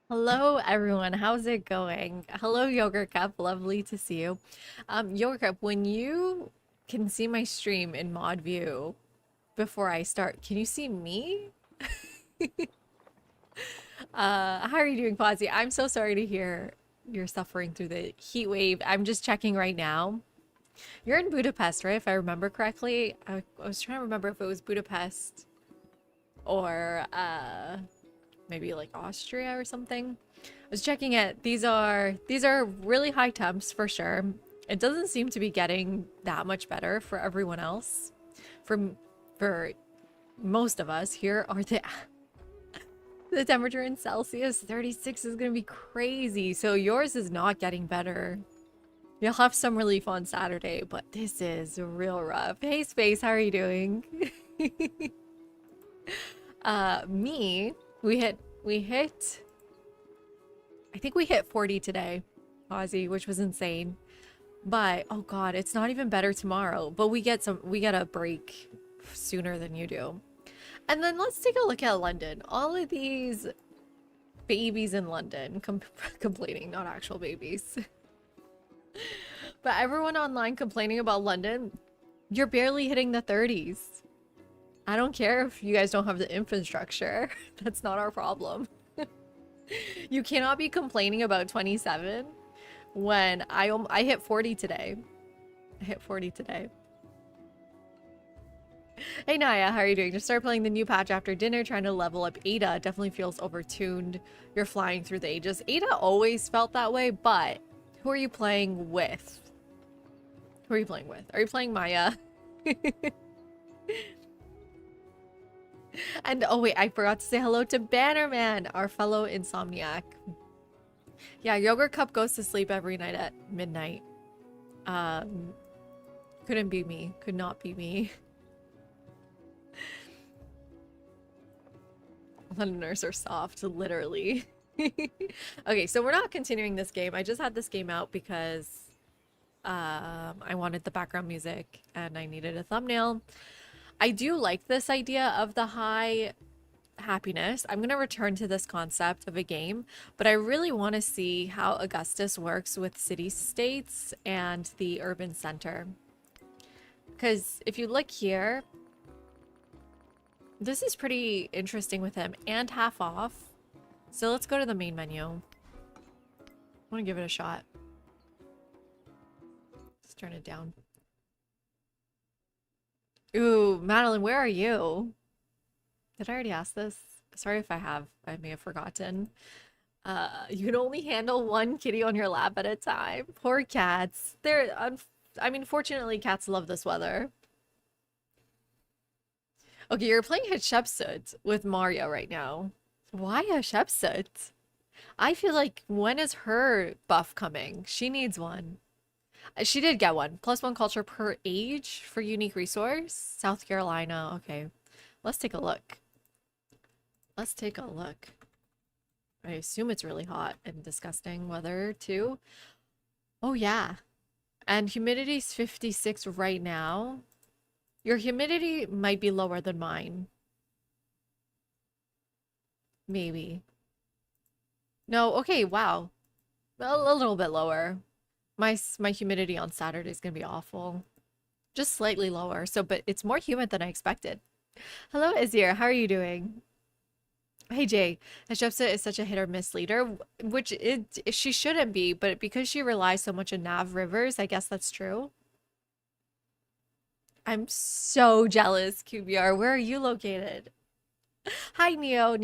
Hello, everyone. How's it going? Hello, Yogurt Cup. Lovely to see you. Yogurt Cup, when you can see my stream in mod view before I start, can you see me? How are you doing, Fozzie? I'm so sorry to hear you're suffering through the heat wave. I'm just checking right now. You're in Budapest, right? If I remember correctly. I was trying to remember if it was Budapest or maybe like Austria or something. I was checking it. These are really high temps for sure. It doesn't seem to be getting that much better for everyone else. For for most of us, here are the temperature in Celsius. 36 is gonna be crazy. So yours is not getting better. You'll have some relief on Saturday, but this is real rough. Hey Space, how are you doing? Me, we hit I think we hit 40 today, Ozzy, which was insane. But oh god, it's not even better tomorrow. But we get a break sooner than you do. And then let's take a look at London. All of these babies in London complaining, not actual babies. But everyone online complaining about London, you're barely hitting the 30s. I don't care if you guys don't have the infrastructure. That's not our problem. You cannot be complaining about 27 when I hit 40 today. I hit 40 today. Hey Naya, how are you doing? Just started playing the new patch after dinner, trying to level up Ada. Definitely feels overtuned. You're flying through the ages. Ada always felt that way, but who are you playing with? Who are you playing with? Are you playing Maya? And oh wait, I forgot to say hello to Bannerman, our fellow insomniac. Yeah, Yogurt Cup goes to sleep every night at midnight. Um, couldn't be me. Could not be me. Londoners are soft, literally. Okay, so we're not continuing this game. I just had this game out because I wanted the background music and I needed a thumbnail. I do like this idea of the high happiness. I'm going to return to this concept of a game, but I really want to see how Augustus works with city states and the urban center. Because if you look here, this is pretty interesting with him and half off. So let's go to the main menu. I want to give it a shot. Let's turn it down. Ooh, Madeline, where are you? Did I already ask this? Sorry if I have. I may have forgotten. You can only handle one kitty on your lap at a time. Poor cats. I mean, fortunately, cats love this weather. Okay, you're playing Hatshepsut with Mario right now. Why Hatshepsut? I feel like when is her buff coming? She needs one. She did get one. +1 culture per age for unique resource. South Carolina. Okay. Let's take a look. Let's take a look. I assume it's really hot and disgusting weather too. Oh yeah. And humidity's 56 right now. Your humidity might be lower than mine. Maybe. No, okay, wow. A little bit lower. My humidity on Saturday is gonna be awful. Just slightly lower. So, but it's more humid than I expected. Hello, Azir. How are you doing? Hey Jay, Hashepsa is such a hit or miss leader, which she shouldn't be, but because she relies so much on Nav Rivers, I guess that's true. I'm so jealous, QBR. Where are you located? Hi, Neo.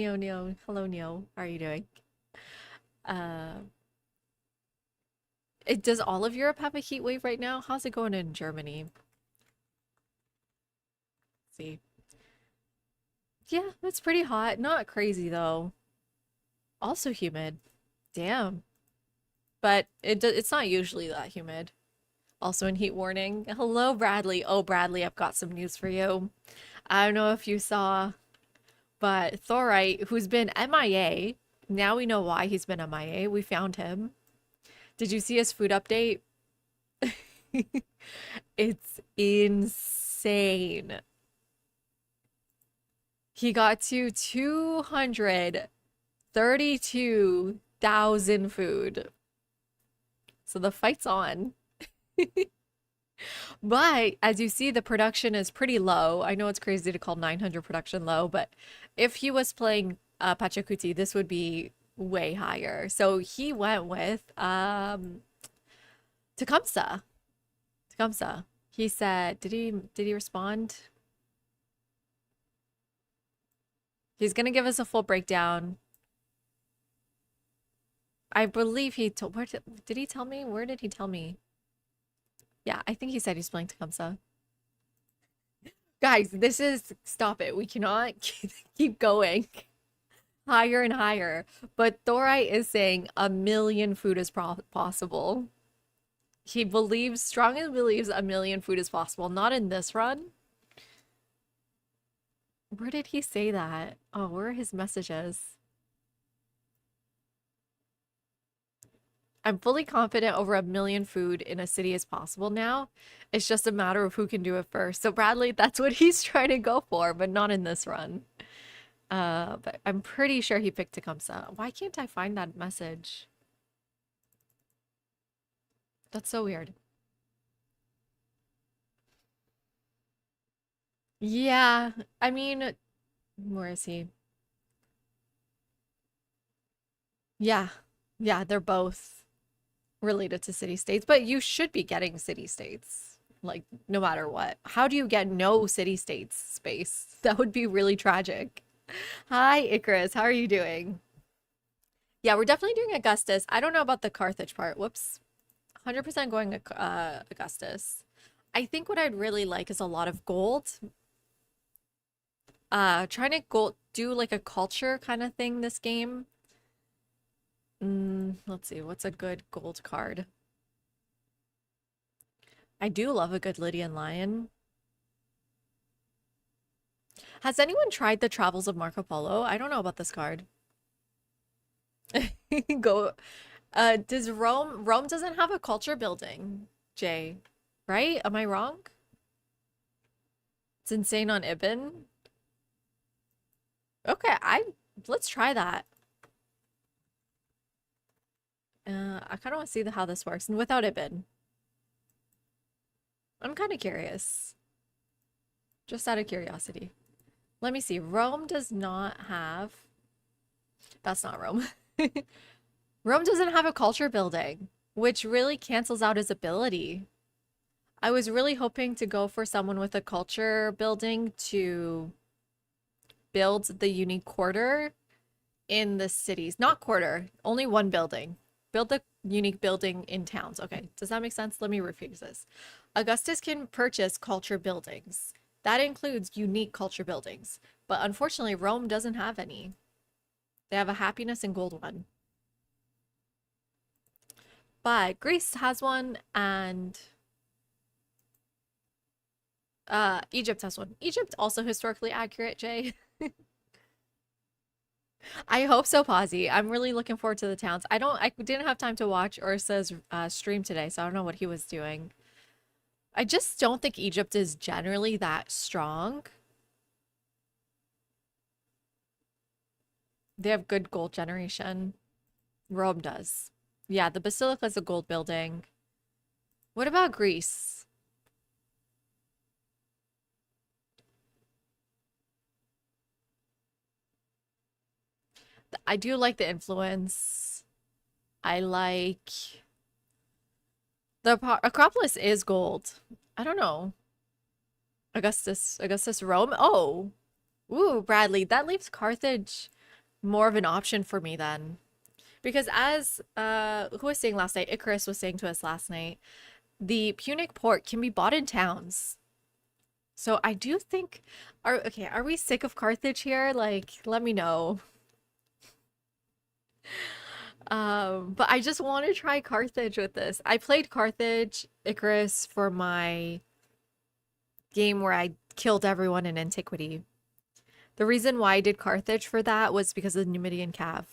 Hello, Neo. How are you doing? Uh, does all of Europe have a heat wave right now? How's it going in Germany? Let's see. Yeah, it's pretty hot. Not crazy though. Also humid. Damn. But it's not usually that humid. Also in heat warning. Hello, Bradley. Oh, Bradley, I've got some news for you. I don't know if you saw, but Thorite, who's been MIA, now we know why he's been MIA. We found him. Did you see his food update? It's insane. He got to 200 32,000 food. So the fight's on. But as you see, the production is pretty low. I know it's crazy to call 900 production low, but if he was playing Pachacuti, this would be way higher. So he went with Tecumseh. Tecumseh. He said, did he respond? He's gonna give us a full breakdown. I believe he told, where did he tell me? Where did he tell me? Yeah, I think he said he's playing Tecumseh. Guys, this is, stop it. We cannot keep going higher and higher. But Thorai is saying 1,000,000 food is possible. He believes, strongly believes 1,000,000 food is possible. Not in this run. Where did he say that? Oh, where are his messages? I'm fully confident over 1,000,000 food in a city is possible now. It's just a matter of who can do it first. So Bradley, that's what he's trying to go for, but not in this run. But I'm pretty sure he picked Tecumseh. Why can't I find that message? That's so weird. Yeah, I mean, where is he? Yeah, yeah, they're both related to city states, but you should be getting city states, like no matter what. How do you get no city states space? That would be really tragic. Hi, Icarus. How are you doing? Yeah, we're definitely doing Augustus. I don't know about the Carthage part. Whoops. 100% going Augustus. I think what I'd really like is a lot of gold. Trying to do like a culture kind of thing this game. Let's see, what's a good gold card? I do love a good Lydian Lion. Has anyone tried the Travels of Marco Polo? I don't know about this card. Go. Does Rome doesn't have a culture building, Jay, right? Am I wrong? It's insane on Ibn. Okay, let's try that. I kind of want to see how this works and without Ibn. I'm kind of curious. Just out of curiosity. Let me see. Rome does not have. That's not Rome. Rome doesn't have a culture building, which really cancels out his ability. I was really hoping to go for someone with a culture building to build the unique quarter in the cities. Not quarter, only one building. Build the unique building in towns. Okay, does that make sense? Let me rephrase this. Augustus can purchase culture buildings. That includes unique culture buildings. But unfortunately, Rome doesn't have any. They have a happiness and gold one. But Greece has one and Egypt has one. Egypt also historically accurate, Jay. I hope so, Posy. I'm really looking forward to the towns. I didn't have time to watch Ursa's stream today, so I don't know what he was doing. I just don't think Egypt is generally that strong. They have good gold generation. Rome does. Yeah, the Basilica is a gold building. What about Greece? I do like the influence. I like the Acropolis is gold. I don't know. Augustus, Rome. Oh, ooh, Bradley. That leaves Carthage more of an option for me then. Because as who was saying last night, Icarus was saying to us last night, the Punic port can be bought in towns. So I do think, are we sick of Carthage here? Like, let me know. But I just want to try Carthage with this. I played Carthage, Icarus for my game where I killed everyone in antiquity. The reason why I did Carthage for that was because of the Numidian Cav.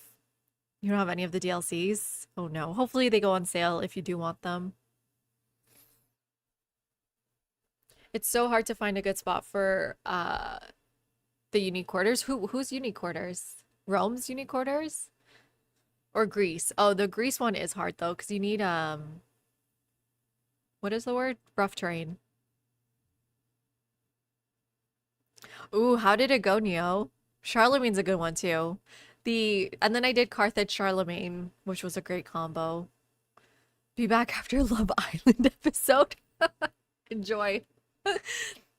You don't have any of the DLCs? Oh no. Hopefully they go on sale if you do want them. It's so hard to find a good spot for the unique quarters. Who's unique quarters? Rome's unique quarters? Or Greece? Oh, the Greece one is hard though, because you need what is the word? Rough terrain. Ooh, how did it go, Neo? Charlemagne's a good one too. And then I did Carthage Charlemagne, which was a great combo. Be back after Love Island episode. Enjoy.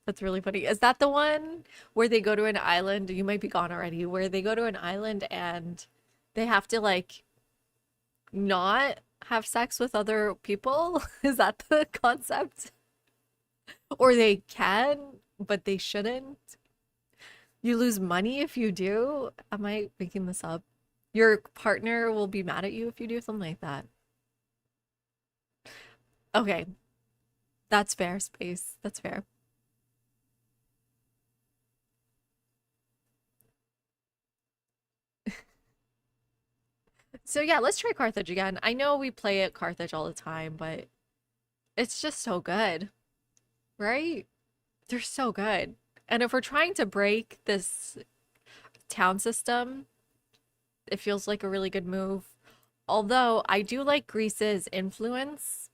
That's really funny. Is that the one where they go to an island? You might be gone already, where they go to an island and they have to like not have sex with other people? Is that the concept? Or they can, but they shouldn't? You lose money if you do? Am I making this up? Your partner will be mad at you if you do something like that. Okay, that's fair, Space. That's fair. So yeah, let's try Carthage again. I know we play at Carthage all the time, but it's just so good, right? They're so good. And if we're trying to break this town system, it feels like a really good move. Although I do like Greece's influence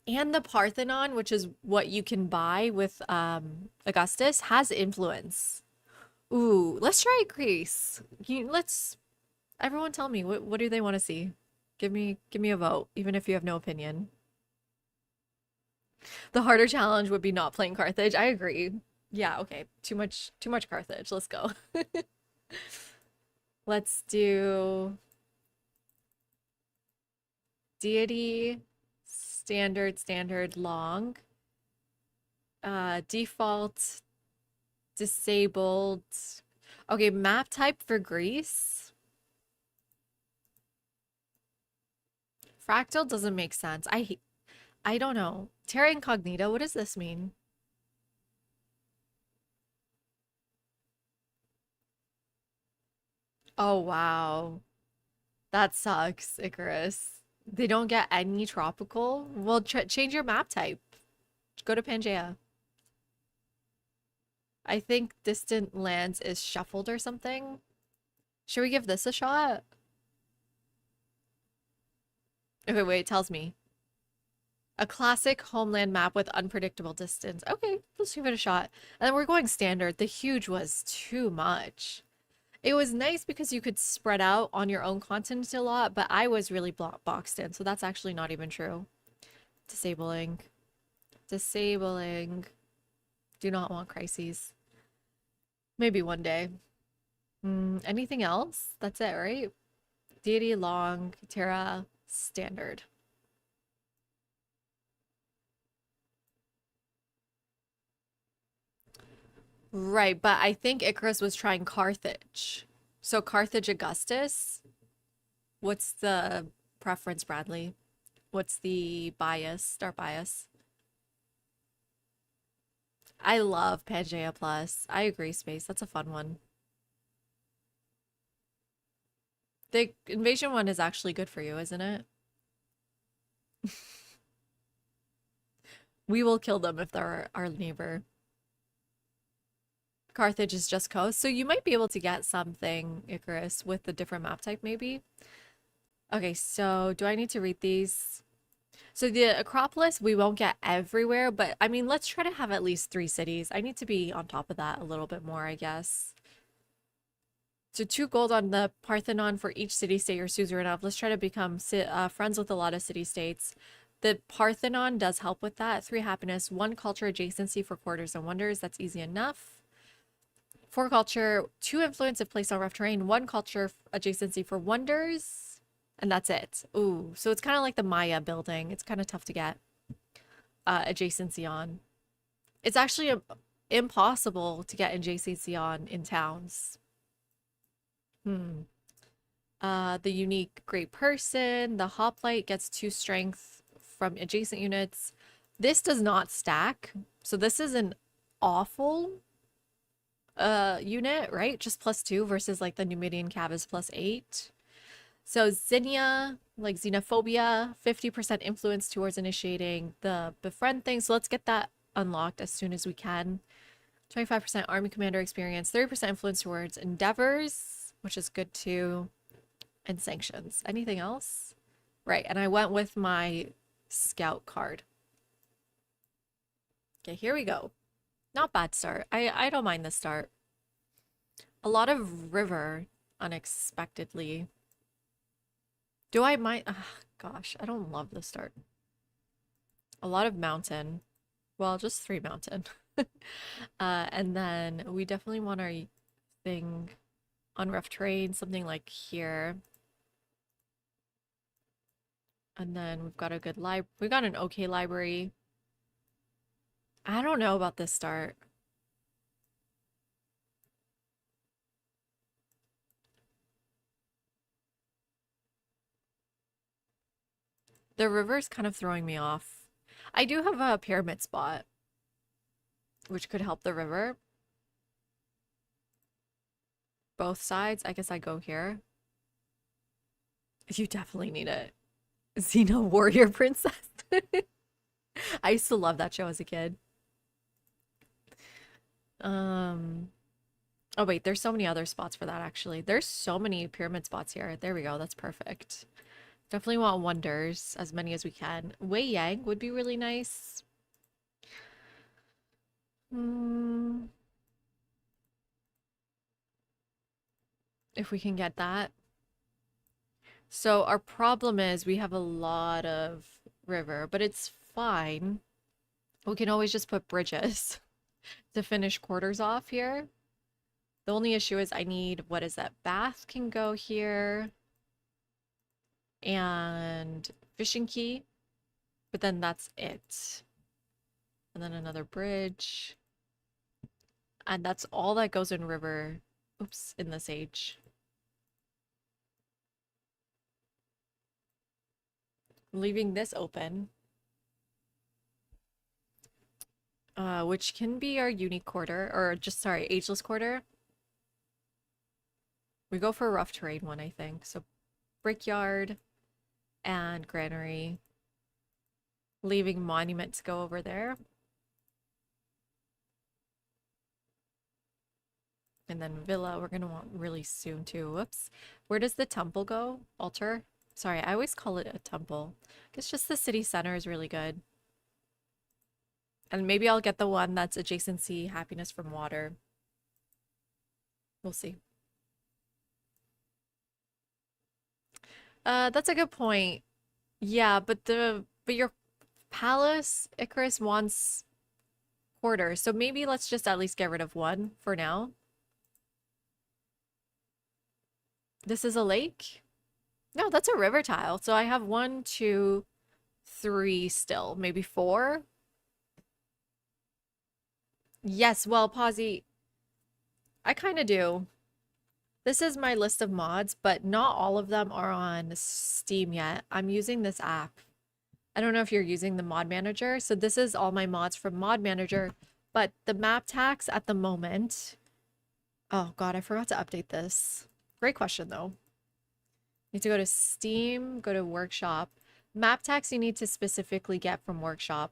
and the Parthenon, which is what you can buy with Augustus, has influence. Ooh, let's try Greece. Let's everyone tell me what do they want to see? Give me a vote, even if you have no opinion. The harder challenge would be not playing Carthage. I agree. Yeah, okay. Too much Carthage. Let's go. Let's do deity, standard, long. Default, disabled. Okay, map type for Greece. Fractal doesn't make sense. I don't know. Terra Incognita, what does this mean? Oh, wow. That sucks, Icarus. They don't get any tropical? Well, change your map type. Go to Pangaea. I think distant lands is shuffled or something. Should we give this a shot? Okay, wait, it tells me. A classic homeland map with unpredictable distance. Okay, let's give it a shot. And then we're going standard. The huge was too much. It was nice because you could spread out on your own continent a lot, but I was really boxed in, so that's actually not even true. Disabling. Disabling. Do not want crises. Maybe one day. Anything else? That's it, right? Deity, long, Terra, standard. Right, but I think Icarus was trying Carthage. So Carthage Augustus. What's the preference, Bradley? What's the bias, start bias? I love Pangea Plus. I agree, Space. That's a fun one. The invasion one is actually good for you, isn't it? We will kill them if they're our neighbor. Carthage is just coast, so you might be able to get something, Icarus, with a different map type, maybe. Okay, so do I need to read these? So the Acropolis, we won't get everywhere, but I mean, let's try to have at least 3 cities. I need to be on top of that a little bit more, I guess. So 2 gold on the Parthenon for each city-state or suzerain. Let's try to become friends with a lot of city-states. The Parthenon does help with that. 3 happiness, 1 culture adjacency for quarters and wonders. That's easy enough. 4 culture, 2 influence if placed on rough terrain, 1 culture adjacency for wonders, and that's it. Ooh, so it's kind of like the Maya building. It's kind of tough to get adjacency on. It's actually impossible to get adjacency on in towns. The unique great person, the hoplite gets 2 strength from adjacent units. This does not stack, so this is an awful unit, right? Just +2 versus like the Numidian Cav is +8. So Xenia, like xenophobia, 50% influence towards initiating the befriend thing. So let's get that unlocked as soon as we can. 25% army commander experience, 30% influence towards endeavors. which is good too. And sanctions. Anything else? Right, and I went with my scout card. Okay, here we go. Not bad start. I don't mind the start. A lot of river unexpectedly. Do I mind? Gosh, I don't love the start. A lot of mountain. Well, just 3 mountain. And then we definitely want our thing on rough terrain, something like here. And then we've got a good we got an okay library. I don't know about this start. The river's kind of throwing me off. I do have a pyramid spot, which could help the river. Both sides. I guess I go here. You definitely need it. Xena Warrior Princess. I used to love that show as a kid. Oh wait, there's so many other spots for that actually. There's so many pyramid spots here. There we go. That's perfect. Definitely want wonders, as many as we can. Wei Yang would be really nice. If we can get that. So our problem is we have a lot of river, but it's fine. We can always just put bridges to finish quarters off here. The only issue is I need, what is that? Bath can go here. And fishing key. But then that's it. And then another bridge. And that's all that goes in river. Oops, in this age. Leaving this open. Which can be our unique quarter, or just, sorry, ageless quarter. We go for a rough terrain one, I think. So brickyard and granary. Leaving monument to go over there. And then villa, we're gonna want really soon too. Whoops. Where does the temple go? Altar? Sorry, I always call it a temple. I guess just the city center is really good. And maybe I'll get the one that's adjacency, happiness from water. We'll see. That's a good point. Yeah, but your palace, Icarus wants quarters. So maybe let's just at least get rid of one for now. This is a lake? No, that's a river tile. So I have 1, 2, 3 still. Maybe 4? Yes, well, Pawsy, I kind of do. This is my list of mods, but not all of them are on Steam yet. I'm using this app. I don't know if you're using the mod manager. So this is all my mods from mod manager, but the map tax at the moment. Oh God, I forgot to update this. Great question though. Need to go to Steam, go to workshop. Map tax you need to specifically get from workshop.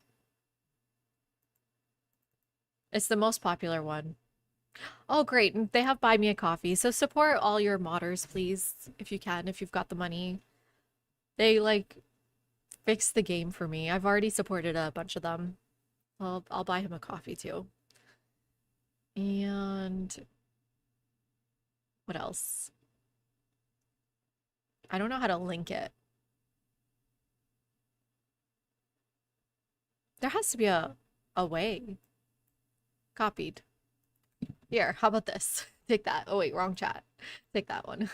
It's the most popular one. Oh, great. And they have buy me a coffee. So support all your modders, please, if you can, if you've got the money. They like fix the game for me. I've already supported a bunch of them. I'll buy him a coffee too. And what else? I don't know how to link it. There has to be a way. Copied. Here, how about this? Take that. Oh wait, wrong chat. Take that one.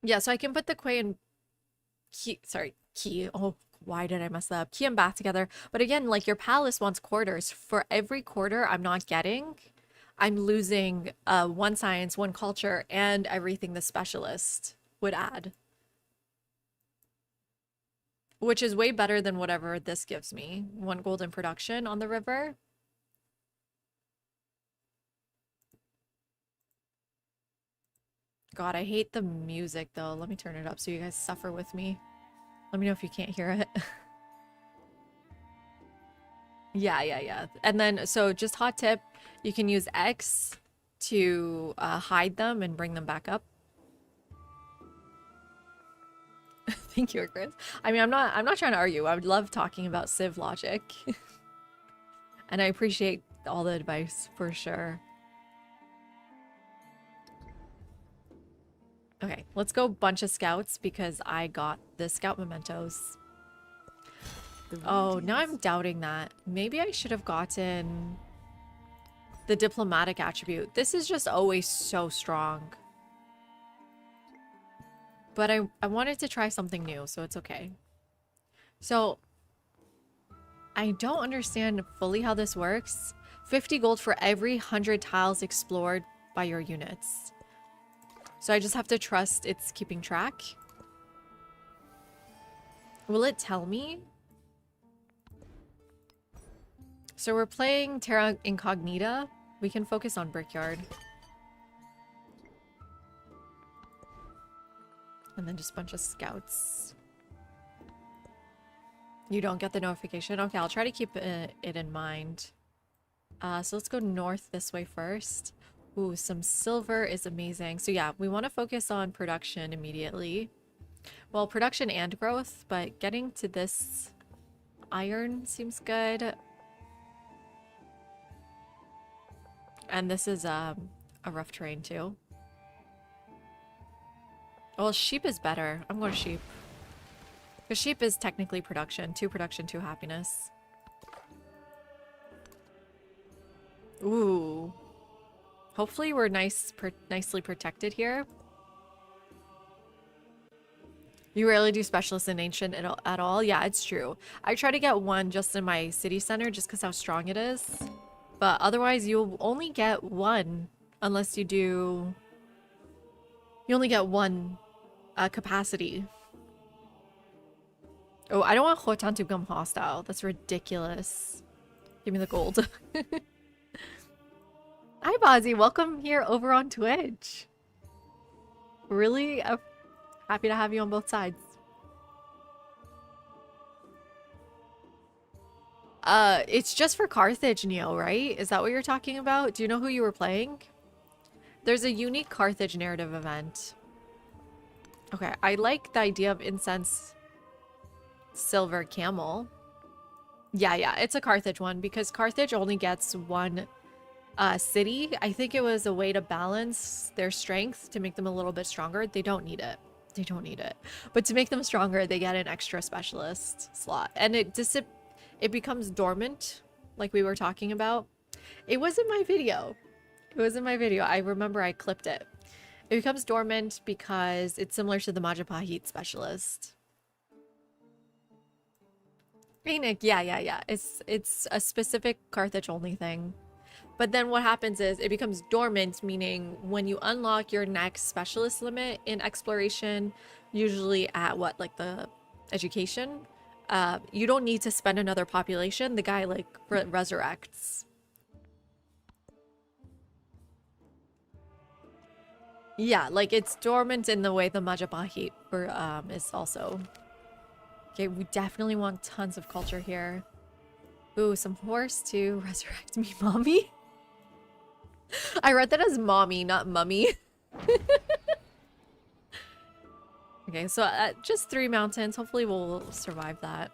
Yeah, so I can put the Quay and Key. Oh, why did I mess that up? Key and Bath together. But again, like your palace wants quarters. For every quarter I'm not getting, I'm losing 1 science, 1 culture, and everything the specialist would add. Which is way better than whatever this gives me. 1 golden production on the river. God, I hate the music though. Let me turn it up so you guys suffer with me. Let me know if you can't hear it. Yeah. And then, so just hot tip, you can use X to hide them and bring them back up. Thank you, Chris. I mean, I'm not trying to argue. I would love talking about Civ logic. And I appreciate all the advice for sure. Okay, let's go bunch of scouts because I got the scout mementos. Oh, now I'm doubting that. Maybe I should have gotten the diplomatic attribute. This is just always so strong. But I wanted to try something new, so it's okay. So, I don't understand fully how this works. 50 gold for every 100 tiles explored by your units. So I just have to trust it's keeping track. Will it tell me? So we're playing Terra Incognita. We can focus on Brickyard. And then just a bunch of scouts. You don't get the notification? Okay, I'll try to keep it in mind. So let's go north this way first. Ooh, some silver is amazing. So yeah, we want to focus on production immediately. Well, production and growth, but getting to this iron seems good. And this is a rough terrain too. Well, sheep is better. I'm going to sheep. Because sheep is technically production. 2 production, 2 happiness. Ooh. Hopefully we're nicely protected here. You rarely do specialists in ancient at all? Yeah, it's true. I try to get one just in my city center just because how strong it is. But otherwise you'll only get one unless you do... You only get one capacity. Oh, I don't want Khotan to become hostile. That's ridiculous. Give me the gold. Hi, Bozzy. Welcome here over on Twitch. Really happy to have you on both sides. It's just for Carthage, Neo, right? Is that what you're talking about? Do you know who you were playing? There's a unique Carthage narrative event. Okay, I like the idea of incense silver camel. Yeah, it's a Carthage one because Carthage only gets one city. I think it was a way to balance their strength to make them a little bit stronger. They don't need it. They don't need it. But to make them stronger, they get an extra specialist slot. And it becomes dormant, like we were talking about. It was in my video. It was in my video. I remember I clipped it. It becomes dormant because it's similar to the Majapahit specialist. Hey Nick, yeah. It's a specific Carthage only thing. But then what happens is it becomes dormant, meaning when you unlock your next specialist limit in exploration, usually at what, like the education, you don't need to spend another population. The guy like resurrects. Yeah, like it's dormant in the way the Majapahit is also. Okay, we definitely want tons of culture here. Ooh, some horse to resurrect me, mommy. I read that as mommy, not mummy. Okay, so just 3 mountains. Hopefully we'll survive that.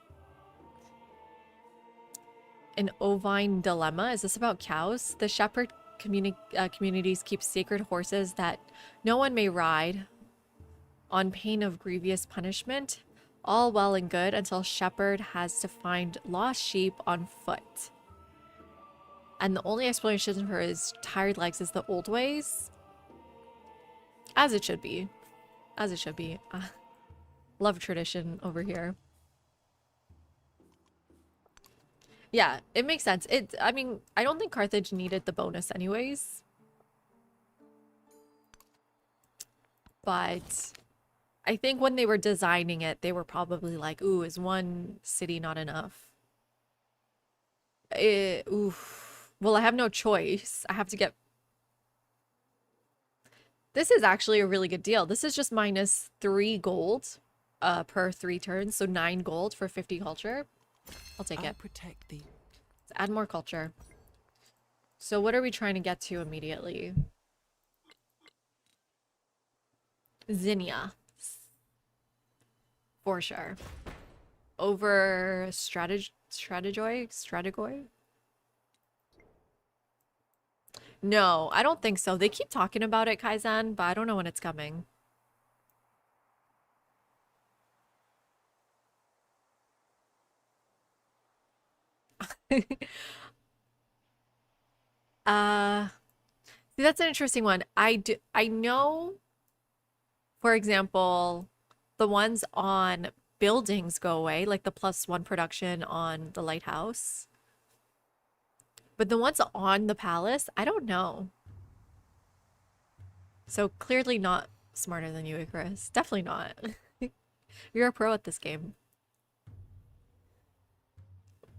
An ovine dilemma. Is this about cows? The shepherd communities keep sacred horses that no one may ride on pain of grievous punishment. All well and good until shepherd has to find lost sheep on foot. And the only explanation for his tired legs is the old ways. As it should be. As it should be. Love tradition over here. Yeah, it makes sense. I mean, I don't think Carthage needed the bonus anyways. But I think when they were designing it, they were probably like, ooh, is one city not enough? Oof. Well, I have no choice. I have to get... This is actually a really good deal. This is just minus 3 gold per 3 turns. So 9 gold for 50 culture. I'll take it. Protect thee. Add more culture. So what are we trying to get to immediately? Zinnia. For sure. Over Strategoi? No, I don't think so. They keep talking about it, Kaizen, but I don't know when it's coming. Uh, See, that's an interesting one. I know, for example, the ones on buildings go away, like the +1 production on the lighthouse. But the ones on the palace, I don't know. So clearly not smarter than you, Icarus. Definitely not. You're a pro at this game.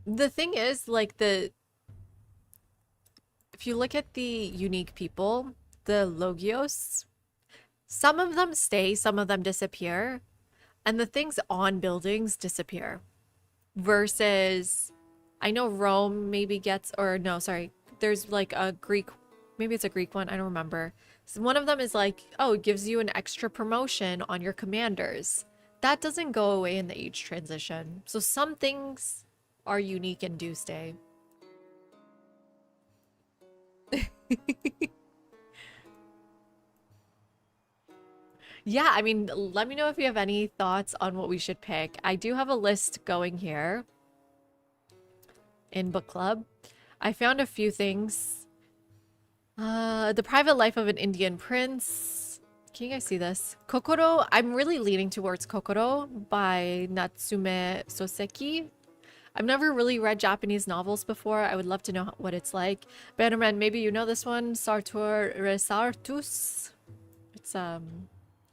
The thing is, like if you look at the unique people, the Logios, some of them stay, some of them disappear, and the things on buildings disappear. Versus, I know Rome maybe gets, or no, sorry, there's like a Greek, maybe it's a Greek one, I don't remember. So one of them is like, oh, it gives you an extra promotion on your commanders. That doesn't go away in the age transition. So some things are unique and do stay. Yeah, I mean, let me know if you have any thoughts on what we should pick. I do have a list going here in book club. I found a few things. The Private Life of an Indian Prince. Can you guys see this? Kokoro. I'm really leaning towards Kokoro by Natsume Soseki. I've never really read Japanese novels before. I would love to know what it's like. Bannerman, maybe you know this one. Sartor Resartus. It's a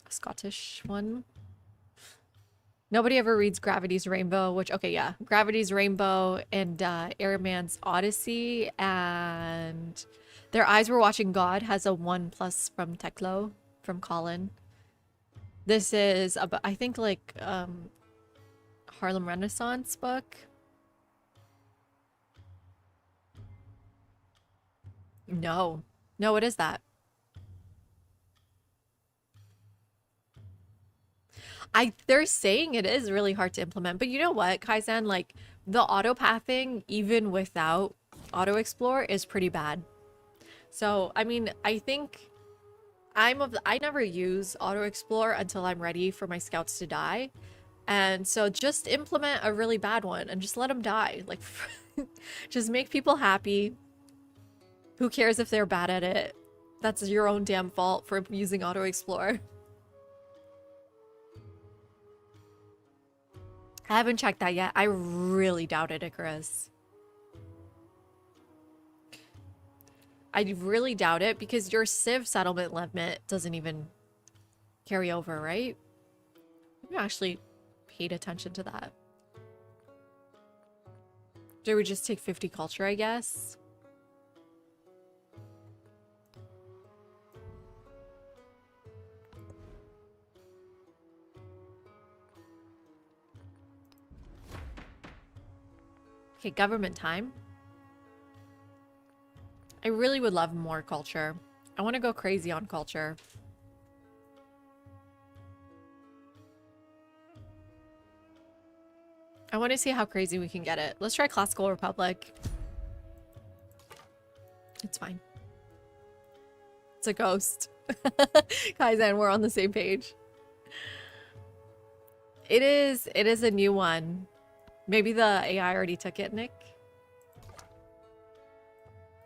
Scottish one. Nobody ever reads Gravity's Rainbow, which, okay, yeah. Gravity's Rainbow and Airman's Odyssey and Their Eyes Were Watching God has a 1+ from Teklo, from Colin. This is, I think, like, Harlem Renaissance book. No. No, what is that? They're saying it is really hard to implement, but you know what, Kaizen, like the auto pathing, even without auto explore, is pretty bad. So, I mean, I think I never use auto explore until I'm ready for my scouts to die. And so just implement a really bad one and just let them die. Like, just make people happy. Who cares if they're bad at it? That's your own damn fault for using auto explore. I haven't checked that yet. I really doubt it, Icarus. I really doubt it because your Civ settlement limit doesn't even carry over, right? I actually paid attention to that. Do we just take 50 culture, I guess? Okay, government time. I really would love more culture. I want to go crazy on culture. I want to see how crazy we can get it. Let's try Classical Republic. It's fine. It's a ghost. Kaizen, we're on the same page. It is a new one. Maybe the AI already took it, Nick.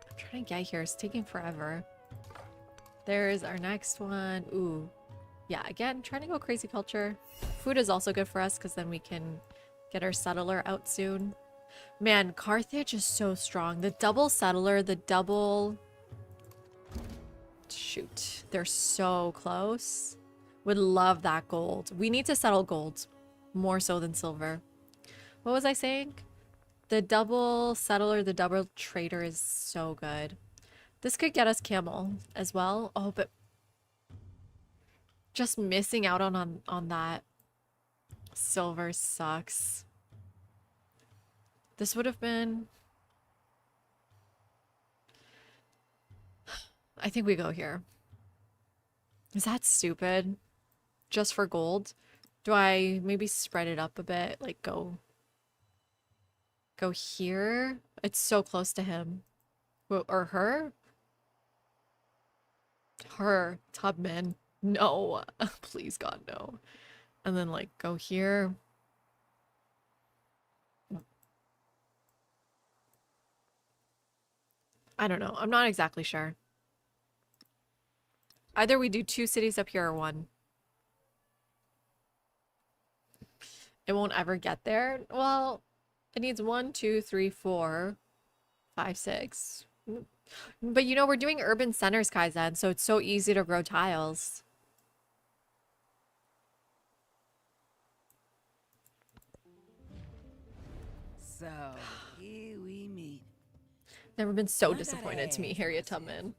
I'm trying to get here. It's taking forever. There's our next one. Ooh. Yeah, again, trying to go crazy culture. Food is also good for us because then we can get our settler out soon. Man, Carthage is so strong. The double settler, the double... Shoot. They're so close. Would love that gold. We need to settle gold. More so than silver. What was I saying? The double settler, the double trader is so good. This could get us camel as well. Oh, but just missing out on that silver sucks. This would have been I think we go here. Is that stupid? Just for gold? Do I maybe spread it up a bit? Like go here? It's so close to him. Or her? Her. Tubman. No. Please God, no. And then like go here. I don't know. I'm not exactly sure. Either we do 2 cities up here or 1. It won't ever get there. Well, it needs 1, 2, 3, 4, 5, 6. But you know, we're doing urban centers, Kaizen, so it's so easy to grow tiles. So, here we meet. Never been so I gotta disappointed to meet ask Harriet myself, Tubman.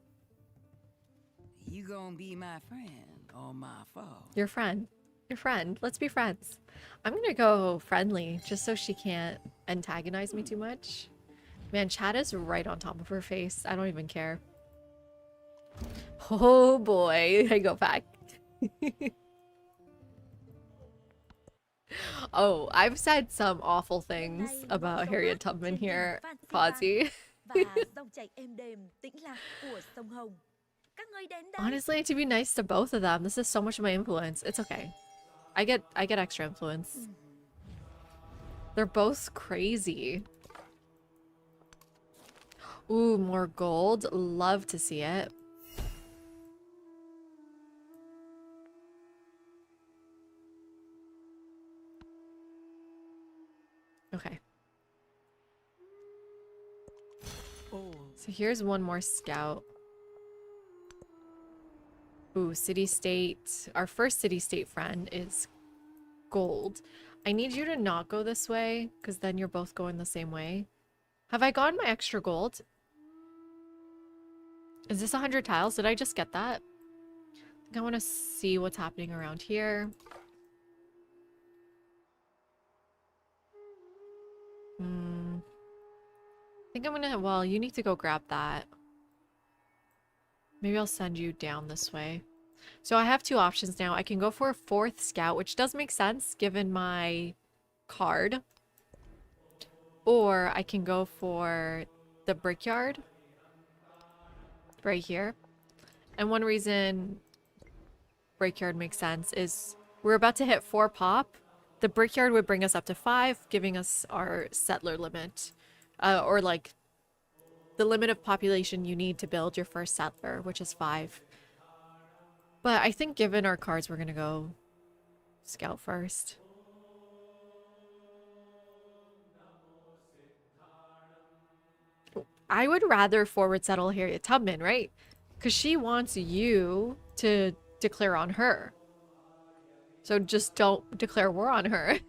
You gonna be my friend or my foe? Your friend. Your friend. Let's be friends. I'm gonna go friendly, just so she can't antagonize me too much. Man, Chad is right on top of her face. I don't even care. Oh boy, I go back. Oh, I've said some awful things about Harriet Tubman here, Fozzie. Honestly, to be nice to both of them, this is so much of my influence. It's okay. I get extra influence. They're both crazy. Ooh, more gold. Love to see it. Okay. So here's one more scout. Ooh, city-state. Our first city-state friend is gold. I need you to not go this way, because then you're both going the same way. Have I gotten my extra gold? Is this 100 tiles? Did I just get that? I think I want to see what's happening around here. I think I'm gonna... Well, you need to go grab that. Maybe I'll send you down this way. So I have 2 options now. I can go for a 4th scout, which does make sense given my card. Or I can go for the brickyard. Right here. And one reason brickyard makes sense is we're about to hit 4 pop. The brickyard would bring us up to 5, giving us our settler limit. Or like the limit of population you need to build your first settler, which is 5. But I think given our cards, we're gonna go scout first. I would rather forward settle Harriet Tubman, right? Because she wants you to declare on her. So just don't declare war on her.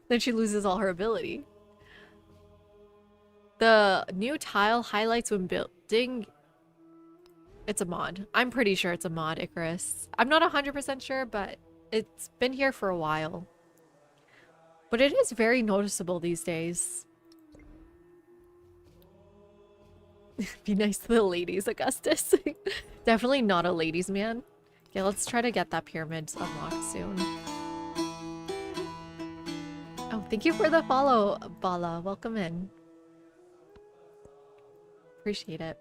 Then she loses all her ability. The new tile highlights when building. It's a mod. I'm pretty sure it's a mod, Icarus. I'm not 100% sure, but it's been here for a while. But it is very noticeable these days. Be nice to the ladies, Augustus. Definitely not a ladies' man. Okay, let's try to get that pyramid unlocked soon. Oh, thank you for the follow, Bala. Welcome in. Appreciate it.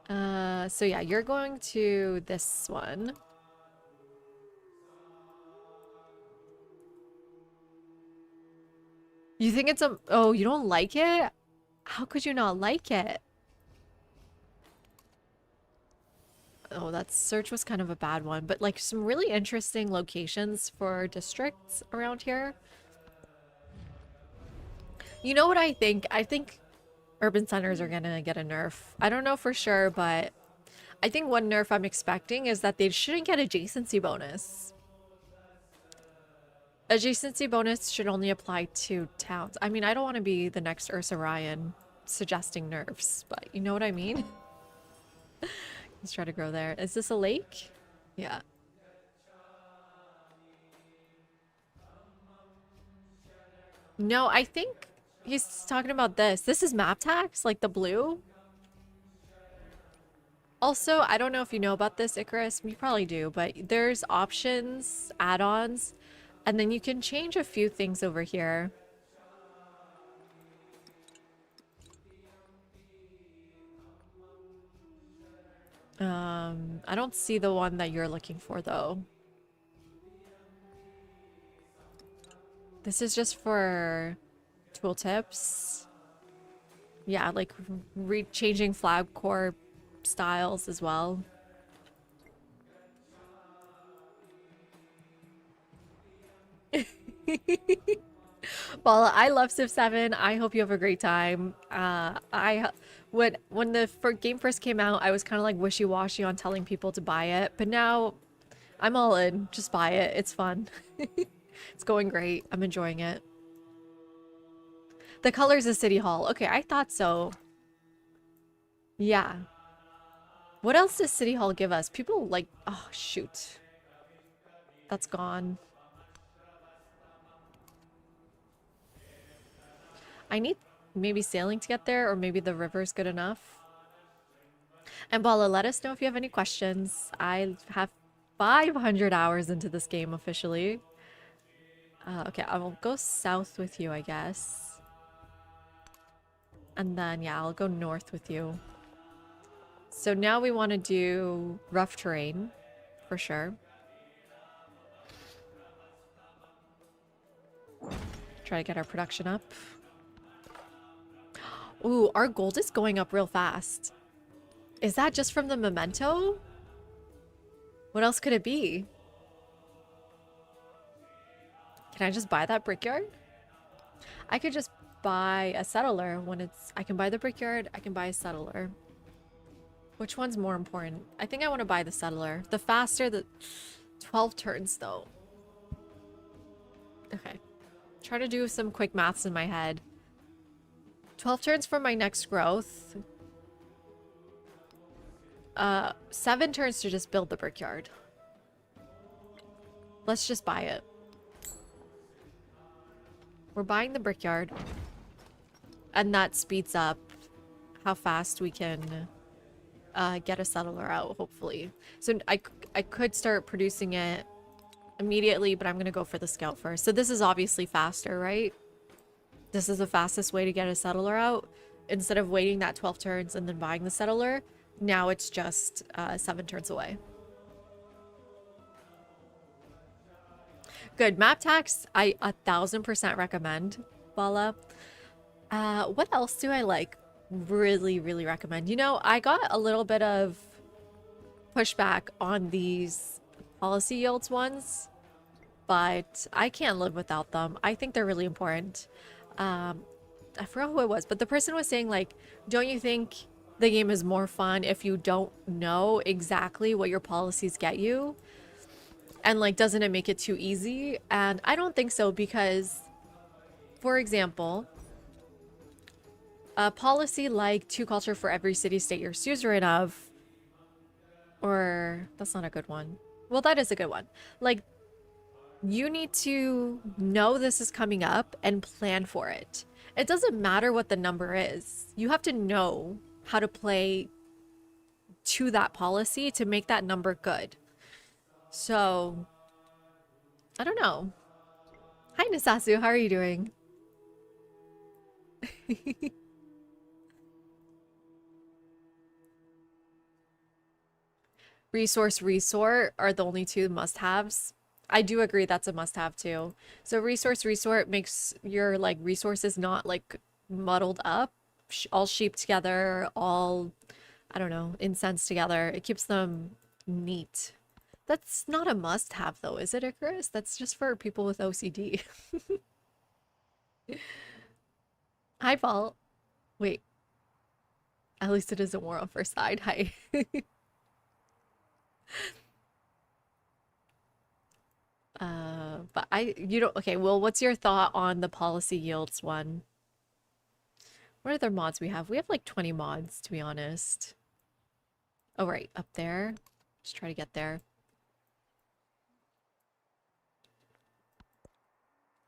So yeah, you're going to this one. You think it's a... Oh, you don't like it? How could you not like it? Oh, that search was kind of a bad one, but like some really interesting locations for districts around here. You know what I think? I think urban centers are gonna get a nerf. I don't know for sure, but I think one nerf I'm expecting is that they shouldn't get adjacency bonus. Adjacency bonus should only apply to towns. I mean, I don't want to be the next Ursa Ryan suggesting nerfs, but you know what I mean? Let's try to grow there. Is this a lake? Yeah. No, I think he's talking about this. This is map tax, like the blue. Also, I don't know if you know about this, Icarus. You probably do, but there's options, add-ons, and then you can change a few things over here. I don't see the one that you're looking for though. This is just for tooltips. Yeah, like changing flag core styles as well. Well, I love Civ 7. I hope you have a great time. When the game first came out, I was kind of like wishy-washy on telling people to buy it, but now I'm all in. Just buy it. It's fun. It's going great. I'm enjoying it. The colors of City Hall. Okay, I thought so. Yeah. What else does City Hall give us? People like, oh shoot. That's gone. I need maybe sailing to get there, or maybe the river's good enough. And Bala, let us know if you have any questions. I have 500 hours into this game officially. Okay, I will go south with you, I guess. And then, yeah, I'll go north with you. So now we want to do rough terrain, for sure. Try to get our production up. Ooh, our gold is going up real fast. Is that just from the memento? What else could it be? Can I just buy that brickyard? I could just buy a settler when it's... I can buy the brickyard, I can buy a settler. Which one's more important? I think I want to buy the settler. The faster, the 12 turns though. Okay. Try to do some quick maths in my head. 12 turns for my next growth. 7 turns to just build the brickyard. Let's just buy it. We're buying the brickyard. And that speeds up how fast we can get a settler out, hopefully. So I could start producing it immediately, but I'm going to go for the scout first. So this is obviously faster, right? This is the fastest way to get a settler out. Instead of waiting that 12 turns and then buying the settler, now it's just 7 turns away. Good. Map tax, I 1000% recommend, Bala. What else do I like? Really, really recommend. You know, I got a little bit of pushback on these policy yields ones, but I can't live without them. I think they're really important. I forgot who it was, but the person was saying, like, don't you think the game is more fun if you don't know exactly what your policies get you? And, like, doesn't it make it too easy? And I don't think so, because, for example, a policy like 2 culture for every city-state you're suzerain of, or that's not a good one. Well, that is a good one. Like, you need to know this is coming up and plan for it. It doesn't matter what the number is. You have to know how to play to that policy to make that number good. So, I don't know. Hi, Nasasu. How are you doing? Resource resort are the only 2 must-haves. I do agree that's a must-have too. So resource resort makes your like resources not like muddled up, all sheep together, all, I don't know, incense together. It keeps them neat. That's not a must-have though, is it, Icarus? That's just for people with OCD. Hi, Paul. Wait. At least it isn't war on first side. Hi. But you don't, okay, well, what's your thought on the policy yields one? What other mods we have? We have like 20 mods, to be honest. Oh, right, up there. Just try to get there.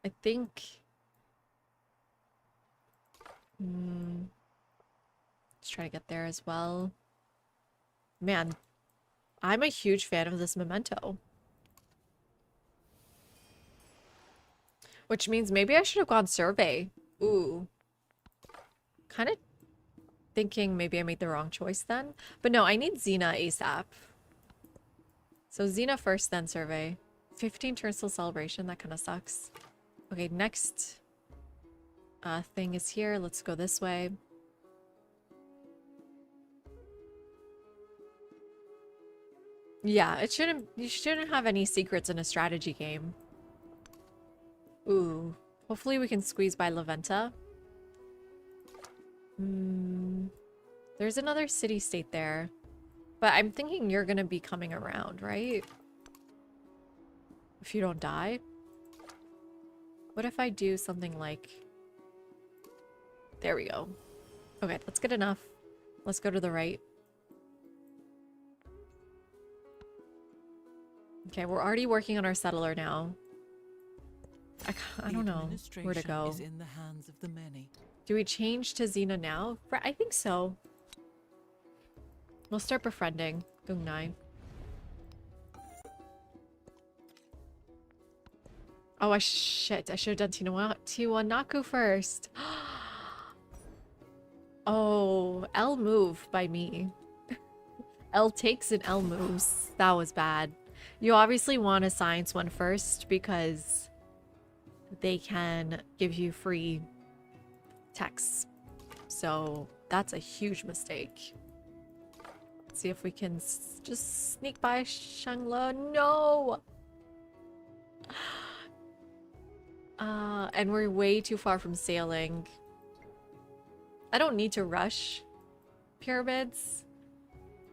I think... let's try to get there as well. Man, I'm a huge fan of this memento. Which means maybe I should have gone survey. Ooh. Kind of thinking maybe I made the wrong choice then. But no, I need Xena ASAP. So Xena first, then survey. 15 turns till celebration. That kind of sucks. Okay, next thing is here. Let's go this way. Yeah, you shouldn't have any secrets in a strategy game. Ooh. Hopefully we can squeeze by La Venta. There's another city-state there. But I'm thinking you're gonna be coming around, right? If you don't die? What if I do something like... There we go. Okay, that's good enough. Let's go to the right. Okay, we're already working on our settler now. I don't know where to go. Is in the hands of the many. Do we change to Xena now? I think so. We'll start befriending Gungnai. Oh, shit. I should have done Tiwanaku first. Oh, L move by me. L takes and L moves. That was bad. You obviously want a science one first because they can give you free texts. So that's a huge mistake. Let's see if we can just sneak by Shangla. No! And we're way too far from sailing. I don't need to rush pyramids,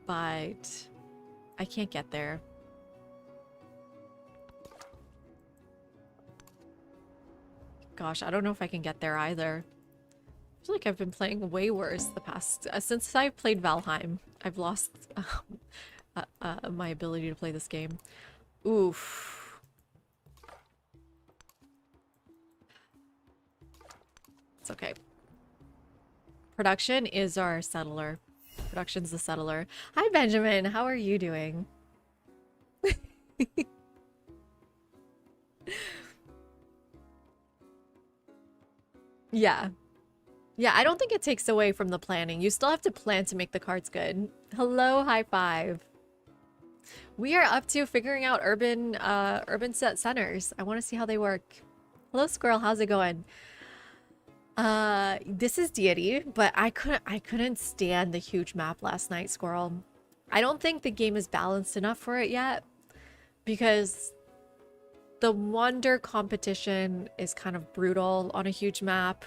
but I can't get there. Gosh, I don't know if I can get there either. I feel like I've been playing way worse the past... since I played Valheim, I've lost my ability to play this game. Oof. It's okay. Production is our settler. Production's the settler. Hi, Benjamin. How are you doing? Yeah. Yeah, I don't think it takes away from the planning. You still have to plan to make the cards good. Hello, high five. We are up to figuring out urban set centers. I want to see how they work. Hello, Squirrel. How's it going? This is Deity, but I couldn't stand the huge map last night, Squirrel. I don't think the game is balanced enough for it yet because the wonder competition is kind of brutal on a huge map.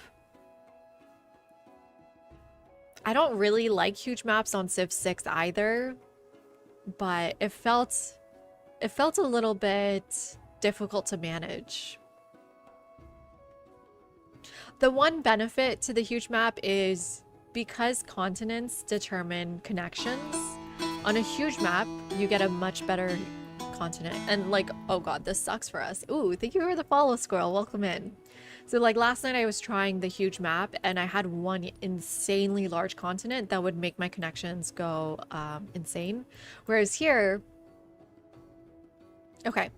I don't really like huge maps on Civ 6 either, but it felt a little bit difficult to manage. The one benefit to the huge map is because continents determine connections, on a huge map, you get a much better continent. And like, oh god, this sucks for us. Ooh, thank you for the follow, Squirrel. Welcome in. So like last night I was trying the huge map and I had one insanely large continent that would make my connections go insane. Whereas here, okay,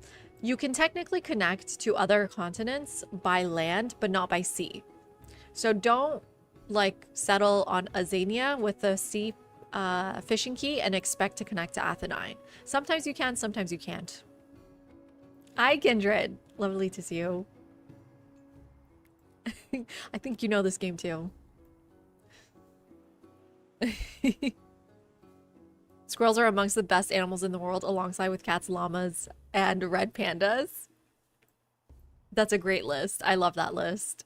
you can technically connect to other continents by land, but not by sea. So don't like settle on Azania with the sea fishing key and expect to connect to Athenine. Sometimes you can, sometimes you can't. Hi, Kindred. Lovely to see you. I think you know this game too. Squirrels are amongst the best animals in the world, alongside with cats, llamas, and red pandas. That's a great list. I love that list.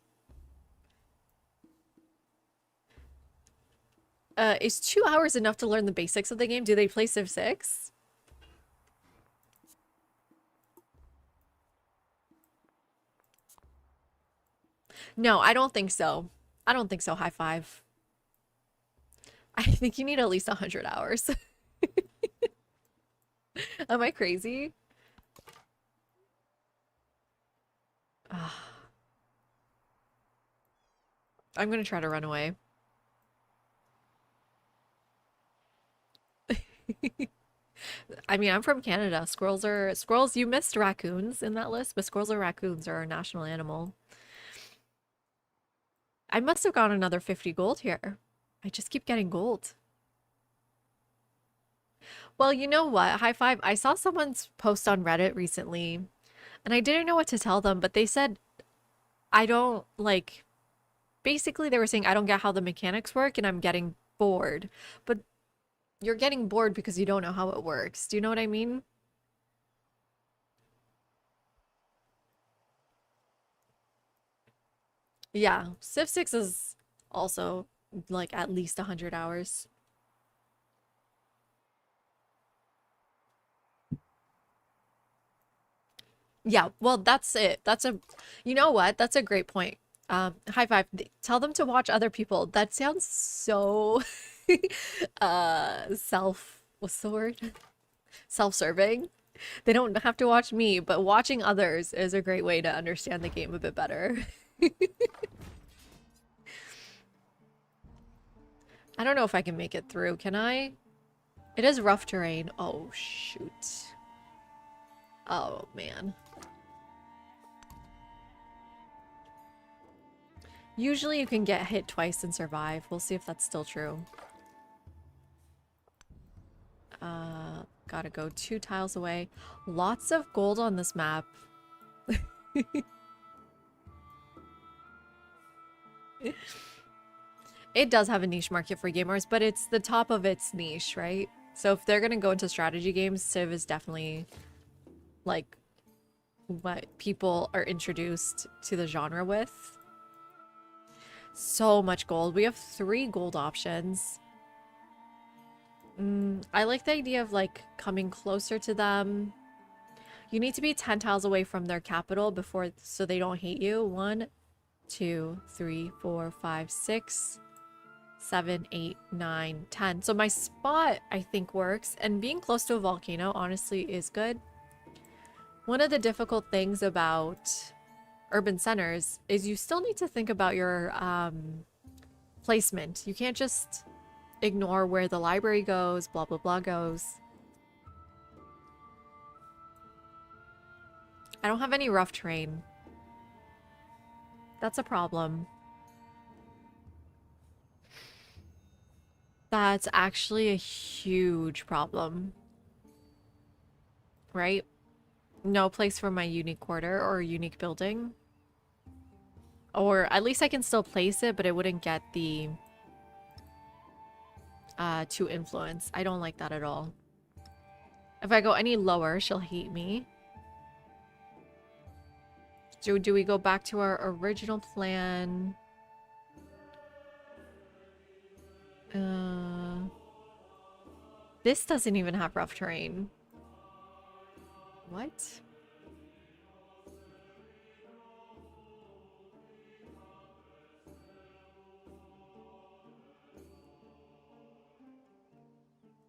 Is 2 hours enough to learn the basics of the game? Do they play Civ 6? No, I don't think so. I don't think so, high five. I think you need at least 100 hours. Am I crazy? I'm gonna try to run away. I mean, I'm from Canada. Squirrels, you missed raccoons in that list, but squirrels or raccoons are our national animal. I must have got another 50 gold here. I just keep getting gold. Well, you know what? High five. I saw someone's post on Reddit recently, and I didn't know what to tell them, but they said, I don't like, basically, they were saying, I don't get how the mechanics work and I'm getting bored. But you're getting bored because you don't know how it works. Do you know what I mean? Yeah, Civ 6 is also like at least 100 hours. Yeah, well, that's it. You know what? That's a great point. High five. Tell them to watch other people. That sounds so what's the word? Self-serving. They don't have to watch me, but watching others is a great way to understand the game a bit better. I don't know if I can make it through. Can I? It is rough terrain. Oh, shoot. Oh, man. Usually you can get hit twice and survive. We'll see if that's still true. Gotta go 2 tiles away. Lots of gold on this map. It does have a niche market for gamers, but it's the top of its niche, right? So if they're gonna go into strategy games, Civ is definitely like what people are introduced to the genre with. So much gold. We have 3 gold options. I like the idea of like coming closer to them. You need to be 10 tiles away from their capital before so they don't hate you. 1, 2, 3, 4, 5, 6, 7, 8, 9, 10. So my spot I think works, and being close to a volcano honestly is good. One of the difficult things about urban centers is you still need to think about your placement. You can't just ignore where the library goes, blah blah blah goes. I don't have any rough terrain. That's a problem. That's actually a huge problem. Right? No place for my unique quarter or unique building. Or at least I can still place it, but it wouldn't get the 2 influence. I don't like that at all. If I go any lower, she'll hate me. Do we go back to our original plan? This doesn't even have rough terrain. What?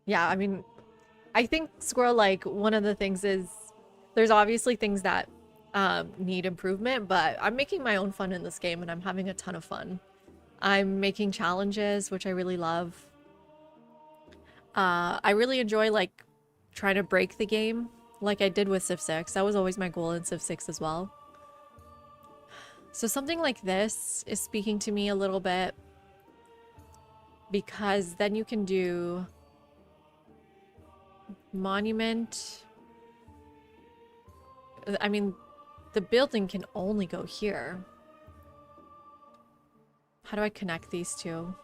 Yeah, I mean, I think Squirrel, like, one of the things is there's obviously things that need improvement, but I'm making my own fun in this game and I'm having a ton of fun. I'm making challenges, which I really love. I really enjoy, like, trying to break the game like I did with Civ 6. That was always my goal in Civ 6 as well. So something like this is speaking to me a little bit because then you can do monument. I mean, the building can only go here. How do I connect these two?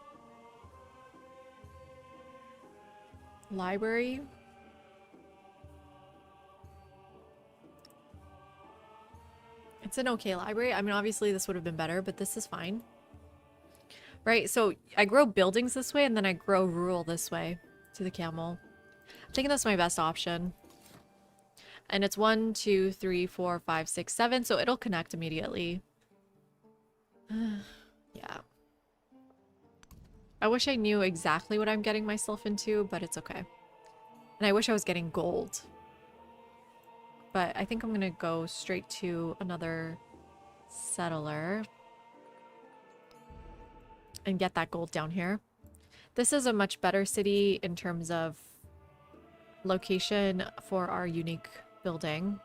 Library? It's an okay library. I mean, obviously this would have been better, but this is fine. Right, so I grow buildings this way and then I grow rural this way to the camel. I'm thinking that's my best option. And it's 1, 2, 3, 4, 5, 6, 7, so it'll connect immediately. Yeah. I wish I knew exactly what I'm getting myself into, but it's okay. And I wish I was getting gold. But I think I'm gonna go straight to another settler and get that gold down here. This is a much better city in terms of location for our unique building.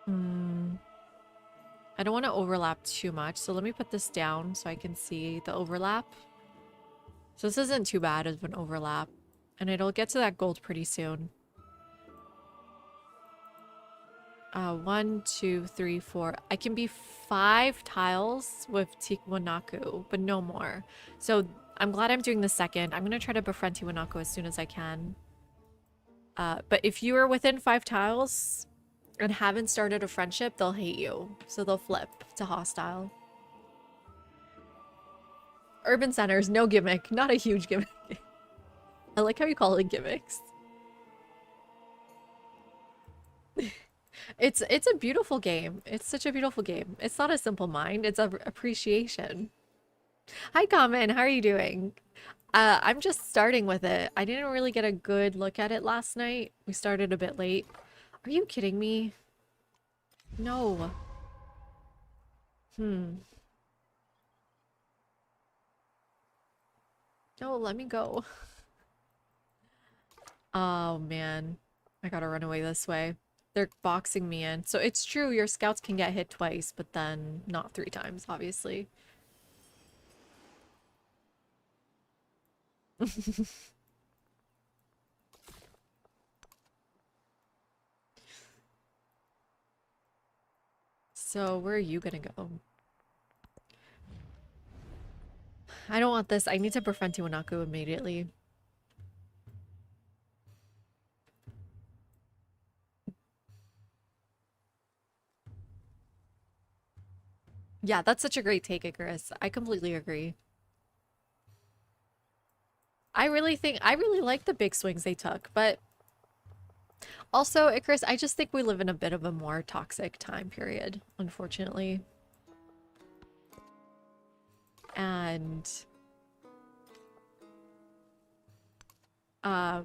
I don't want to overlap too much, so let me put this down so I can see the overlap. So this isn't too bad of an overlap, and it'll get to that gold pretty soon. 1, 2, 3, 4. I can be 5 tiles with Tiwanaku, but no more. So I'm glad I'm doing the second. I'm going to try to befriend Tiwanaku as soon as I can. But if you are within 5 tiles and haven't started a friendship, they'll hate you. So they'll flip to hostile. Urban centers, no gimmick. Not a huge gimmick. I like how you call it gimmicks. It's a beautiful game. It's such a beautiful game. It's not a simple mind. It's a appreciation. Hi, Common. How are you doing? I'm just starting with it. I didn't really get a good look at it last night. We started a bit late. Are you kidding me? No. No, let me go. Oh, man. I gotta run away this way. They're boxing me in. So it's true, your scouts can get hit twice, but then not 3 times, obviously. So where are you gonna go? I don't want this. I need to befriend Tiwanaku immediately. Yeah, that's such a great take, Icarus. I completely agree. I really like the big swings they took, but also, Icarus, I just think we live in a bit of a more toxic time period, unfortunately. And I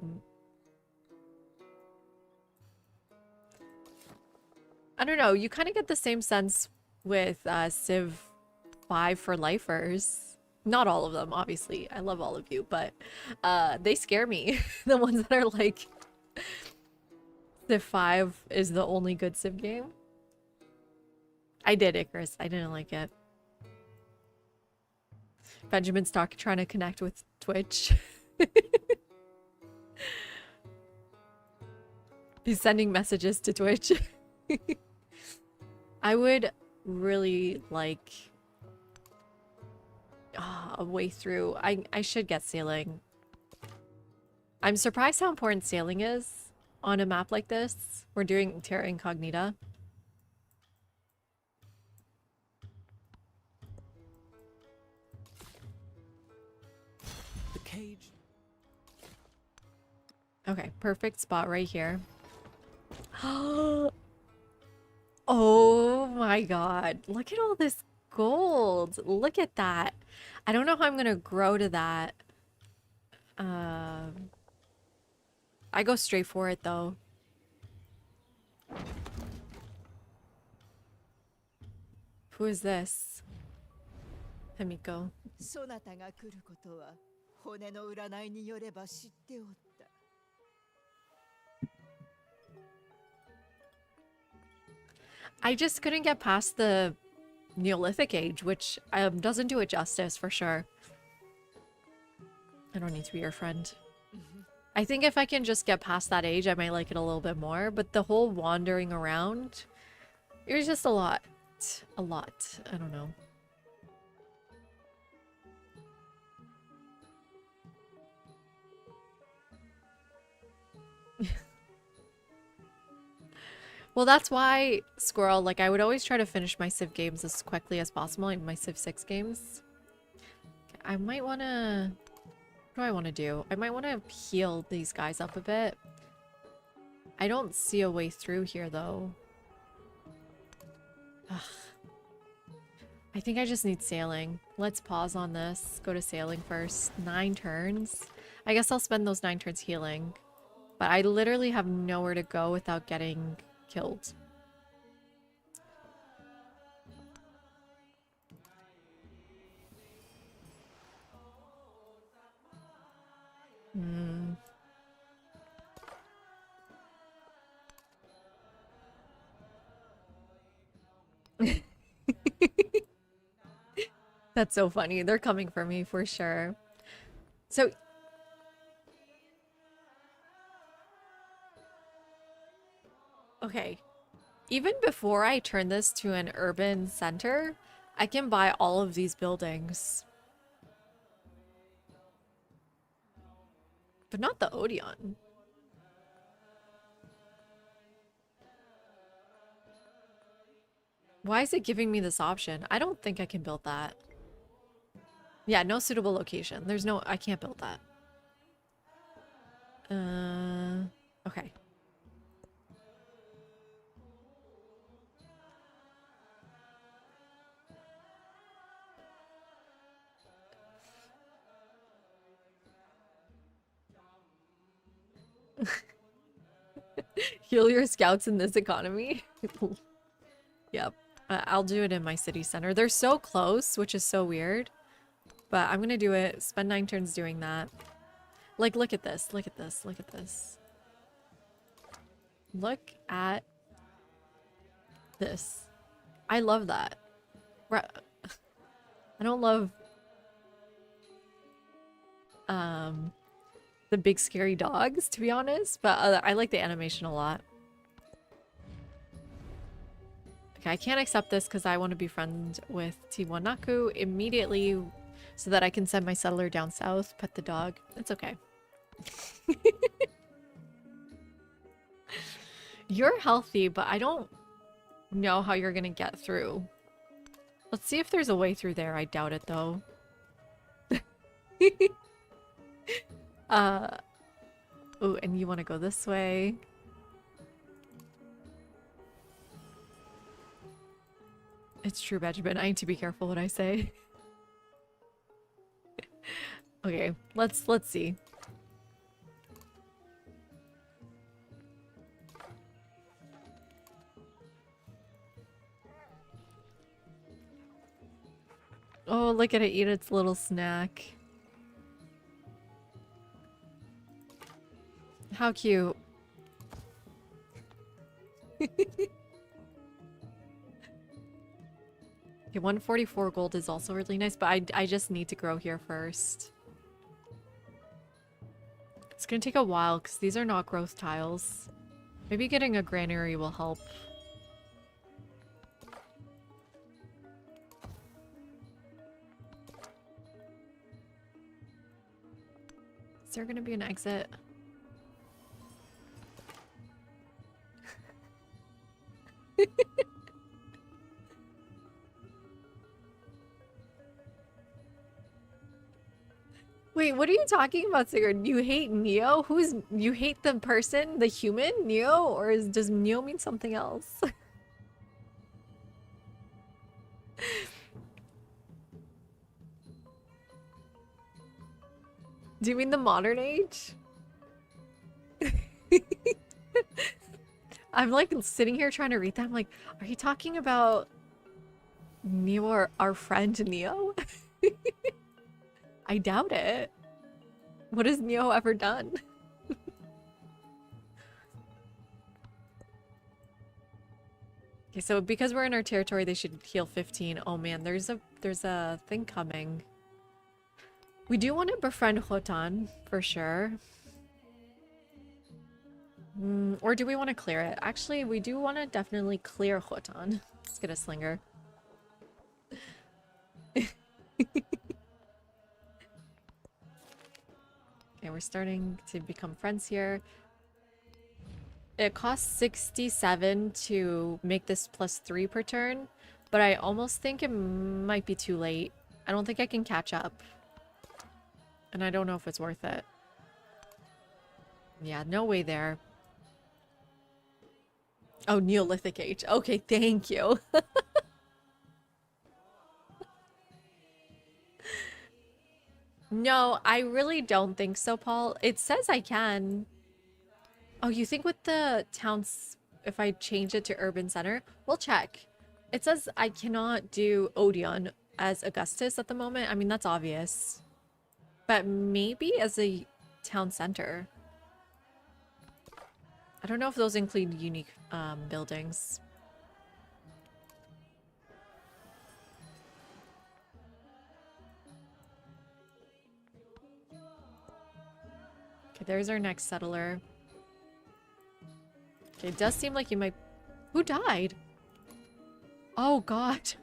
don't know, you kind of get the same sense with Civ 5 for lifers. Not all of them, obviously. I love all of you, but they scare me. The ones that are like Civ 5 is the only good Civ game. I did, Icarus. I didn't like it. Benjamin's trying to connect with Twitch. He's sending messages to Twitch. I would really like a way through. I should get sailing. I'm surprised how important sailing is on a map like this. We're doing Terra Incognita. The cage. Okay, perfect spot right here. Oh my god. Look at all this gold. Look at that. I don't know how I'm gonna grow to that. I go straight for it though. Who is this? Himiko. そなたが来ることは骨の占いによれば知っておった。I just couldn't get past the Neolithic age, which doesn't do it justice for sure. I don't need to be your friend. I think if I can just get past that age, I might like it a little bit more. But the whole wandering around, it was just a lot. A lot. I don't know. Well, that's why, Squirrel, like, I would always try to finish my Civ games as quickly as possible, like my Civ 6 games. I might want to... What do I want to do? I might want to heal these guys up a bit. I don't see a way through here, though. Ugh. I think I just need sailing. Let's pause on this. Go to sailing first. 9 turns. I guess I'll spend those 9 turns healing. But I literally have nowhere to go without getting killed. That's so funny. They're coming for me for sure. So okay, even before I turn this to an urban center, I can buy all of these buildings. But not the Odeon. Why is it giving me this option? I don't think I can build that. Yeah, no suitable location. There's no, I can't build that. Okay. Heal your scouts in this economy? Yep. I'll do it in my city center. They're so close, which is so weird. But I'm gonna do it. Spend 9 turns doing that. Like, look at this. Look at this. Look at this. Look at this. I love that. I don't love the big scary dogs, to be honest, but I like the animation a lot. Okay, I can't accept this because I want to be friends with Tiwanaku immediately so that I can send my settler down south, pet the dog. It's okay. You're healthy, but I don't know how you're gonna get through. Let's see if there's a way through there. I doubt it, though. Oh, and you want to go this way? It's true, Benjamin. I need to be careful what I say. Okay, let's see. Oh, look at it eat its little snack. How cute. Okay, 144 gold is also really nice, but I just need to grow here first. It's gonna take a while because these are not growth tiles. Maybe getting a granary will help. Is there gonna be an exit? Wait, what are you talking about, Sigurd? You hate Neo? You hate the person, the human, Neo? Or does Neo mean something else? Do you mean the modern age? I'm like sitting here trying to read that. I'm like, are you talking about Neo or our friend Neo? I doubt it. What has Neo ever done? Okay, so because we're in our territory, they should heal 15. Oh man, there's a thing coming. We do want to befriend Khotan, for sure. Or do we want to clear it? Actually, we do want to definitely clear Khotan. Let's get a slinger. Okay, we're starting to become friends here. It costs 67 to make this +3 per turn, but I almost think it might be too late. I don't think I can catch up. And I don't know if it's worth it. Yeah, no way there. Oh, Neolithic Age. Okay, thank you. No, I really don't think so, Paul. It says I can. Oh, you think with the towns, if I change it to urban center? We'll check. It says I cannot do Odeon as Augustus at the moment. I mean, that's obvious. But maybe as a town center. I don't know if those include unique buildings. Okay, there's our next settler. Okay, it does seem like you might... Who died? Oh, God.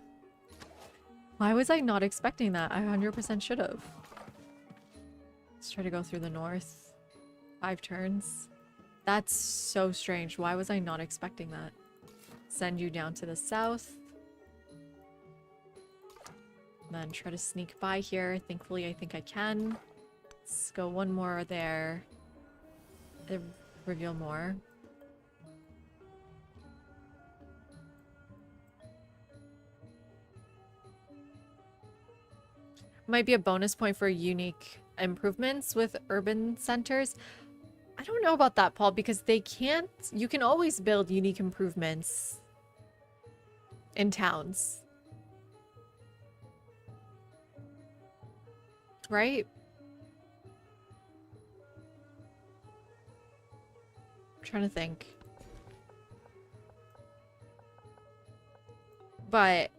Why was I not expecting that? I 100% should have. Let's try to go through the north. 5 turns. That's so strange. Why was I not expecting that? Send you down to the south. And then try to sneak by here. Thankfully, I think I can. Let's go one more there. Reveal more. Might be a bonus point for unique improvements with urban centers. I don't know about that, Paul, because they can't... You can always build unique improvements in towns. Right? I'm trying to think. But...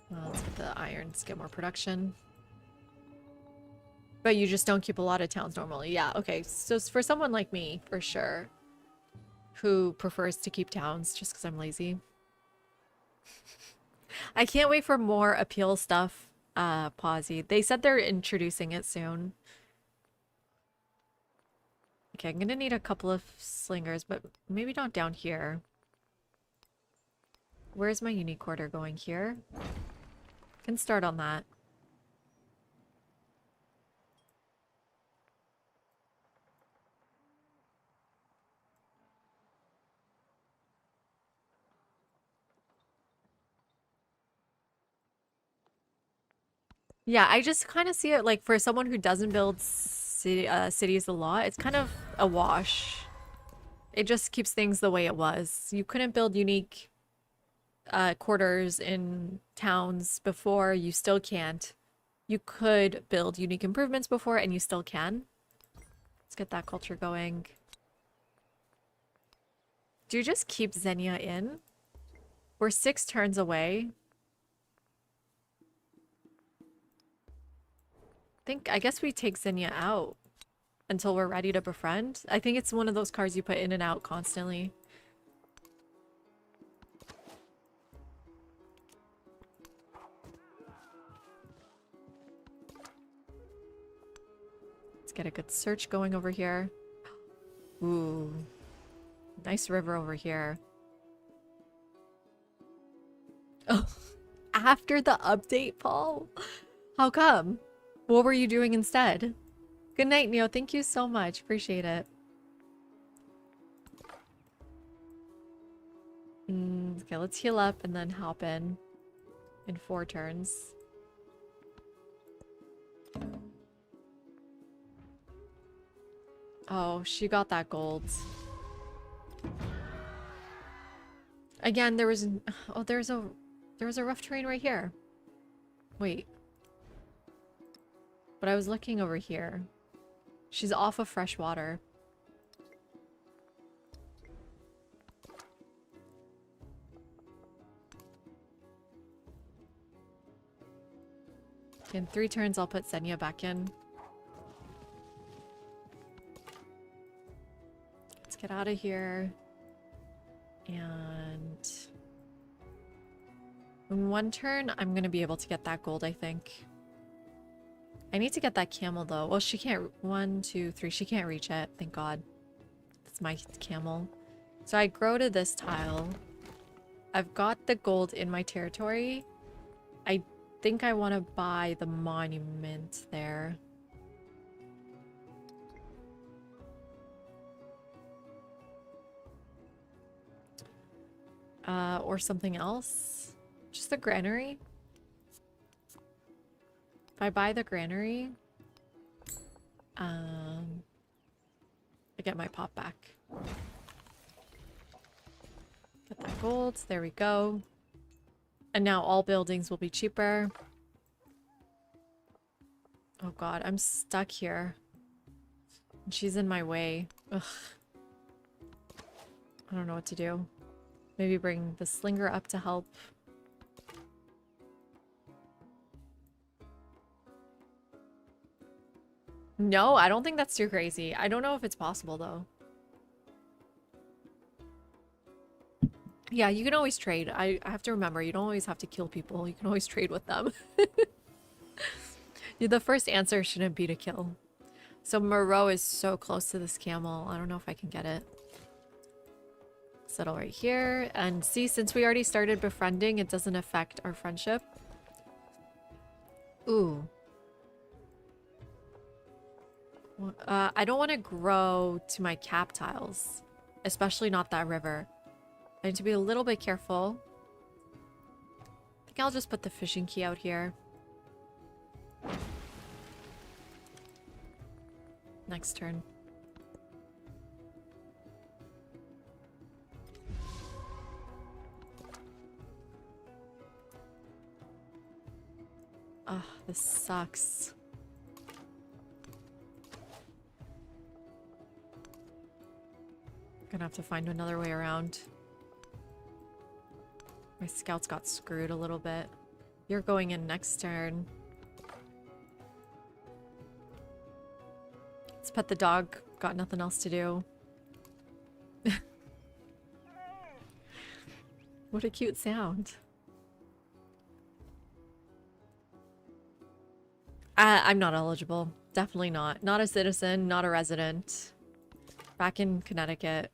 Well, let's get the irons, get more production. But you just don't keep a lot of towns normally. Yeah, okay. So for someone like me, for sure, who prefers to keep towns just because I'm lazy. I can't wait for more appeal stuff, Pawsy. They said they're introducing it soon. Okay, I'm gonna need a couple of slingers, but maybe not down here. Where's my unique order going here? Can start on that. Yeah, I just kind of see it like for someone who doesn't build cities a lot, it's kind of a wash. It just keeps things the way it was. You couldn't build unique quarters in towns before, you still can't. You could build unique improvements before, and you still can. Let's get that culture going. Do you just keep Xenia in? We're 6 turns away. I guess we take Xenia out until we're ready to befriend. I think it's one of those cards you put in and out constantly. Let's get a good search going over here. Ooh. Nice river over here. Oh, after the update, Paul? How come? What were you doing instead? Good night, Neo. Thank you so much. Appreciate it. Okay, let's heal up and then hop in 4 turns. Oh, she got that gold. Again, there was a rough terrain right here. Wait. But I was looking over here. She's off of fresh water. In 3 turns, I'll put Xenia back in. Let's get out of here. And in 1 turn, I'm going to be able to get that gold, I think. I need to get that camel, though. Well, she can't... 1, 2, 3. She can't reach it. Thank God. That's my camel. So I grow to this tile. I've got the gold in my territory. I think I want to buy the monument there. Or something else. Just the granary. If I buy the granary, I get my pop back. Get that gold. There we go. And now all buildings will be cheaper. Oh God, I'm stuck here. She's in my way. Ugh. I don't know what to do. Maybe bring the slinger up to help. No, I don't think that's too crazy. I don't know if it's possible though. Yeah, you can always trade. I have to remember, you don't always have to kill people. You can always trade with them. The first answer shouldn't be to kill. So Moreau is so close to this camel. I don't know if I can get it. Settle right here. And see, since we already started befriending, it doesn't affect our friendship. Ooh. I don't want to grow to my cap tiles. Especially not that river. I need to be a little bit careful. I think I'll just put the fishing key out here. Next turn. Ugh, this sucks. Gonna have to find another way around. My scouts got screwed a little bit. You're going in next turn. Let's pet the dog. Got nothing else to do. What a cute sound. I'm not eligible. Definitely not. Not a citizen, not a resident. Back in Connecticut.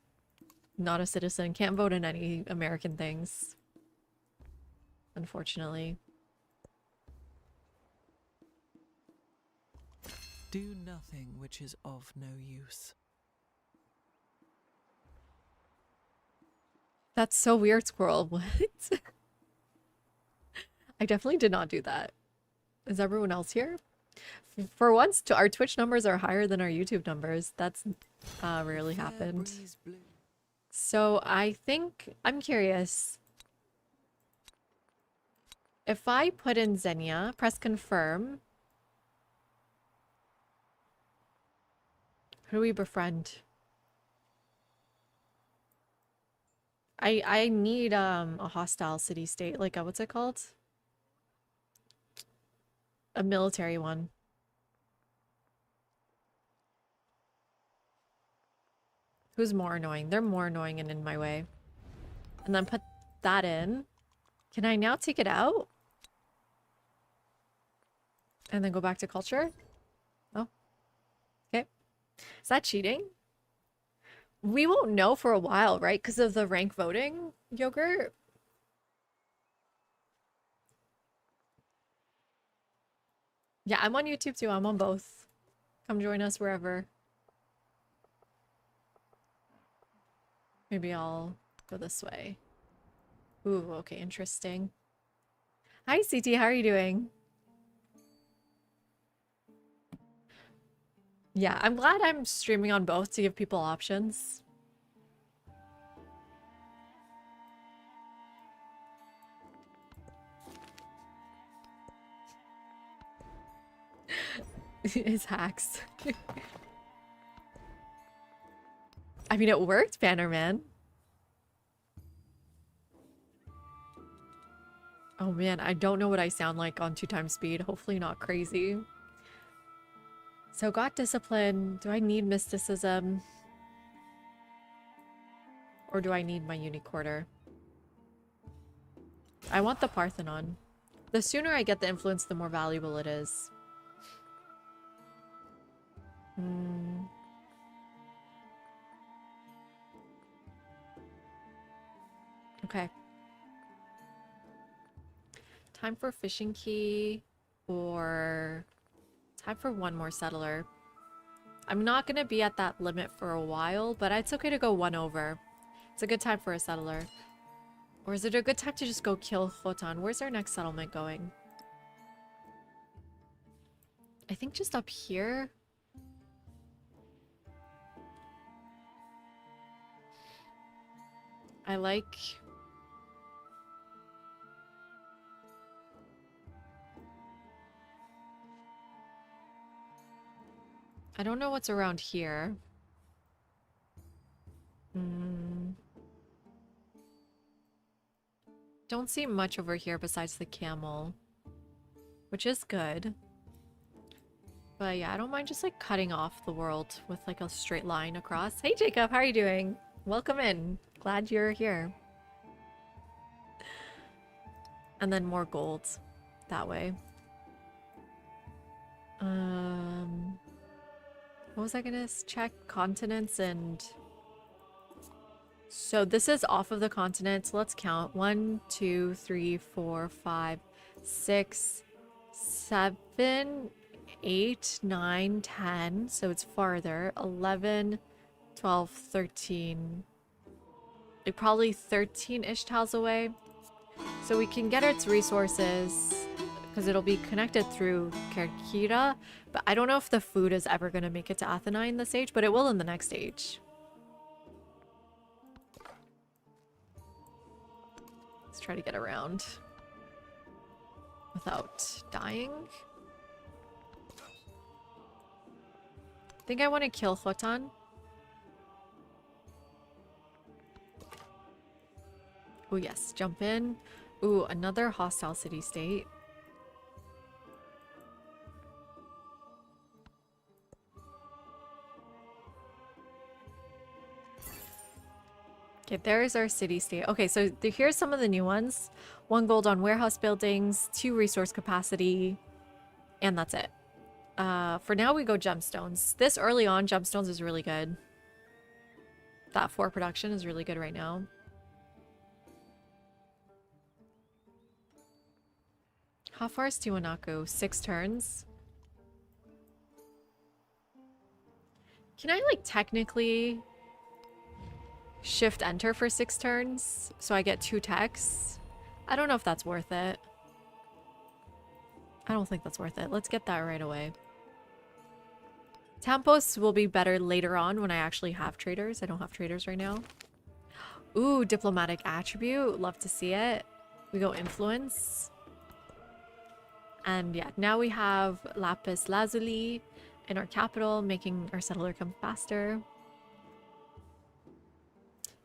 Not a citizen. Can't vote in any American things. Unfortunately. Do nothing which is of no use. That's so weird, Squirrel. What? I definitely did not do that. Is everyone else here? For once, our Twitch numbers are higher than our YouTube numbers. That's rarely happened. So I think, I'm curious. If I put in Xenia, press confirm. Who do we befriend? I need a hostile city state, like what's it called? A military one. Who's more annoying? They're more annoying and in my way. And then put that in. Can I now take it out? And then go back to culture? Oh. Okay. Is that cheating? We won't know for a while, right? Because of the rank voting, Yogurt? Yeah, I'm on YouTube too. I'm on both. Come join us wherever. Maybe I'll go this way. Ooh, okay, interesting. Hi, CT. How are you doing? Yeah, I'm glad I'm streaming on both to give people options. It's hacks. I mean, it worked, Bannerman. Oh man, I don't know what I sound like on 2x speed. Hopefully not crazy. So got discipline. Do I need mysticism? Or do I need my unicorder? I want the Parthenon. The sooner I get the influence, the more valuable it is. Okay. Time for fishing key or time for one more settler. I'm not going to be at that limit for a while, but it's okay to go one over. It's a good time for a settler. Or is it a good time to just go kill Khotan? Where's our next settlement going? I think just up here. I like... I don't know what's around here. Don't see much over here besides the camel, which is good. But yeah, I don't mind just like cutting off the world with like a straight line across. Hey Jacob, how are you doing? Welcome in. Glad you're here. And then more gold that way. What was I gonna check? Continents and... So this is off of the continents. Let's count. 1, 2, 3, 4, 5, 6, 7, 8, 9, 10. So it's farther. 11, 12, 13. Like probably 13-ish tiles away. So we can get its resources because it'll be connected through Kerkira. But I don't know if the food is ever going to make it to Athena in this stage, but it will in the next stage. Let's try to get around without dying. I think I want to kill Khotan. Oh yes, jump in. Ooh, another hostile city-state. Okay, there's our city-state. Okay, so here's some of the new ones. 1 gold on warehouse buildings, 2 resource capacity, and that's it. For now, we go gemstones. This early on, gemstones is really good. That 4 production is really good right now. How far is Tiwanaku? 6 turns. Can I, like, technically shift enter for 6 turns so I get 2 techs? I don't know if that's worth it. I don't think that's worth it. Let's get that right away. Tampos will be better later on when I actually have traders. I don't have traders right now. Ooh, diplomatic attribute. Love to see it. We go influence. And yeah, now we have lapis lazuli in our capital, making our settler come faster.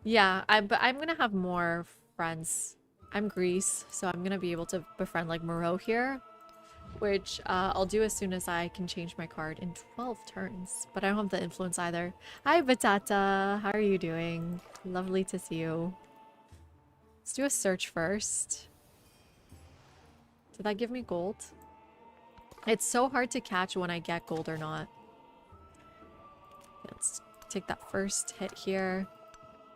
Yeah, but I'm gonna have more friends. I'm Greece, so I'm gonna be able to befriend like Moreau here, which I'll do as soon as I can change my card in 12 turns. But I don't have the influence either. Hi, Batata. How are you doing? Lovely to see you. Let's do a search first. Did that give me gold? It's so hard to catch when I get gold or not. Let's take that first hit here.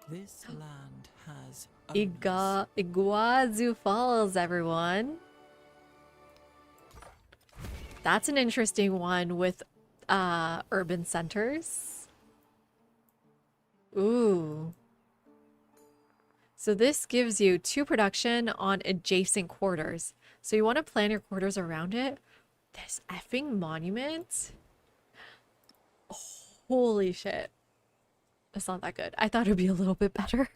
This land has Iguazu Falls, everyone. That's an interesting one with urban centers. Ooh. So this gives you 2 production on adjacent quarters. So you want to plan your quarters around it. This effing monument. Holy shit. It's not that good. I thought it'd be a little bit better.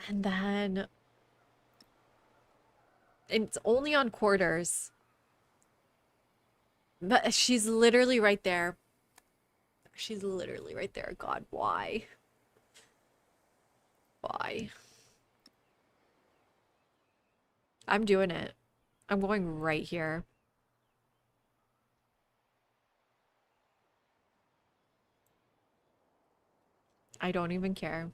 And then it's only on quarters. But she's literally right there. She's literally right there. God, why? Why? I'm doing it. I'm going right here. I don't even care.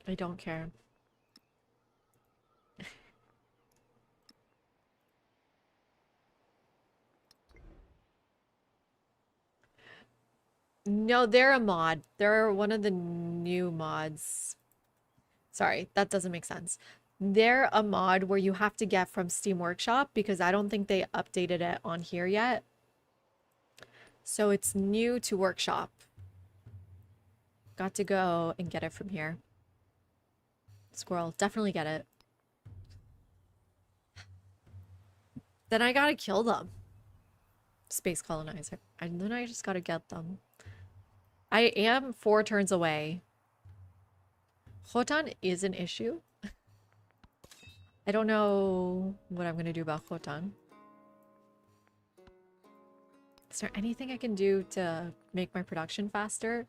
I don't care. No, they're a mod. They're one of the new mods. Sorry, that doesn't make sense. They're a mod where you have to get from Steam Workshop because I don't think they updated it on here yet. So it's new to Workshop. Got to go and get it from here. Squirrel, definitely get it. Then I gotta kill them. Space colonizer. And then I just gotta get them. I am 4 turns away. Khotan is an issue. I don't know what I'm gonna do about Khotan. Is there anything I can do to make my production faster?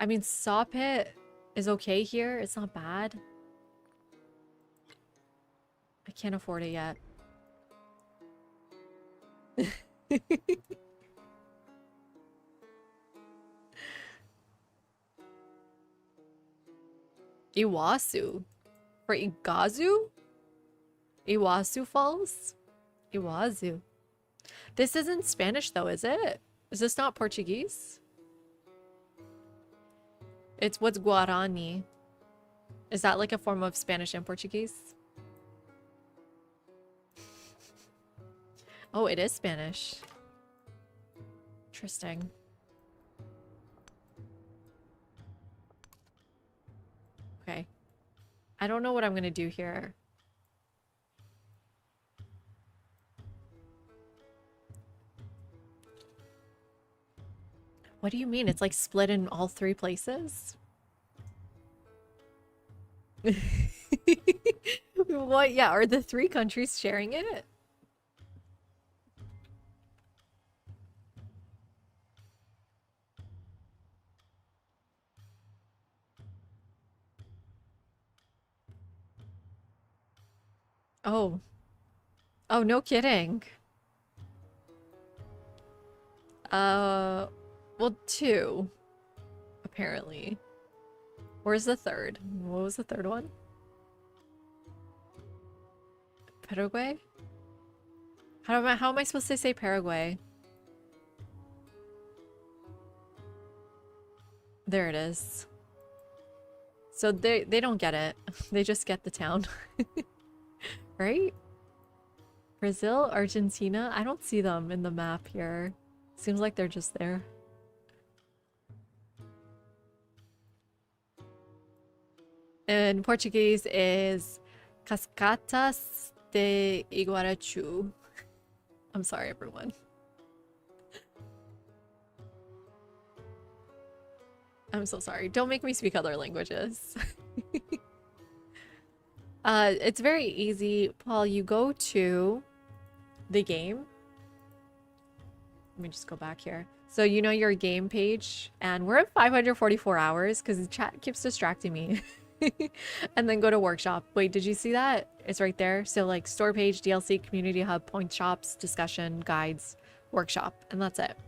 I mean, saw pit is okay here. It's not bad. I can't afford it yet. Iwasu. For Igazu? Iwasu Falls? Iwazu. This isn't Spanish though, is it? Is this not Portuguese? It's what's Guarani. Is that like a form of Spanish and Portuguese? Oh, it is Spanish. Interesting. Okay. I don't know what I'm gonna do here. What do you mean? It's like split in all three places? What? Yeah, are the three countries sharing it? Oh. Oh, no kidding. Well, two. Apparently. Where's the third? What was the third one? Paraguay? How am I supposed to say Paraguay? There it is. So they don't get it. They just get the town. Right? Brazil, Argentina? I don't see them in the map here. Seems like they're just there. And Portuguese is Cascatas de Iguarachu. I'm sorry, everyone. I'm so sorry. Don't make me speak other languages. It's very easy. Paul, you go to the game. Let me just go back here. So you know your game page, and we're at 544 hours because the chat keeps distracting me. And then go to workshop. Wait, did you see that? It's right there. So like store page, DLC, community hub, point shops, discussion, guides, workshop, and that's it.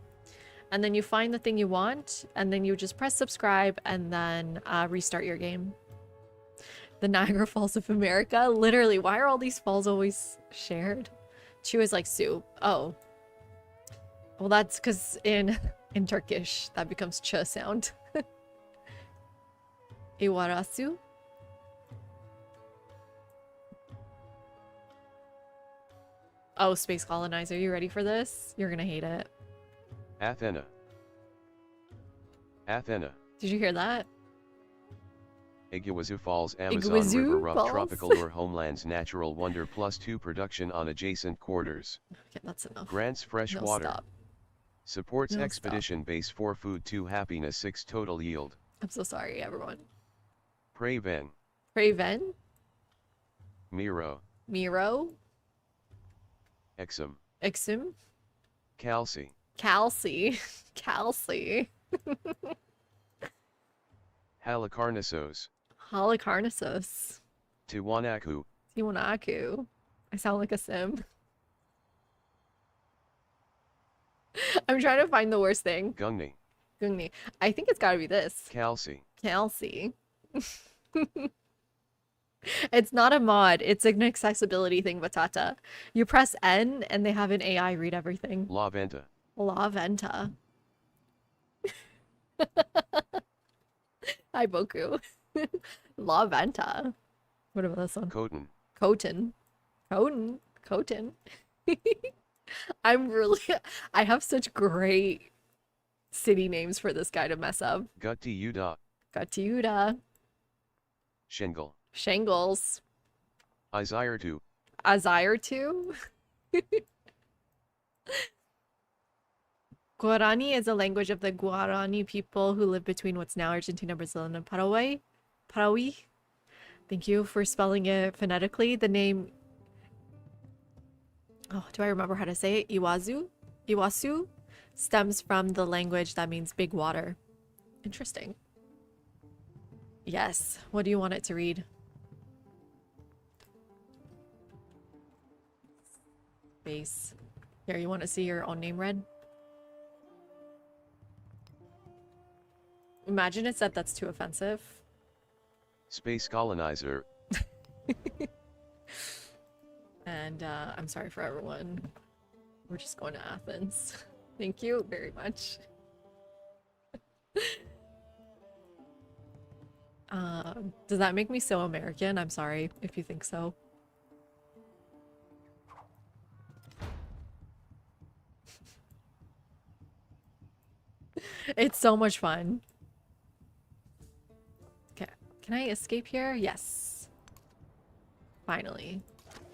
And then you find the thing you want, and then you just press subscribe and then restart your game. The Niagara Falls of America? Literally, why are all these falls always shared? Chu is like soup. Oh. Well, that's because in Turkish, that becomes ch sound. Iwarasu? Oh, Space Colonizer, you ready for this? You're gonna hate it. Athena. Athena. Did you hear that? Iguazu Falls, Amazon Iguazu River rough Falls? tropical or homelands natural wonder +2 production on adjacent quarters. Okay, that's enough. Grants fresh No, water. stop. Supports No, expedition base 4 food 2 happiness 6 total yield. I'm so sorry, everyone. Praven. Praven? Miro. Miro? Exum. Ixum? Calci. Calci. Calci. Halicarnassos. Halicarnassus. Tiwanaku. Tiwanaku. I sound like a sim. I'm trying to find the worst thing. Gungni. Gungni. I think it's gotta be this. Calci. Calci. It's not a mod. It's an accessibility thing, Batata. You press N and they have an AI read everything. La Venta. La Venta. Hi, Boku. La Venta. What about this one? Khotan. Khotan. Khotan. Khotan. I have such great city names for this guy to mess up. Gutiuda. Gatiuda. Shingle. Shangles. Izirtu. Azirtu. Guarani is a language of the Guarani people who live between what's now Argentina, Brazil, and Paraguay. Paraguay. Thank you for spelling it phonetically. The name... Oh, do I remember how to say it? Iwazu? Iwasu stems from the language that means big water. Interesting. Yes. What do you want it to read? Base. Here, you want to see your own name read? Imagine it said that's too offensive. Space colonizer. And I'm sorry for everyone. We're just going to Athens. Thank you very much. Does that make me so American? I'm sorry if you think so. It's so much fun. Okay, can I escape here? Yes. Finally.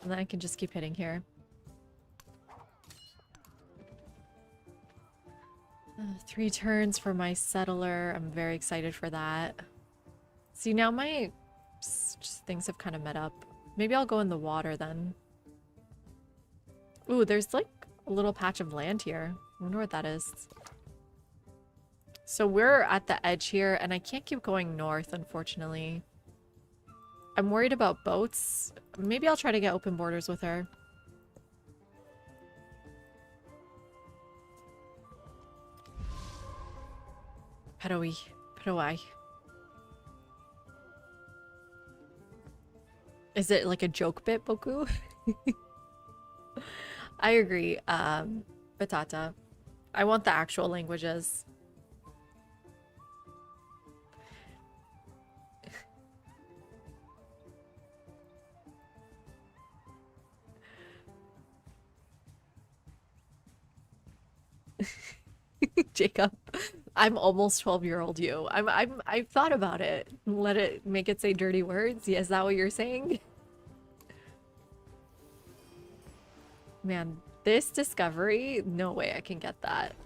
And then I can just keep hitting here. 3 turns for my settler. I'm very excited for that. See, now my things have kind of met up. Maybe I'll go in the water then. Ooh, there's like a little patch of land here. I wonder what that is. So we're at the edge here, and I can't keep going north, unfortunately. I'm worried about boats. Maybe I'll try to get open borders with her. Paroi. Paroi. Is it like a joke bit, Boku? I agree, Batata. I want the actual languages. Jacob, I'm almost 12-year-old you. I've thought about it. Make it say dirty words. Yeah, is that what you're saying? Man, this discovery, no way I can get that.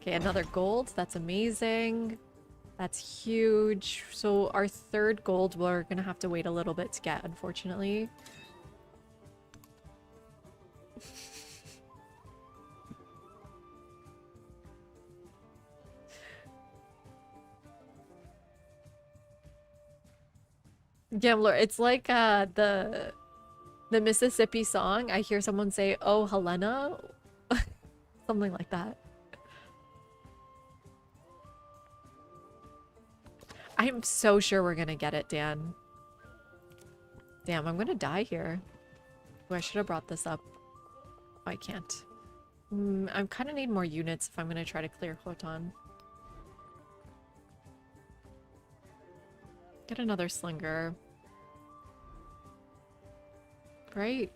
Okay, another gold. That's amazing. That's huge. So our 3rd gold, we're gonna have to wait a little bit to get, unfortunately. Gambler, it's like the Mississippi song. I hear someone say, "Oh, Helena," something like that. I'm so sure we're gonna get it, Dan. Damn, I'm gonna die here. Oh, I should have brought this up. Oh, I can't. I kind of need more units if I'm gonna try to clear Khotan. Get another slinger. Great.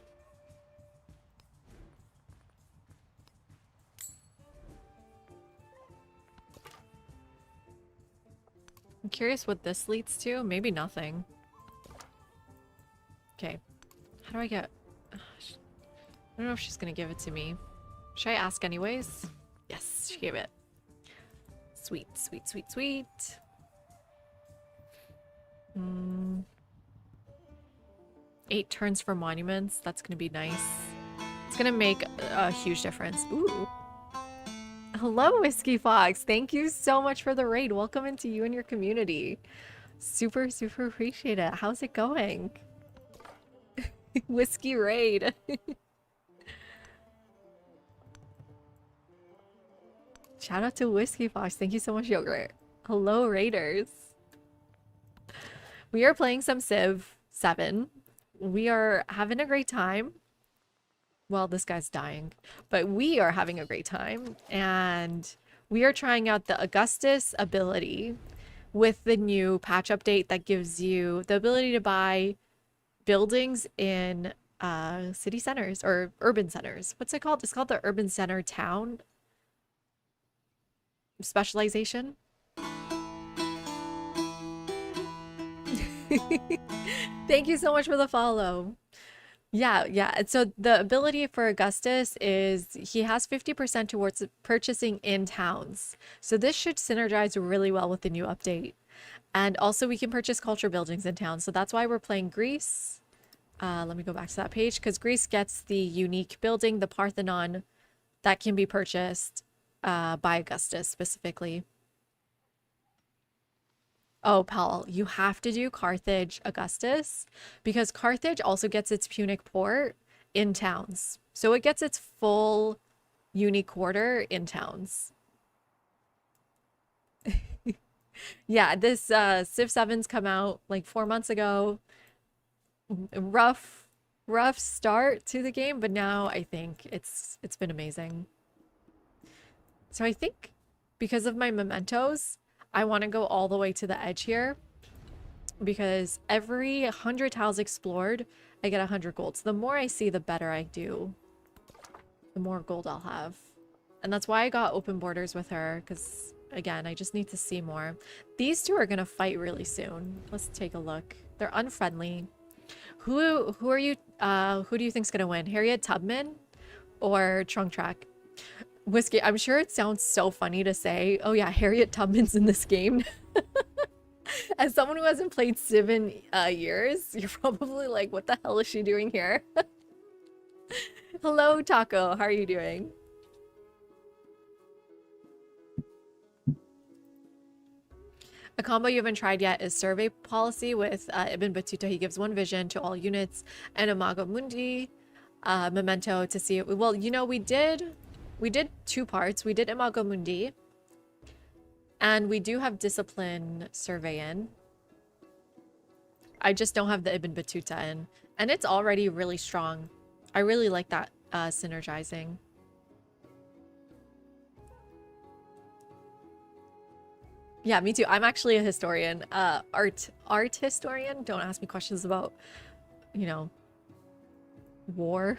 I'm curious what this leads to. Maybe nothing. Okay. How do I get... I don't know if she's gonna give it to me. Should I ask anyways? Yes, she gave it. Sweet, sweet, sweet, sweet. 8 turns for monuments. That's gonna be nice. It's gonna make a huge difference. Ooh. Hello, Whiskey Fox. Thank you so much for the raid. Welcome into you and your community. Super, super appreciate it. How's it going? Whiskey raid. Shout out to Whiskey Fox. Thank you so much, Yogurt. Hello, raiders. We are playing some Civ 7. We are having a great time. Well, this guy's dying, but we are having a great time. And we are trying out the Augustus ability with the new patch update that gives you the ability to buy buildings in city centers or urban centers. What's it called? It's called the Urban Center Town specialization. Thank you so much for the follow. Yeah. So the ability for Augustus is he has 50% towards purchasing in towns. So this should synergize really well with the new update. And also we can purchase culture buildings in towns. So that's why we're playing Greece. Let me go back to that page because Greece gets the unique building, the Parthenon that can be purchased by Augustus specifically. Oh, Paul, you have to do Carthage Augustus because Carthage also gets its Punic port in towns. So it gets its full uni quarter in towns. Yeah, this Civ 7's come out like 4 months ago. Rough start to the game, but now I think it's been amazing. So I think because of my mementos, I want to go all the way to the edge here because every 100 tiles explored, I get 100 gold. So the more I see, the better I do. The more gold I'll have. And that's why I got open borders with her because, again, I just need to see more. These two are going to fight really soon. Let's take a look. They're unfriendly. Who are you, who do you think's going to win? Harriet Tubman or Trunk Track? Whiskey, I'm sure it sounds so funny to say, oh yeah, Harriet Tubman's in this game. As someone who hasn't played Civ in years, you're probably like, what the hell is she doing here? Hello, Taco. How are you doing? A combo you haven't tried yet is Survey Policy with Ibn Battuta. He gives one vision to all units and Imago Mundi memento to see it. Well, you know, we did 2 parts. We did Imago Mundi. And we do have Discipline Survey in. I just don't have the Ibn Battuta in. And it's already really strong. I really like that synergizing. Yeah, me too. I'm actually a historian. Art historian. Don't ask me questions about, you know, war.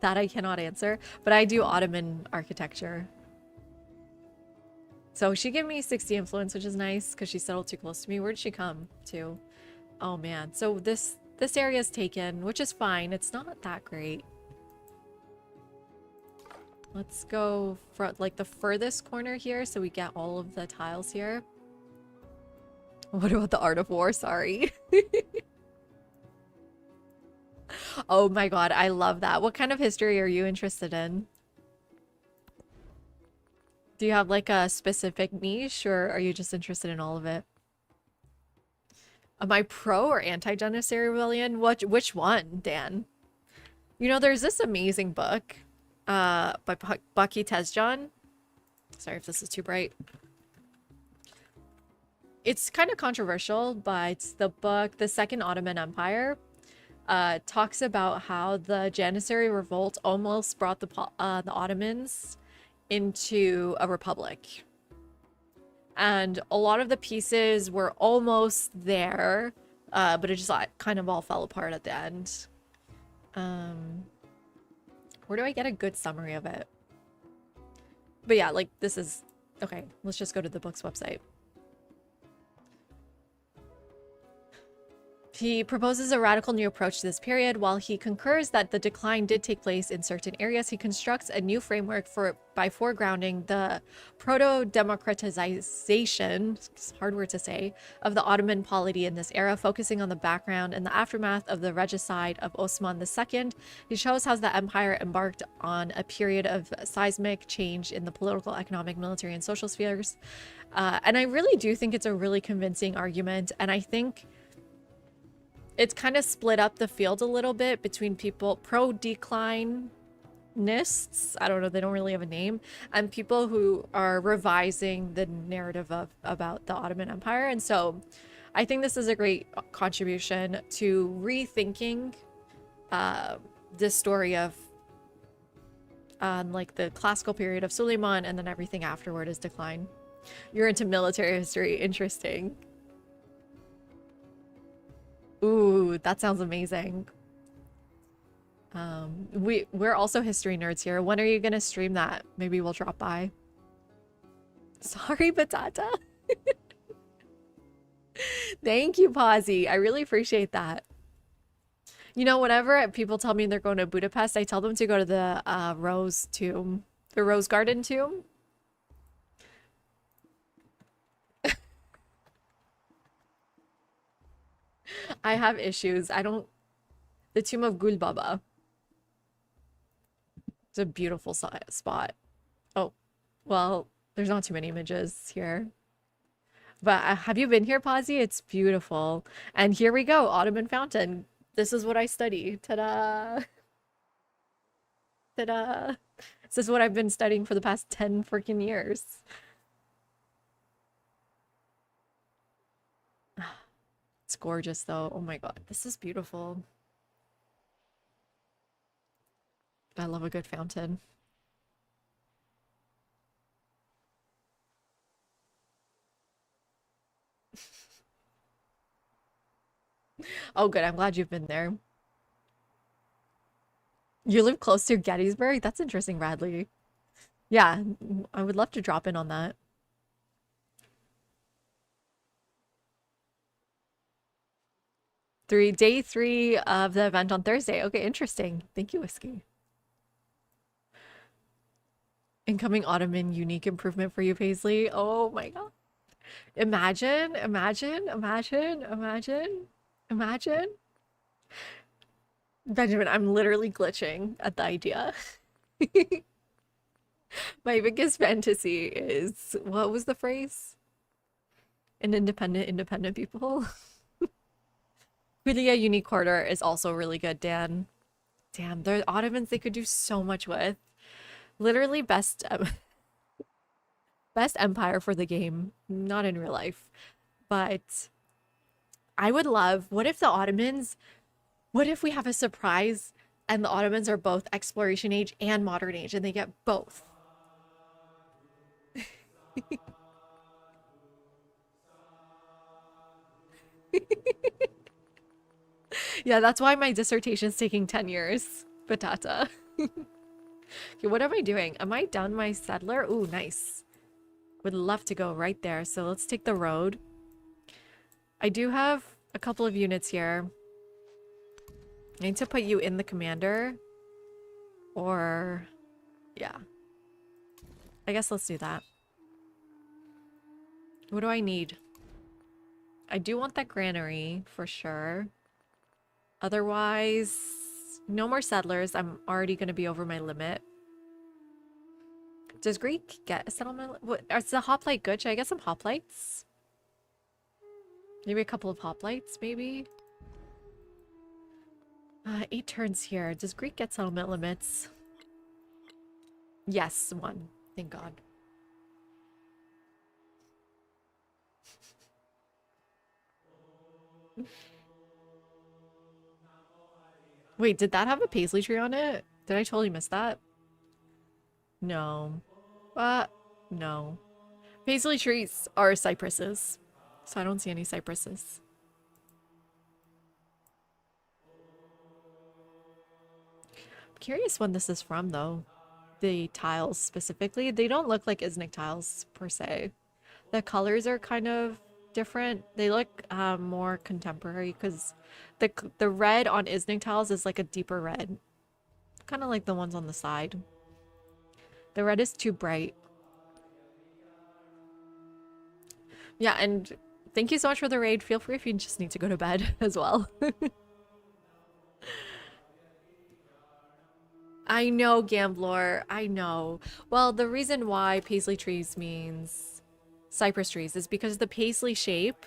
That I cannot answer. But I do Ottoman architecture. So she gave me 60 influence, which is nice because she settled too close to me. Where did she come to? Oh man. So this area is taken, which is fine. It's not that great. Let's go for like the furthest corner here so we get all of the tiles here. What about the Art of War? Sorry. Oh my god, I love that. What kind of history are you interested in? Do you have like a specific niche or are you just interested in all of it? Am I pro or anti-Janissary Rebellion? Which one, Dan? You know, there's this amazing book by Bucky Tezjan. Sorry if this is too bright. It's kind of controversial, but the book, The Second Ottoman Empire, talks about how the Janissary Revolt almost brought the Ottomans into a republic. And a lot of the pieces were almost there, but it just kind of all fell apart at the end. Where do I get a good summary of it? But yeah, like this is... Okay, let's just go to the book's website. He proposes a radical new approach to this period. While he concurs that the decline did take place in certain areas, he constructs a new framework by foregrounding the proto-democratization, it's a hard word to say, of the Ottoman polity in this era, focusing on the background and the aftermath of the regicide of Osman II. He shows how the empire embarked on a period of seismic change in the political, economic, military, and social spheres. And I really do think it's a really convincing argument, and I think it's kind of split up the field a little bit between people pro-decline-nists, I don't know, they don't really have a name, and people who are revising the narrative about the Ottoman Empire. And so I think this is a great contribution to rethinking this story of like the classical period of Suleiman and then everything afterward is decline. You're into military history. Interesting. Ooh, that sounds amazing. We're also history nerds here. When are you gonna stream that? Maybe we'll drop by. Sorry, Batata. Thank you, Pawsy. I really appreciate that. You know, whenever people tell me they're going to Budapest, I tell them to go to the Rose Tomb. The Rose Garden Tomb. I have issues. I don't... The Tomb of Gulbaba. It's a beautiful spot. Oh, well, there's not too many images here. But have you been here, Pazzi? It's beautiful. And here we go, Ottoman Fountain. This is what I study. Ta-da! Ta-da! This is what I've been studying for the past 10 freaking years. It's gorgeous, though. Oh my god, this is beautiful. I love a good fountain. Oh, good. I'm glad you've been there. You live close to Gettysburg? That's interesting, Bradley. Yeah, I would love to drop in on that. Day three of the event on Thursday. Okay, interesting. Thank you, Whiskey. Incoming Ottoman unique improvement for you, Paisley. Oh my god. Imagine, imagine, imagine, imagine, imagine. Benjamin, I'm literally glitching at the idea. My biggest fantasy is, what was the phrase? An independent people. Hulia Unique Quarter is also really good, Dan. Damn, the Ottomans they could do so much with. Literally best best empire for the game, not in real life. But I would love, what if the Ottomans, what if we have a surprise and the Ottomans are both exploration age and modern age and they get both? Yeah, that's why my dissertation's taking 10 years. Batata. Okay, what am I doing? Am I done my settler? Ooh, nice. Would love to go right there. So let's take the road. I do have a couple of units here. I need to put you in the commander. Or... yeah. I guess let's do that. What do I need? I do want that granary, for sure. Otherwise, no more settlers. I'm already going to be over my limit. Does Greek get a settlement? What, is the hoplite good? Should I get some hoplites? Maybe a couple of hoplites, maybe? 8 turns here. Does Greek get settlement limits? Yes, 1. Thank God. Wait, did that have a paisley tree on it? Did I totally miss that? No. No. Paisley trees are cypresses. So I don't see any cypresses. I'm curious when this is from, though. The tiles specifically. They don't look like Iznik tiles, per se. The colors are kind of different. They look more contemporary because the red on Iznik tiles is like a deeper red. Kind of like the ones on the side. The red is too bright. Yeah, and thank you so much for the raid. Feel free if you just need to go to bed as well. I know, Gambler. I know. Well, the reason why paisley trees means cypress trees is because the paisley shape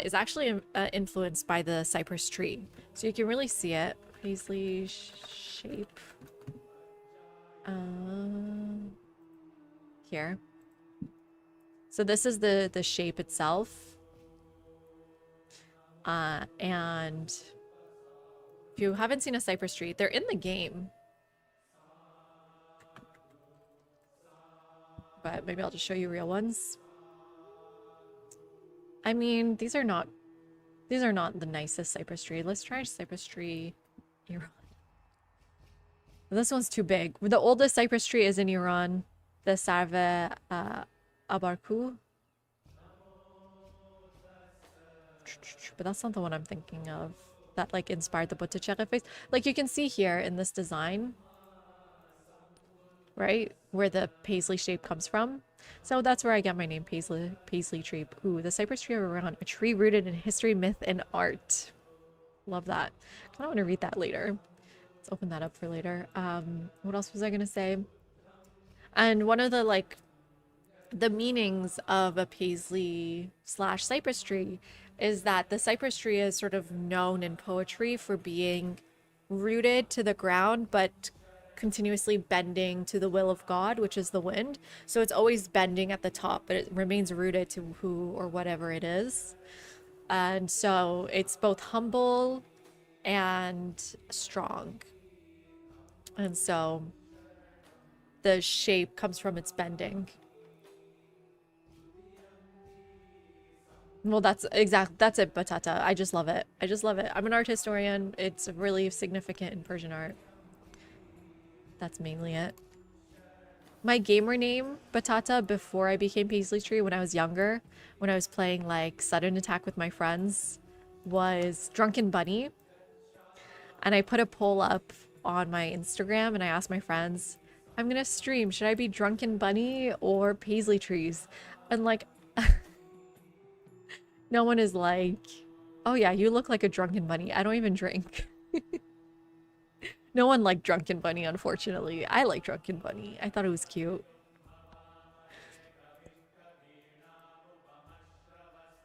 is actually influenced by the cypress tree. So you can really see it. Paisley shape. Here. So this is the shape itself. And if you haven't seen a cypress tree, they're in the game. But maybe I'll just show you real ones. I mean, these are not the nicest cypress tree. Let's try cypress tree Iran. This one's too big. The oldest cypress tree is in Iran. The Sarve Abarku. But that's not the one I'm thinking of. That like inspired the Botticelli face. Like you can see here in this design, right? Where the paisley shape comes from. So that's where I get my name, paisley tree. Ooh, the cypress tree of Iran, a tree rooted in history, myth, and art. Love that. I kind of want to read that later. Let's open that up for later. What else was I gonna say? And one of the like the meanings of a paisley slash cypress tree is that the cypress tree is sort of known in poetry for being rooted to the ground, but continuously bending to the will of God, which is the wind. So it's always bending at the top, but it remains rooted to who or whatever it is. And so it's both humble and strong. And so the shape comes from its bending. Well, that's it, Batata. I just love it. I just love it. I'm an art historian. It's really significant in Persian art. That's mainly it. My gamer name, Batata, before I became Paisley Tree, when I was younger, when I was playing like Sudden Attack with my friends, was Drunken Bunny. And I put a poll up on my Instagram and I asked my friends, I'm gonna stream, should I be Drunken Bunny or Paisley Trees? And like, no one is like, oh yeah, you look like a Drunken Bunny. I don't even drink. No one liked Drunken Bunny, unfortunately. I like Drunken Bunny. I thought it was cute.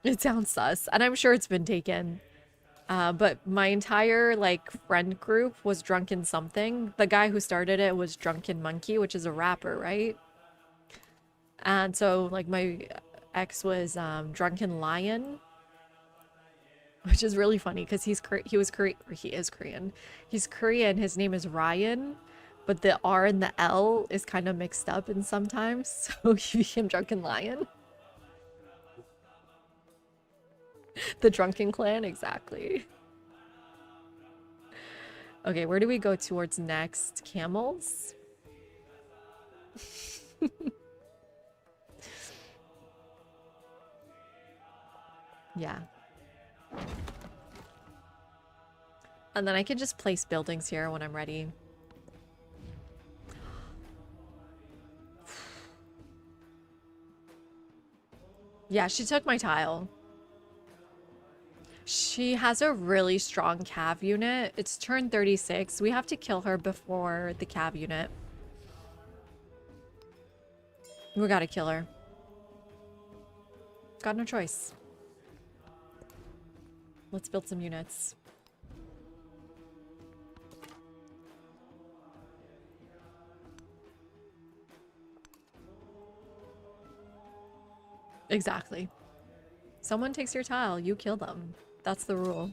It sounds sus, and I'm sure it's been taken. But my entire like friend group was Drunken something. The guy who started it was Drunken Monkey, which is a rapper, right? And so like my ex was Drunken Lion, which is really funny because he is Korean. He's Korean. His name is Ryan, but the R and the L is kind of mixed up in sometimes, so he became Drunken Lion. The Drunken Clan, exactly. Okay, where do we go towards next? Camels? Yeah. And then I can just place buildings here when I'm ready. Yeah, she took my tile. She has a really strong cav unit. It's turn 36. We have to kill her before the cav unit. We gotta kill her. Got no choice. Let's build some units. Exactly. Someone takes your tile, you kill them. That's the rule.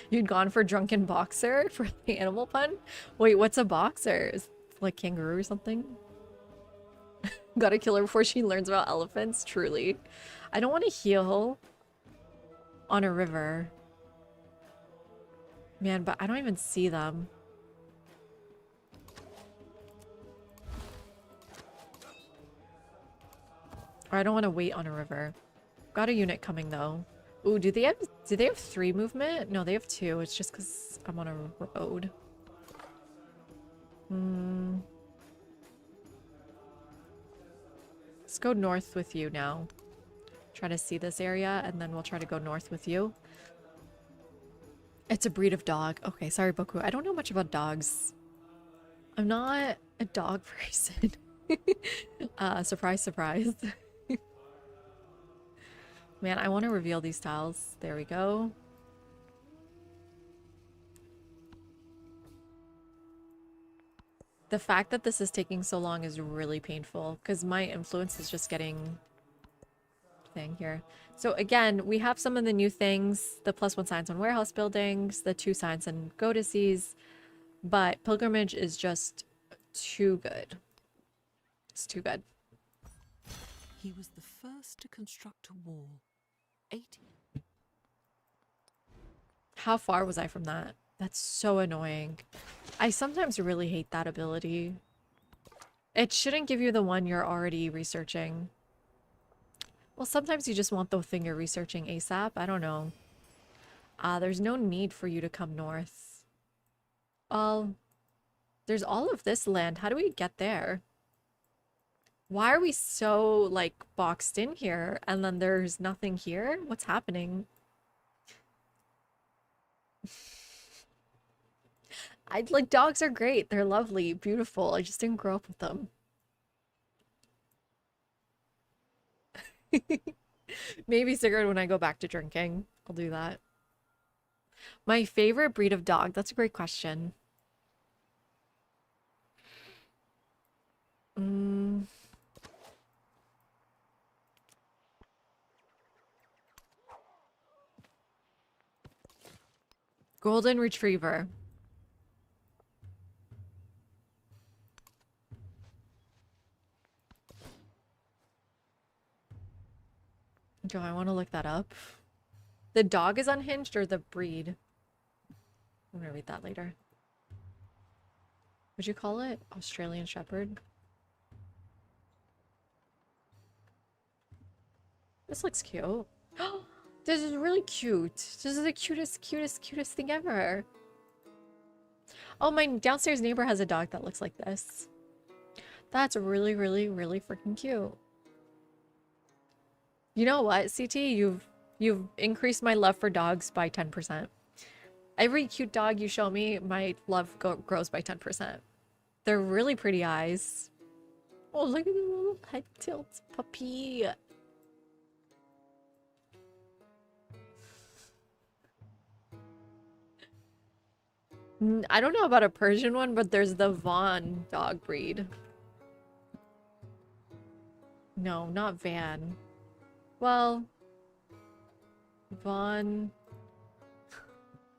You'd gone for Drunken Boxer for the animal pun? Wait, what's a boxer? Is it like kangaroo or something? Gotta kill her before she learns about elephants? Truly. I don't want to heal on a river. Man, but I don't even see them. Or I don't want to wait on a river. Got a unit coming though. Ooh, do they have 3 movement? No, they have 2. It's just because I'm on a road. Let's go north with you now. Try to see this area, and then we'll try to go north with you. It's a breed of dog. Okay, sorry, Boku. I don't know much about dogs. I'm not a dog person. Surprise, surprise. Man, I want to reveal these tiles. There we go. The fact that this is taking so long is really painful because my influence is just getting thing here. So again, we have some of the new things, the +1 signs on warehouse buildings, the 2 signs on goddesses, but pilgrimage is just too good. It's too good. He was the first to construct a wall. 80. How far was I from that? That's so annoying. I sometimes really hate that ability. It shouldn't give you the one you're already researching. Well, sometimes you just want the thing you're researching ASAP. I don't know. There's no need for you to come north. Well, there's all of this land. How do we get there? Why are we so, like, boxed in here and then there's nothing here? What's happening? I like dogs are great. They're lovely, beautiful. I just didn't grow up with them. Maybe cigarette when I go back to drinking. I'll do that. My favorite breed of dog. That's a great question. Mm. Golden Retriever. Do I want to look that up? The dog is unhinged or the breed? I'm gonna read that later. What'd you call it? Australian Shepherd? This looks cute. This is really cute. This is the cutest thing ever. Oh, my downstairs neighbor has a dog that looks like this. That's really freaking cute. You know what, CT? You've increased my love for dogs by 10%. Every cute dog you show me, my love grows by 10%. They're really pretty eyes. Oh, look at the little head tilt puppy. I don't know about a Persian one, but there's the Von dog breed. No, not Van. Well, Von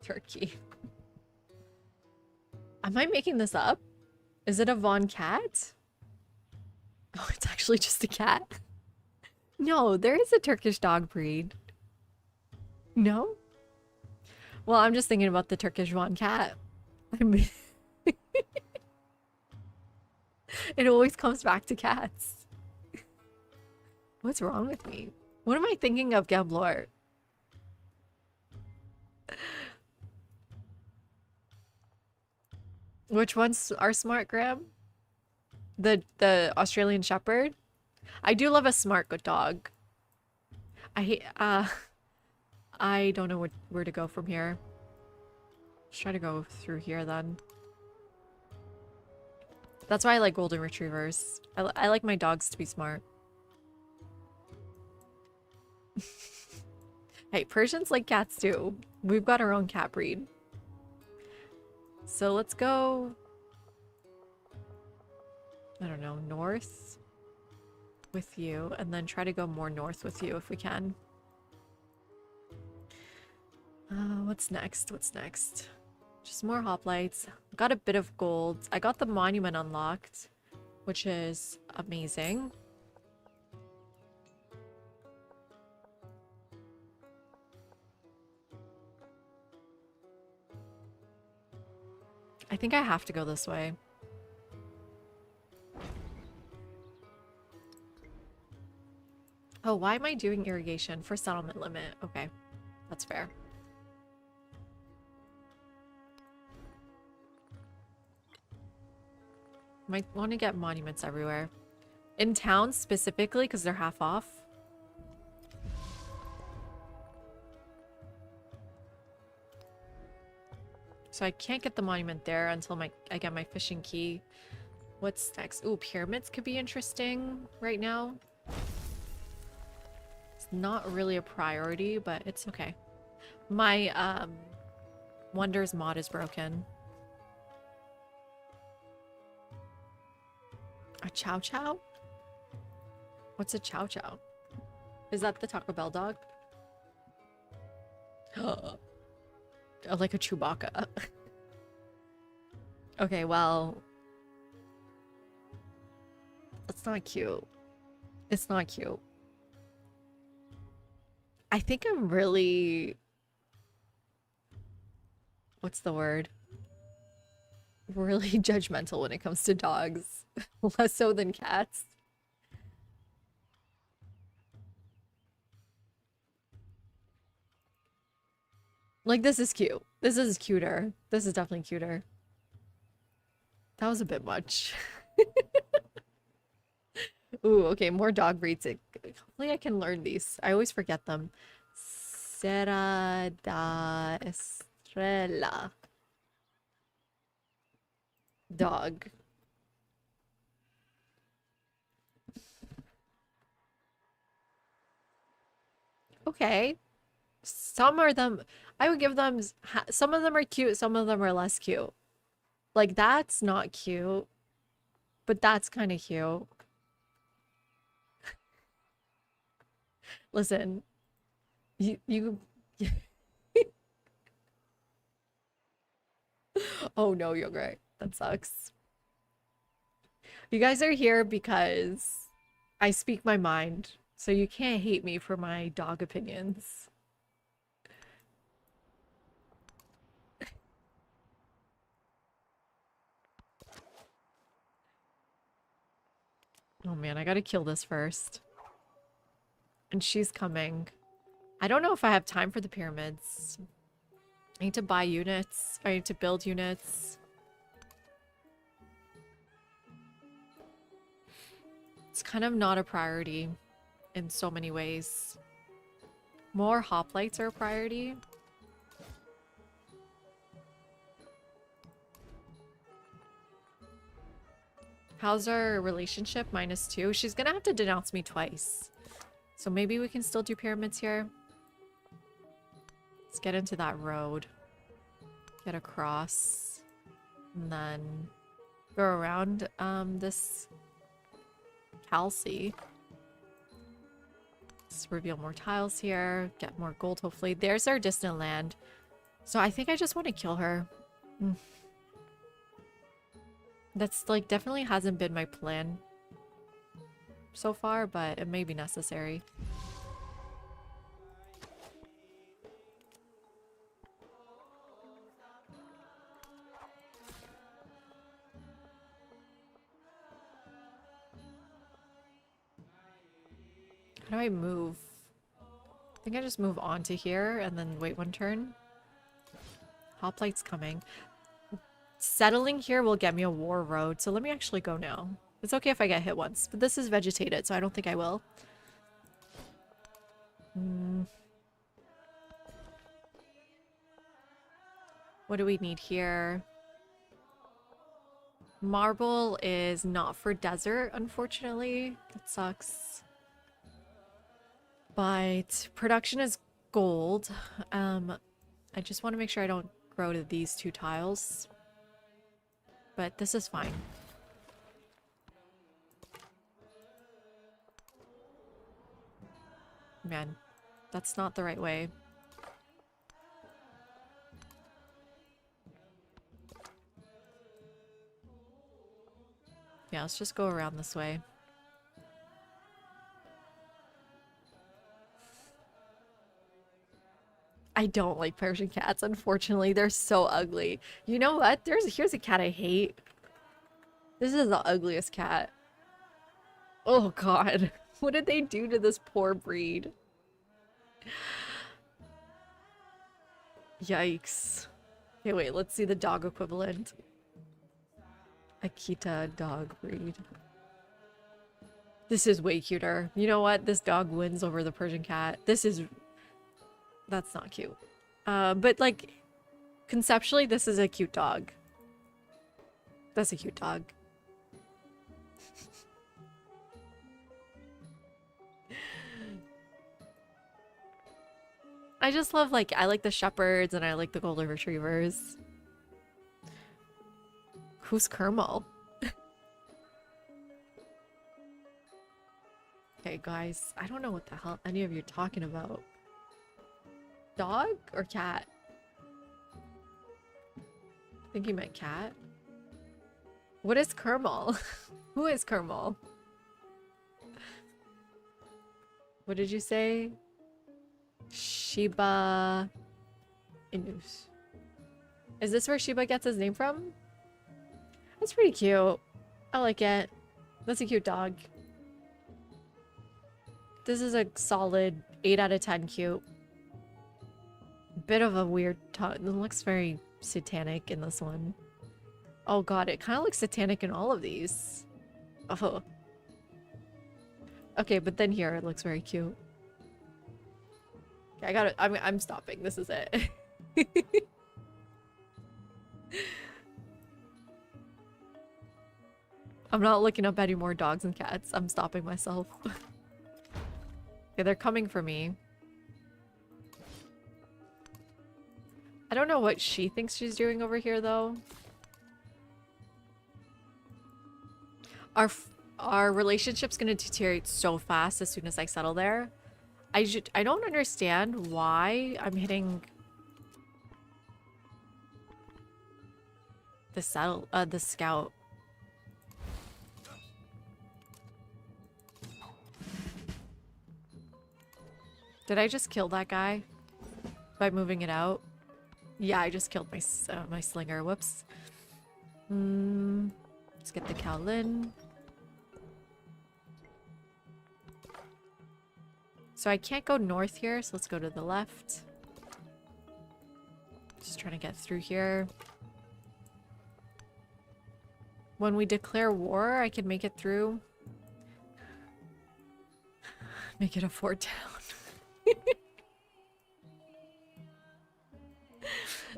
Turkey. Am I making this up? Is it a Von cat? Oh, it's actually just a cat. No, there is a Turkish dog breed. No? Well, I'm just thinking about the Turkish Von cat. I mean, it always comes back to cats. What's wrong with me? What am I thinking of, Gablor? Which ones are smart, Graham? The Australian Shepherd? I do love a smart good dog. I don't know where to go from here. Let's try to go through here then. That's why I like golden retrievers. I like my dogs to be smart. Hey, Persians like cats too. We've got our own cat breed. So let's go, I don't know, north with you, and then try to go more north with you if we can. What's next? What's next? Just more hoplites. Got a bit of gold. I got the monument unlocked, which is amazing. I think I have to go this way. Oh, why am I doing irrigation? For settlement limit. Okay, that's fair. Might want to get monuments everywhere. In town specifically, because they're half off. So I can't get the monument there until I get my fishing key. What's next? Ooh, pyramids could be interesting right now. It's not really a priority, but it's okay. My Wonders mod is broken. A Chow Chow? What's a Chow Chow? Is that the Taco Bell dog? Like a Chewbacca. Okay, well, that's not cute. It's not cute. I think I'm really... What's the word? Really judgmental when it comes to dogs. Less so than cats. Like, this is cute. This is cuter. This is definitely cuter. That was a bit much. Ooh, okay, more dog breeds. Hopefully I can learn these. I always forget them. Serra da Estrella. Dog. Okay. Some are them. I would give them. Some of them are cute. Some of them are less cute. Like that's not cute, but that's kind of cute. Listen, you. Oh no, you're right. That sucks. You guys are here because I speak my mind, so you can't hate me for my dog opinions. Oh man, I gotta kill this first. And she's coming. I don't know if I have time for the pyramids. I need to buy units. I need to build units. It's kind of not a priority in so many ways. More hoplites are a priority. How's our relationship? -2. She's gonna have to denounce me twice. So maybe we can still do pyramids here. Let's get into that road. Get across. And then go around this Calci. Let's reveal more tiles here. Get more gold, hopefully. There's our distant land. So I think I just want to kill her. That's like definitely hasn't been my plan so far, but it may be necessary. How do I move? I think I just move on to here and then wait one turn. Hoplight's coming. Settling here will get me a war road, so let me actually go now. It's okay if I get hit once, but this is vegetated, so I don't think I will. What do we need here? Marble is not for desert, unfortunately. That sucks. But production is gold. I just want to make sure I don't grow to these 2 tiles. But this is fine. Man, that's not the right way. Yeah, let's just go around this way. I don't like Persian cats, unfortunately. They're so ugly. You know what? Here's a cat I hate. This is the ugliest cat. Oh god. What did they do to this poor breed? Yikes. Okay, wait, let's see the dog equivalent. Akita dog breed. This is way cuter. You know what? This dog wins over the Persian cat. That's not cute. But like, conceptually, this is a cute dog. That's a cute dog. I just love, like, I like the shepherds and I like the golden retrievers. Who's Kermal? Okay, guys, I don't know what the hell any of you are talking about. Dog or cat? I think you meant cat. What is Kermal? Who is Kermal? What did you say? Shiba Inus. Is this where Shiba gets his name from? That's pretty cute. I like it. That's a cute dog. This is a solid 8 out of 10 cute. Bit of a weird tongue. It looks very satanic in this one. Oh god, it kind of looks satanic in all of these. Oh. Okay, but then here it looks very cute. Okay, I gotta. I'm stopping. This is it. I'm not looking up any more dogs and cats. I'm stopping myself. Okay, they're coming for me. I don't know what she thinks she's doing over here, though. Our relationship's gonna deteriorate so fast as soon as I settle there. I don't understand why I'm hitting the scout. Did I just kill that guy by moving it out? Yeah, I just killed my slinger. Whoops. Let's get the Kowlin. So I can't go north here, so let's go to the left. Just trying to get through here. When we declare war, I can make it through. Make it a fort town.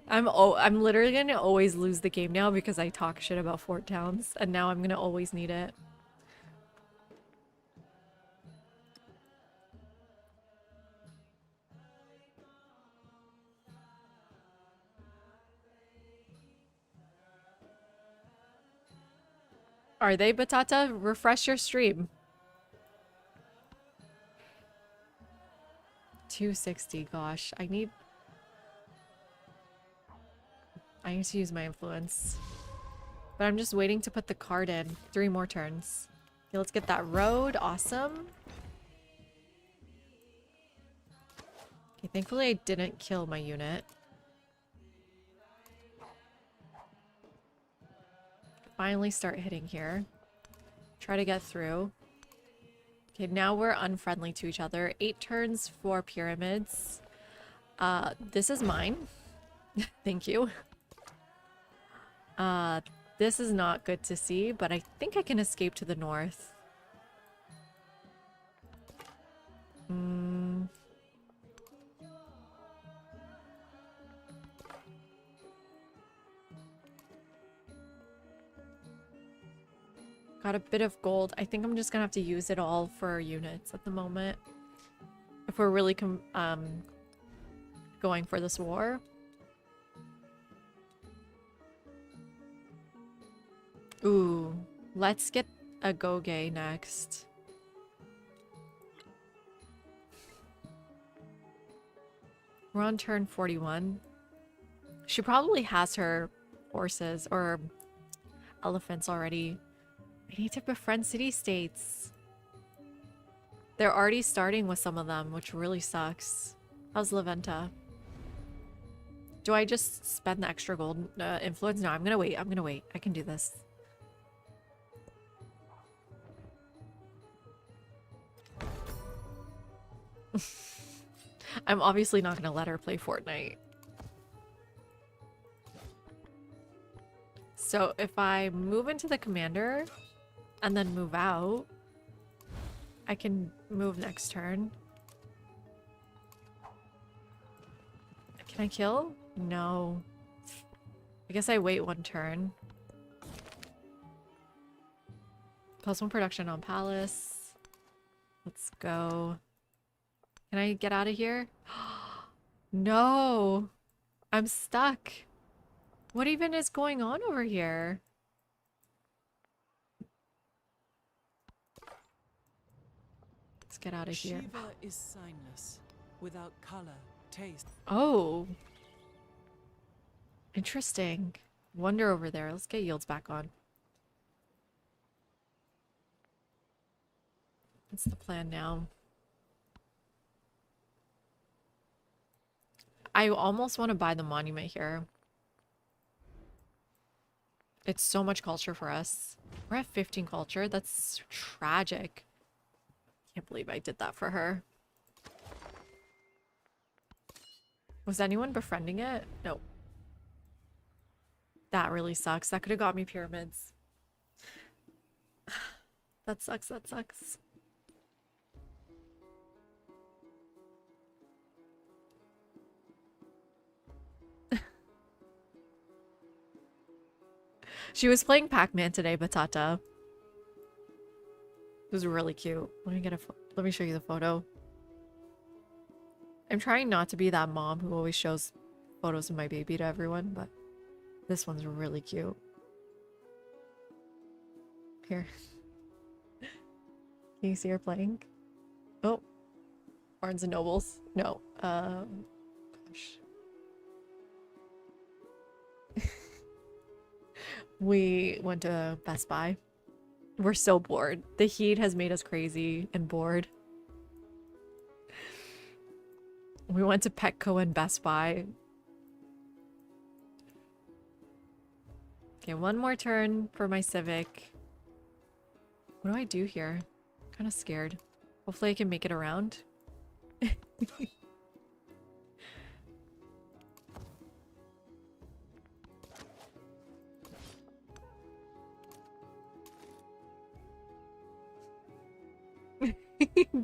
I'm literally gonna always lose the game now because I talk shit about fort towns, and now I'm gonna always need it. Are they, Batata? Refresh your stream. 260, gosh. I need to use my influence. But I'm just waiting to put the card in. 3 more turns. Okay, let's get that road. Awesome. Okay, thankfully I didn't kill my unit. Finally start hitting here. Try to get through. Okay, now we're unfriendly to each other. 8 turns for pyramids. This is mine. Thank you. This is not good to see, but I think I can escape to the north. Got a bit of gold. I think I'm just gonna have to use it all for units at the moment. If we're really going for this war. Ooh, let's get a Goge next. We're on turn 41. She probably has her horses or elephants already. I need to befriend city-states. They're already starting with some of them, which really sucks. How's La Venta? Do I just spend the extra gold influence? No, I'm gonna wait. I'm gonna wait. I can do this. I'm obviously not gonna let her play Fortnite. So if I move into the commander and then move out, I can move next turn. Can I kill? No. I guess I wait 1 turn. +1 production on Palace. Let's go. Can I get out of here? No! I'm stuck. What even is going on over here? Let's get out of here. Shiva is signless, without color, taste. Oh. Interesting. Wonder over there. Let's get yields back on. What's the plan now? I almost want to buy the monument here. It's so much culture for us. We're at 15 culture. That's tragic. Can't believe I did that for her. Was anyone befriending it? No. That really sucks. That could have got me pyramids. That sucks. That sucks. She was playing Pac-Man today, Batata. It was really cute. Let me show you the photo. I'm trying not to be that mom who always shows photos of my baby to everyone, but this one's really cute. Here. Can you see her playing? Oh. Barnes and Nobles. No. Gosh. We went to Best Buy. We're so bored. The heat has made us crazy and bored. We went to Petco and Best Buy. Okay, one more turn for my Civic. What do I do here? Kind of scared. Hopefully I can make it around.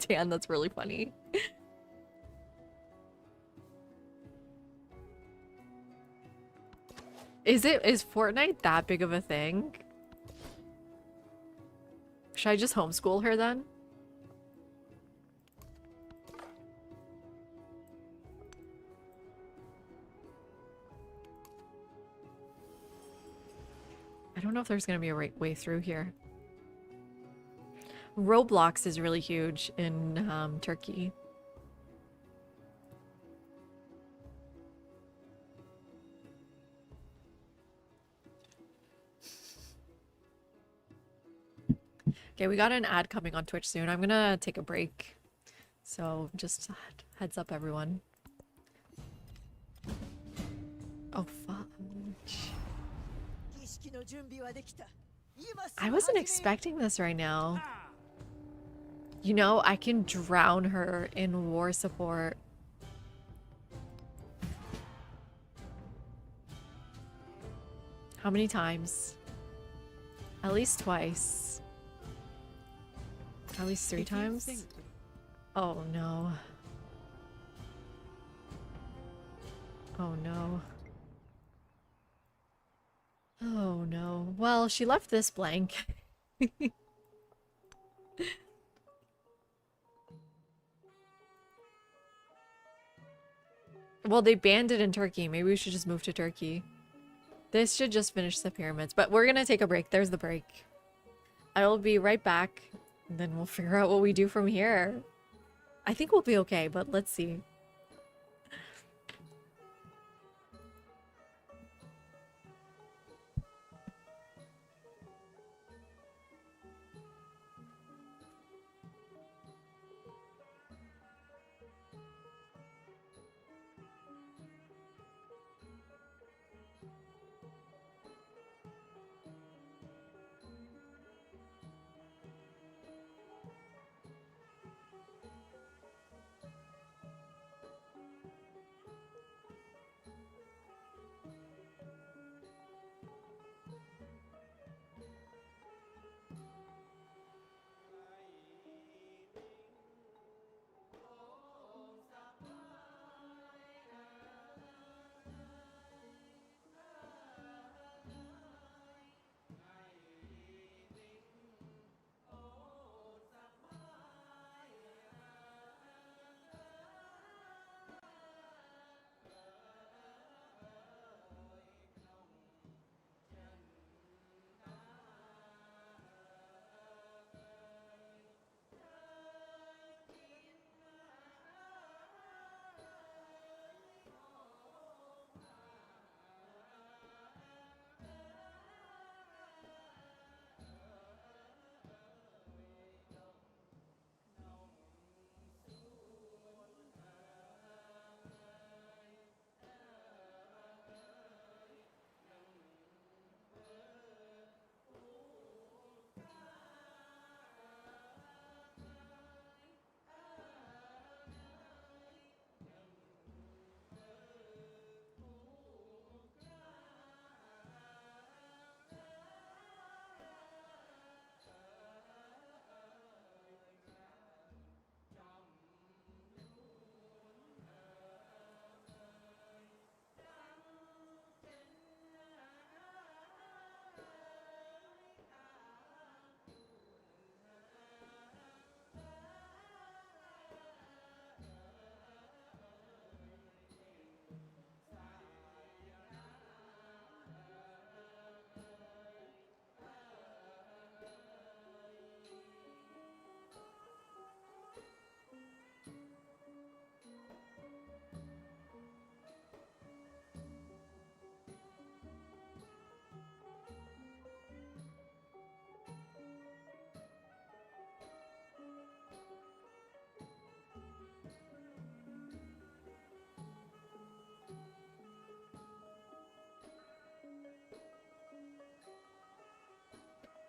Dan, that's really funny. Is Fortnite that big of a thing? Should I just homeschool her then? I don't know if there's gonna be a right way through here. Roblox is really huge in Turkey. Okay, we got an ad coming on Twitch soon. I'm gonna take a break. So just heads up, everyone. Oh, fudge. I wasn't expecting this right now. You know, I can drown her in war support. How many times? At least twice. At least 3 times? Oh no. Oh no. Oh no. Well, she left this blank. Well, they banned it in Turkey. Maybe we should just move to Turkey. This should just finish the pyramids. But we're gonna take a break. There's the break. I will be right back. And then we'll figure out what we do from here. I think we'll be okay, but let's see.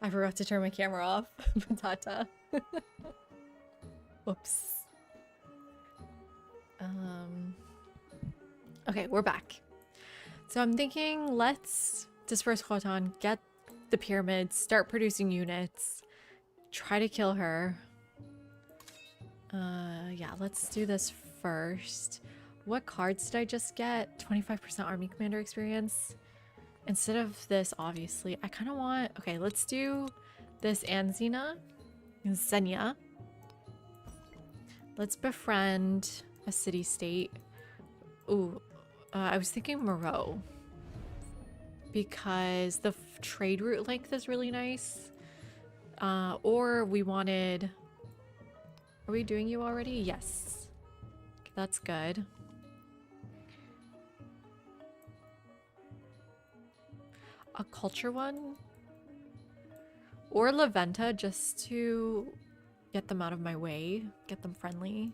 I forgot to turn my camera off. Patata. Whoops. Okay, we're back. So I'm thinking let's disperse Khotan, get the pyramids, start producing units, try to kill her. Yeah, let's do this first. What cards did I just get? 25% army commander experience. Instead of this, obviously, I kind of want... Okay, let's do this Anzina. Xenia. Let's befriend a city-state. Ooh, I was thinking Moreau. Because the trade route length is really nice. Or we wanted... Are we doing you already? Yes. That's good. A culture one? Or La Venta, just to get them out of my way. Get them friendly.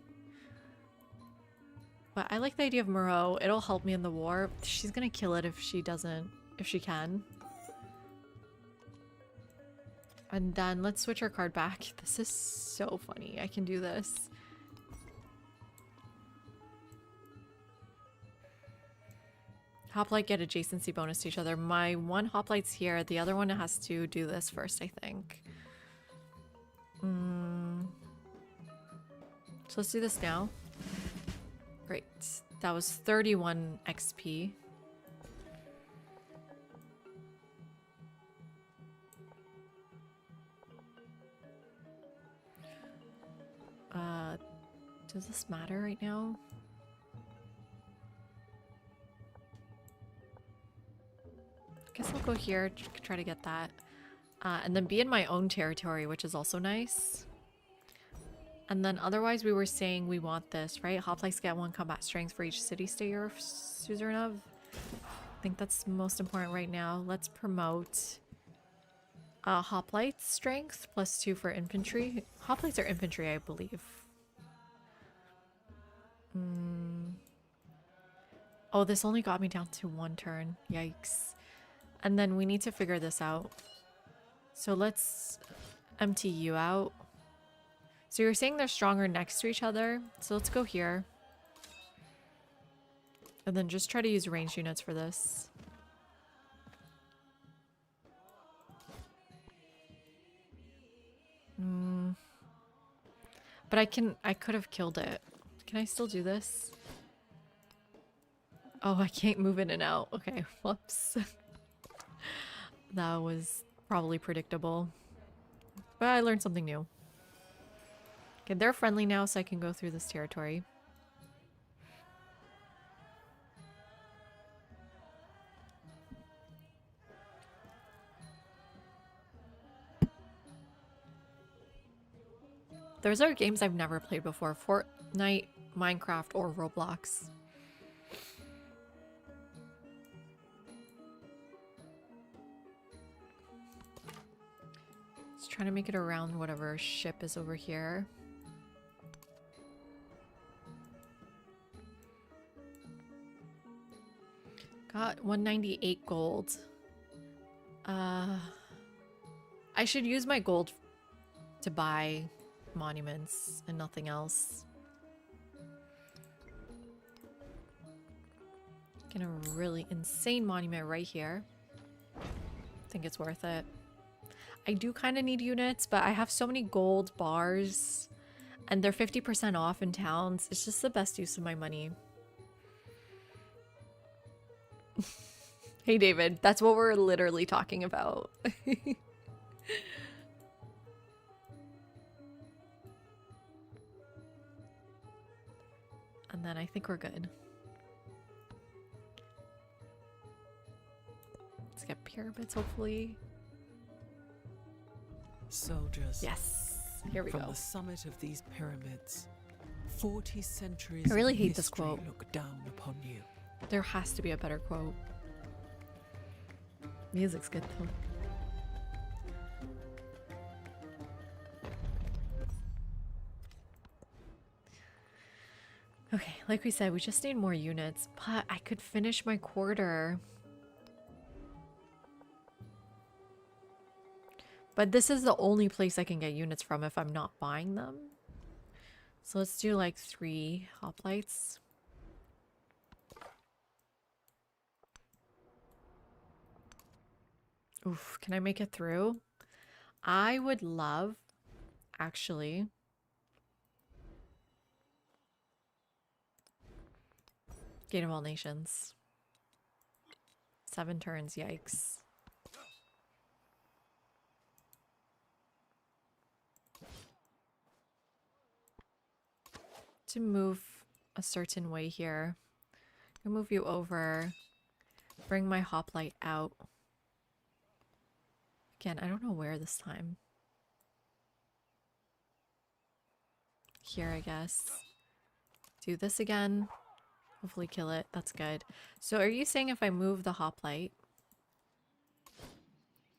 But I like the idea of Moreau. It'll help me in the war. She's gonna kill it if she doesn't. If she can. And then let's switch our card back. This is so funny. I can do this. Hoplite get adjacency bonus to each other. My one hoplite's here. The other one has to do this first, I think. So let's do this now. Great. That was 31 XP. Does this matter right now? Guess I'll go here, try to get that. And then be in my own territory, which is also nice. And then otherwise we were saying we want this, right? Hoplites get 1 combat strength for each city-state you're suzerain of. I think that's most important right now. Let's promote Hoplites strength +2 for infantry. Hoplites are infantry, I believe. Oh, this only got me down to 1 turn. Yikes. And then we need to figure this out. So let's empty you out. So you're saying they're stronger next to each other. So let's go here. And then just try to use ranged units for this. But I could have killed it. Can I still do this? Oh, I can't move in and out. Okay, whoops. That was probably predictable. But I learned something new. Okay, they're friendly now, so I can go through this territory. Those are games I've never played before. Fortnite, Minecraft, or Roblox. Just trying to make it around whatever ship is over here. Got 198 gold. I should use my gold to buy monuments and nothing else. Get a really insane monument right here. Think it's worth it. I do kind of need units, but I have so many gold bars and they're 50% off in towns. It's just the best use of my money. Hey David, that's what we're literally talking about. And then I think we're good. Let's get pyramids, hopefully. Soldiers. Yes, here we From go. the summit of these pyramids, 40 centuries I really of hate this history quote. look down upon you. There has to be a better quote. Music's good though. Okay, like we said, we just need more units, but I could finish my quarter. But this is the only place I can get units from if I'm not buying them. So let's do like 3 hoplites. Oof, can I make it through? I would love, actually. Gate of all nations. 7 turns, yikes. To move a certain way here. I'll move you over. Bring my hoplite out. Again, I don't know where this time. Here, I guess. Do this again. Hopefully kill it. That's good. So are you saying if I move the hoplite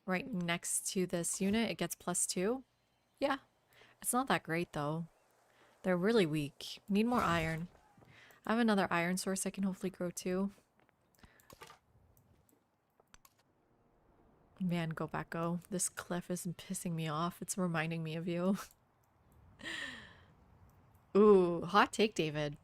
right next to this unit, it gets +2? Yeah. It's not that great, though. They're really weak. Need more iron. I have another iron source I can hopefully grow too. Man, go back, go. This cliff is pissing me off. It's reminding me of you. Ooh, hot take, David.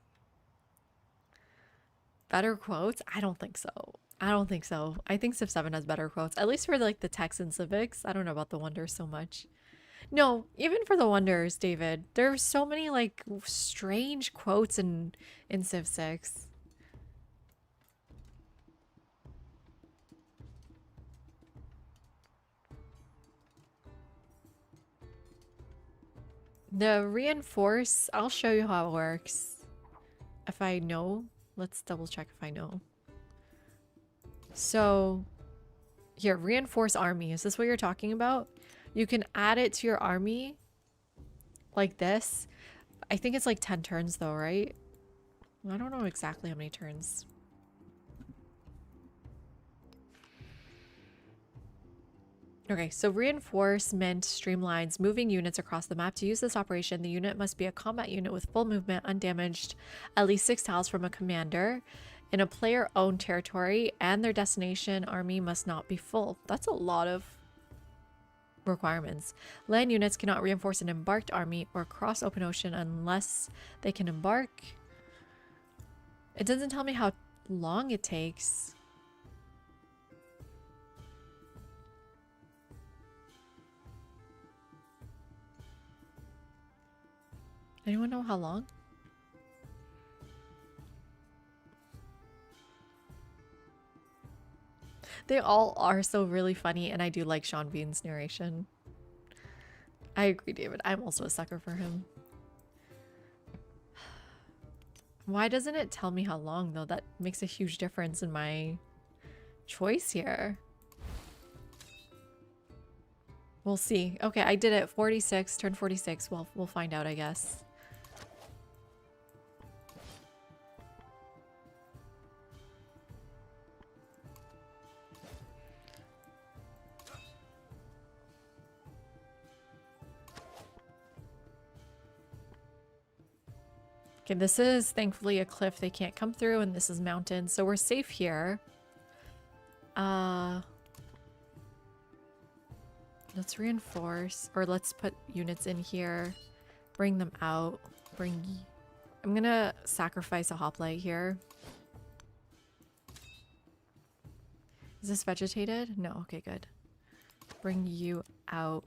Better quotes? I don't think so. I don't think so. I think Civ 7 has better quotes. At least for like the techs and civics. I don't know about the wonders so much. No, even for the wonders, David. There's so many like strange quotes in Civ 6. The reinforce, I'll show you how it works. If I know, let's double check if I know. So, here, reinforce army. Is this what you're talking about? You can add it to your army like this. I think it's like 10 turns though, right? I don't know exactly how many turns. Okay, so reinforcement streamlines moving units across the map. To use this operation, the unit must be a combat unit with full movement, undamaged, at least 6 tiles from a commander in a player-owned territory, and their destination army must not be full. That's a lot of requirements. Land units cannot reinforce an embarked army or cross open ocean unless they can embark. It doesn't tell me how long it takes. Anyone know how long? They all are so really funny, and I do like Sean Bean's narration. I agree, David. I'm also a sucker for him. Why doesn't it tell me how long, though? That makes a huge difference in my choice here. We'll see. Okay, I did it. 46, turn 46. Well, we'll find out, I guess. Okay, this is thankfully a cliff they can't come through, and this is mountain, so we're safe here. Let's reinforce, or let's put units in here. Bring them out. I'm gonna sacrifice a hoplite here. Is this vegetated? No, okay, good. Bring you out.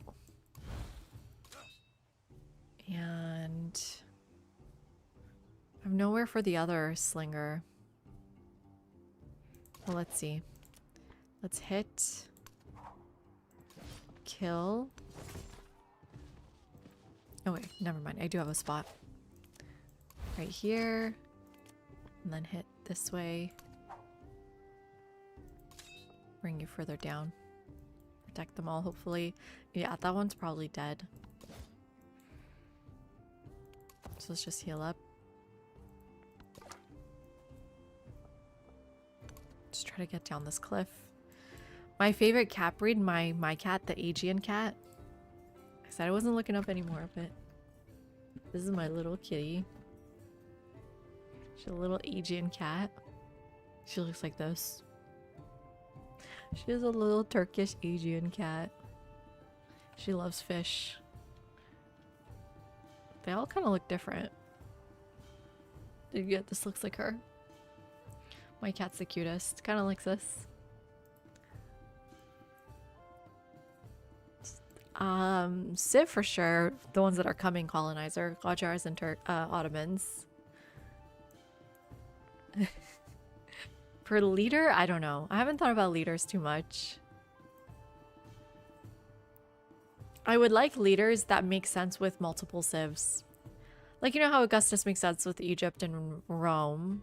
And I have nowhere for the other slinger. Well, let's see. Let's hit. Kill. Oh wait, never mind. I do have a spot. Right here. And then hit this way. Bring you further down. Protect them all, hopefully. Yeah, that one's probably dead. So let's just heal up. Just try to get down this cliff. My favorite cat breed, my cat, the Aegean cat. I said I wasn't looking up anymore, but this is my little kitty. She's a little Aegean cat. She looks like this. She's a little Turkish Aegean cat. She loves fish. They all kind of look different. Yeah, this looks like her. My cat's the cutest. Kind of likes this. Civ for sure. The ones that are coming, colonizer. Qajars and Ottomans. For leader, I don't know. I haven't thought about leaders too much. I would like leaders that make sense with multiple civs. Like, you know how Augustus makes sense with Egypt and Rome?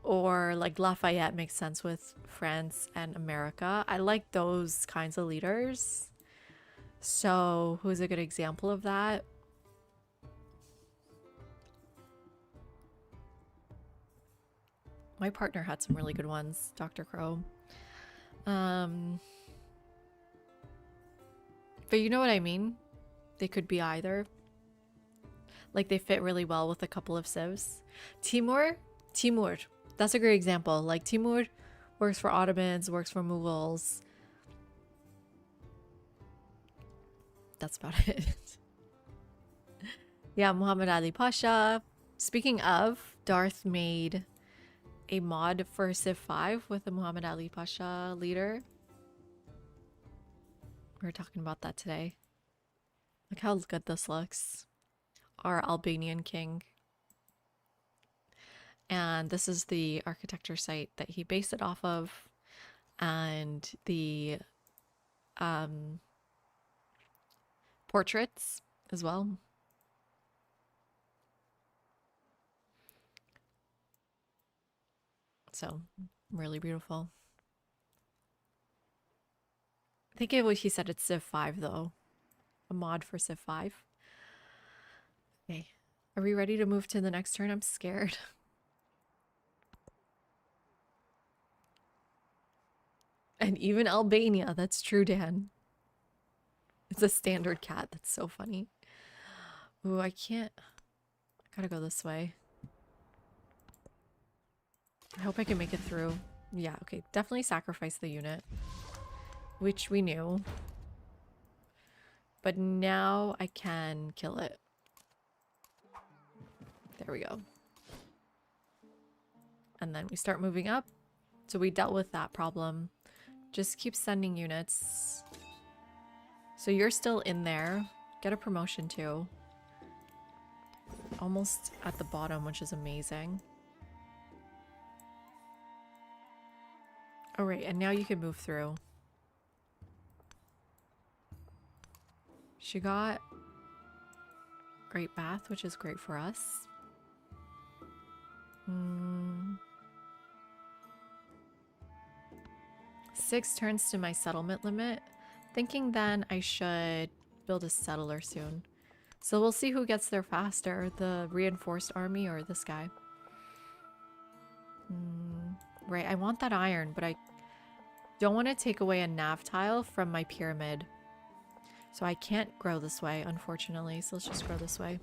Or like Lafayette makes sense with France and America. I like those kinds of leaders. So, who's a good example of that? My partner had some really good ones, Dr. Crow. But you know what I mean? They could be either. Like they fit really well with a couple of civs. Timur, that's a great example. Like Timur works for Ottomans, works for Mughals. That's about it. Yeah, Muhammad Ali Pasha. Speaking of, Darth made a mod for Civ 5 with the Muhammad Ali Pasha leader. We were talking about that today. Look how good this looks. Our Albanian king. And this is the architecture site that he based it off of. And the portraits as well. So, really beautiful. I think it was, he said it's Civ 5 though. A mod for Civ 5. Okay. Are we ready to move to the next turn? I'm scared. And even Albania. That's true, Dan. It's a standard cat. That's so funny. Ooh, I can't. I gotta go this way. I hope I can make it through. Yeah, okay. Definitely sacrifice the unit. Which we knew. But now I can kill it. There we go. And then we start moving up. So we dealt with that problem. Just keep sending units. So you're still in there. Get a promotion too. Almost at the bottom, which is amazing. Alright, and now you can move through. She got Great Bath, which is great for us. 6 turns to my settlement limit. Thinking then I should build a settler soon. So we'll see who gets there faster, the reinforced army or this guy. Right, I want that iron, but I don't want to take away a nav tile from my pyramid. So I can't grow this way, unfortunately. So let's just grow this way.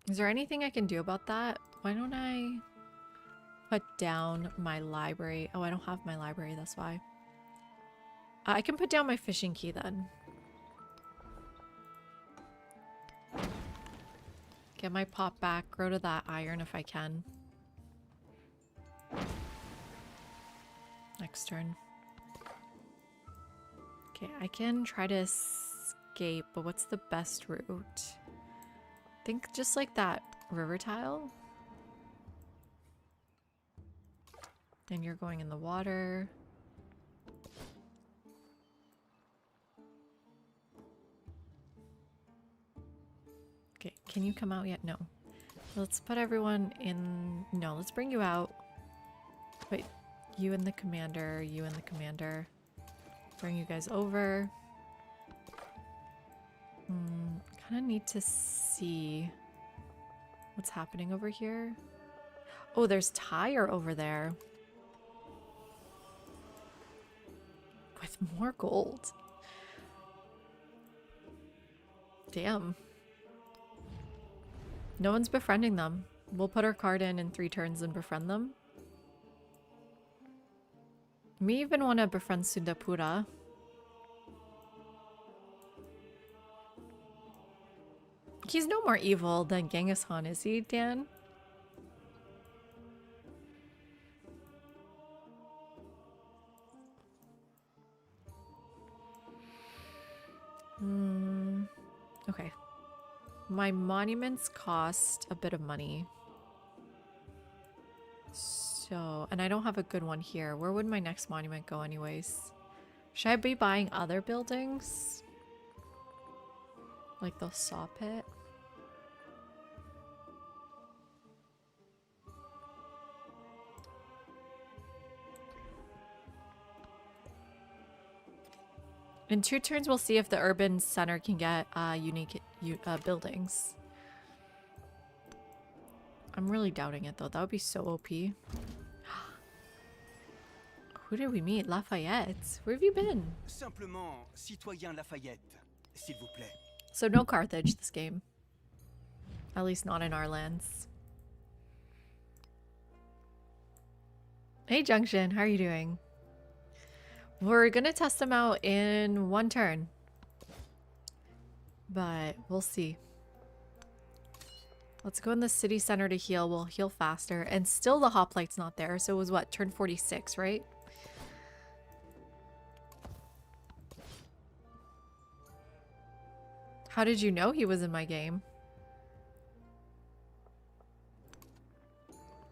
Is there anything I can do about that? Why don't I put down my library? Oh, I don't have my library, that's why. I can put down my fishing key then. Get my pop back, grow to that iron if I can. Next turn. Okay, I can try to escape, but what's the best route? I think just like that river tile. And you're going in the water. Okay, can you come out yet? No. Let's put everyone in... No, let's bring you out. Wait, you and the commander, you and the commander. Bring you guys over. Kind of need to see what's happening over here. Oh, there's Tyre over there. With more gold. Damn. No one's befriending them. We'll put our card in 3 turns and befriend them. We even want to befriend Sundapura. He's no more evil than Genghis Khan, is he, Dan? Okay. My monuments cost a bit of money. So, and I don't have a good one here. Where would my next monument go anyways? Should I be buying other buildings? Like the saw pit? In 2 turns, we'll see if the urban center can get unique buildings. I'm really doubting it though. That would be so OP. Who did we meet? Lafayette. Where have you been? Simplement, citoyen Lafayette, s'il vous plaît. So no Carthage this game. At least not in our lands. Hey Junction, how are you doing? We're gonna test them out in 1 turn. But we'll see. Let's go in the city center to heal. We'll heal faster. And still the hoplite's not there. So it was what? Turn 46, right? How did you know he was in my game?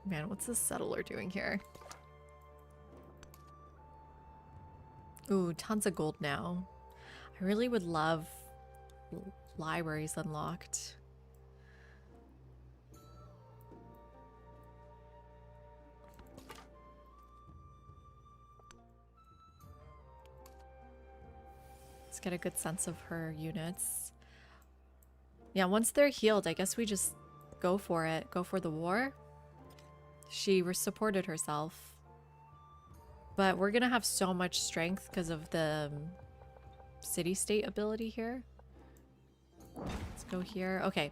Man, what's this settler doing here? Ooh, tons of gold now. I really would love libraries unlocked. Let's get a good sense of her units. Yeah, once they're healed, I guess we just go for it. Go for the war. She supported herself. But we're gonna have so much strength because of the city-state ability here. Let's go here. Okay,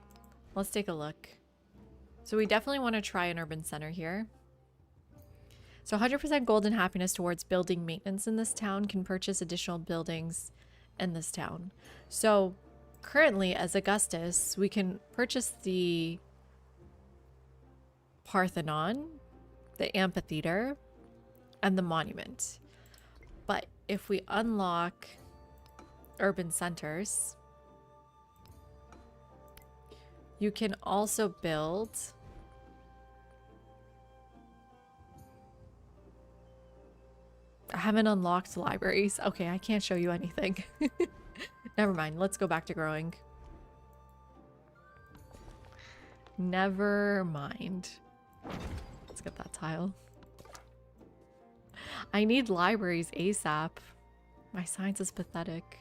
let's take a look. So we definitely want to try an urban center here. So 100% gold and happiness towards building maintenance in this town can purchase additional buildings in this town. So currently, as Augustus, we can purchase the Parthenon, the amphitheater, and the monument. But if we unlock urban centers, you can also build I haven't unlocked libraries. Okay, I can't show you anything. Never mind. Let's go back to growing. Never mind. Let's get that tile. I need libraries ASAP. My science is pathetic.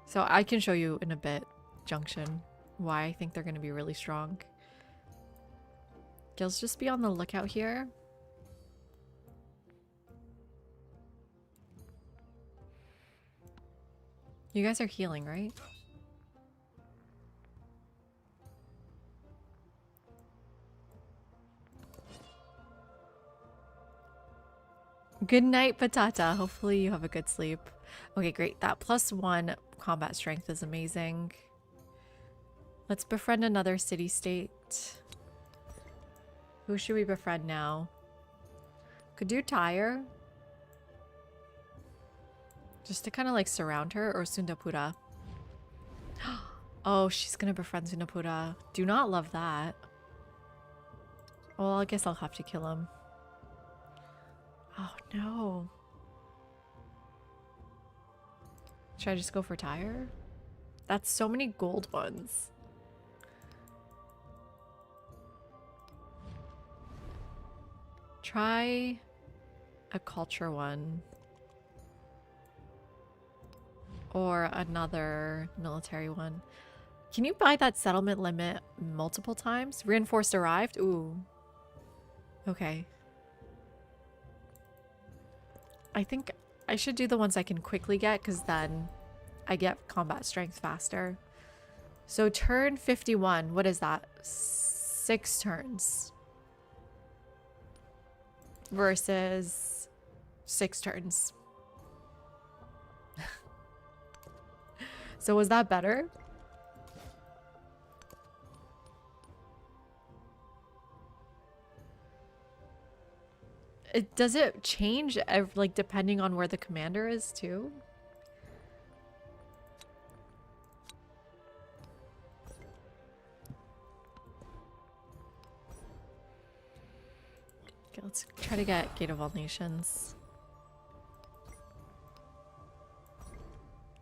So I can show you in a bit, Junction, why I think they're going to be really strong. Let's just be on the lookout here. You guys are healing, right? Good night, Patata. Hopefully you have a good sleep. Okay, great. That +1 combat strength is amazing. Let's befriend another city-state. Who should we befriend now? Could do Tyre. Just to kind of like surround her, or Sundapura. Oh, she's gonna befriend Sundapura. Do not love that. Well, I guess I'll have to kill him. Oh no. Should I just go for Tyre? That's so many gold ones. Try a culture one. Or another military one. Can you buy that settlement limit multiple times? Reinforced arrived? Ooh. Okay. I think I should do the ones I can quickly get, because then I get combat strength faster. So turn 51. What is that? 6 turns versus 6 turns. So was that better? Does it change like depending on where the commander is too? Okay, let's try to get Gate of All Nations.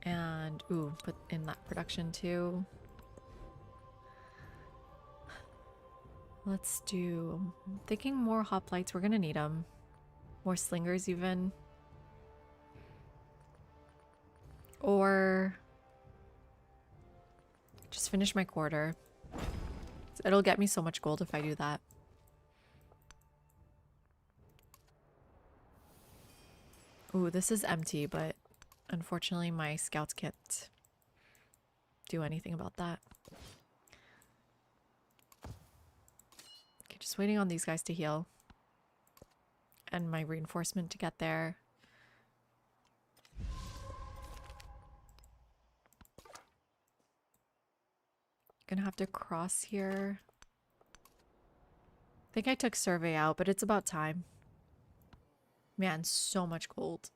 And ooh, put in that production too. Let's do, I'm thinking more hoplites. We're gonna need them. More slingers even. Or just finish my quarter. It'll get me so much gold if I do that. Ooh, this is empty, but unfortunately my scouts can't do anything about that. Okay, just waiting on these guys to heal. And my reinforcement to get there. Gonna have to cross here. I think I took survey out, but it's about time. Man, so much gold.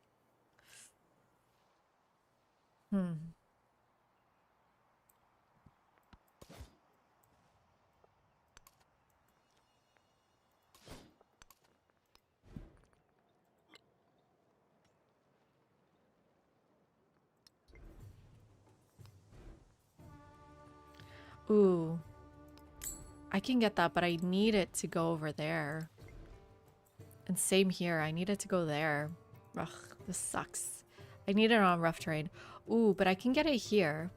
Ooh. I can get that, but I need it to go over there. And same here. I need it to go there. Ugh, this sucks. I need it on rough terrain. Ooh, but I can get it here.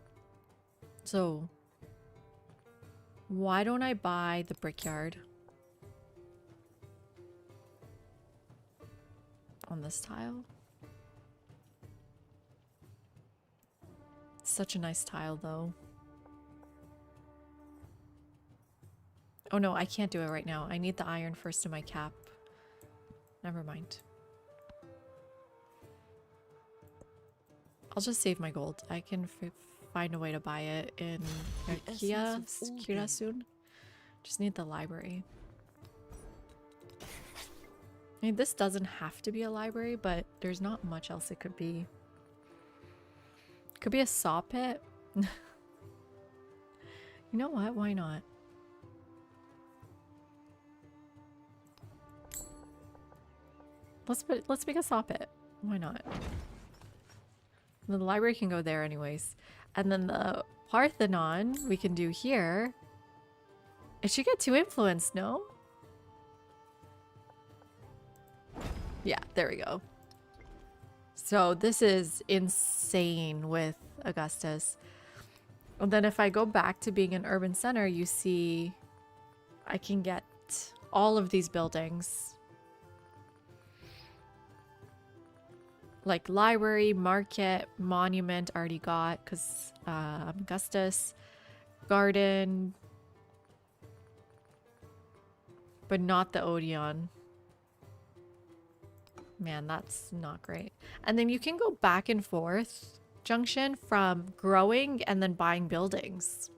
So, why don't I buy the brickyard on this tile? Such a nice tile, though. Oh no, I can't do it right now. I need the iron first in my cap. Never mind. I'll just save my gold. I can find a way to buy it in Kira soon. Just need the library. I mean, this doesn't have to be a library, but there's not much else it could be. Could be a saw pit. You know what? Why not? Let's make a saw pit. Why not? The library can go there anyways. And then the Parthenon we can do here. It should get 2 influence, no? Yeah, there we go. So this is insane with Augustus. And then if I go back to being an urban center, you see I can get all of these buildings. Like library, market, monument already got because Augustus, garden, but not the Odeon. Man, that's not great. And then you can go back and forth junction from growing and then buying buildings.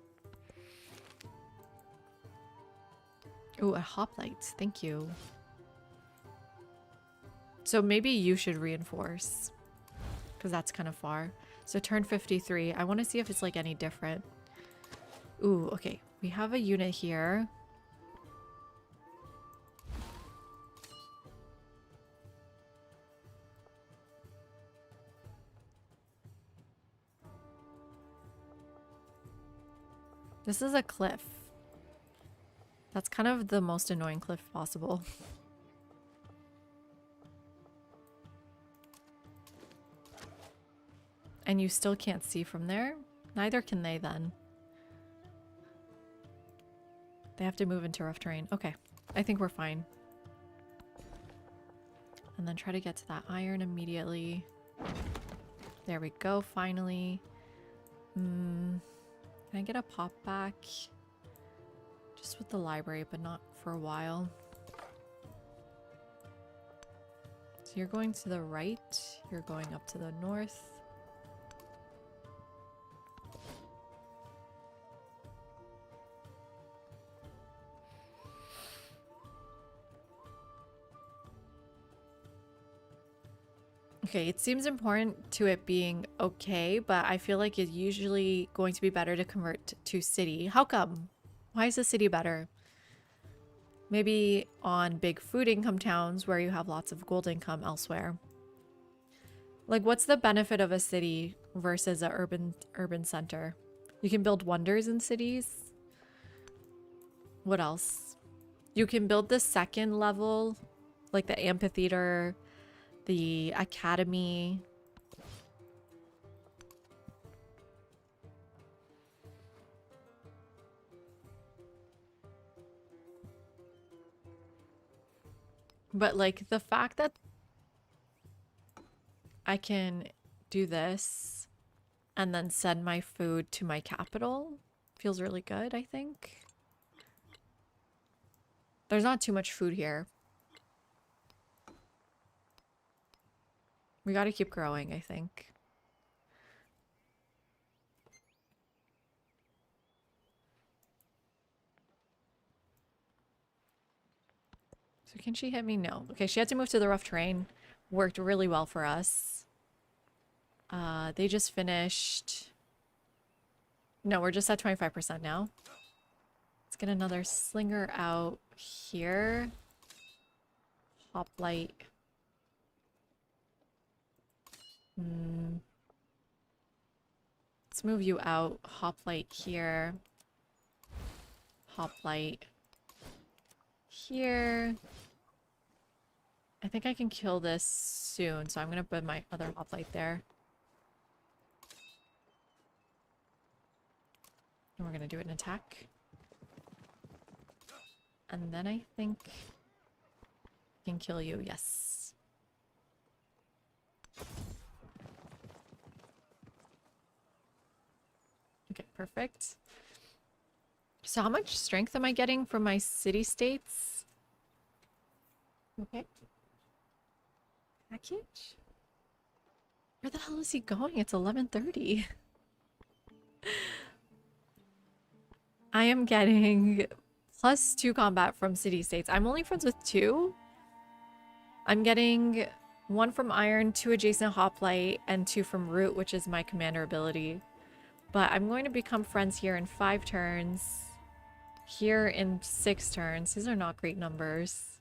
Ooh, a hoplite. Thank you. So maybe you should reinforce because that's kind of far. So turn 53. I want to see if it's like any different. Ooh, okay. We have a unit here. This is a cliff. That's kind of the most annoying cliff possible. And you still can't see from there? Neither can they then. They have to move into rough terrain. Okay, I think we're fine. And then try to get to that iron immediately. There we go, finally. Can I get a pop back? Just with the library, but not for a while. So you're going to the right, you're going up to the north. Okay, it seems important to it being okay, but I feel like it's usually going to be better to convert to city. How come? Why is the city better? Maybe on big food income towns where you have lots of gold income elsewhere. Like, what's the benefit of a city versus a urban center? You can build wonders in cities. What else? You can build the second level, like the amphitheater, the academy. But like the fact that I can do this and then send my food to my capital feels really good, I think. There's not too much food here. We gotta keep growing, I think. So can she hit me? No. Okay, she had to move to the rough terrain. Worked really well for us. They just finished. No, we're just at 25% now. Let's get another slinger out here. Hoplite. Let's move you out. Hoplite here. Hoplite here. I think I can kill this soon, so I'm gonna put my other hoplite there. And we're gonna do an attack. And then I think I can kill you, yes. Okay, perfect. So how much strength am I getting from my city-states? Okay. Package? Where the hell is he going? It's 11:30. I am getting +2 combat from city-states. I'm only friends with 2. I'm getting 1 from Iron, 2 adjacent hoplite, and 2 from Root, which is my commander ability. But I'm going to become friends here in 5 turns. Here in 6 turns. These are not great numbers.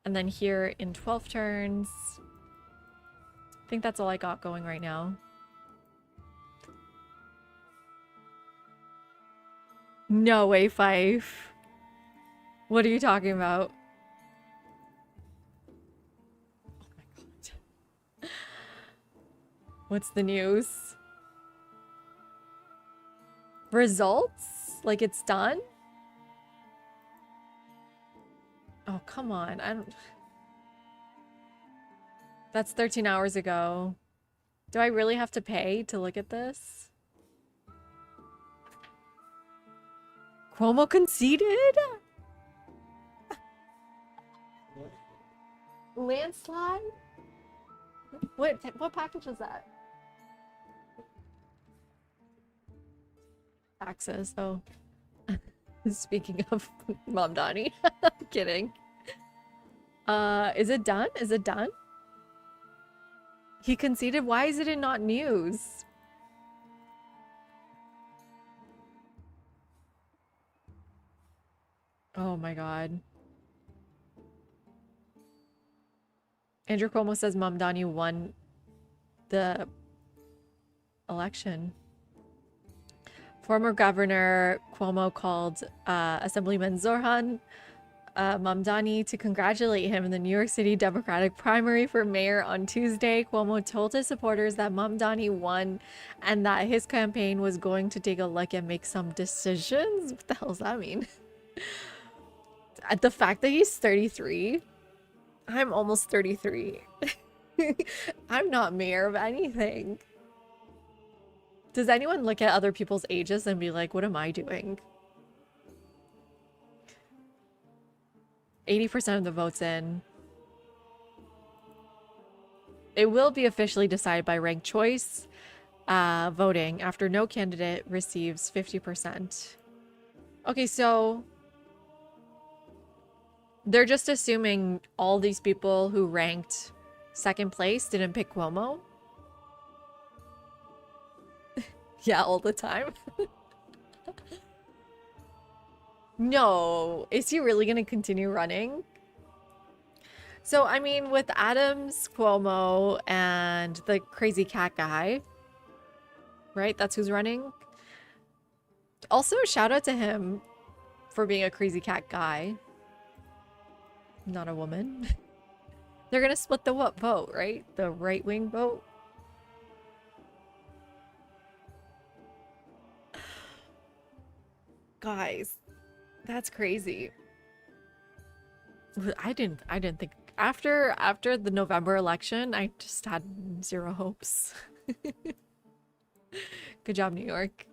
And then here in 12 turns. I think that's all I got going right now. No way, Fife. What are you talking about? Oh my god. What's the news? Results? Like it's done? Oh, come on. I don't... That's 13 hours ago. Do I really have to pay to look at this? Cuomo conceded? Landslide? What package was that? Access. Oh. Speaking of Mom Donnie. Kidding. Is it done? Is it done? He conceded? Why is it not news? Oh my god. Andrew Cuomo says Mom Donnie won the election. Former Governor Cuomo called Assemblyman Zorhan Mamdani to congratulate him in the New York City Democratic primary for mayor on Tuesday. Cuomo told his supporters that Mamdani won and that his campaign was going to take a look and make some decisions. What the hell does that mean? The fact that he's 33, I'm almost 33. I'm not mayor of anything. Does anyone look at other people's ages and be like, what am I doing? 80% of the votes in. It will be officially decided by ranked choice voting after no candidate receives 50%. Okay, so they're just assuming all these people who ranked second place didn't pick Cuomo. Yeah, all the time. No, is he really gonna continue running? So, I mean, with Adams, Cuomo, and the crazy cat guy, right? That's who's running. Also, shout out to him for being a crazy cat guy. Not a woman. They're gonna split the what vote, right? The right-wing vote. Guys, that's crazy. I didn't think after the November election, I just had zero hopes. Good job, New York.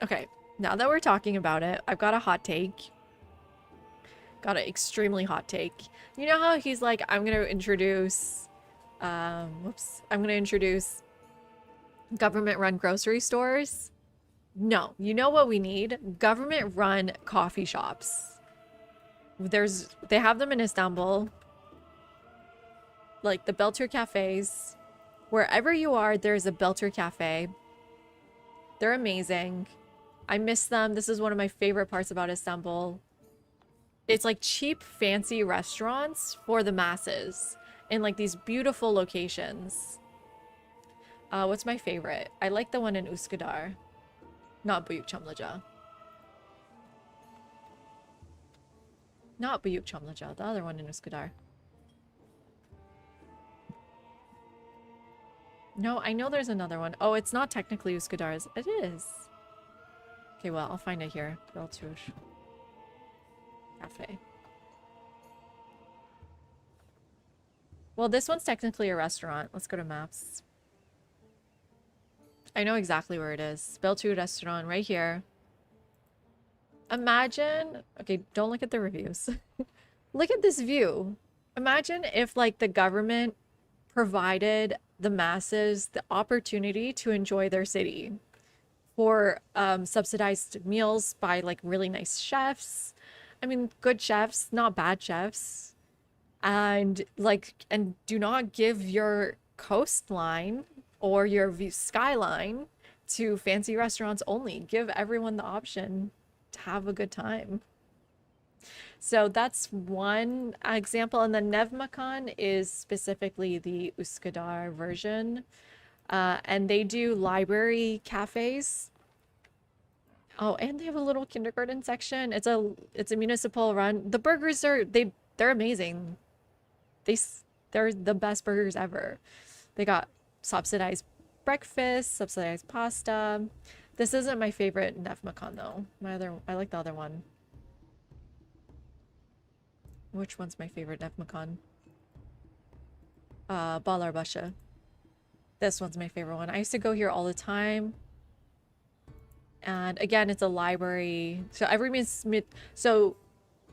Okay, now that we're talking about it, I've got a hot take. Got an extremely hot take. You know how he's like, I'm gonna introduce government-run grocery stores? No, you know what we need? Government-run coffee shops. They have them in Istanbul. Like the Beltur cafes. Wherever you are, there's a Beltur cafe. They're amazing. I miss them. This is one of my favorite parts about Istanbul. It's like cheap, fancy restaurants for the masses in like these beautiful locations. What's my favorite? I like the one in Üsküdar. Not Büyükçamlıca. Not Büyükçamlıca. The other one in Üsküdar. No, I know there's another one. Oh, it's not technically Üsküdar's. It is. Okay, well, I'll find it here. Beltur Cafe. Well, this one's technically a restaurant. Let's go to maps. I know exactly where it is. Beltur restaurant right here. Imagine... Okay, don't look at the reviews. Look at this view. Imagine if, like, the government provided the masses the opportunity to enjoy their city for subsidized meals by, like, really nice chefs. I mean, good chefs, not bad chefs. And, like, and do not give your coastline or your skyline to fancy restaurants only. Give everyone the option to have a good time. So that's one example. And then Nevmakan is specifically the Üsküdar version. And they do library cafes. Oh, and they have a little kindergarten section. It's a municipal run. The burgers they're amazing. They're the best burgers ever. They got subsidized breakfast, subsidized pasta. This isn't my favorite Nevmakan though. I like the other one. Which one's my favorite Nevmakan? Bağlarbaşı. This one's my favorite one. I used to go here all the time. And again, it's a library. So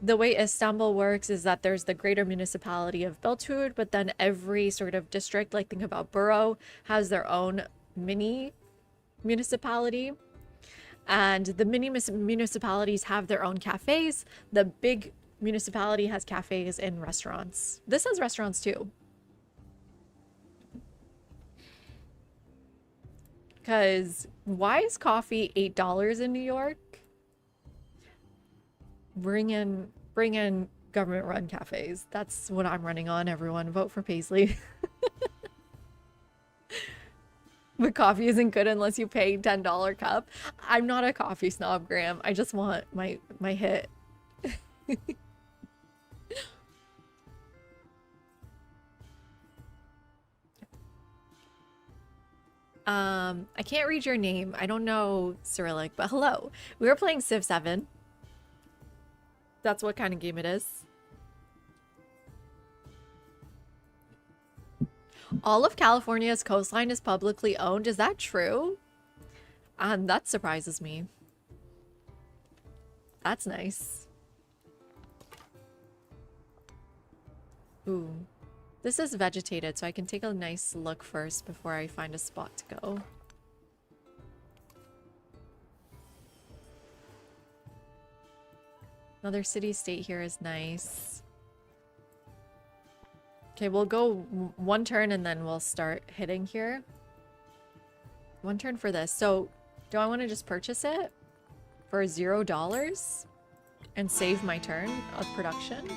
the way Istanbul works is that there's the greater municipality of Beltur, but then every sort of district, like think about borough, has their own mini municipality. And the mini municipalities have their own cafes. The big municipality has cafes and restaurants. This has restaurants too. Because why is coffee $8 in New York? Bring in government-run cafes. That's what I'm running on, everyone. Vote for Paisley. But coffee isn't good unless you pay $10 cup. I'm not a coffee snob, Graham. I just want my hit. I can't read your name. I don't know Cyrillic, but hello. We were playing Civ 7. That's what kind of game it is. All of California's coastline is publicly owned. Is that true? That surprises me. That's nice. Ooh. This is vegetated, so I can take a nice look first before I find a spot to go. Another city-state here is nice. Okay, we'll go one turn and then we'll start hitting here. One turn for this. So, do I want to just purchase it for $0 and save my turn of production?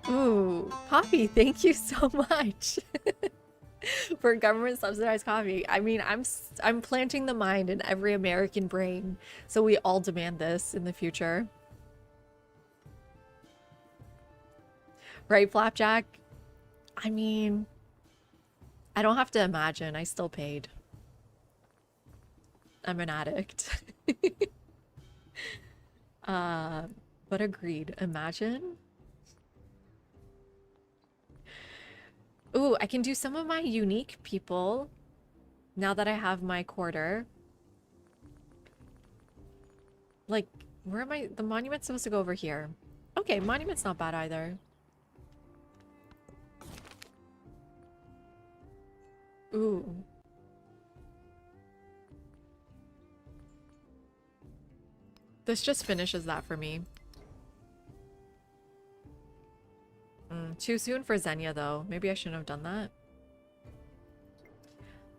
Ooh, coffee. Thank you so much for government subsidized coffee. I mean, I'm planting the mind in every American brain, so we all demand this in the future. Right, Flapjack? I mean, I don't have to imagine. I still paid. I'm an addict. But agreed. Imagine. Ooh, I can do some of my unique people now that I have my quarter. Like, where am I? The monument's supposed to go over here. Okay, monument's not bad either. Ooh. This just finishes that for me. Too soon for Xenia, though. Maybe I shouldn't have done that.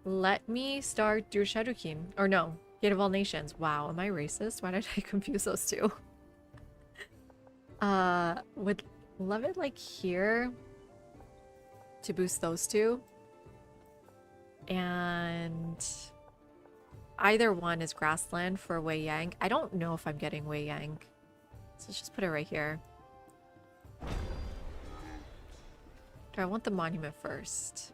Let me start Durshadukin. Or no, Gate of All Nations. Wow, am I racist? Why did I confuse those two? Would love it like here to boost those two. And either one is grassland for Wei Yang. I don't know if I'm getting Wei Yang. So let's just put it right here. Do I want the monument first?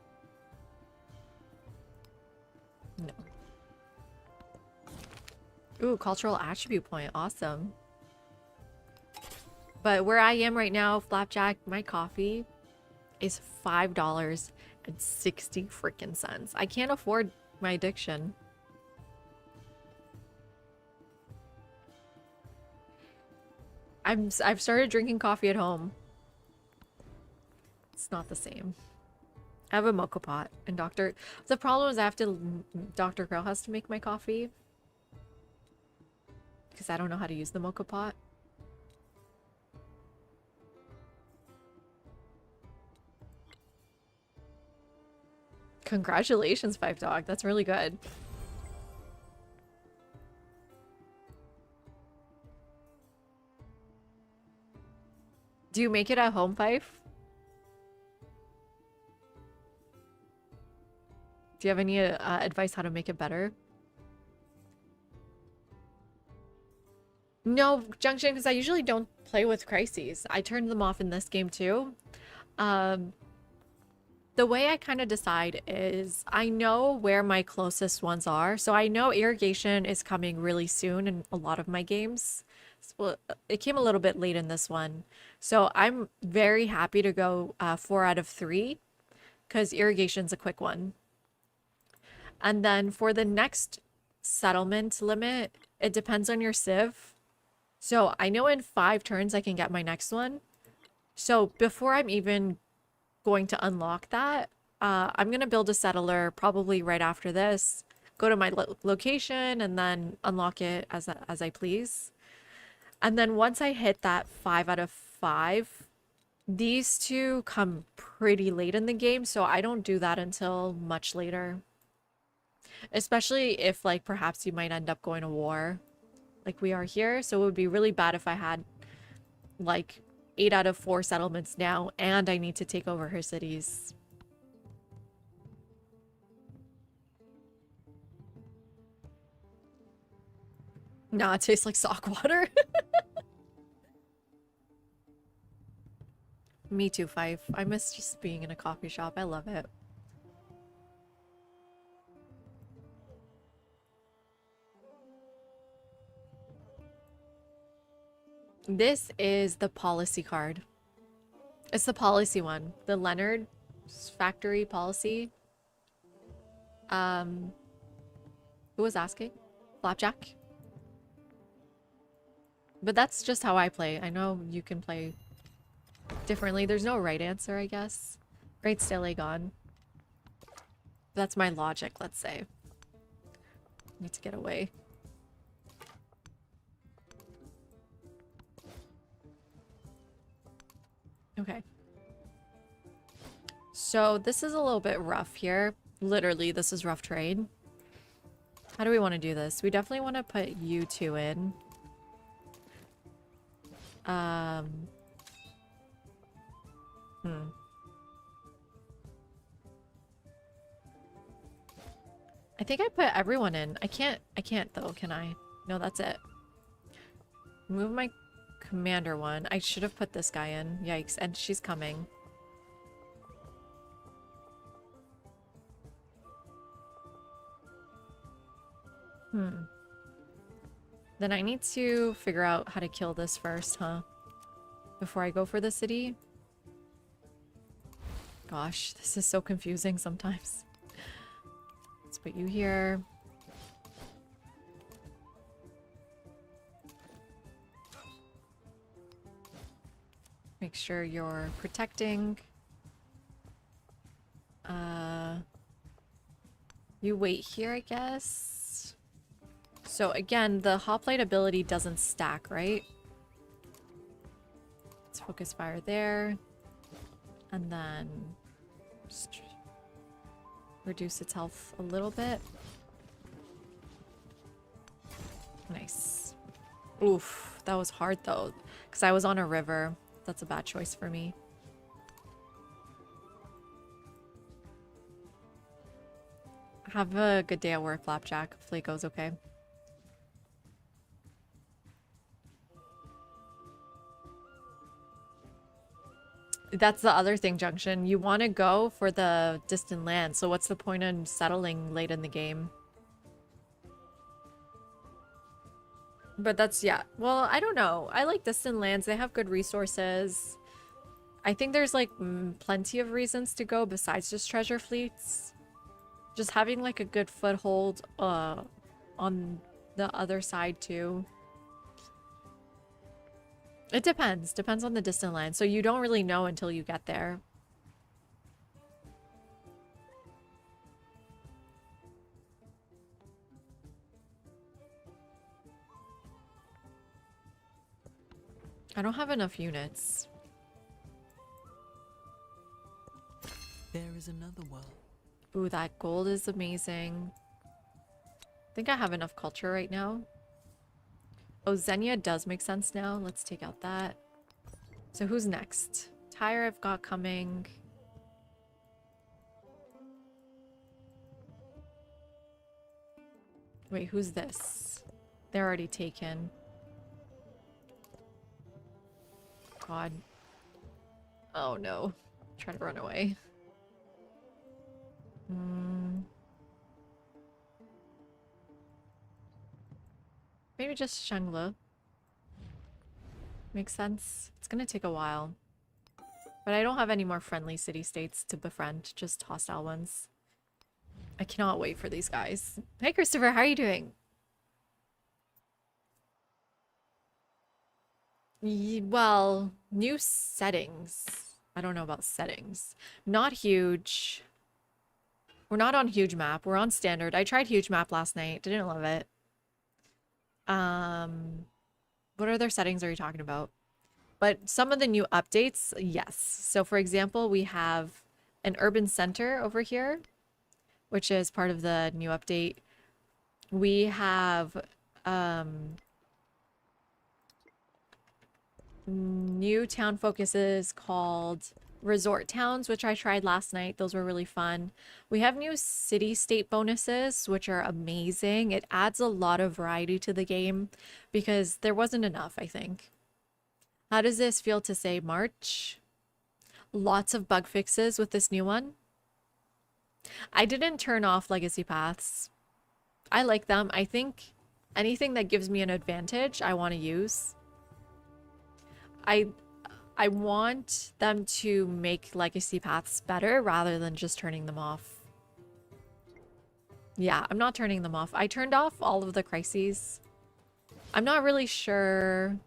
No. Ooh, cultural attribute point. Awesome. But where I am right now, Flapjack, my coffee is $5.60 freaking cents. I can't afford my addiction. I've started drinking coffee at home. It's not the same. I have a mocha pot and the problem is Dr. Girl has to make my coffee because I don't know how to use the mocha pot. Congratulations, Five Dog. That's really good. Do you make it at home, Fife? Do you have any advice how to make it better? No, Junction, because I usually don't play with crises. I turned them off in this game too. The way I kind of decide is I know where my closest ones are. So I know irrigation is coming really soon in a lot of my games. Well, it came a little bit late in this one. So I'm very happy to go 4 out of 3 because irrigation's a quick one. And then for the next settlement limit, it depends on your civ. So I know in 5 turns I can get my next one. So before I'm even going to unlock that, I'm going to build a settler probably right after this. Go to my location and then unlock it as I please. And then once I hit that 5 out of 5, these two come pretty late in the game. So I don't do that until much later. Especially if, like, perhaps you might end up going to war like we are here. So it would be really bad if I had, like, 8 out of 4 settlements now and I need to take over her cities. Nah, it tastes like sock water. Me too, Fife. I miss just being in a coffee shop. I love it. This is the policy card. It's the policy one. The Leonard factory policy. Who was asking? Flapjack? But that's just how I play. I know you can play differently. There's no right answer, I guess. Right, still Aegon. That's my logic, let's say. Need to get away. Okay. So this is a little bit rough here. Literally, this is rough terrain. How do we want to do this? We definitely want to put you two in. I think I put everyone in. I can't though, can I? No, that's it. Move my commander one. I should have put this guy in. Yikes. And she's coming. Then I need to figure out how to kill this first, huh? Before I go for the city. Gosh, this is so confusing sometimes. Let's put you here. Make sure you're protecting. You wait here, I guess. So again, the hoplite ability doesn't stack, right? Let's focus fire there. And then just reduce its health a little bit. Nice. Oof, that was hard though, because I was on a river. That's a bad choice for me. Have a good day at work, Flapjack. Hopefully it goes okay. That's the other thing, Junction. You want to go for the distant land, so what's the point in settling late in the game? But that's, yeah. Well, I don't know. I like distant lands. They have good resources. I think there's, like, plenty of reasons to go besides just treasure fleets. Just having, like, a good foothold on the other side, too. It depends. Depends on the distant land. So you don't really know until you get there. I don't have enough units. There is another world. Ooh, that gold is amazing. I think I have enough culture right now. Oh, Xenia does make sense now. Let's take out that. So who's next? Tyre I've got coming. Wait, who's this? They're already taken. God. Oh no. Try to run away. Maybe just Shangla. Makes sense. It's gonna take a while. But I don't have any more friendly city-states to befriend, just hostile ones. I cannot wait for these guys. Hey Christopher, how are you doing? Well, new settings. I don't know about settings. Not huge. We're not on huge map. We're on standard. I tried huge map last night. Didn't love it. What other settings are you talking about? But some of the new updates, yes. So for example, we have an urban center over here, which is part of the new update. We have new town focuses called resort towns, which I tried last night. Those were really fun. We have new city-state bonuses, which are amazing. It adds a lot of variety to the game because there wasn't enough, I think. How does this feel to say March? Lots of bug fixes with this new one. I didn't turn off legacy paths. I like them. I think anything that gives me an advantage, I want to use. I want them to make legacy paths better rather than just turning them off. Yeah, I'm not turning them off. I turned off all of the crises. I'm not really sure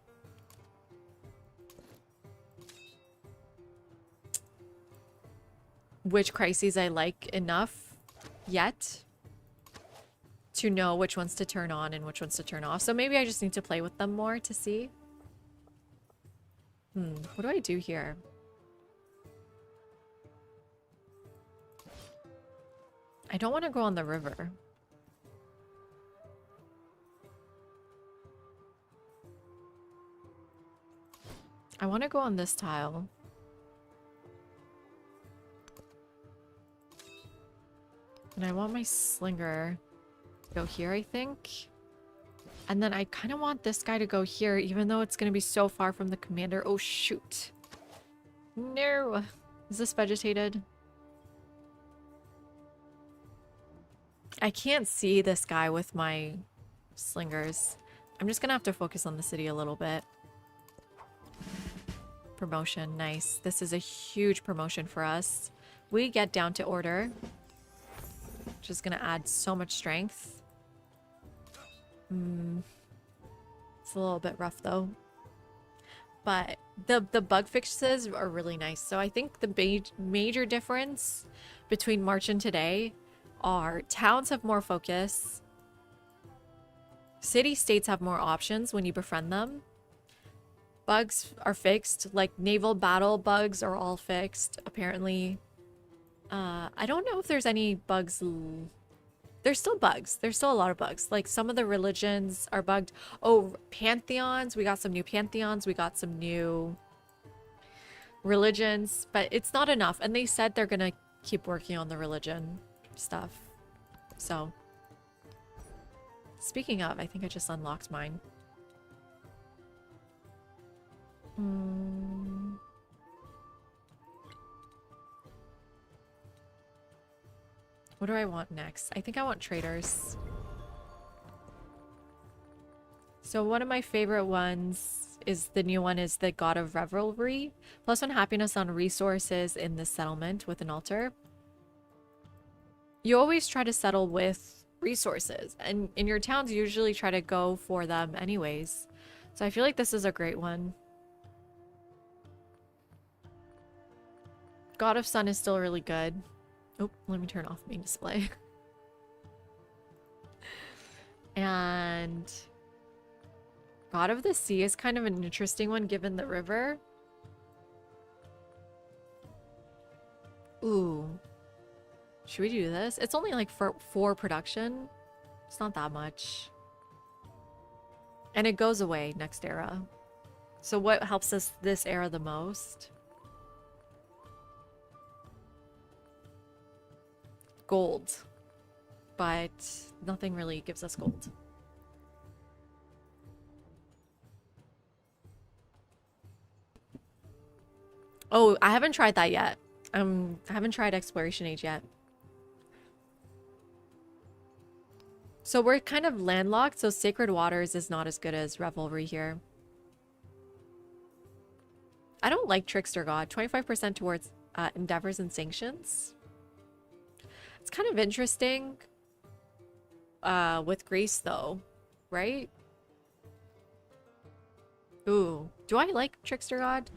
which crises I like enough yet to know which ones to turn on and which ones to turn off. So maybe I just need to play with them more to see. What do I do here? I don't want to go on the river. I want to go on this tile. And I want my slinger to go here, I think. And then I kind of want this guy to go here, even though it's going to be so far from the commander. Oh, shoot. No. Is this vegetated? I can't see this guy with my slingers. I'm just going to have to focus on the city a little bit. Promotion. Nice. This is a huge promotion for us. We get down to order. Which is going to add so much strength. It's a little bit rough though. But the bug fixes are really nice. So I think the major difference between March and today are towns have more focus. City-states have more options when you befriend them. Bugs are fixed. Like naval battle bugs are all fixed, apparently. I don't know if there's any bugs. There's still bugs. There's still a lot of bugs. Like some of the religions are bugged. Oh, pantheons. We got some new pantheons. We got some new religions, but it's not enough. And they said they're going to keep working on the religion stuff. So, speaking of, I think I just unlocked mine. What do I want next? I think I want traders. So one of my favorite ones is the new one is the God of Revelry. +1 happiness on resources in the settlement with an altar. You always try to settle with resources. And in your towns, you usually try to go for them anyways. So I feel like this is a great one. God of Sun is still really good. Oh, let me turn off main display. And God of the Sea is kind of an interesting one given the river. Ooh. Should we do this? It's only like for 4 production. It's not that much. And it goes away next era. So what helps us this era the most? Gold. But nothing really gives us gold. Oh, I haven't tried that yet. I haven't tried Exploration Age yet. So we're kind of landlocked, so Sacred Waters is not as good as Revelry here. I don't like Trickster God. 25% towards Endeavors and Sanctions. It's kind of interesting with Greece, though, right? Ooh, do I like Trickster God?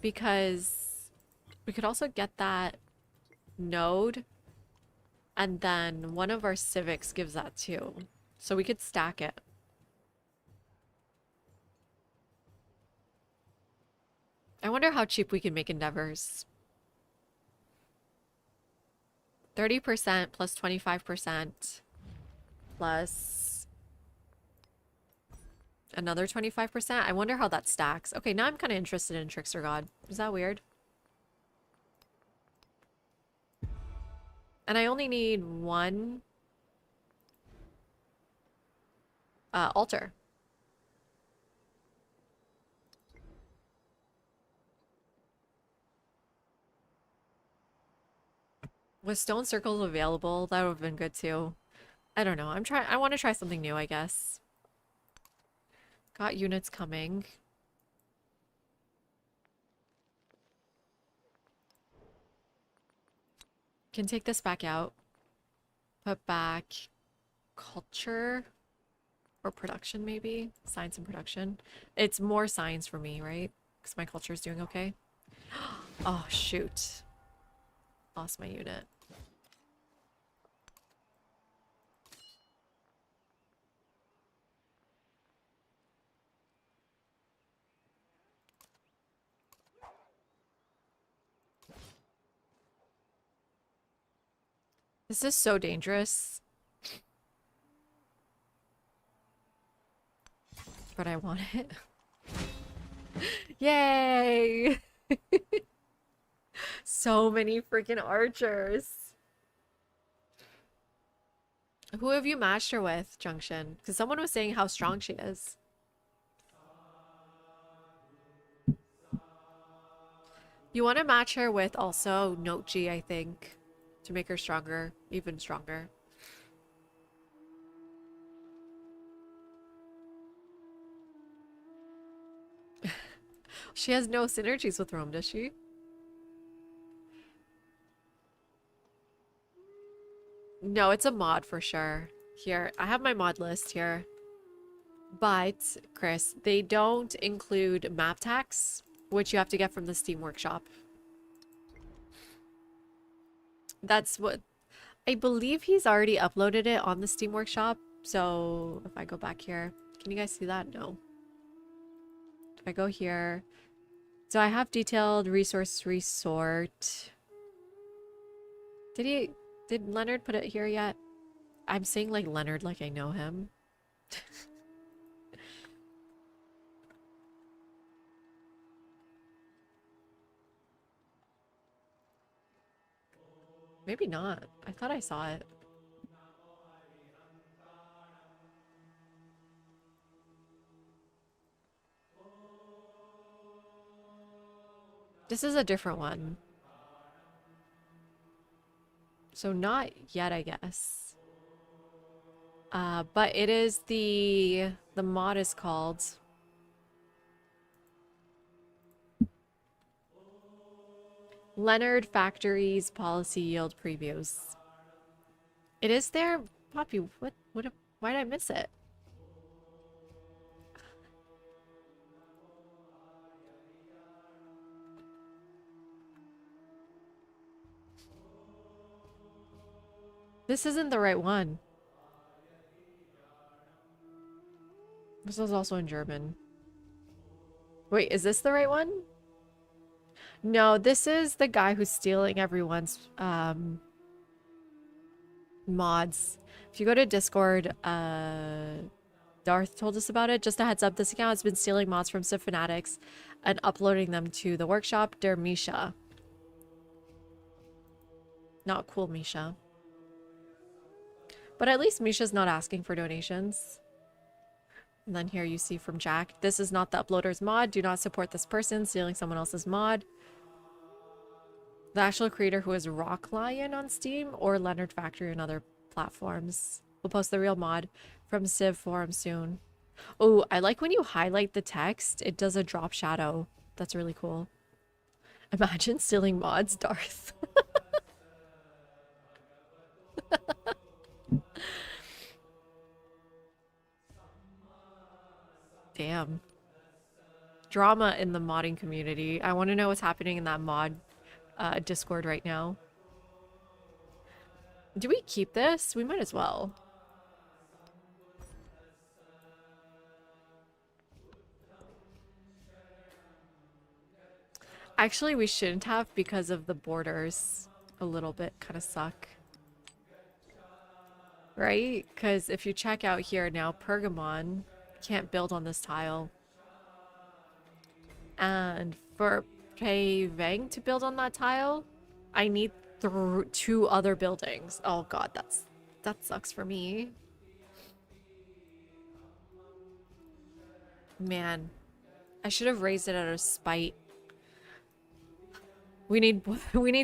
Because we could also get that node, and then one of our civics gives that too. So we could stack it. I wonder how cheap we can make Endeavors. 30% plus 25% plus another 25%. I wonder how that stacks. Okay, now I'm kind of interested in Trickster God. Is that weird? And I only need 1 altar. With stone circles available, that would have been good too. I don't know. I want to try something new, I guess. Got units coming. Can take this back out. Put back culture or production, maybe. Science and production. It's more science for me, right? Because my culture is doing okay. Oh, shoot. Lost my unit. This is so dangerous. But I want it. Yay! So many freaking archers. Who have you matched her with, Junction? Because someone was saying how strong she is. You want to match her with also Note G, I think, to make her stronger, even stronger. She has no synergies with Rome, does she? No, it's a mod for sure. Here, I have my mod list here. But, Chris, they don't include map tax, which you have to get from the Steam Workshop. That's what... I believe he's already uploaded it on the Steam Workshop. So, if I go back here... Can you guys see that? No. If I go here... So I have detailed resource resort. Did Leonard put it here yet? I'm saying like Leonard like I know him. Maybe not. I thought I saw it. This is a different one. So not yet, I guess. But it is the mod is called Leonard Factories Policy Yield Previews. It is there, Poppy. Why did I miss it? This isn't the right one. This is also in German. Wait, is this the right one? No, this is the guy who's stealing everyone's mods. If you go to Discord, Darth told us about it. Just a heads up, this account has been stealing mods from Civ Fanatics and uploading them to the workshop. Der Misha. Not cool, Misha. But at least Misha's not asking for donations. And then here you see from Jack, this is not the uploader's mod. Do not support this person stealing someone else's mod. The actual creator, who is Rock Lion on Steam or Leonard Factory on other platforms. We'll post the real mod from Civ forum soon. Oh, I like when you highlight the text, it does a drop shadow. That's really cool. Imagine stealing mods, Darth. Damn. Drama in the modding community. I want to know what's happening in that mod Discord right now. Do we keep this? We might as well. Actually, we shouldn't have because of the borders. A little bit kind of suck. Right? Because if you check out here now, Pergamon can't build on this tile. And for Pei Veng to build on that tile, I need 2 other buildings. Oh god, that sucks for me. Man, I should have raised it out of spite. We need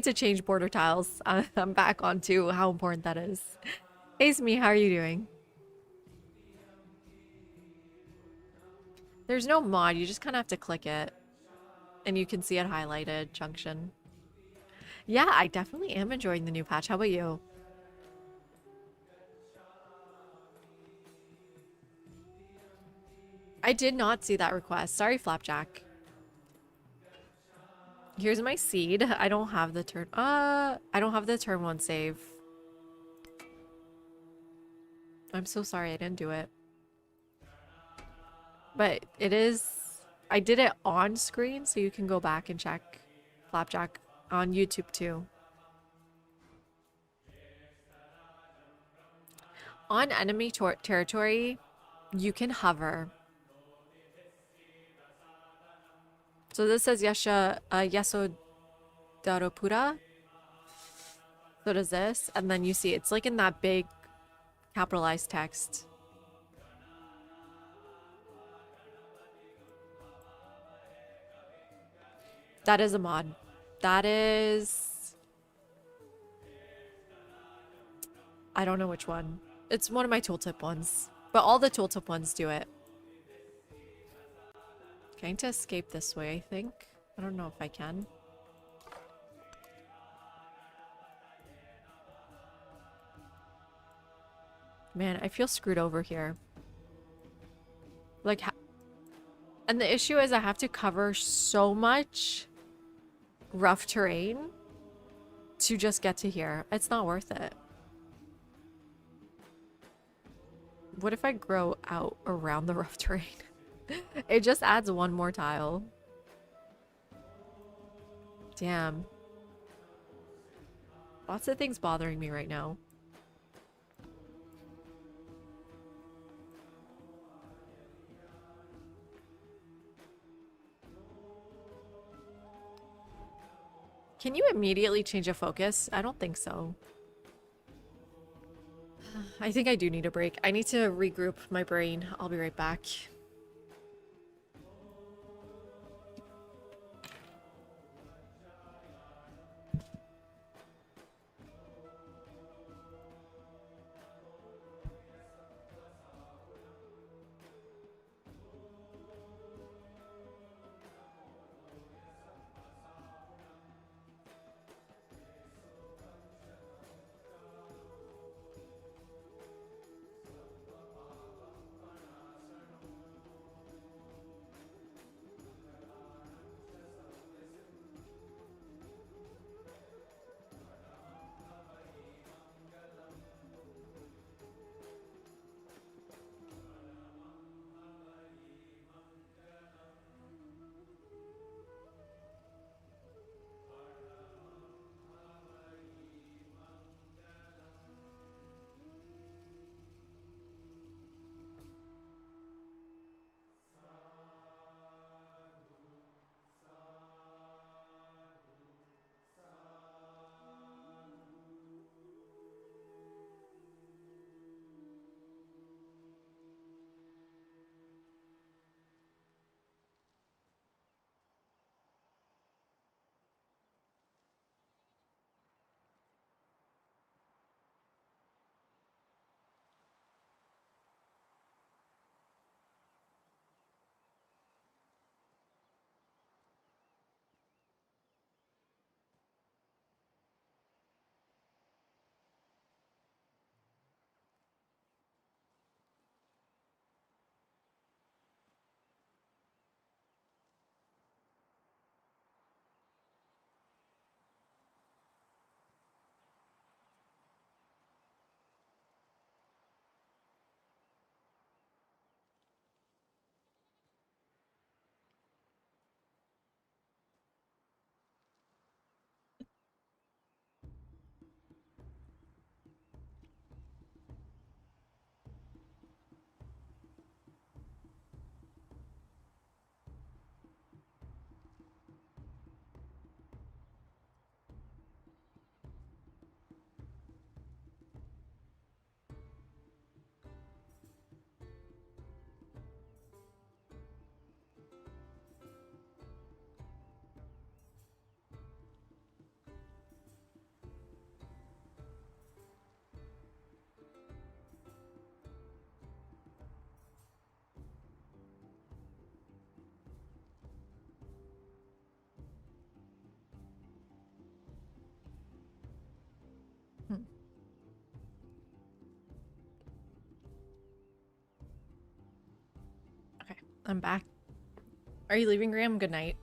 to change border tiles. I'm back onto how important that is. Hey, Smee, how are you doing? There's no mod, you just kind of have to click it. And you can see it highlighted, Junction. Yeah, I definitely am enjoying the new patch. How about you? I did not see that request. Sorry, Flapjack. Here's my seed. I don't have the turn. I don't have the turn 1 save. I'm so sorry I didn't do it. But it is. I did it on screen, so you can go back and check Flapjack on YouTube too. On enemy territory, you can hover. So this says Yasodarapura. So does this, and then you see it's like in that big capitalized text. That is a mod. That is... I don't know which one. It's one of my tooltip ones. But all the tooltip ones do it. Trying to escape this way, I think. I don't know if I can. Man, I feel screwed over here. Like, and the issue is I have to cover so much rough terrain to just get to here. It's not worth it. What if I grow out around the rough terrain? It just adds one more tile. Damn. Lots of things bothering me right now. Can you immediately change a focus? I don't think so. I think I do need a break. I need to regroup my brain. I'll be right back. I'm back. Are you leaving, Graham? Good night.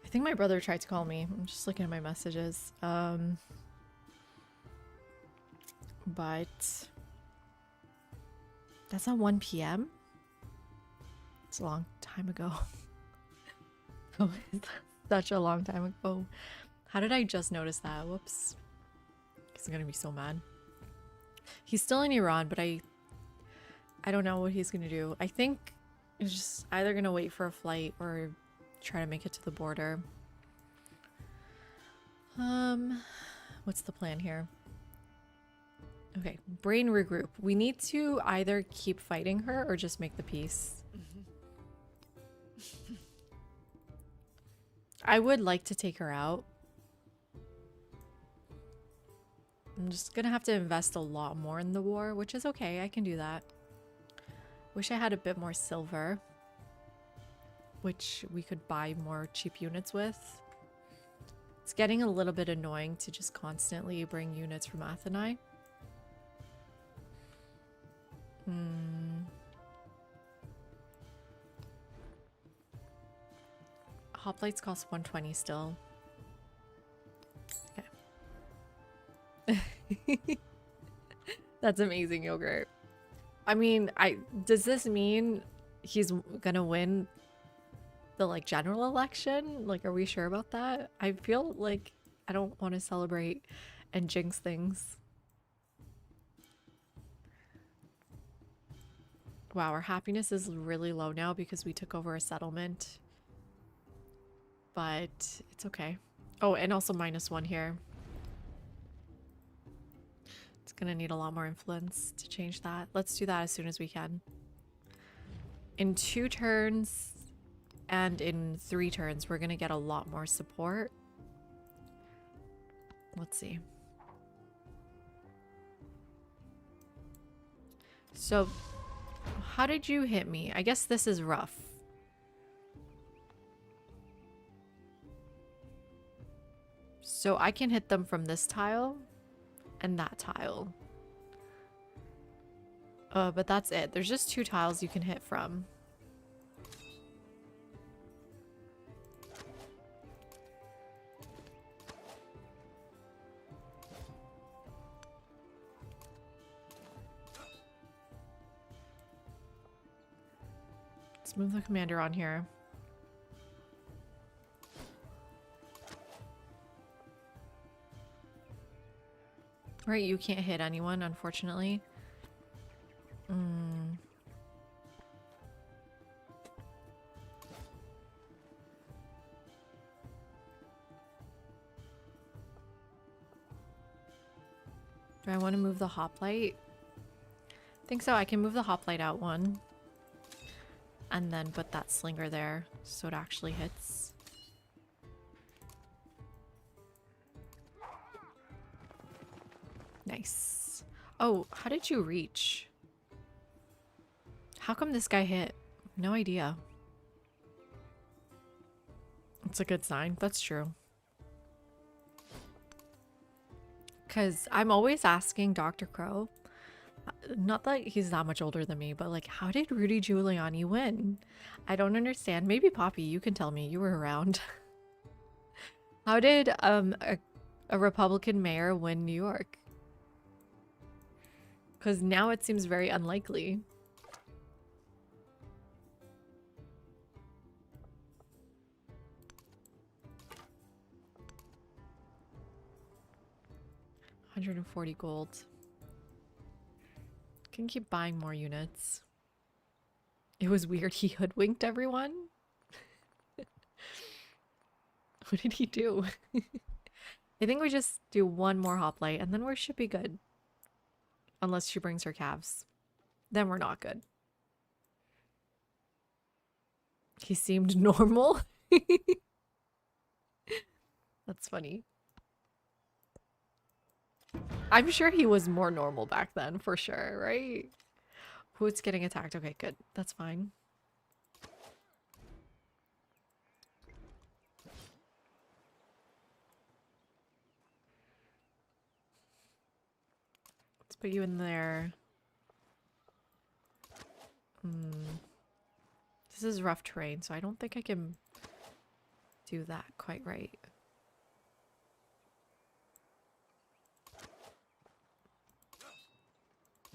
I I think my brother tried to call me. I'm just looking at my messages. But that's not 1 p.m. It's a long time ago. Oh, such a long time ago. How did I just notice that? Whoops. He's gonna be so mad. He's still in Iran, but I don't know what he's gonna do. I think he's just either gonna wait for a flight or try to make it to the border. What's the plan here? Okay, brain regroup. We need to either keep fighting her or just make the peace. I would like to take her out. I'm just gonna have to invest a lot more in the war, which is okay. I can do that. Wish I had a bit more silver, which we could buy more cheap units with. It's getting a little bit annoying to just constantly bring units from Athenai. Hoplites cost 120 still. Okay. That's amazing, Yogurt. I mean, does this mean he's gonna win the like general election? Like, are we sure about that? I feel like I don't want to celebrate and jinx things. Wow, our happiness is really low now because we took over a settlement. But it's okay. Oh, and also -1 here. It's gonna need a lot more influence to change that. Let's do that as soon as we can. In 2 turns and in 3 turns, we're gonna get a lot more support. Let's see. So, how did you hit me? I guess this is rough. So I can hit them from this tile and that tile. But that's it. There's just 2 tiles you can hit from. Let's move the commander on here. Right, you can't hit anyone, unfortunately. Do I want to move the hoplite? I think so. I can move the hoplite out 1. And then put that slinger there so it actually hits. Nice. Oh, how did you reach? How come this guy hit? No idea. It's a good sign. That's true. Because I'm always asking Dr. Crow, not that he's that much older than me, but like, how did Rudy Giuliani win? I don't understand. Maybe Poppy, you can tell me. You were around. How did a Republican mayor win New York? Because now it seems very unlikely. $140 gold. Can keep buying more units. It was weird. He hoodwinked everyone. What did he do? I think we just do 1 more hoplite and then we should be good. Unless she brings her calves. Then we're not good. He seemed normal. That's funny. I'm sure he was more normal back then, for sure, right? Who's getting attacked? Okay, good. That's fine. Let's put you in there. This is rough terrain, so I don't think I can do that quite right.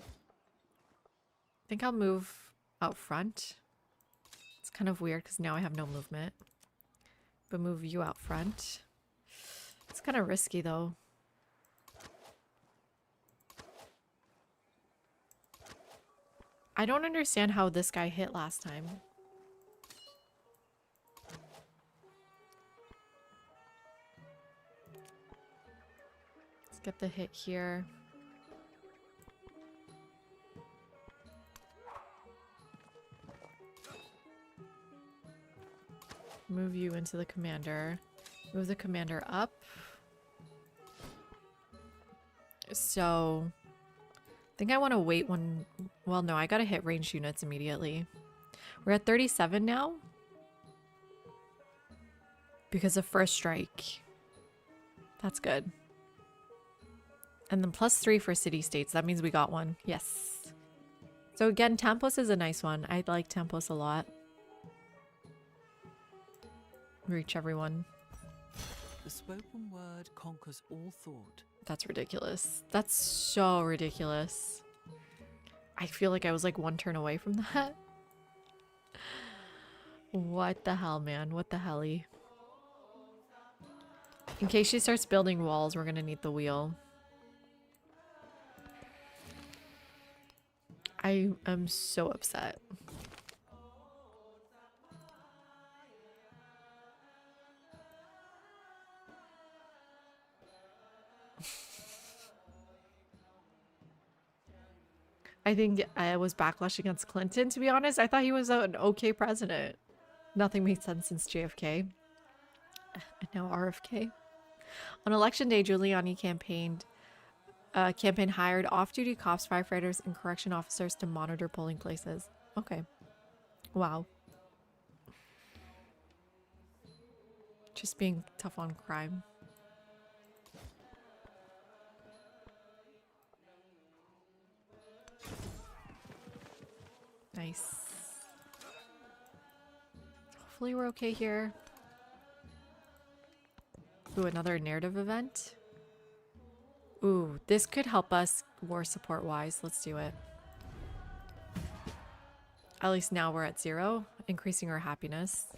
I think I'll move out front. It's kind of weird because now I have no movement. But move you out front. It's kind of risky though. I don't understand how this guy hit last time. Let's get the hit here. Move you into the commander. Move the commander up. So, I think I want to wait one. Well, no, I gotta hit ranged units immediately. We're at 37 now. Because of first strike. That's good. And then +3 for city states. That means we got one. Yes. So again, Tampos is a nice one. I like Tampos a lot. Reach everyone. The spoken word conquers all thought. That's ridiculous. That's so ridiculous. I feel like I was like one turn away from that. What the hell, man? What the helly? In case she starts building walls, we're gonna need the wheel. I am so upset. I think I was backlash against Clinton, to be honest. I thought he was an okay president. Nothing made sense since JFK. And now RFK. On election day, Giuliani campaign hired off-duty cops, firefighters, and correction officers to monitor polling places. Okay. Wow. Just being tough on crime. Nice. Hopefully we're okay here. Ooh, another narrative event. Ooh, this could help us war support wise. Let's do it. At least now we're at 0, increasing our happiness.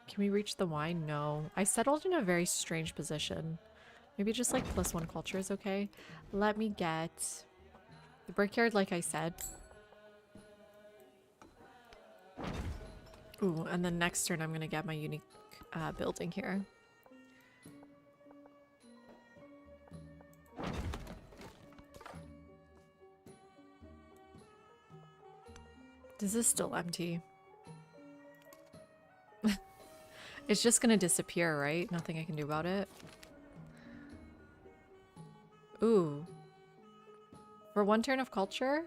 Can we reach the wine? No. I settled in a very strange position. Maybe just like +1 culture is okay. Let me get the brickyard, like I said. Ooh, and then next turn I'm gonna get my unique building here. This is still empty. It's just gonna disappear, right? Nothing I can do about it. Ooh. For 1 turn of culture?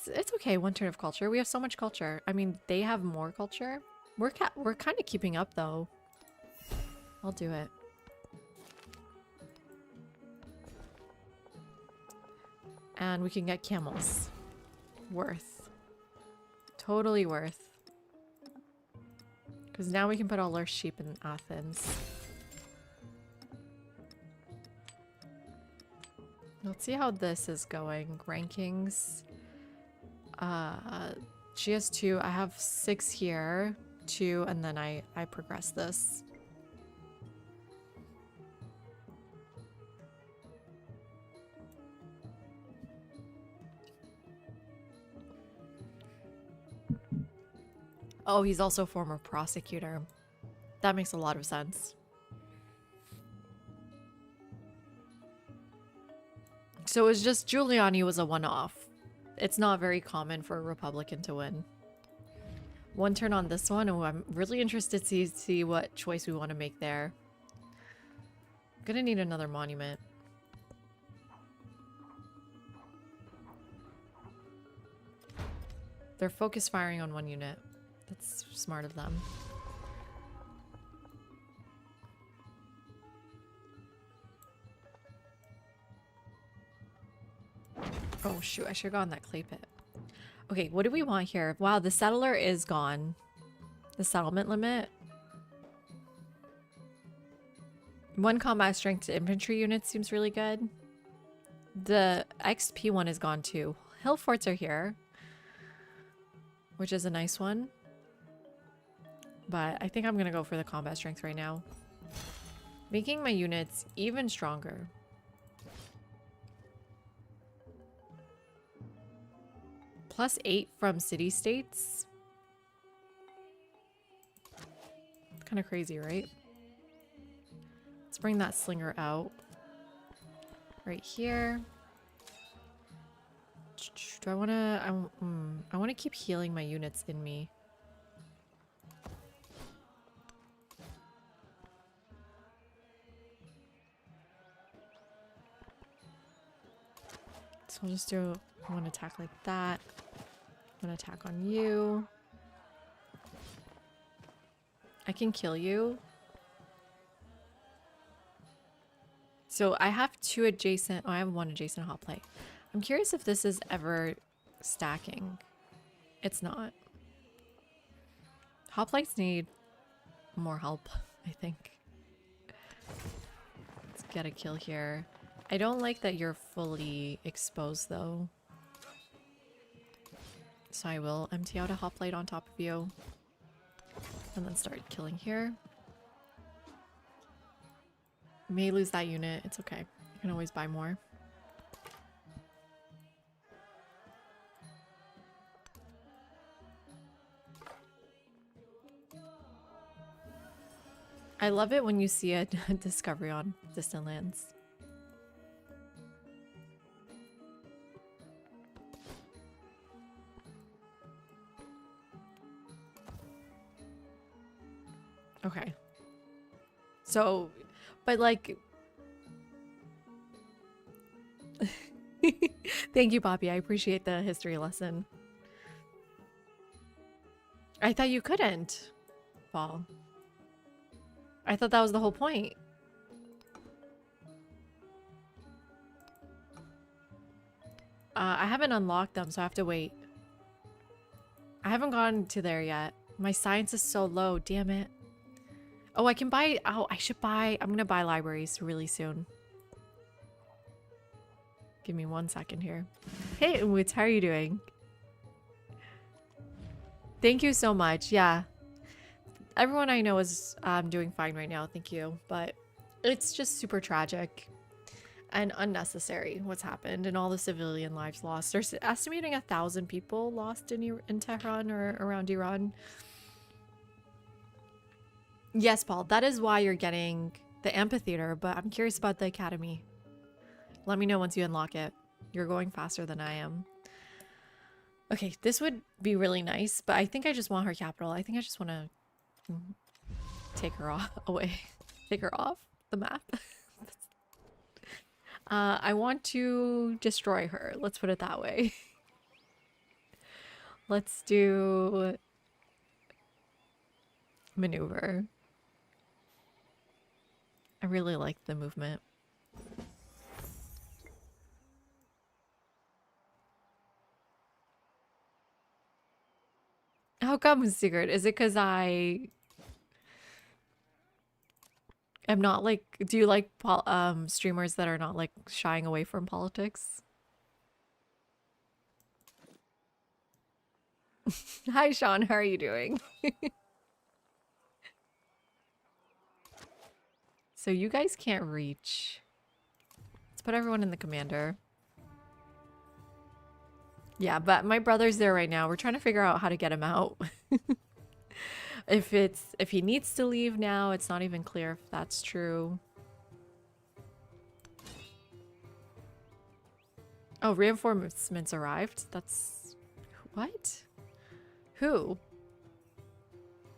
It's okay, 1 turn of culture. We have so much culture. I mean, they have more culture. We're kind of keeping up, though. I'll do it. And we can get camels. Worth. Totally worth. Because now we can put all our sheep in Athens. Let's see how this is going. Rankings. She has 2. I have 6 here. 2, and then I progress this. Oh, he's also a former prosecutor. That makes a lot of sense. So it was just Giuliani was a one-off. It's not very common for a Republican to win. 1 turn on this one. Oh, I'm really interested to see what choice we want to make there. I'm gonna need another monument. They're focus firing on 1 unit. That's smart of them. Oh shoot, I should have gone that clay pit. Okay, what do we want here? Wow, the settler is gone. The settlement limit. 1 combat strength to infantry units seems really good. The XP one is gone too. Hill forts are here, which is a nice one. But I think I'm gonna go for the combat strength right now. Making my units even stronger. +8 from city-states. Kind of crazy, right? Let's bring that slinger out. Right here. Do I want to... I want to keep healing my units in me. So I'll just do one attack like that. One attack on you. I can kill you. So I have 2 adjacent... Oh, I have 1 adjacent hot plate. I'm curious if this is ever stacking. It's not. Hot plates need more help, I think. Let's get a kill here. I don't like that you're fully exposed though. So I will empty out a hot plate on top of you. And then start killing here. May lose that unit. It's okay. I can always buy more. I love it when you see a discovery on Distant Lands. Okay. So, but like... Thank you, Poppy. I appreciate the history lesson. I thought you couldn't fall. I thought that was the whole point. I haven't unlocked them, so I have to wait. I haven't gone to there yet. My science is so low, damn it. Oh, I can buy... Oh, I should buy... I'm gonna buy libraries really soon. Give me 1 second here. Hey, Woods, how are you doing? Thank you so much. Yeah. Everyone I know is doing fine right now, thank you. But it's just super tragic and unnecessary what's happened and all the civilian lives lost. They're estimating 1,000 people lost in Tehran or around Iran. Yes, Paul, that is why you're getting the amphitheater, but I'm curious about the academy. Let me know once you unlock it. You're going faster than I am. Okay, this would be really nice, but I think I just want her capital. I think I just want to take her away. Take her off the map. I want to destroy her. Let's put it that way. Let's do maneuver. I really like the movement. How come, Sigurd? Is it because I am not like... Do you like streamers that are not like shying away from politics? Hi, Sean. How are you doing? So you guys can't reach. Let's put everyone in the commander. Yeah, but my brother's there right now. We're trying to figure out how to get him out. If he needs to leave now, it's not even clear if that's true. Oh, reinforcements arrived. That's... What? Who?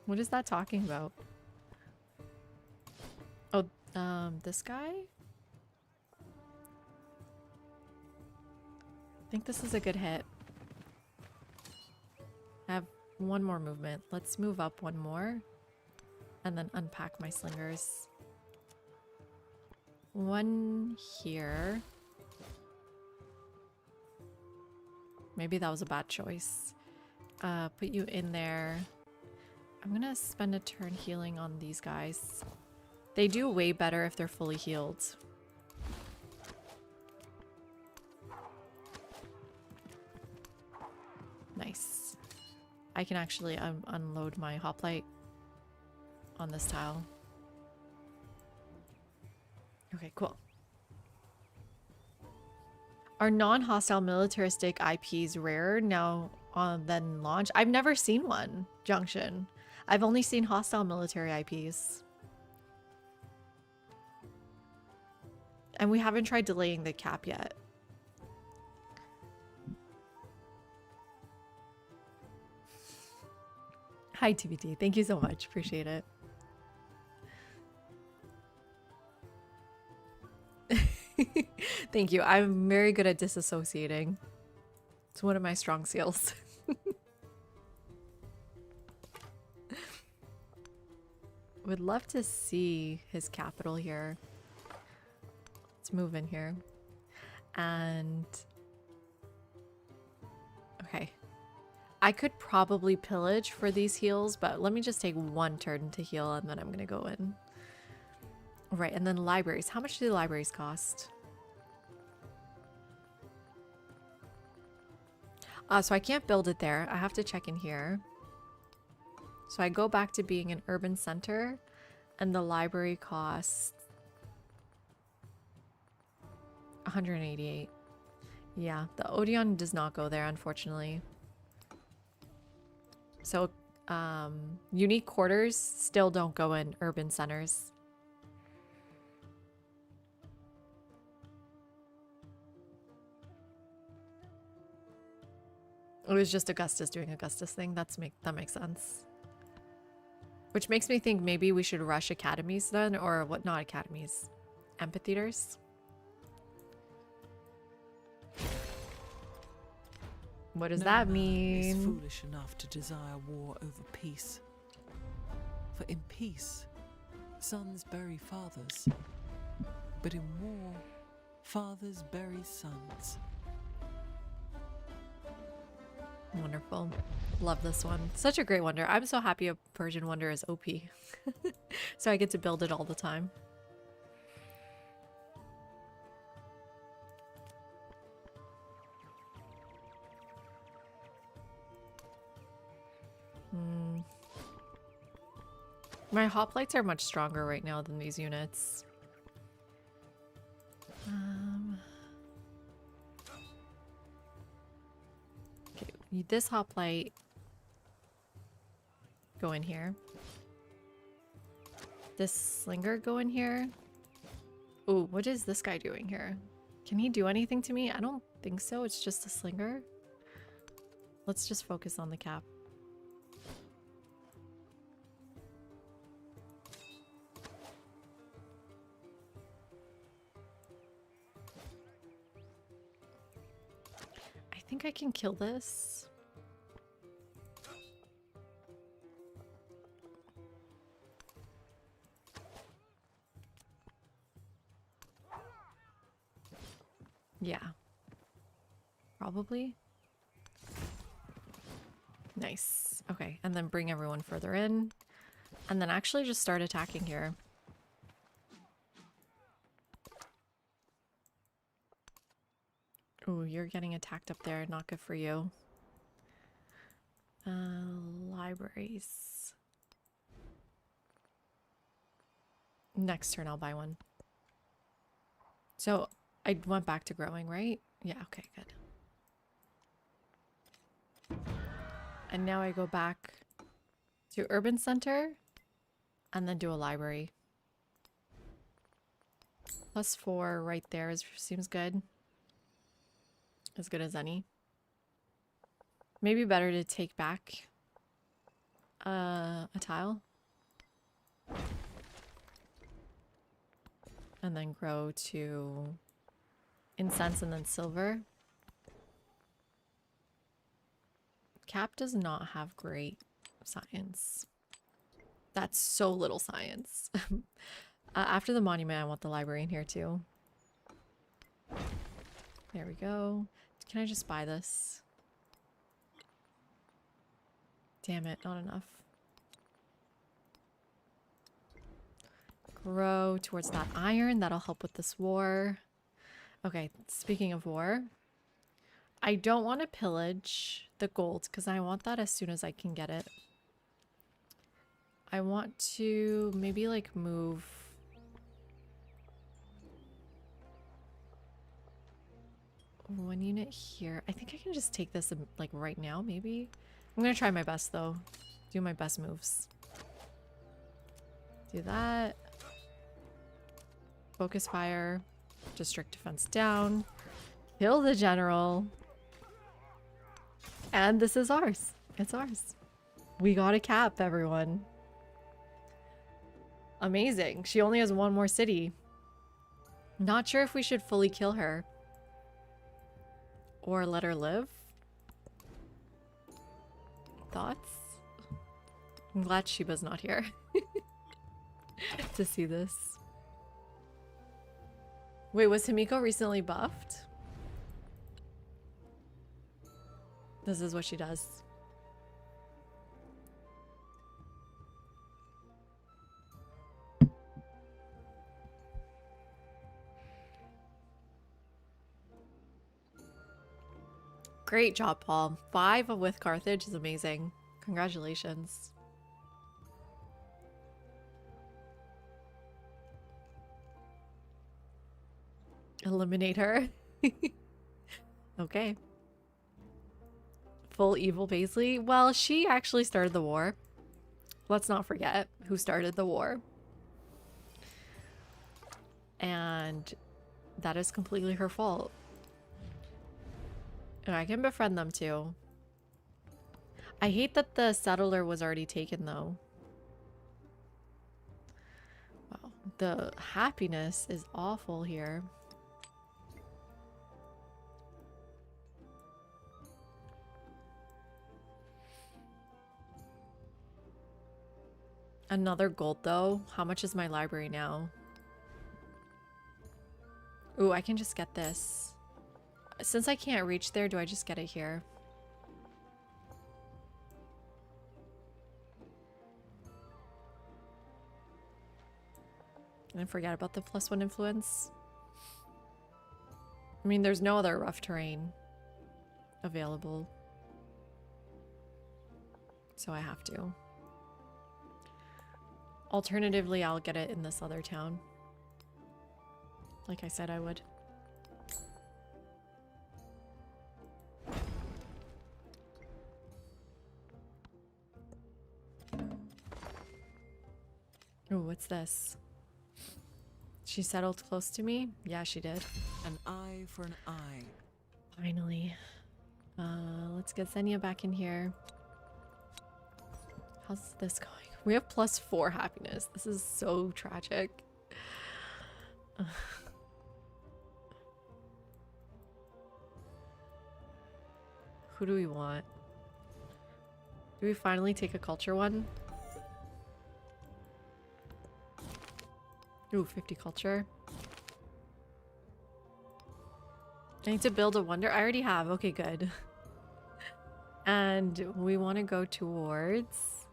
What is that talking about? Oh, this guy? I think this is a good hit. I have 1 more movement. Let's move up 1 more. And then unpack my slingers. 1 here. Maybe that was a bad choice. Put you in there. I'm gonna spend a turn healing on these guys. They do way better if they're fully healed. Nice. I can actually unload my hoplite on this tile. Okay, cool. Are non-hostile militaristic IPs rarer now than launch? I've never seen one, Junction. I've only seen hostile military IPs. And we haven't tried delaying the cap yet. Hi, TBT. Thank you so much. Appreciate it. Thank you. I'm very good at disassociating. It's one of my strong skills. Would love to see his capital here. Let's move in here. And... okay. I could probably pillage for these heals, but let me just take one turn to heal and then I'm gonna go in. Right, and then libraries. How much do the libraries cost? So I can't build it there. I have to check in here. So I go back to being an urban center and the library costs 188. Yeah, the Odeon does not go there, unfortunately. So, unique quarters still don't go in urban centers. It was just Augustus doing Augustus thing. That makes sense. Which makes me think maybe we should rush academies then, or what? Not academies, amphitheaters. What does that mean? Is foolish enough to desire war over peace. For in peace, sons bury fathers, but in war, fathers bury sons. Wonderful. Love this one. Such a great wonder. I'm so happy a Persian wonder is OP. So I get to build it all the time. My hoplites are much stronger right now than these units. Okay, this hoplite go in here. This slinger go in here. Ooh, what is this guy doing here? Can he do anything to me? I don't think so. It's just a slinger. Let's just focus on the cap. I think I can kill this. Yeah. Probably. Nice. Okay, and then bring everyone further in. And then actually just start attacking here. Ooh, you're getting attacked up there. Not good for you. Libraries. Next turn, I'll buy one. So, I went back to growing, right? Yeah, okay, good. And now I go back to Urban Center and then do a library. +4 right there seems good. As good as any. Maybe better to take back a tile. And then grow to incense and then silver. Cap does not have great science. That's so little science. After the monument, I want the library in here too. There we go. Can I just buy this? Damn it, not enough. Grow towards that iron. That'll help with this war. Okay, speaking of war, I don't want to pillage the gold because I want that as soon as I can get it. I want to maybe like move one unit here. I think I can just take this like right now, maybe. I'm gonna try my best though. Do my best moves. Do that. Focus fire. District defense down. Kill the general. And this is ours. It's ours. We got a cap, everyone. Amazing. She only has one more city. Not sure if we should fully kill her. Or let her live. Thoughts? I'm glad Shiba's not here to see this. Wait, was Himiko recently buffed? This is what she does. Great job, Paul. 5 with Carthage is amazing. Congratulations. Eliminate her. Okay. Full evil Paisley. Well, she actually started the war. Let's not forget who started the war. And that is completely her fault. And I can befriend them too. I hate that the settler was already taken though. Wow. The happiness is awful here. Another gold though. How much is my library now? Ooh, I can just get this. Since I can't reach there, do I just get it here? And forget about the +1 influence. I mean, there's no other rough terrain available. So I have to. Alternatively, I'll get it in this other town. Like I said I would. Oh, what's this? She settled close to me? Yeah, she did. An eye for an eye. Finally. Let's get Xenia back in here. How's this going? We have +4 happiness. This is so tragic. Who do we want? Do we finally take a culture one? Ooh, 50 culture. I need to build a wonder. I already have. Okay, good. And we want to go towards...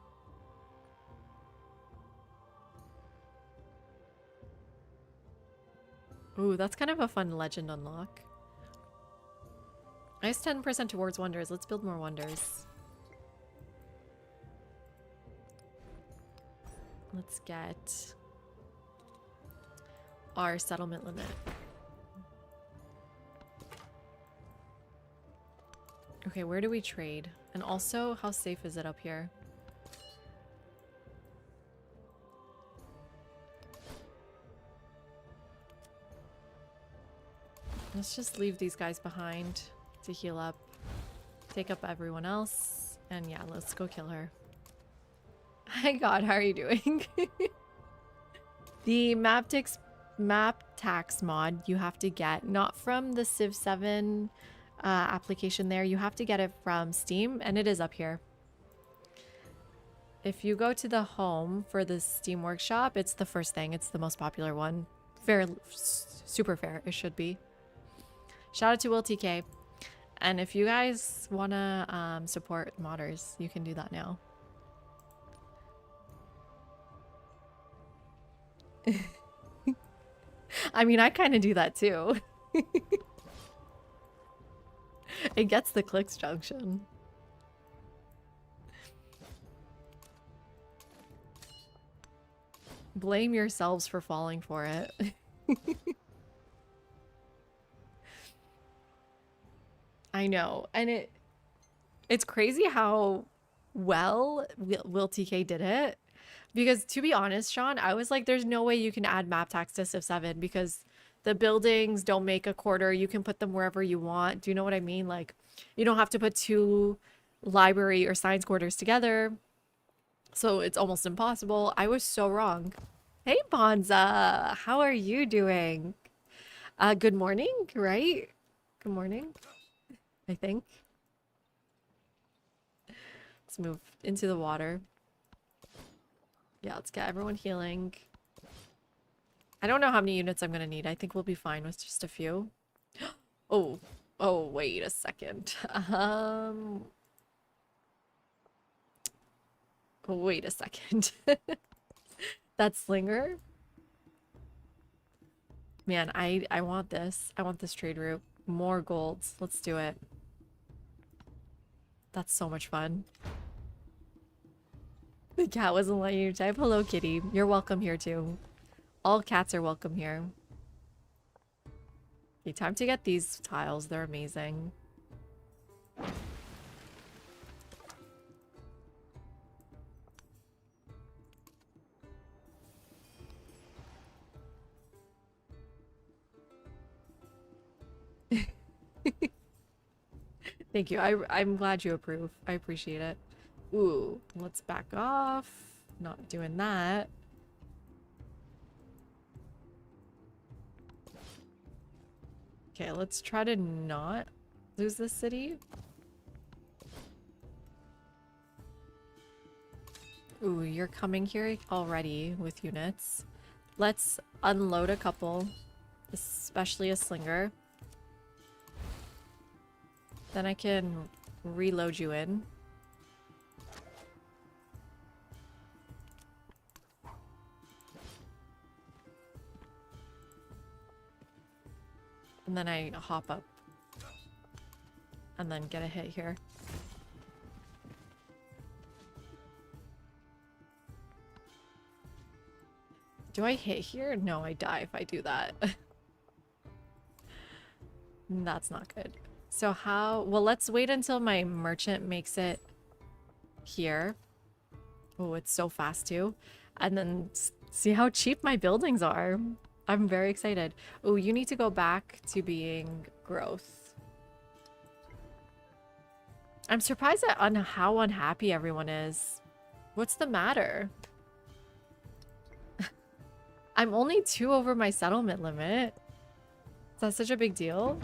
Ooh, that's kind of a fun legend unlock. I have 10% towards wonders. Let's build more wonders. Let's get our settlement limit. Okay, where do we trade? And also, how safe is it up here? Let's just leave these guys behind to heal up. Take up everyone else. And yeah, let's go kill her. Hi God, how are you doing? The map tax mod you have to get, not from the Civ 7 application there. You have to get it from Steam, and it is up here. If you go to the home for the Steam Workshop, it's the first thing. It's the most popular one. Fair, super fair, it should be. Shout out to Will TK. And if you guys want to support modders, you can do that now. I mean, I kind of do that too. It gets the clicks junction. Blame yourselves for falling for it. I know. And it's crazy how well Will TK did it. Because to be honest, Sean, I was like, there's no way you can add map tax to Civ 7 because the buildings don't make a quarter. You can put them wherever you want. Do you know what I mean? Like, you don't have to put two library or science quarters together. So it's almost impossible. I was so wrong. Hey, Bonza. How are you doing? Good morning, right? Good morning, I think. Let's move into the water. Yeah, let's get everyone healing. I don't know how many units I'm gonna need. I think we'll be fine with just a few. Oh, wait a second. Wait a second. That slinger? Man, I want this. I want this trade route. More golds. Let's do it. That's so much fun. The cat wasn't letting you type. Hello, kitty. You're welcome here, too. All cats are welcome here. Okay, time to get these tiles. They're amazing. Thank you. I'm glad you approve. I appreciate it. Ooh, let's back off. Not doing that. Okay, let's try to not lose this city. Ooh, you're coming here already with units. Let's unload a couple, especially a slinger. Then I can reload you in. And then I hop up. And then get a hit here. Do I hit here? No, I die if I do that. That's not good. So how... Well, let's wait until my merchant makes it here. Oh, it's so fast too. And then see how cheap my buildings are. I'm very excited. Oh, you need to go back to being growth. I'm surprised at how unhappy everyone is. What's the matter? I'm only 2 over my settlement limit. Is that such a big deal?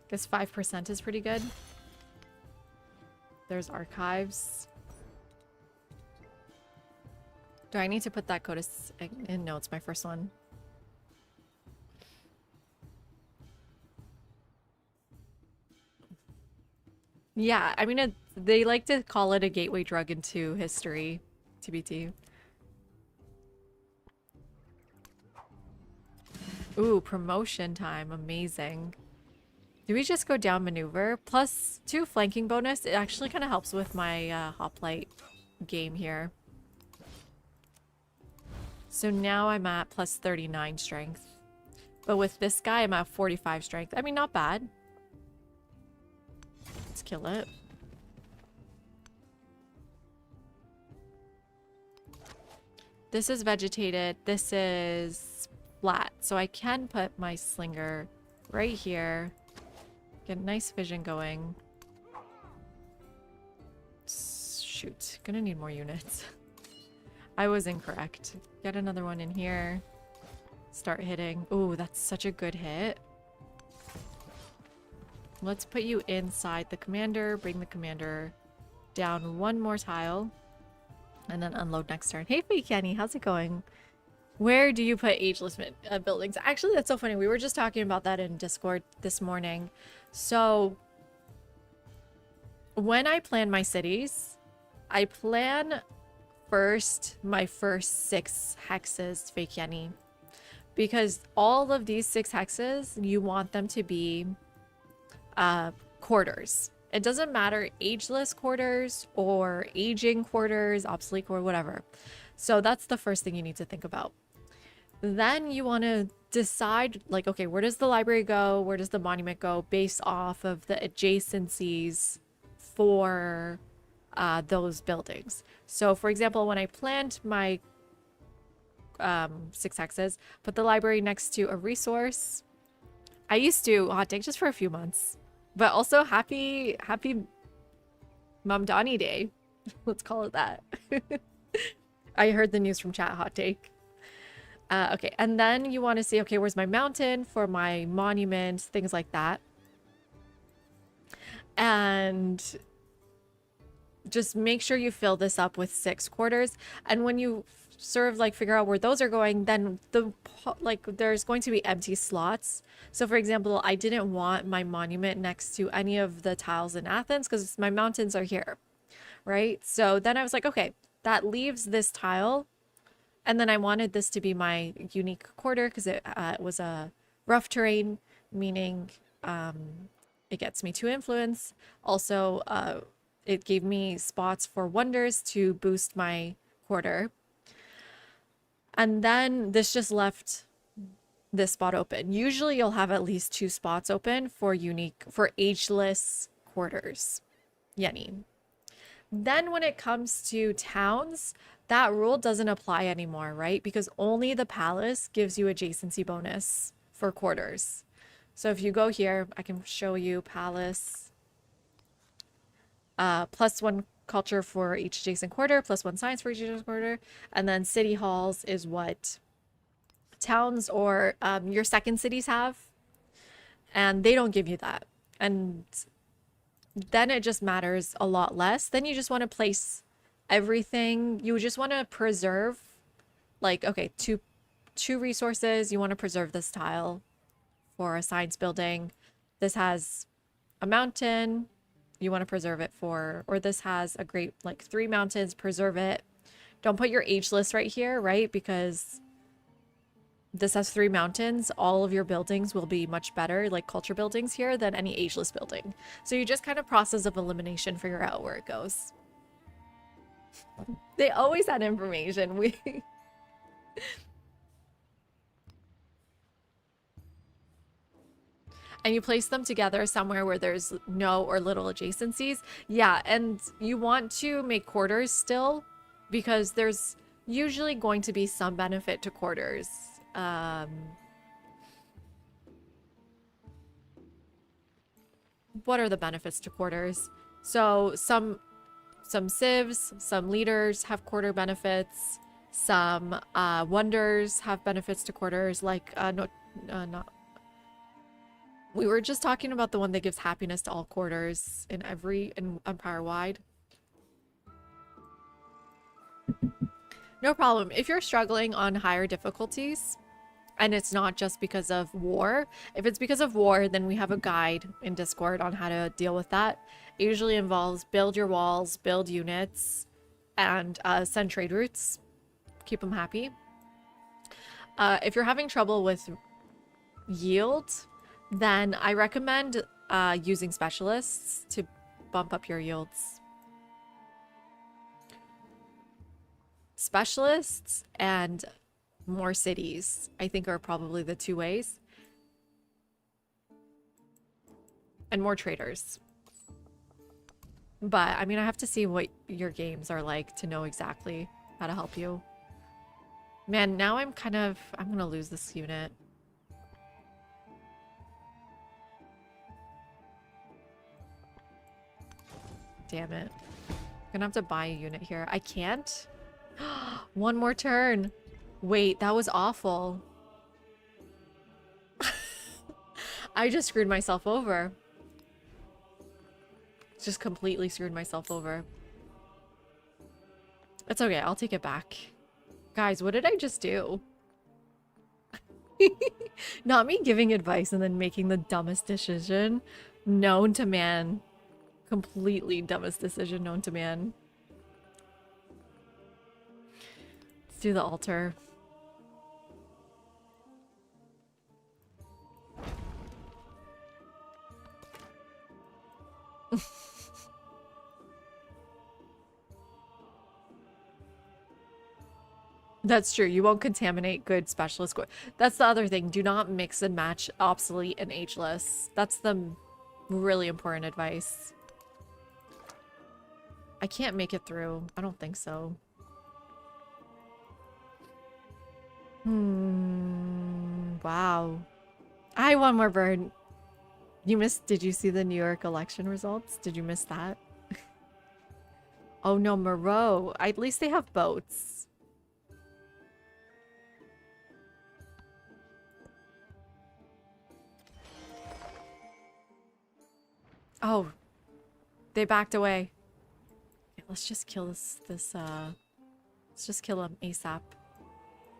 Guess 5% is pretty good. There's archives. Do I need to put that code in? No, it's my first one. Yeah, I mean, they like to call it a gateway drug into history, TBT. Ooh, promotion time. Amazing. Do we just go down maneuver? Plus 2 flanking bonus. It actually kind of helps with my hoplite game here. So now I'm at plus 39 strength. But with this guy, I'm at 45 strength. I mean, not bad. Let's kill it. This is vegetated. This is flat. So I can put my slinger right here. Get nice vision going. Shoot. Gonna need more units. I was incorrect. Get another one in here. Start hitting. Ooh, that's such a good hit. Let's put you inside the commander. Bring the commander down one more tile and then unload next turn. Hey, Kenny, how's it going? Where do you put ageless buildings? Actually, that's so funny. We were just talking about that in Discord this morning. So when I plan my cities, I plan first my first 6 hexes, fake Yenny, because all of these 6 hexes, you want them to be quarters. It doesn't matter, ageless quarters or aging quarters, obsolete or whatever. So that's the first thing you need to think about. Then you want to decide, like, okay, where does the library go? Where does the monument go based off of the adjacencies for those buildings? So for example, when I planned my 6 hexes, put the library next to a resource. I used to hot take just for a few months, but also happy Mom Donnie Day. Let's call it that. I heard the news from chat, hot take. Okay, and then you want to see, okay, where's my mountain for my monument, things like that. And just make sure you fill this up with 6 quarters. And when you sort of like figure out where those are going, then there's going to be empty slots. So for example, I didn't want my monument next to any of the tiles in Athens because my mountains are here, right? So then I was like, okay, that leaves this tile. And then I wanted this to be my unique quarter because it was a rough terrain, meaning it gets me 2 influence. Also, it gave me spots for wonders to boost my quarter. And then this just left this spot open. Usually you'll have at least 2 spots open for ageless quarters. Yenny. Then when it comes to towns, that rule doesn't apply anymore, right? Because only the palace gives you adjacency bonus for quarters. So if you go here, I can show you palace. +1 culture for each adjacent quarter, +1 science for each adjacent quarter. And then city halls is what towns or your second cities have. And they don't give you that. And then it just matters a lot less. Then you just want to place everything. You just want to preserve, like, okay, two resources. You want to preserve this tile for a science building. This has a mountain. You want to preserve it for, or this has a great, like, 3 mountains, preserve it. Don't put your ageless right here, right? Because this has 3 mountains. All of your buildings will be much better, like culture buildings here, than any ageless building. So you just kind of process of elimination, figure out where it goes. They always had information. And you place them together somewhere where there's no or little adjacencies. Yeah, and you want to make quarters still, because there's usually going to be some benefit to quarters. What are the benefits to quarters? So some civs, some leaders have quarter benefits. Some wonders have benefits to quarters, like we were just talking about the one that gives happiness to all quarters in Empire wide. No problem. If you're struggling on higher difficulties, and it's not just because of war, if it's because of war, then we have a guide in Discord on how to deal with that. It usually involves build your walls, build units, and send trade routes. Keep them happy. If you're having trouble with yield, then I recommend using specialists to bump up your yields. Specialists and more cities, I think, are probably the 2 ways. And more traders. But, I mean, I have to see what your games are like to know exactly how to help you. Man, now I'm gonna lose this unit. Damn it. I'm gonna have to buy a unit here. I can't? 1 more turn. Wait, that was awful. I just screwed myself over. Just completely screwed myself over. It's okay, I'll take it back. Guys, what did I just do? Not me giving advice and then making the dumbest decision known to man. Completely dumbest decision known to man. Let's do the altar. That's true. You won't contaminate good specialist. That's the other thing. Do not mix and match obsolete and ageless. That's the really important advice. I can't make it through. I don't think so. Wow. I one more bird. You missed. Did you see the New York election results? Did you miss that? Oh no, Moreau. At least they have boats. Oh, they backed away. Okay, let's just kill let's just kill him ASAP.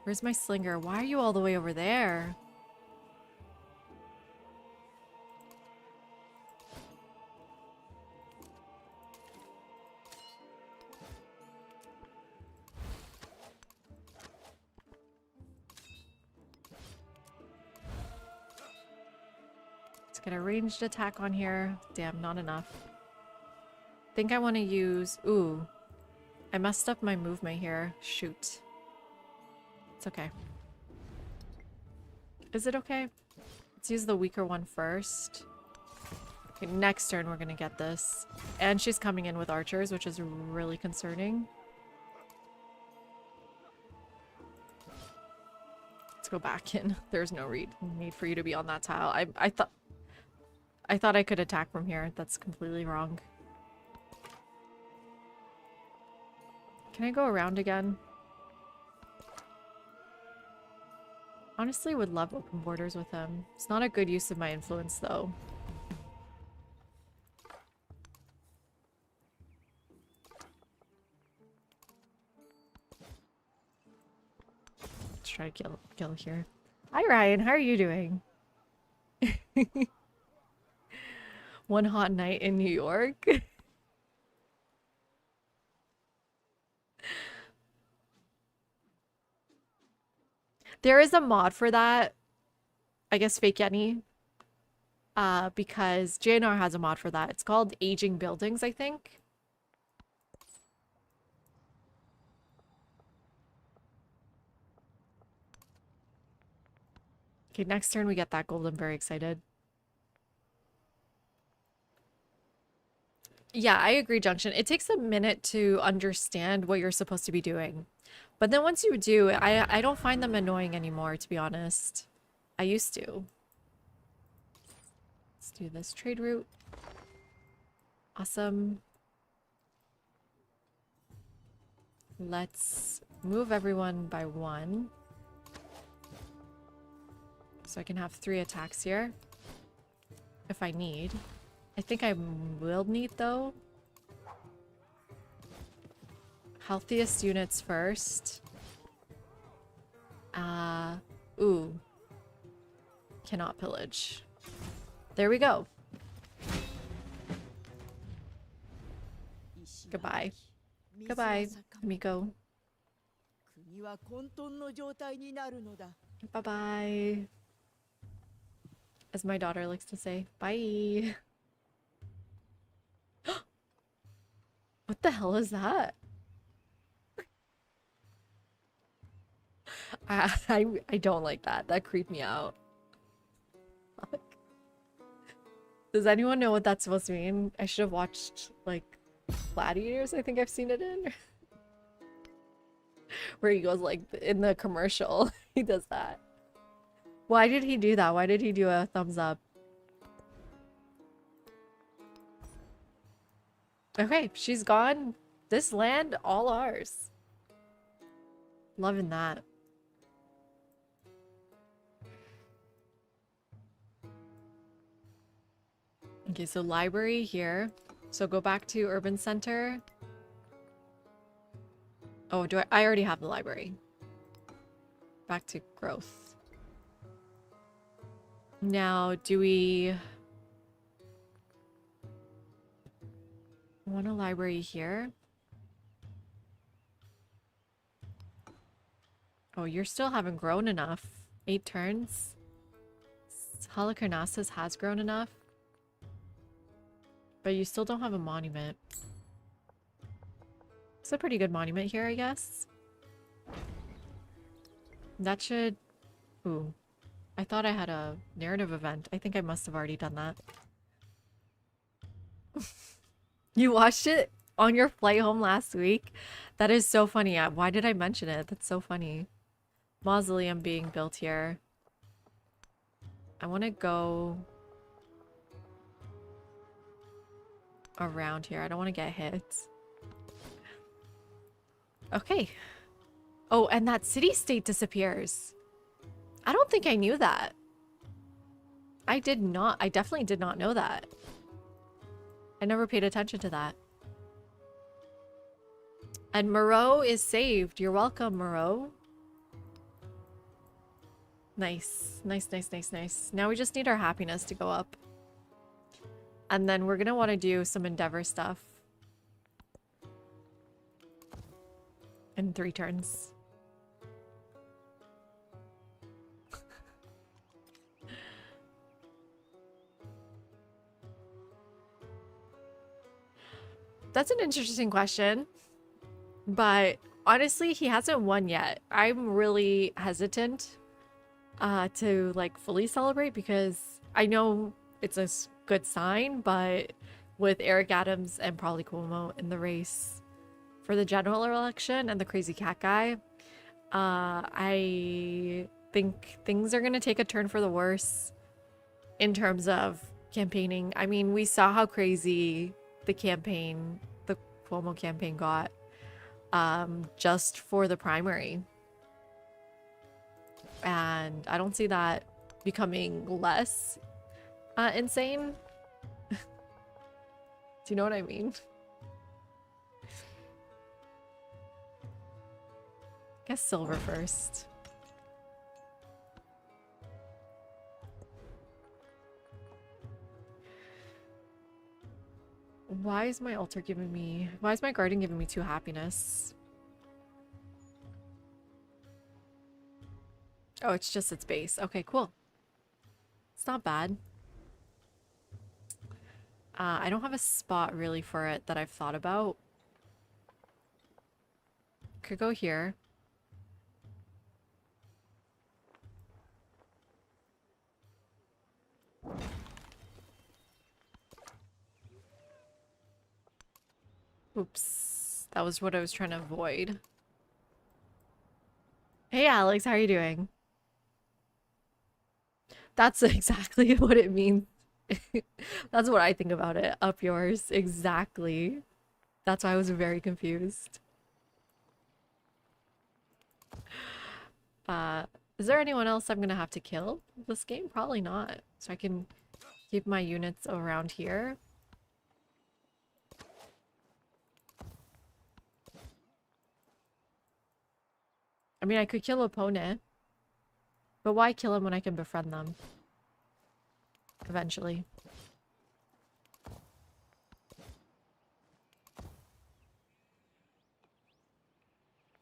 Where's my slinger? Why are you all the way over there? Let's get a ranged attack on here. Damn, not enough. Think I want to use... Ooh. I messed up my movement here. Shoot. It's okay. Is it okay? Let's use the weaker one first. Okay, next turn we're gonna get this. And she's coming in with archers, which is really concerning. Let's go back in. There's no need for you to be on that tile. I thought I could attack from here. That's completely wrong. Can I go around again? Honestly, would love open borders with him. It's not a good use of my influence, though. Let's try to kill here. Hi, Ryan. How are you doing? One hot night in New York. There is a mod for that. I guess Fake Yenny. Because JNR has a mod for that. It's called Aging Buildings, I think. Okay, next turn we get that gold. I'm very excited. Yeah, I agree, Junction. It takes a minute to understand what you're supposed to be doing. But then once you do, I don't find them annoying anymore, to be honest. I used to. Let's do this trade route. Awesome. Let's move everyone by one. So I can have 3 attacks here. If I need. I think I will need, though. Healthiest units first. Ooh. Cannot pillage. There we go. Goodbye. Goodbye, Miko. Bye-bye. As my daughter likes to say, bye. What the hell is that? I don't like that. That creeped me out. Fuck. Does anyone know what that's supposed to mean? I should have watched, like, Gladiators, I think I've seen it in. Where he goes, like, in the commercial. He does that. Why did he do that? Why did he do a thumbs up? Okay, she's gone. This land, all ours. Loving that. Okay, so library here. So go back to urban center. Oh, do I already have the library. Back to growth. Now, do we want a library here? Oh, you're still haven't grown enough. 8 turns. Halicarnassus has grown enough. But you still don't have a monument. It's a pretty good monument here, I guess. That should... Ooh. I thought I had a narrative event. I think I must have already done that. You watched it on your flight home last week? That is so funny. Why did I mention it? That's so funny. Mausoleum being built here. I want to go around here. I don't want to get hit. Okay. Oh, and that city-state disappears. I don't think I knew that. I definitely did not know that. I never paid attention to that. And Moreau is saved. You're welcome, Moreau. Nice. Nice, nice, nice, nice. Now we just need our happiness to go up. And then we're gonna want to do some Endeavor stuff. In 3 turns. That's an interesting question. But honestly, he hasn't won yet. I'm really hesitant to like fully celebrate because I know it's a good sign, but with Eric Adams and probably Cuomo in the race for the general election and the crazy cat guy, I think things are going to take a turn for the worse in terms of campaigning. I mean, we saw how crazy the Cuomo campaign got just for the primary. And I don't see that becoming less insane. Do you know what I mean? Guess silver first. Why is my altar giving me... Why is my garden giving me 2 happiness? Oh, it's just its base. Okay, cool. It's not bad. I don't have a spot really for it that I've thought about. Could go here. Oops. That was what I was trying to avoid. Hey Alex, how are you doing? That's exactly what it means. That's what I think about it. Up yours. Exactly. That's why I was very confused. Is there anyone else I'm gonna have to kill this game? Probably not. So I can keep my units around here. I mean, I could kill opponent. But why kill him when I can befriend them? Eventually.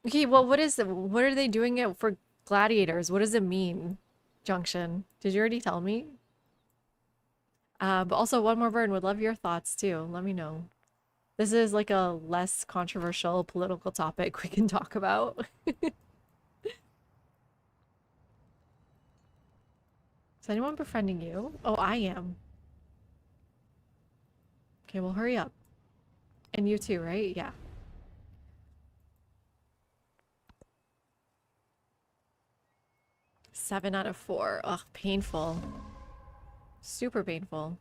Okay, well, what are they doing it for gladiators? What does it mean? Junction. Did you already tell me? But also, one more burn. Would love your thoughts too. Let me know. This is like a less controversial political topic we can talk about. Is anyone befriending you? Oh, I am. Okay, well, hurry up. And you too, right? Yeah. Seven out of 4. Ugh, painful. Super painful.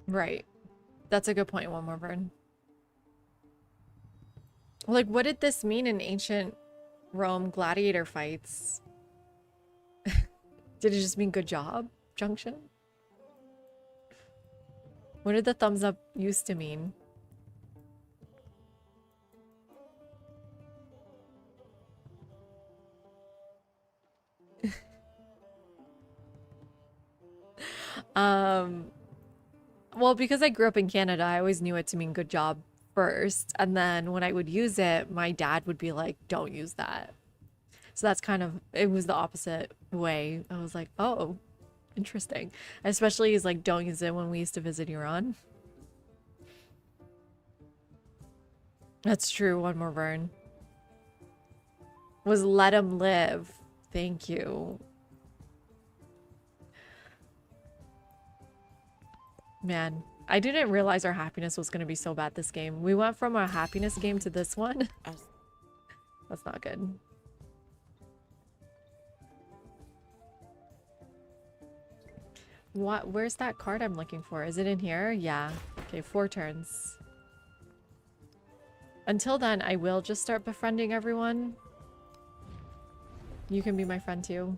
Right. That's a good point, one more burn. Like, what did this mean in ancient Rome gladiator fights? Did it just mean good job, Junction? What did the thumbs up used to mean? Well, because I grew up in Canada, I always knew it to mean good job first. And then when I would use it, my dad would be like, don't use that. So that's kind of, it was the opposite way. I was like, oh, interesting. Especially he's like, don't use it when we used to visit Iran. That's true. One more burn. Was let him live. Thank you. Man, I didn't realize our happiness was going to be so bad this game. We went from a happiness game to this one. That's not good. What? Where's that card I'm looking for? Is it in here? Yeah. Okay, 4 turns. Until then, I will just start befriending everyone. You can be my friend too.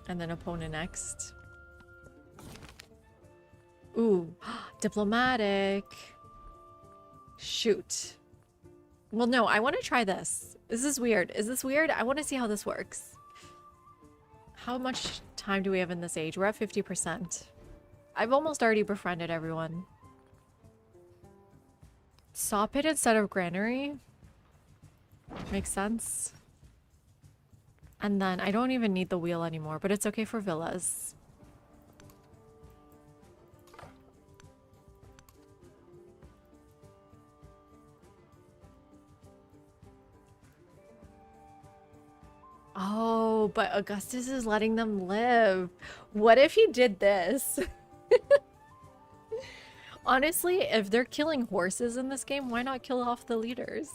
And then opponent next. Ooh, diplomatic. Shoot. Well, no, I want to try this. Is this weird? Is this weird? I want to see how this works. How much time do we have in this age? We're at 50%. I've almost already befriended everyone. Saw pit instead of granary. Makes sense. And then I don't even need the wheel anymore, but it's okay for villas. Oh, but Augustus is letting them live. What if he did this? Honestly, if they're killing horses in this game, why not kill off the leaders?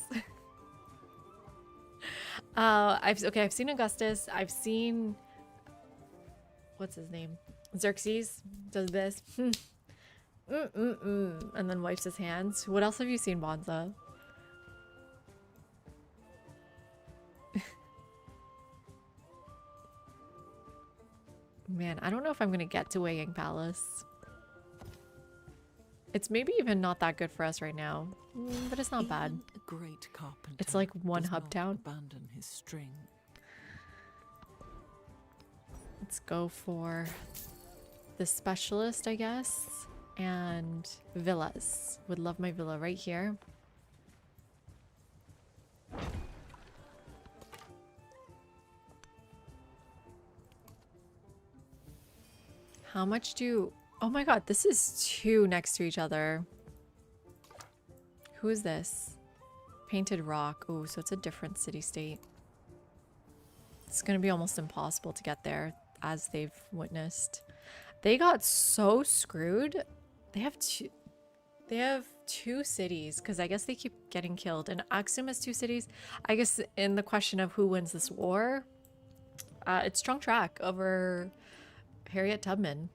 I've seen Augustus. I've seen, what's his name? Xerxes does this. And then wipes his hands. What else have you seen, Bonza? Man, I don't know if I'm gonna get to Wei Yang Palace. It's maybe even not that good for us right now, but it's not bad. Even a great carpenter It's like one does hub not town. abandon his string. Let's go for the specialist, I guess, and villas. Would love my villa right here. How much do... Oh my god, this is 2 next to each other. Who is this? Painted Rock. Oh, so it's a different city-state. It's gonna be almost impossible to get there, as they've witnessed. They got so screwed. They have two cities, because I guess they keep getting killed. And Aksum has 2 cities. I guess in the question of who wins this war, it's Strong Track over Harriet Tubman.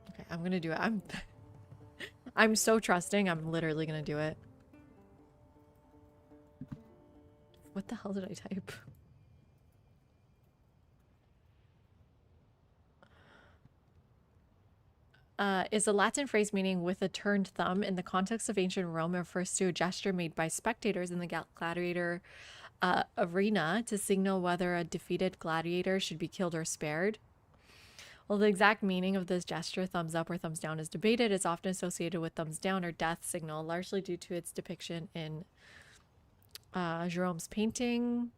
Okay, I'm gonna do it. I'm so trusting. I'm literally gonna do it. What the hell did I type? Is a Latin phrase meaning with a turned thumb in the context of ancient Rome and refers to a gesture made by spectators in the gladiator arena to signal whether a defeated gladiator should be killed or spared. While the exact meaning of this gesture, thumbs up or thumbs down, is debated, it's often associated with thumbs down or death signal, largely due to its depiction in Jerome's painting.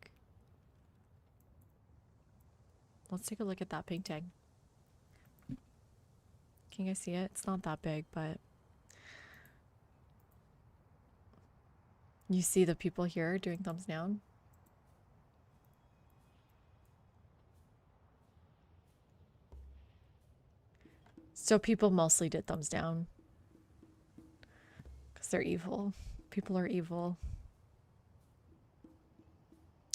Let's take a look at that painting. Can you guys see it? It's not that big, but you see the people here doing thumbs down. So people mostly did thumbs down because they're evil. People are evil.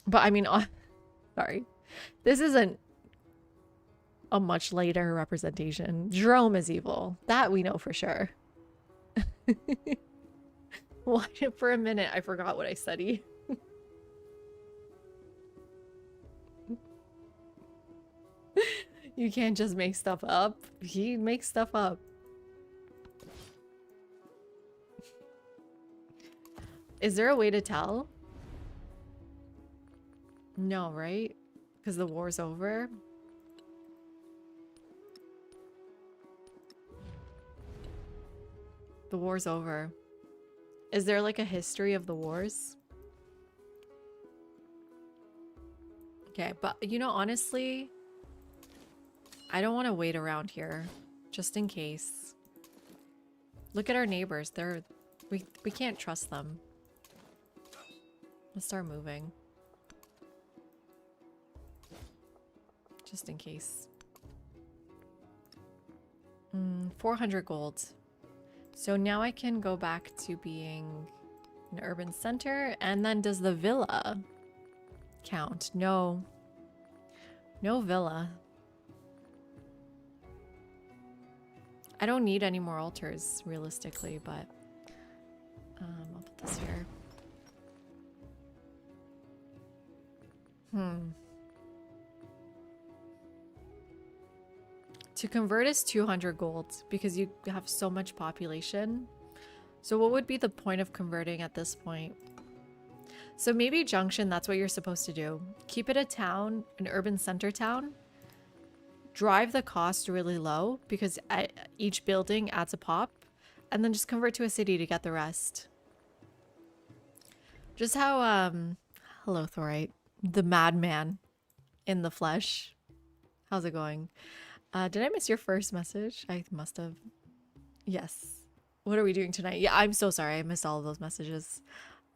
But I mean, sorry. This isn't a much later representation. Jerome is evil. That we know for sure. Why, for a minute, I forgot what I studied. You can't just make stuff up. He makes stuff up. Is there a way to tell? No, right? Because the war's over. The war's over. Is there like a history of the wars? Okay, but you know, honestly, I don't want to wait around here just in case. Look at our neighbors. We can't trust them. Let's start moving. Just in case. 400 gold. So now I can go back to being an urban center. And then does the villa count? No. No villa. I don't need any more altars, realistically, but I'll put this here. To convert is 200 gold because you have so much population. So what would be the point of converting at this point? So maybe Junction, that's what you're supposed to do. Keep it a town, an urban center town. Drive the cost really low because each building adds a pop. And then just convert to a city to get the rest. Just how, hello Thorite, the madman in the flesh. How's it going? Did I miss your first message? I must have. Yes. What are we doing tonight? Yeah, I'm so sorry. I missed all of those messages.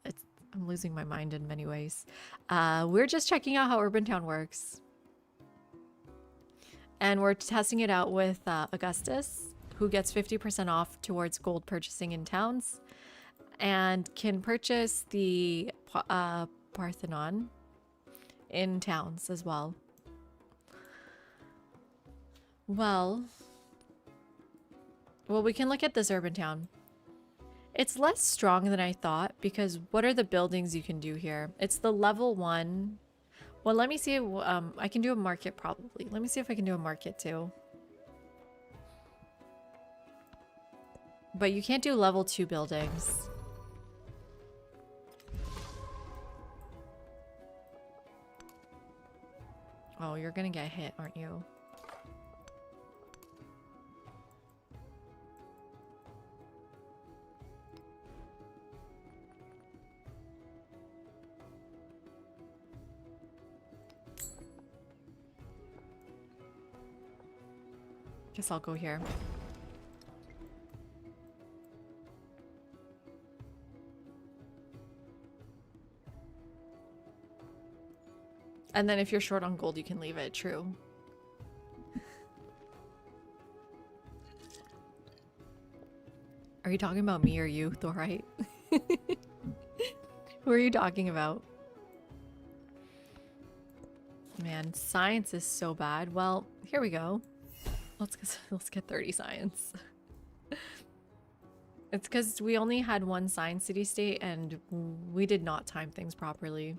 I'm losing my mind in many ways. We're just checking out how Urban Town works. And we're testing it out with Augustus, who gets 50% off towards gold purchasing in towns. And can purchase the Parthenon in towns as well. Well, we can look at this urban town. It's less strong than I thought because what are the buildings you can do here? It's the level 1. Well, let me see. I can do a market probably. Let me see if I can do a market too. But you can't do level 2 buildings. Oh, you're gonna get hit, aren't you? Guess I'll go here. And then if you're short on gold, you can leave it. True. Are you talking about me or you, Thorite? Who are you talking about? Man, science is so bad. Well, here we go. Let's get 30 science. It's because we only had one science city-state and we did not time things properly.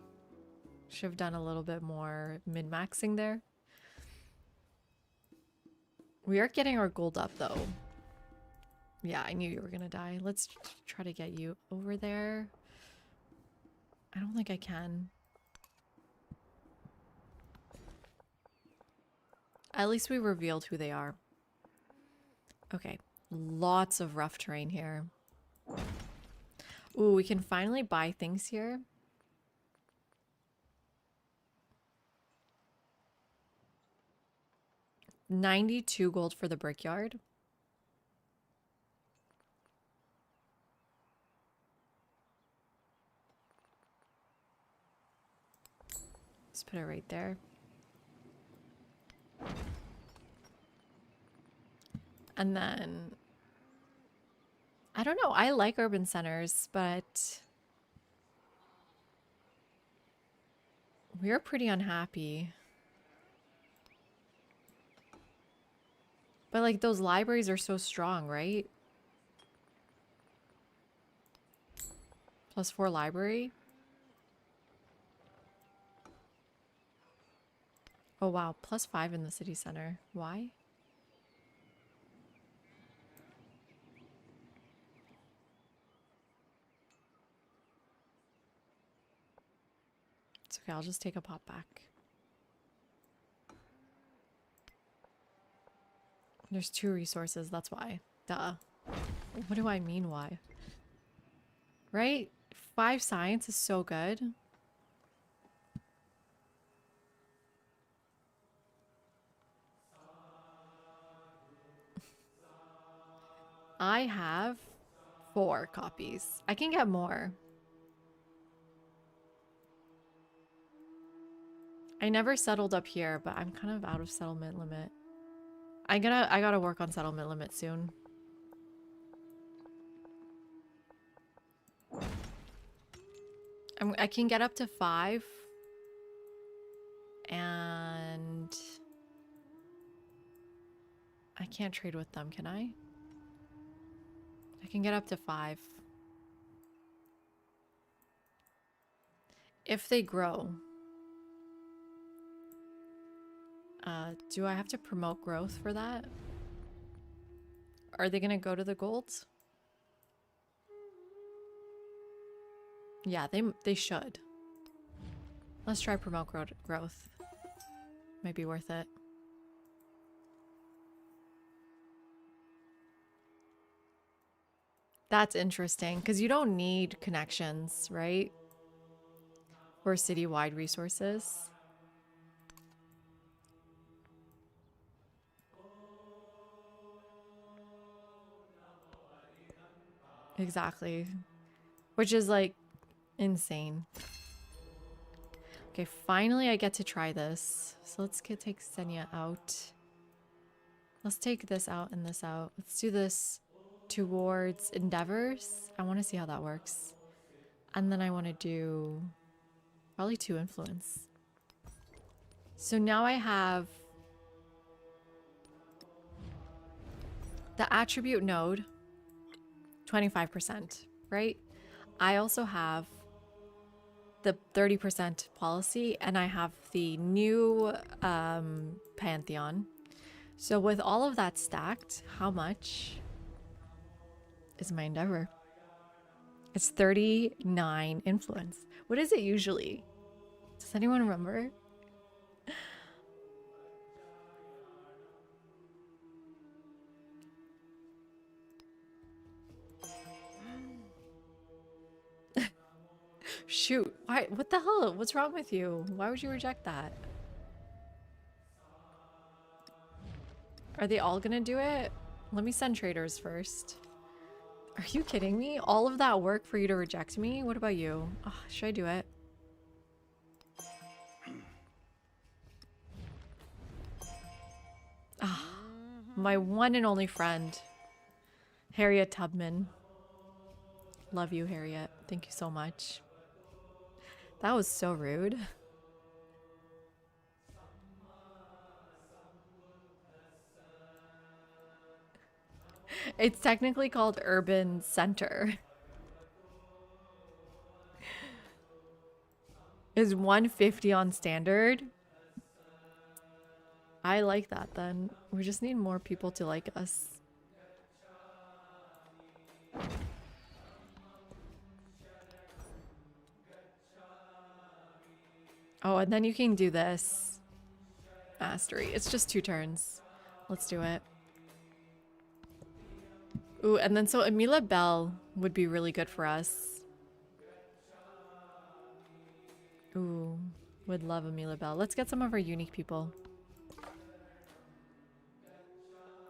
Should have done a little bit more min-maxing there. We are getting our gold up though. Yeah, I knew you were gonna die. Let's try to get you over there. I don't think I can. At least we revealed who they are. Okay, lots of rough terrain here. Ooh, we can finally buy things here. $92 gold for the brickyard. Let's put it right there. And then, I don't know, I like urban centers, but we're pretty unhappy. But like those libraries are so strong, right? +4 library. Oh wow, +5 in the city center. Why? It's okay, I'll just take a pop back. There's 2 resources, that's why. Duh. What do I mean why? Right? 5 science is so good. I have 4 copies. I can get more. I never settled up here, but I'm kind of out of settlement limit. I gotta work on settlement limit soon. I can get up to 5. And I can't trade with them, can I? I can get up to 5. If they grow. Do I have to promote growth for that? Are they gonna go to the golds? Yeah, they should. Let's try promote growth. Might be worth it. That's interesting, because you don't need connections, right? For citywide resources. Exactly. Which is like insane. Okay, finally I get to try this. So let's take Senya out. Let's take this out and this out. Let's do this towards endeavors. I want to see how that works. And then I want to do probably 2 influence. So now I have the attribute node, 25%, right? I also have the 30% policy, and I have the new Pantheon. So with all of that stacked, how much is my endeavor? It's 39 influence. What is it usually? Does anyone remember? Shoot. Why? What the hell? What's wrong with you? Why would you reject that? Are they all gonna do it? Let me send traders first. Are you kidding me? All of that work for you to reject me? What about you? Oh, should I do it? Ah, my one and only friend, Harriet Tubman. Love you, Harriet. Thank you so much. That was so rude. It's technically called Urban Center. Is 150 on standard? I like that then. We just need more people to like us. Oh, and then you can do this. Mastery. It's just 2 turns. Let's do it. Ooh, and then so Amila Bell would be really good for us. Ooh, would love Amila Bell. Let's get some of our unique people.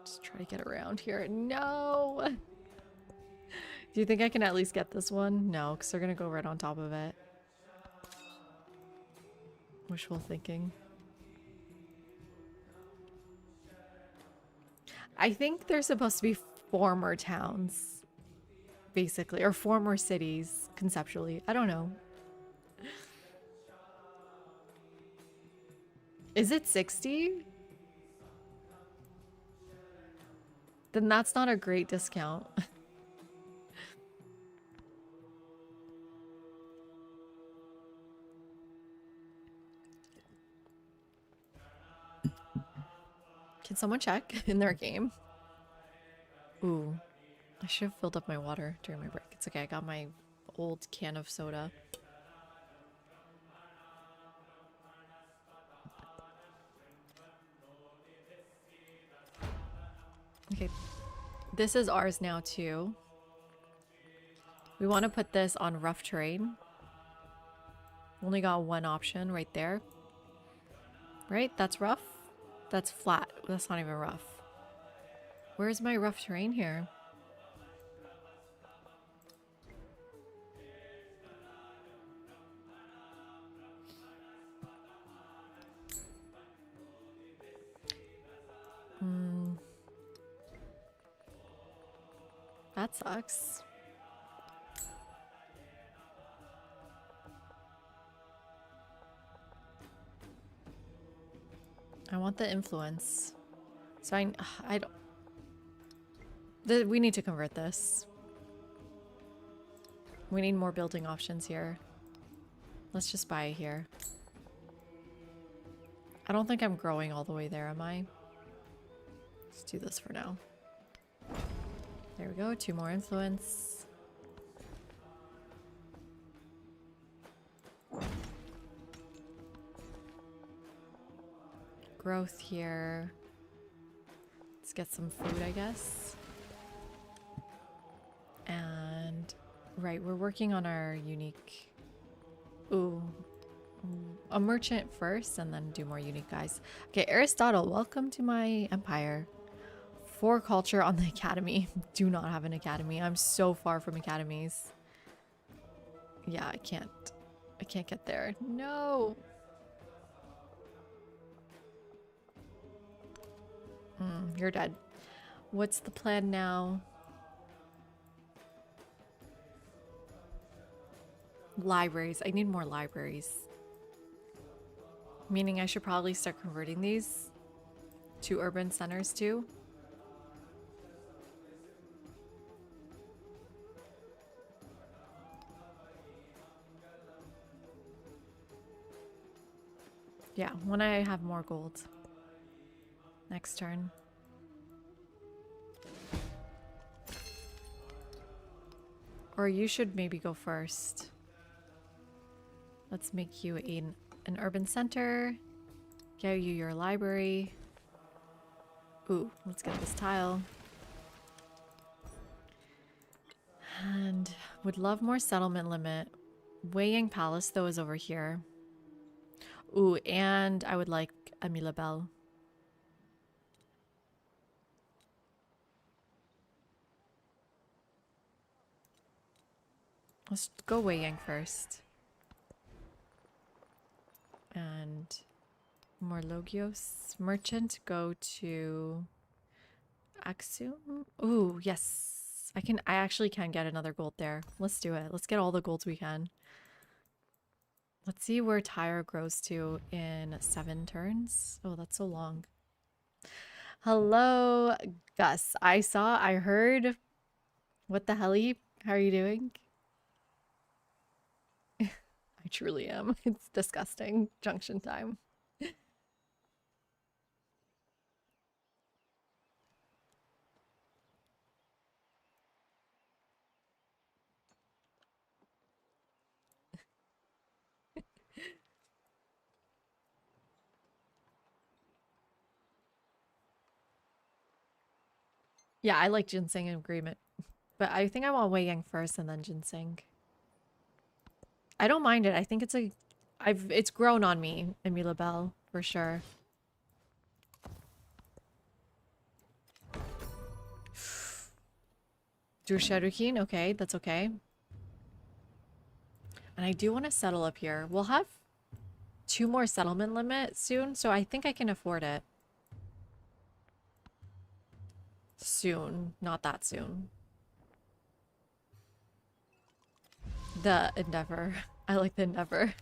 Just try to get around here. No! Do you think I can at least get this one? No, because they're going to go right on top of it. Wishful thinking. I think they're supposed to be former towns, basically, or former cities, conceptually. I don't know. Is it 60? then that's not a great discount. Can someone check in their game? Ooh, I should have filled up my water during my break. It's okay, I got my old can of soda. Okay, this is ours now too. We want to put this on rough terrain. Only got one option right there. Right? That's rough? That's flat. That's not even rough. Where's my rough terrain here? That sucks. I want the influence. So I don't... we need to convert this. We need more building options here. Let's just buy it here. I don't think I'm growing all the way there, am I? Let's do this for now. There we go, 2 more influence. Growth here. Let's get some food, I guess. And right, we're working on our unique. Ooh, a merchant first, and then do more unique guys. Okay, Aristotle, welcome to my empire. 4 culture on the academy. Do not have an academy. I'm so far from academies. Yeah, I can't get there. No. You're dead. What's the plan now? Libraries. I need more libraries. Meaning I should probably start converting these to urban centers too. Yeah, when I have more gold. Next turn. Or you should maybe go first. Let's make you an urban center. Get you your library. Ooh, let's get this tile. And would love more settlement limit. Wei Yang Palace though is over here. Ooh, and I would like Amelie Belle. Let's go Wei Yang first. And more Logios. Merchant, go to Axum. Ooh, yes. I actually can get another gold there. Let's do it. Let's get all the golds we can. Let's see where Tyre grows to in 7 turns. Oh, that's so long. Hello, Gus. I heard. What the hell? How are you doing? I truly am. It's disgusting. Junction time. Yeah, I like ginseng agreement. But I think I want Wei Yang first and then ginseng. I don't mind it. I think it's grown on me, Amelie Belle, for sure. Do Shadowkeen? Okay, that's okay. And I do want to settle up here. We'll have 2 more settlement limit soon, so I think I can afford it. Soon, not that soon. The Endeavor. I like the Endeavor.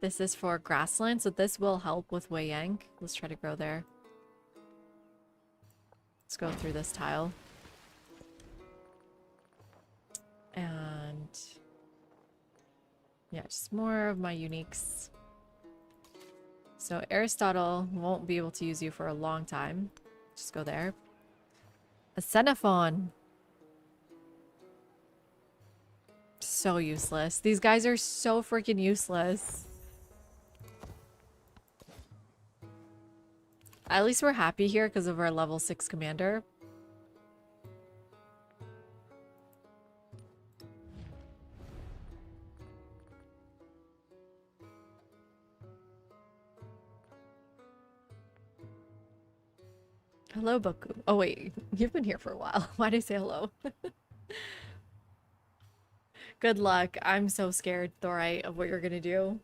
This is for grassland, so this will help with Wei Yang. Let's try to grow there. Let's go through this tile. And yeah, just more of my uniques. So Aristotle won't be able to use you for a long time. Just go there. A Xenophon. So useless. These guys are so freaking useless. At least we're happy here because of our level 6 commander. Hello, Boku. Oh, wait. You've been here for a while. Why did I say hello? Good luck. I'm so scared, Thorite, of what you're gonna do.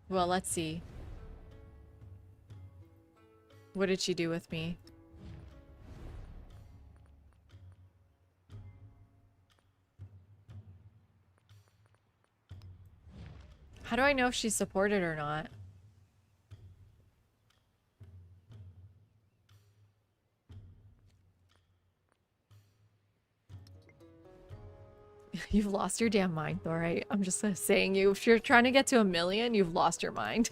Well, let's see. What did she do with me? How do I know if she's supported or not? You've lost your damn mind, Thorite. I'm just saying you. If you're trying to get to 1,000,000, you've lost your mind.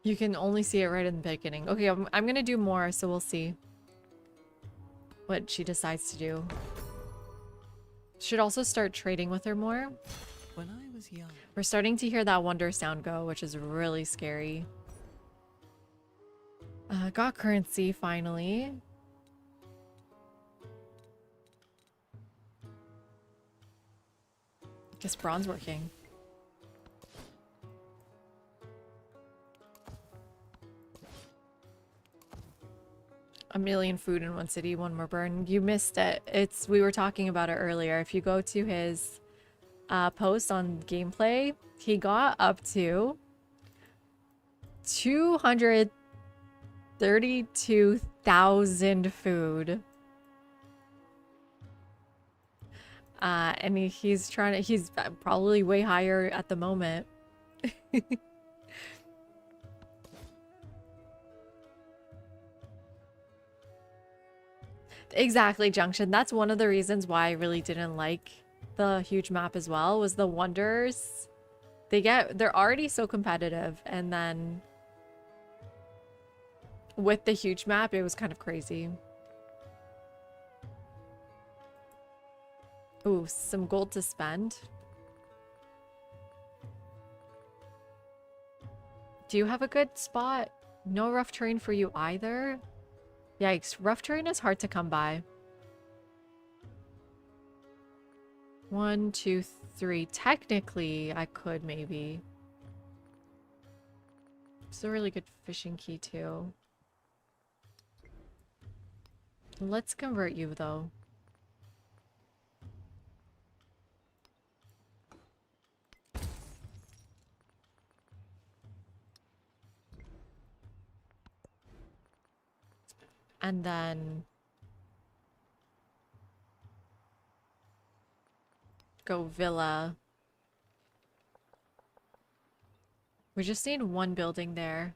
You can only see it right in the beginning. Okay, I'm gonna do more, so we'll see what she decides to do. Should also start trading with her more. When I was young, We're starting to hear that wonder sound go, which is really scary. Got currency finally. Guess bronze working. A million food in one city, one more burn. You missed it. We were talking about it earlier. If you go to his post on gameplay, he got up to 232,000 food. And he's probably way higher at the moment. Exactly, Junction. That's one of the reasons why I really didn't like the huge map as well, was the wonders. They're already so competitive, and then with the huge map, it was kind of crazy. Ooh, some gold to spend. Do you have a good spot? No rough terrain for you either? Yikes, rough terrain is hard to come by. 1, 2, 3. Technically, I could maybe. It's a really good fishing key too. Let's convert you though. And then go villa. We just need one building there.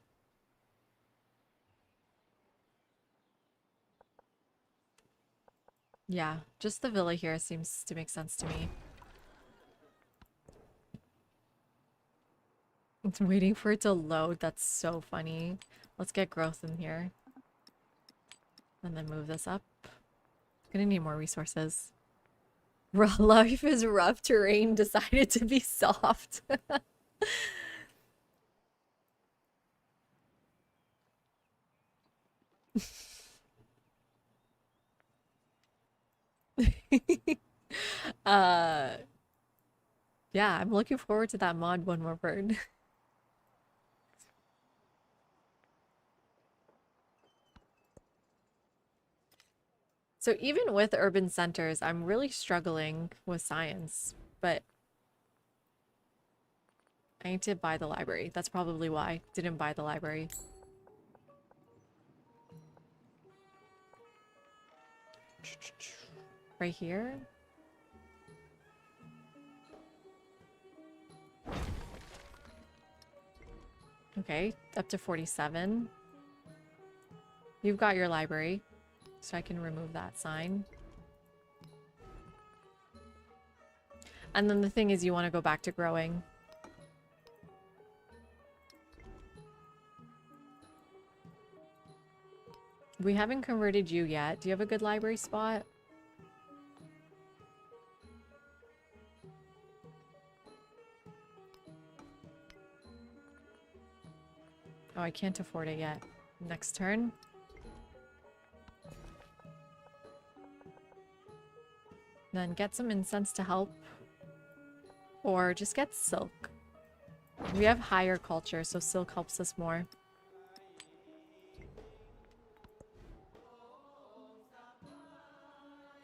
Yeah, just the villa here seems to make sense to me. It's waiting for it to load. That's so funny. Let's get growth in here. And then move this up. Gonna need more resources. Life is rough terrain decided to be soft. Yeah, I'm looking forward to that mod one more bird. So even with urban centers, I'm really struggling with science, but I need to buy the library. That's probably why I didn't buy the library. Right here. Okay, up to 47. You've got your library, so I can remove that sign. And then the thing is, you want to go back to growing. We haven't converted you yet. Do you have a good library spot? Oh, I can't afford it yet. Next turn. Then get some incense to help. Or just get silk. We have higher culture, so silk helps us more.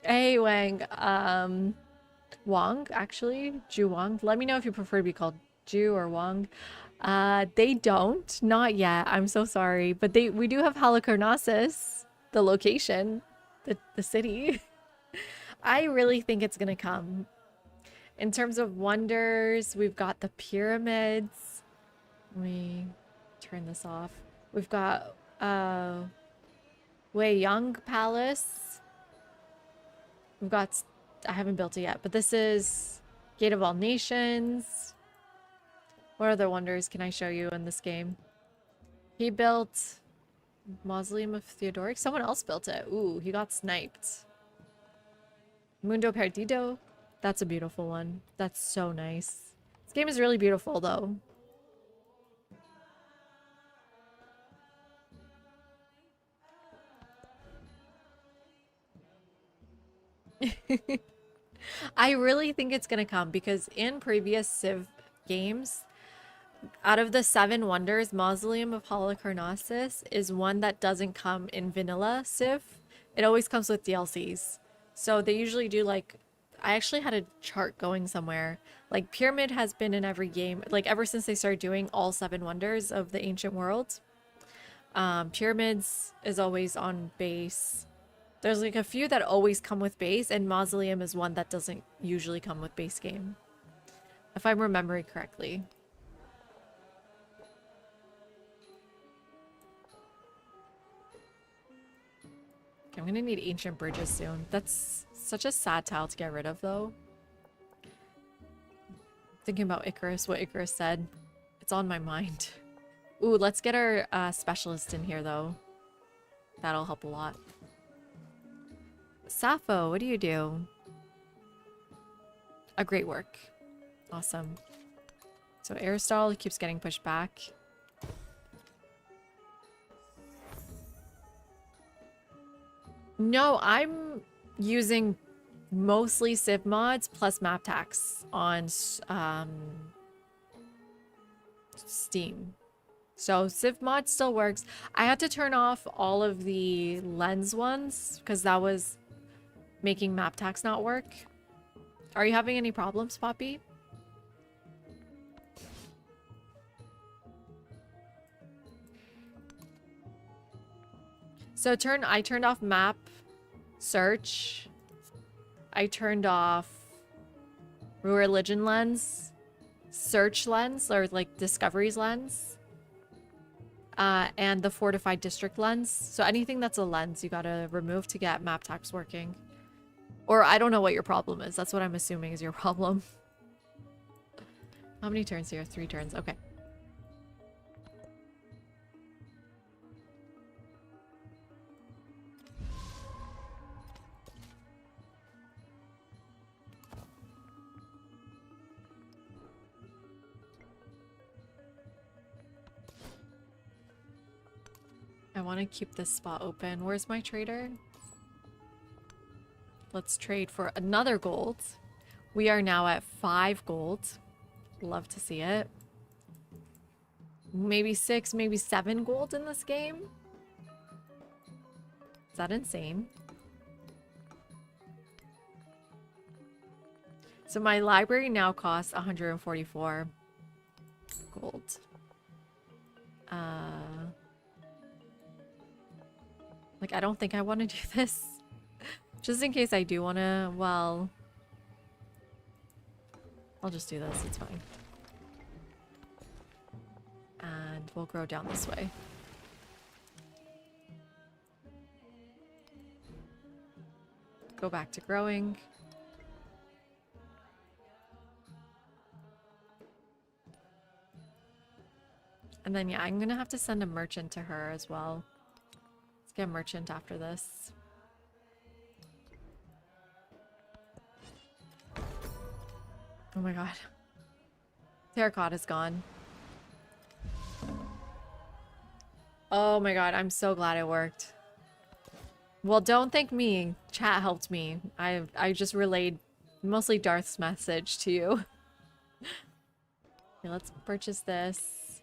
Hey, Wang. Wong, actually. Ju Wong. Let me know if you prefer to be called Ju or Wong. They don't. Not yet. I'm so sorry. But we do have Halicarnassus, the location, the city. I really think it's gonna come. In terms of wonders, we've got the pyramids. Let me turn this off. We've got Wei Young Palace. We've got, I haven't built it yet, but this is Gate of All Nations. What other wonders can I show you in this game? He built Mausoleum of Theodoric. Someone else built it. Ooh, he got sniped. Mundo Perdido. That's a beautiful one. That's so nice. This game is really beautiful, though. I really think it's gonna come because in previous Civ games, out of the 7 wonders, Mausoleum of Halicarnassus is one that doesn't come in vanilla Civ. It always comes with DLCs. So they usually do like, I actually had a chart going somewhere. Like Pyramid has been in every game, like ever since they started doing all 7 wonders of the ancient world. Pyramids is always on base. There's like a few that always come with base, and Mausoleum is one that doesn't usually come with base game. If I'm remembering correctly. Okay, I'm gonna need ancient bridges soon. That's such a sad tile to get rid of, though. Thinking about Icarus, what Icarus said. It's on my mind. Ooh, let's get our specialist in here, though. That'll help a lot. Sappho, what do you do? A great work. Awesome. So Aristotle keeps getting pushed back. No, I'm using mostly Civ mods plus map tax on Steam. So Civ mod still works. I had to turn off all of the lens ones because that was making map tax not work. Are you having any problems, Poppy? So I turned off map search. I turned off religion lens, search lens, or like discoveries lens, and the fortified district lens. So anything that's a lens you gotta remove to get map tax working. Or I don't know what your problem is. That's what I'm assuming is your problem. How many turns here? 3 turns. Okay. I want to keep this spot open. Where's my trader? Let's trade for another gold. We are now at 5 gold. Love to see it. Maybe 6, maybe 7 gold in this game. Is that insane? So my library now costs 144 gold. Like, I don't think I want to do this. Just in case I do want to, well... I'll just do this, it's fine. And we'll grow down this way. Go back to growing. And then, yeah, I'm gonna have to send a merchant to her as well. Let's get a merchant after this. Oh my god. Terracotta's gone. Oh my god, I'm so glad it worked. Well, don't thank me. Chat helped me. I just relayed mostly Darth's message to you. Okay, let's purchase this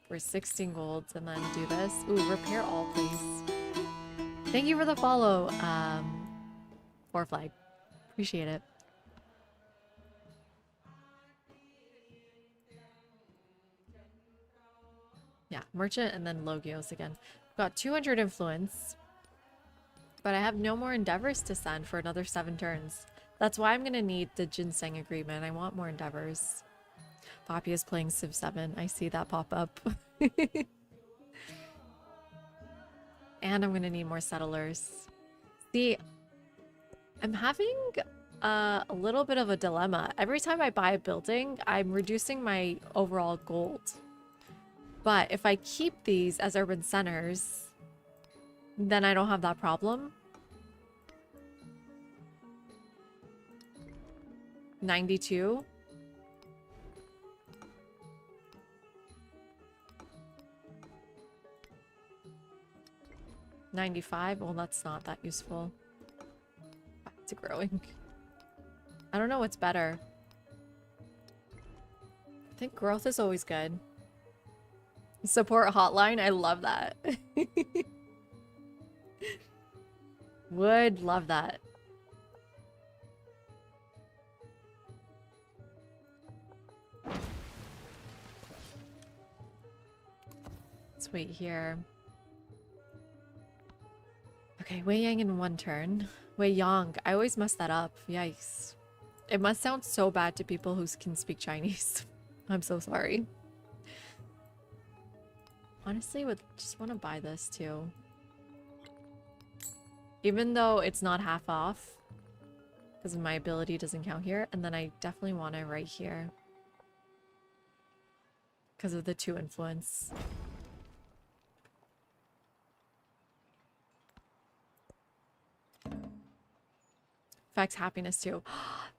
for 16 golds and then do this. Ooh, repair all, please. Thank you for the follow, Four Flag. Appreciate it. Yeah, merchant and then Logios again. Got 200 influence, but I have no more endeavors to send for another 7 turns. That's why I'm gonna need the ginseng agreement. I want more endeavors. Poppy is playing Civ 7. I see that pop up. And I'm gonna need more settlers. See, I'm having a little bit of a dilemma. Every time I buy a building, I'm reducing my overall gold. But if I keep these as urban centers, then I don't have that problem. 92. $95. Well, that's not that useful. Back to growing. I don't know what's better. I think growth is always good. Support hotline. I love that. Would love that. Let's wait here. Okay, Wei Yang in 1 turn. Wei Yang. I always mess that up. Yikes. It must sound so bad to people who can speak Chinese. I'm so sorry. Honestly, would just want to buy this too. Even though it's not half off. Because my ability doesn't count here. And then I definitely want it right here. Because of the 2 influence. Affects happiness too.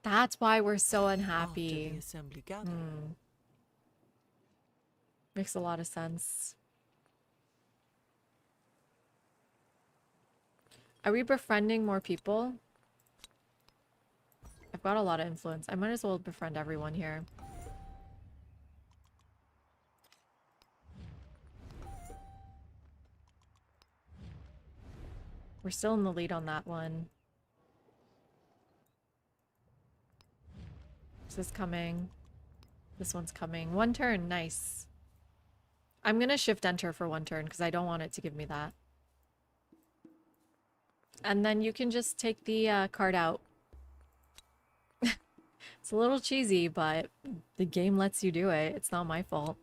That's why we're so After unhappy. the assembly gathering, Makes a lot of sense. Are we befriending more people? I've got a lot of influence. I might as well befriend everyone here. We're still in the lead on that one. This is coming. This one's coming. 1 turn. Nice. I'm going to shift enter for 1 turn because I don't want it to give me that. And then you can just take the card out. It's a little cheesy, but the game lets you do it. It's not my fault.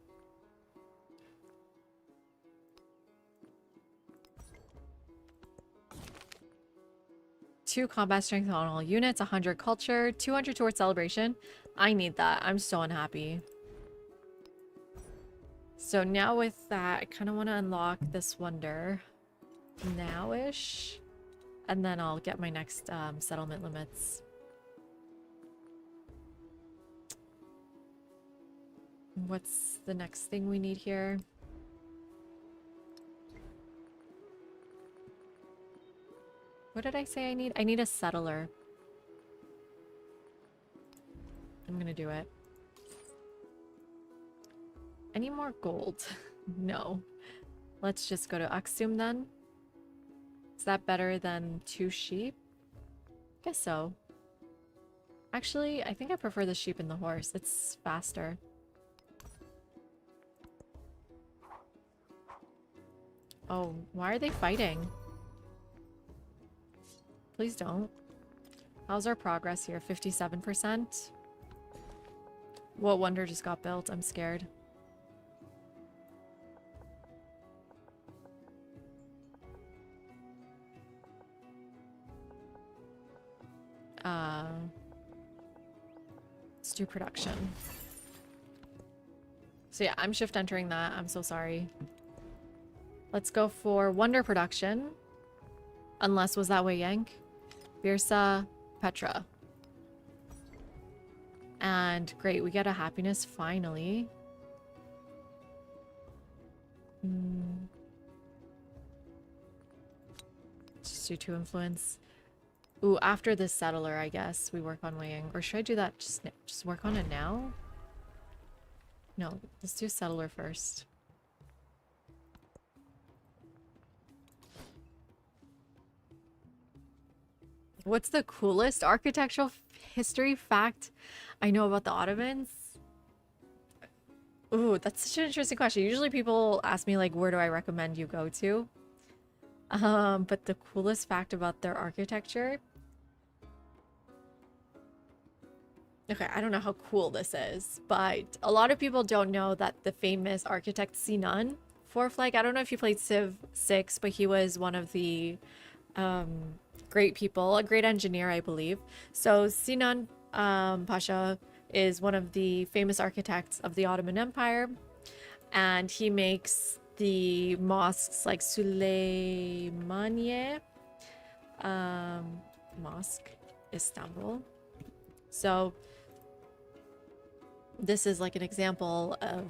Two combat strength on all units, 100 culture, 200 towards celebration. I need that. I'm so unhappy. So now with that, I kind of want to unlock this wonder now-ish. And then I'll get my next settlement limits. What's the next thing we need here? What did I say I need? I need a settler. I'm gonna do it. I need more gold. No. Let's just go to Aksum then. Is that better than 2 sheep? Guess so. Actually, I think I prefer the sheep and the horse. It's faster. Oh, why are they fighting? Please don't. How's our progress here? 57%? What wonder just got built? I'm scared. Let's do production. So yeah, I'm shift entering that. I'm so sorry. Let's go for wonder production. Unless, was that Wei Yank? Birsa, Petra. And great, we get a happiness finally. Just do 2 influence. Ooh, after this settler, I guess we work on weighing. Or should I do that? Just work on it now? No, let's do settler first. What's the coolest architectural history fact I know about the Ottomans? Ooh, that's such an interesting question. Usually people ask me, like, where do I recommend you go to? But the coolest fact about their architecture... Okay, I don't know how cool this is, but a lot of people don't know that the famous architect Sinan Fourflag, I don't know if you played Civ 6, but he was one of the great people, a great engineer, I believe. So Sinan Pasha is one of the famous architects of the Ottoman Empire, and he makes the mosques like Süleymaniye Mosque, Istanbul. So this is like an example of,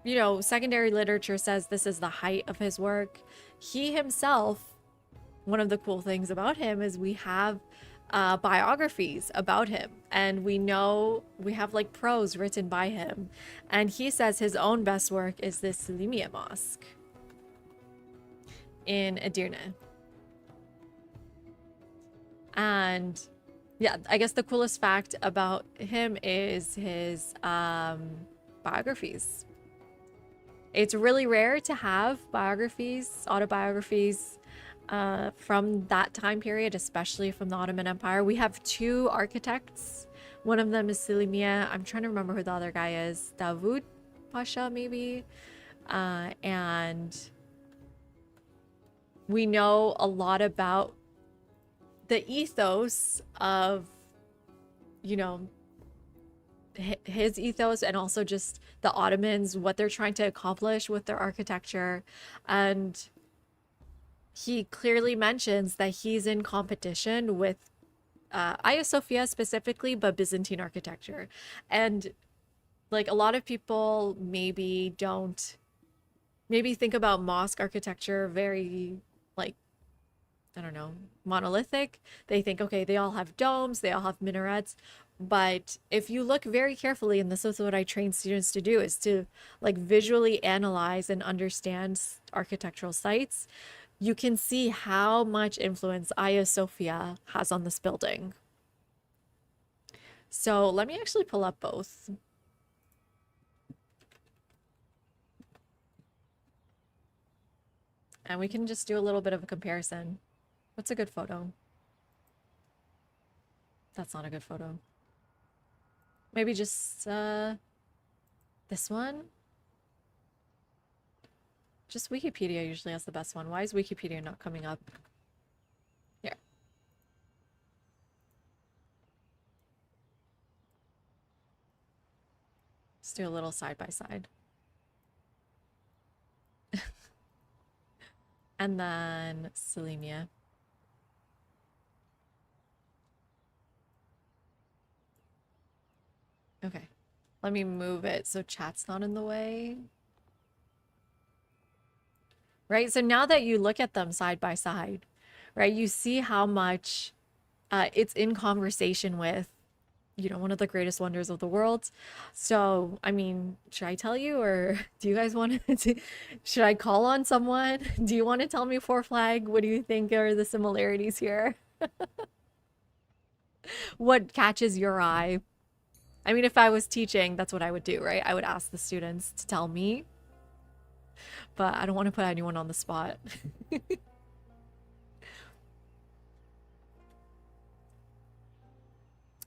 you know, secondary literature says this is the height of his work. He himself, one of the cool things about him is we have biographies about him, and we know we have like prose written by him, and he says his own best work is this Selimiye Mosque in Edirne. And yeah, I guess the coolest fact about him is his biographies. It's really rare to have biographies, autobiographies from that time period, especially from the Ottoman Empire. We have 2 architects. One of them is Selimiye. I'm trying to remember who the other guy is. Davud Pasha, maybe. And we know a lot about the ethos of, you know, his ethos, and also just the Ottomans, what they're trying to accomplish with their architecture. And he clearly mentions that he's in competition with Hagia Sophia specifically, but Byzantine architecture. And like a lot of people maybe think about mosque architecture very like, I don't know, monolithic. They think, okay, they all have domes, they all have minarets. But if you look very carefully, and this is what I train students to do, is to like visually analyze and understand architectural sites, you can see how much influence Hagia Sophia has on this building. So let me actually pull up both. And we can just do a little bit of a comparison. What's a good photo? That's not a good photo. Maybe just this one? Just Wikipedia usually has the best one. Why is Wikipedia not coming up? Here. Let's do a little side by side. And then Selimiye. Okay, let me move it so chat's not in the way. Right, so now that you look at them side by side, right, you see how much it's in conversation with, you know, one of the greatest wonders of the world. So, I mean, should I tell you, or do you guys want to, should I call on someone? Do you want to tell me Fourflag? What do you think are the similarities here? What catches your eye? I mean, if I was teaching, that's what I would do, right? I would ask the students to tell me, but I don't want to put anyone on the spot.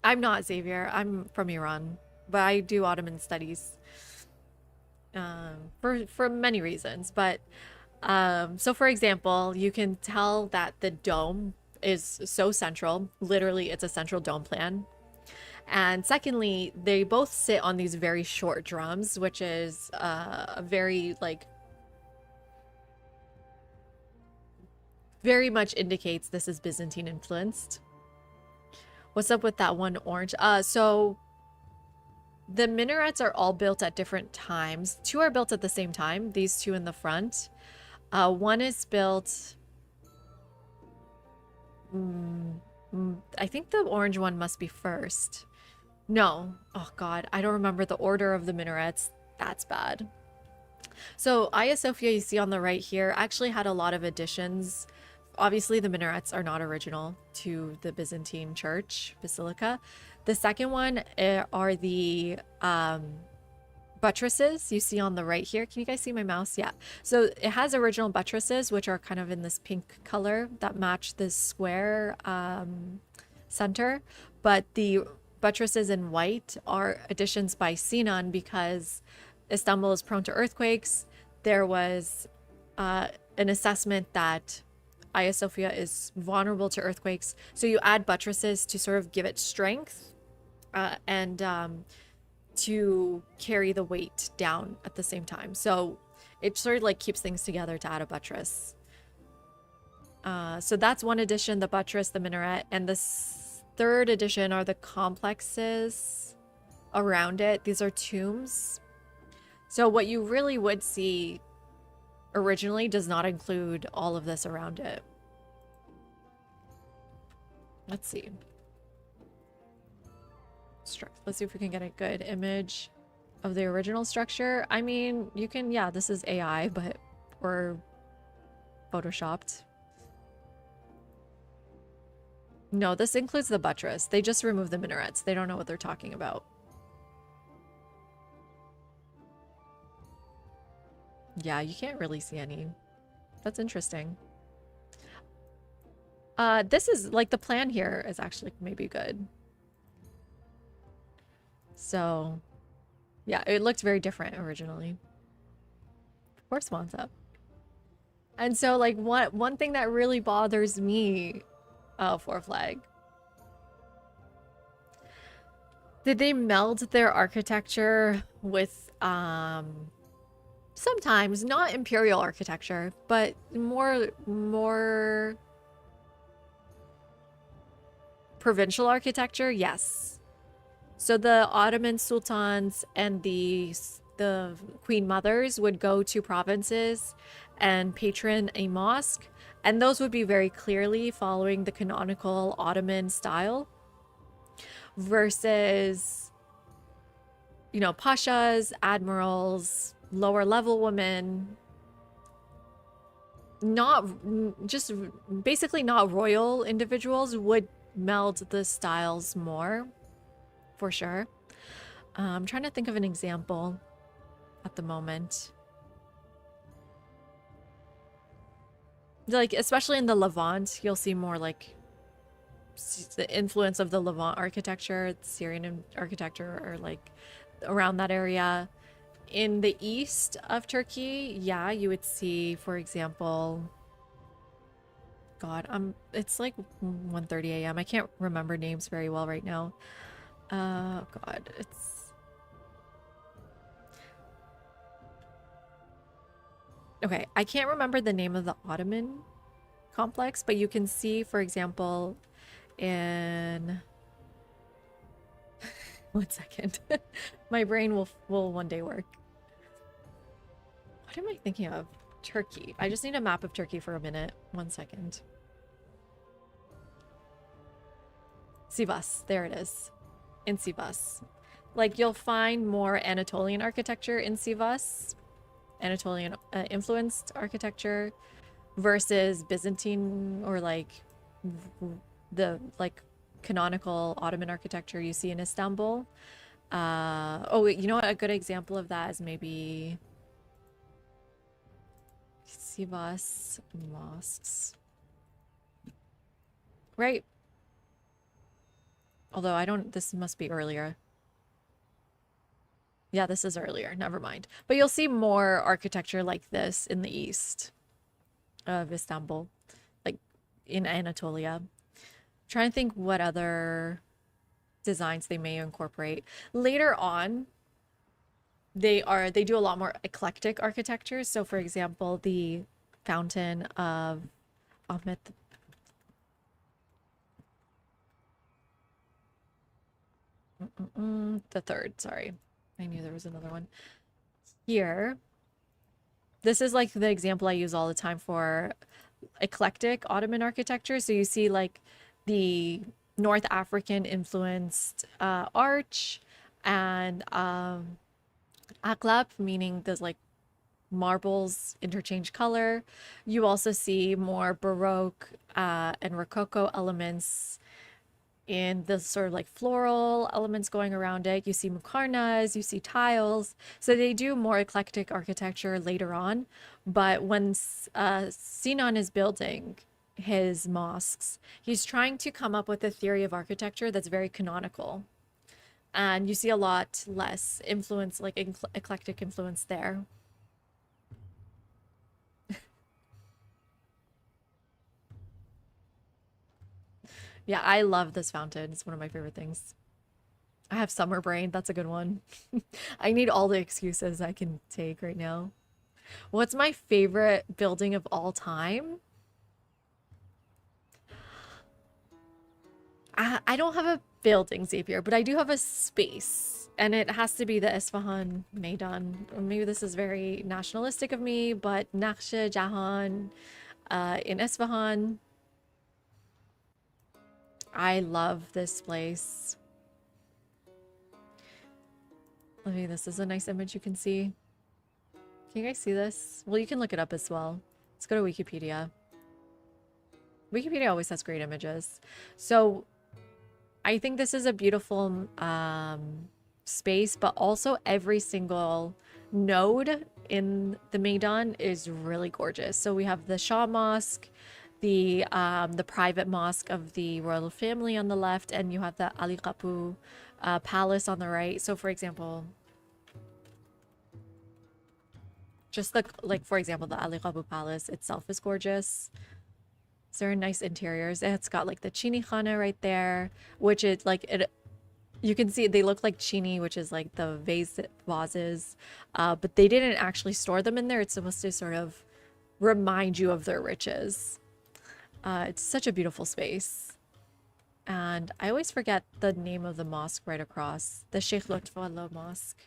I'm not, Xavier. I'm from Iran, but I do Ottoman studies for many reasons. But so for example, you can tell that the dome is so central. Literally, it's a central dome plan. And secondly, they both sit on these very short drums, which is a very like very much indicates this is Byzantine influenced. What's up with that one orange? So the minarets are all built at different times. Two are built at the same time, these two in the front. One is built... I think the orange one must be first. No. Oh god, I don't remember the order of the minarets. That's bad. So Hagia Sophia, you see on the right here, actually had a lot of additions. Obviously, the minarets are not original to the Byzantine church basilica. The second one are the buttresses you see on the right here. Can you guys see my mouse? Yeah. So it has original buttresses, which are kind of in this pink color that match this square center. But the buttresses in white are additions by Sinan because Istanbul is prone to earthquakes. There was an assessment that Hagia Sophia is vulnerable to earthquakes. So you add buttresses to sort of give it strength and to carry the weight down at the same time. So it sort of like keeps things together to add a buttress. So that's one addition, the buttress, the minaret. And the third addition are the complexes around it. These are tombs. So what you really would see originally does not include all of this around it. Let's see. Let's see if we can get a good image of the original structure. I mean, you can, yeah, this is AI, but or photoshopped. No, this includes the buttress. They just removed the minarets. They don't know what they're talking about. Yeah, you can't really see any. That's interesting. This is like the plan here is actually maybe good. So, yeah, it looked very different originally. Of course, Swan's up. And so, like, one thing that really bothers me, Four Flag. Did they meld their architecture with, sometimes not imperial architecture, but more provincial architecture? Yes. So the Ottoman sultans and the queen mothers would go to provinces and patron a mosque, and those would be very clearly following the canonical Ottoman style versus, you know, pashas, admirals, lower level women, not just basically not royal individuals would meld the styles more. For sure. I'm trying to think of an example at the moment. Like, especially in the Levant, you'll see more like the influence of the Levant architecture, Syrian architecture, or like around that area. In the east of Turkey, yeah, you would see, for example, God, it's like 1:30 a.m. I can't remember names very well right now. God, it's... Okay, I can't remember the name of the Ottoman complex, but you can see, for example, in... One second. My brain will one day work. What am I thinking of? Turkey. I just need a map of Turkey for a minute. 1 second. Sivas. There it is. In Sivas. Like, you'll find more Anatolian architecture in Sivas, Anatolian influenced architecture versus Byzantine or like the like canonical Ottoman architecture you see in Istanbul. Oh, you know what? A good example of that is maybe Sivas mosques. Right. Although I don't, this must be earlier. Yeah, this is earlier. Never mind. But you'll see more architecture like this in the east of Istanbul, like in Anatolia. Trying to think what other designs they may incorporate. Later on, they do a lot more eclectic architecture. So for example, the fountain of Ahmet the third, sorry. I knew there was another one. Here, this is like the example I use all the time for eclectic Ottoman architecture. So you see like the North African influenced arch and aklap, meaning there's like marbles interchange color. You also see more Baroque and Rococo elements in the sort of like floral elements going around it. You see muqarnas, you see tiles. So they do more eclectic architecture later on. But when Sinan is building his mosques, he's trying to come up with a theory of architecture that's very canonical. And you see a lot less influence, like eclectic influence there. Yeah, I love this fountain. It's one of my favorite things. I have summer brain. That's a good one. I need all the excuses I can take right now. What's my favorite building of all time? I don't have a building, Xavier, but I do have a space. And it has to be the Isfahan Maidan. Or maybe this is very nationalistic of me, but Nakhshe Jahan in Isfahan. I love this place. Look at this. Is a nice image you can see. Can you guys see this? Well, you can look it up as well. Let's go to Wikipedia. Wikipedia always has great images. So I think this is a beautiful space, but also every single node in the Maidan is really gorgeous. So we have the Shah Mosque, the private mosque of the royal family on the left, and you have the Ali Qapu palace on the right. So for example, just like for example, the Ali Qapu palace itself is gorgeous. So they're nice interiors. And it's got like the Chini Khana right there, which is like it. You can see they look like chini, which is like the vases, but they didn't actually store them in there. It's supposed to sort of remind you of their riches. It's such a beautiful space. And I always forget the name of the mosque right across. The Sheikh Lutfullah Mosque.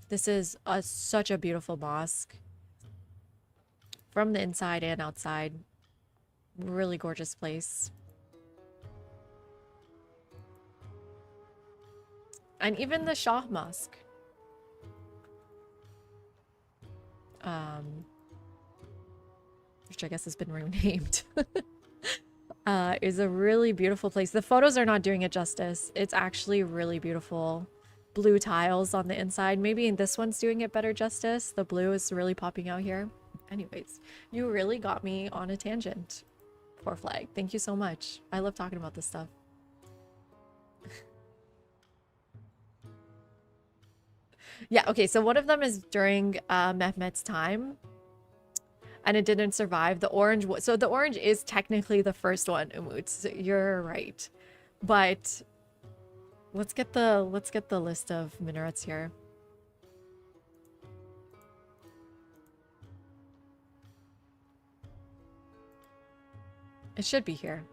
This is such a beautiful mosque. From the inside and outside. Really gorgeous place. And even the Shah Mosque. Which I guess has been renamed, is a really beautiful place. The photos are not doing it justice. It's actually really beautiful. Blue tiles on the inside. Maybe this one's doing it better justice. The blue is really popping out here. Anyways, you really got me on a tangent. Poor Flag. Thank you so much. I love talking about this stuff. Yeah, okay, so one of them is during Mehmet's time. And it didn't survive. The orange, so the orange is technically the first one, Umut. So you're right, but let's get the list of minarets here. It should be here.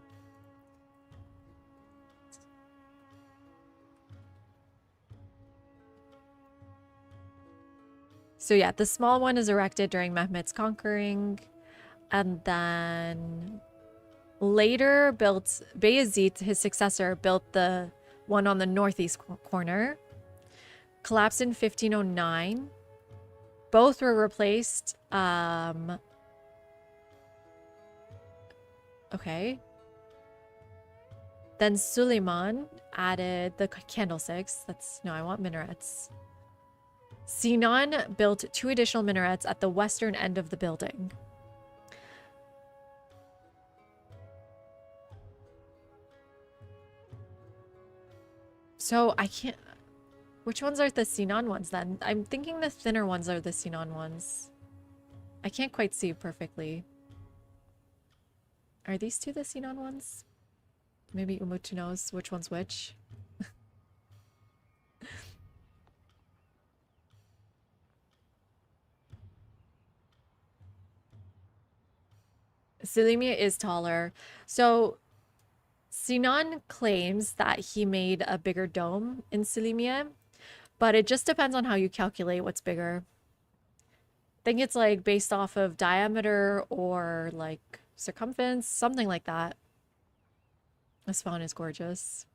So yeah, the small one is erected during Mehmet's conquering, and then later built, Bayezid, his successor, built the one on the northeast corner. Collapsed in 1509. Both were replaced. Okay. Then Suleiman added the candlesticks. No, I want minarets. Sinan built 2 additional minarets at the western end of the building. So I can't... Which ones are the Sinan ones then? I'm thinking the thinner ones are the Sinan ones. I can't quite see perfectly. Are these two the Sinan ones? Maybe Umutu knows which one's which. Selimia is taller. So Sinan claims that he made a bigger dome in Selimia, but it just depends on how you calculate what's bigger. I think it's like based off of diameter or like circumference, something like that. This font is gorgeous.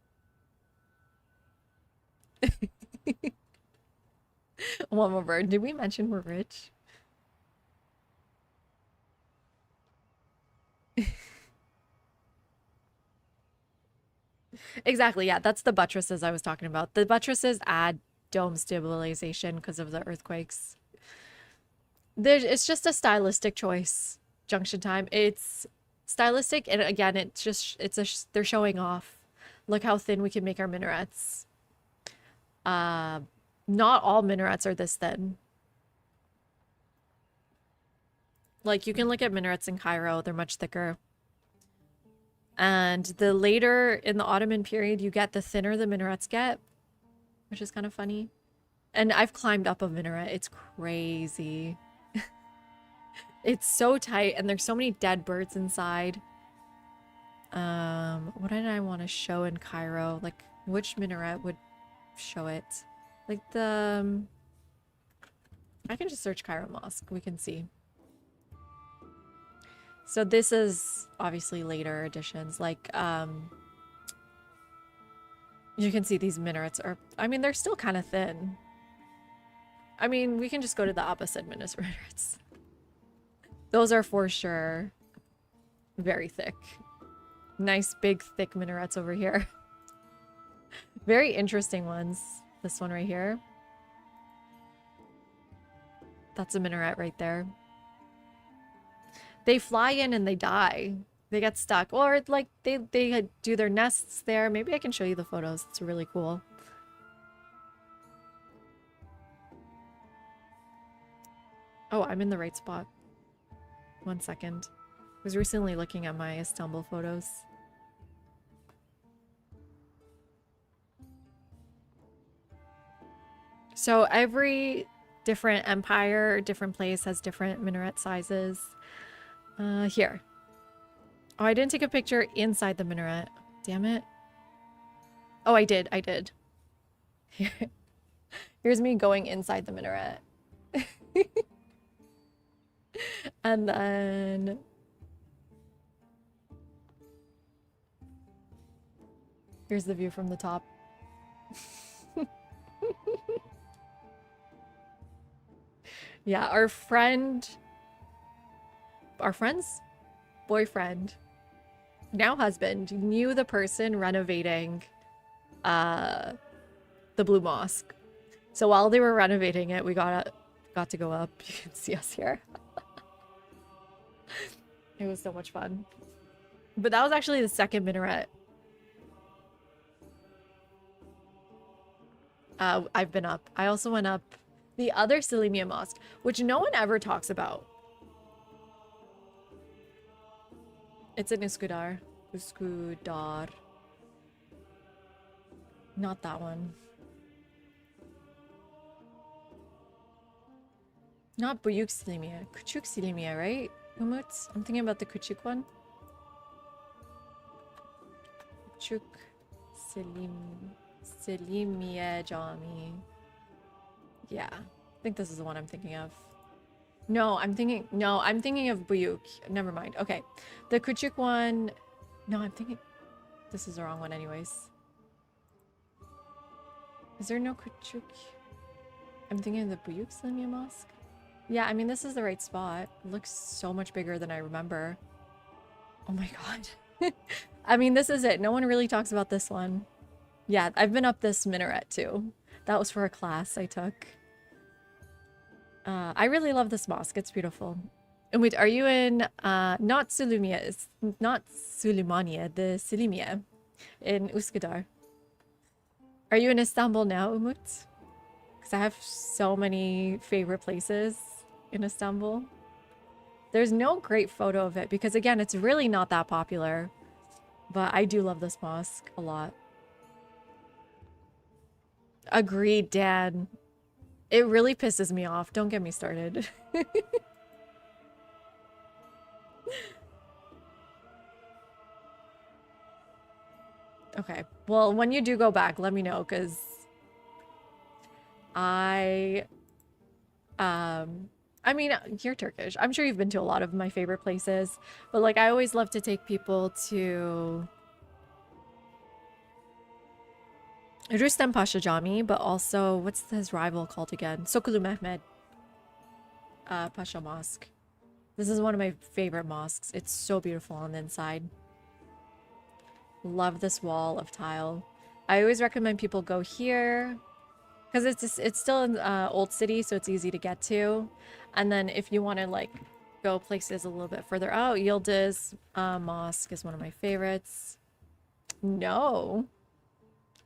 One more bird. Did we mention we're rich? Exactly, yeah, that's the buttresses I was talking about. The buttresses add dome stabilization because of the earthquakes. It's just a stylistic choice, Junction Time. It's stylistic, and again, they're showing off. Look how thin we can make our minarets. Not all minarets are this thin. Like, you can look at minarets in Cairo, they're much thicker. And the later in the Ottoman period you get, the thinner the minarets get, which is kind of funny. And I've climbed up a minaret. It's crazy. It's so tight, and there's so many dead birds inside. What did I want to show in Cairo? Like, which minaret would show it? Like the... I can just search Cairo Mosque. We can see. So this is obviously later editions. Like, you can see these minarets are... I mean, they're still kind of thin. I mean, we can just go to the opposite minarets. Those are for sure very thick. Nice, big, thick minarets over here. Very interesting ones. This one right here. That's a minaret right there. They fly in and they die. They get stuck. Or, like, they do their nests there. Maybe I can show you the photos. It's really cool. Oh, I'm in the right spot. 1 second. I was recently looking at my Istanbul photos. So every different empire, different place has different minaret sizes. Here. Oh, I didn't take a picture inside the minaret. Damn it. Oh, I did. Here's me going inside the minaret. And then... here's the view from the top. Yeah, our friend's boyfriend, now husband, knew the person renovating the Blue Mosque. So while they were renovating it, we got to go up. You can see us here. It was so much fun. But that was actually the second minaret. I've been up. I also went up the other Selimia Mosque, which no one ever talks about. It's in Üsküdar. Üsküdar. Not that one. Not Büyük Selimiye. Küçük Selimiye, right? Umut? I'm thinking about the Küçük one. Küçük Selimiye Cami. Yeah. I think this is the one I'm thinking of. No, I'm thinking of Büyük. Never mind. Okay. The Küçük one... No, I'm thinking... This is the wrong one anyways. Is there no Küçük? I'm thinking of the Büyük Selimiye Mosque. Yeah, I mean, this is the right spot. It looks so much bigger than I remember. Oh my god. I mean, this is it. No one really talks about this one. Yeah, I've been up this minaret too. That was for a class I took. I really love this mosque. It's beautiful. And wait, are you in, not Selimiye, it's not Süleymaniye, the Selimiye in Üsküdar. Are you in Istanbul now, Umut? Because I have so many favorite places in Istanbul. There's no great photo of it because, again, it's really not that popular. But I do love this mosque a lot. Agreed, Dan. It really pisses me off. Don't get me started. Okay. Well, when you do go back, let me know, because I mean, you're Turkish. I'm sure you've been to a lot of my favorite places, but like I always love to take people to Rustem Pasha Jami, but also what's his rival called again? Sokulu Mehmed Pasha Mosque. This is one of my favorite mosques. It's so beautiful on the inside. Love this wall of tile. I always recommend people go here because it's still in Old City, so it's easy to get to. And then if you want to like go places a little bit further out, Yildiz Mosque is one of my favorites. No,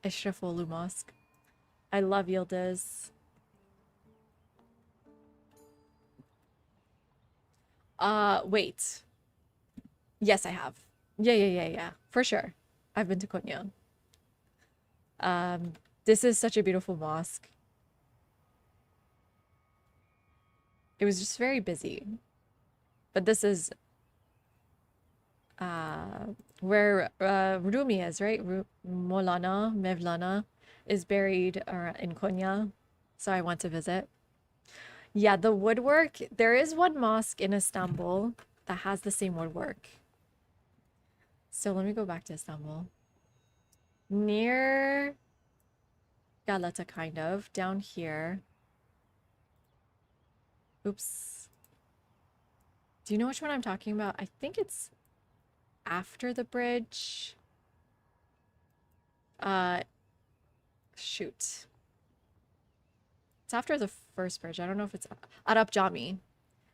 Ishrafolu Mosque. I love Yildiz. Wait. Yes, I have. Yeah. For sure. I've been to Konya. This is such a beautiful mosque. It was just very busy. But this is where Rumi is, right? Molana, Mevlana is buried in Konya. So I went to visit. Yeah, the woodwork. There is one mosque in Istanbul that has the same woodwork. So let me go back to Istanbul. Near Galata, kind of. Down here. Oops. Do you know which one I'm talking about? I think it's after the bridge. Shoot. It's after the first bridge. I don't know if it's Arap Jami.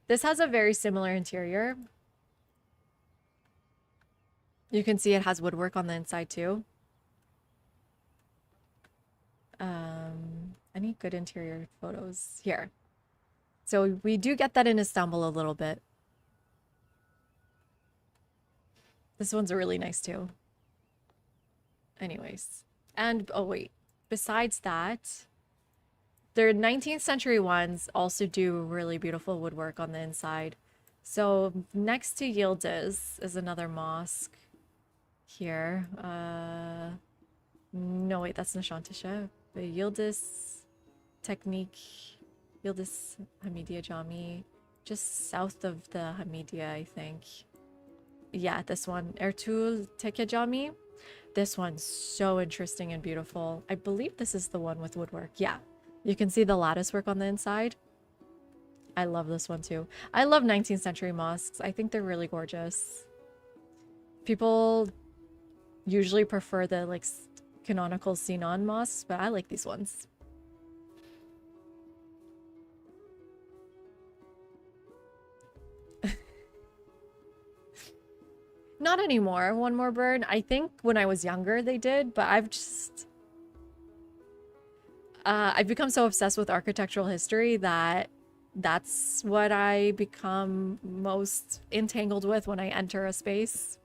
This has a very similar interior. You can see it has woodwork on the inside too. Any good interior photos here? So we do get that in Istanbul a little bit. This one's really nice too. Anyways, and oh wait, besides that, their 19th century ones also do really beautiful woodwork on the inside. So next to Yildiz is another mosque here. No wait, that's Nishantasha. But Yildiz Technique, Yildiz Hamidiya Jami, just south of the Hamidiya, I think. Yeah, this one, Ertuğrul Tekke Jami. This one's so interesting and beautiful. I believe this is the one with woodwork. Yeah, you can see the lattice work on the inside. I love this one too. I love 19th century mosques. I think they're really gorgeous. People usually prefer the like canonical Sinan mosques, but I like these ones. Not anymore. One More Bird. I think when I was younger they did, but I've just I've become so obsessed with architectural history that that's what I become most entangled with when I enter a space.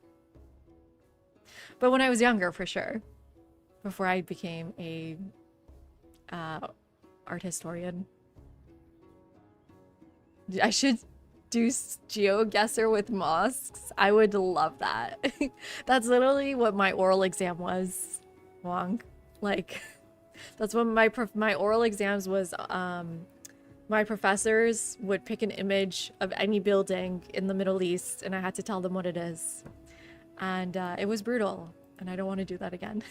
But when I was younger, for sure. Before I became a art historian. I should do GeoGuessr with mosques. I would love that. That's literally what my oral exam was, Wong. Like, that's what my oral exams was. My professors would pick an image of any building in the Middle East, and I had to tell them what it is. And it was brutal, and I don't want to do that again.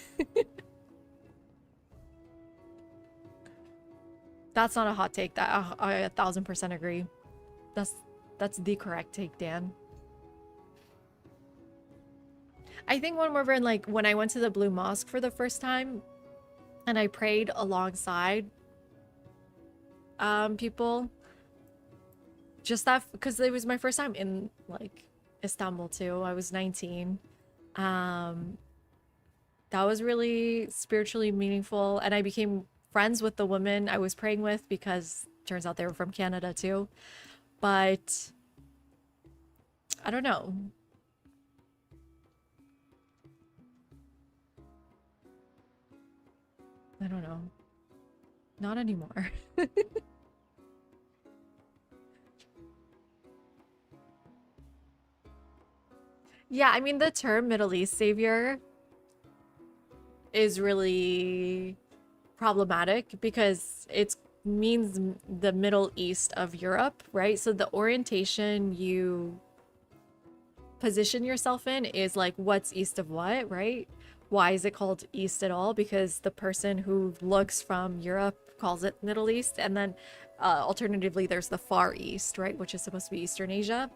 That's not a hot take. That I 1000% agree. That's the correct take, Dan. I think one more burn, like when I went to the Blue Mosque for the first time and I prayed alongside people, just that, because it was my first time in like Istanbul too. I was 19. That was really spiritually meaningful. And I became friends with the women I was praying with because turns out they were from Canada too. But I don't know. I don't know. Not anymore. Yeah, I mean, the term Middle East savior is really problematic because it means the Middle East of Europe, right? So the orientation you position yourself in is like what's east of what, right? Why is it called East at all? Because the person who looks from Europe calls it Middle East. And then alternatively, there's the Far East, right? Which is supposed to be Eastern Asia.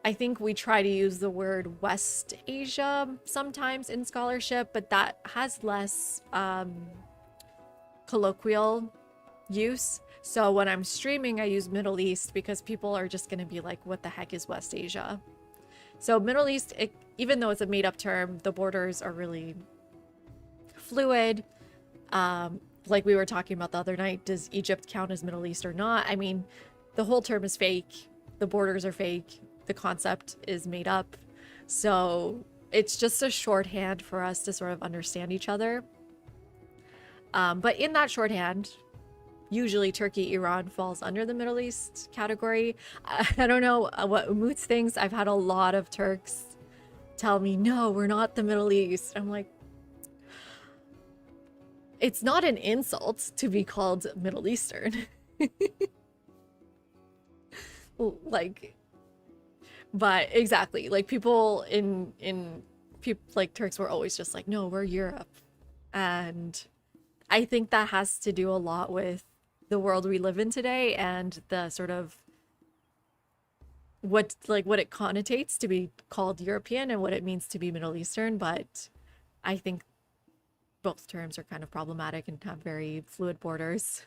I think we try to use the word West Asia sometimes in scholarship, but that has less colloquial use. So when I'm streaming, I use Middle East because people are just going to be like, what the heck is West Asia? So Middle East, even though it's a made-up term, the borders are really fluid. Like we were talking about the other night, does Egypt count as Middle East or not? I mean, the whole term is fake. The borders are fake. The concept is made up. So it's just a shorthand for us to sort of understand each other. But in that shorthand, usually Turkey, Iran falls under the Middle East category. I don't know what Umut thinks. I've had a lot of Turks tell me, no, we're not the Middle East. I'm like, it's not an insult to be called Middle Eastern. Like, but exactly, like people in people like Turks were always just like, no, we're Europe. And I think that has to do a lot with the world we live in today and the sort of what it connotates to be called European and what it means to be Middle Eastern. But I think both terms are kind of problematic and have very fluid borders.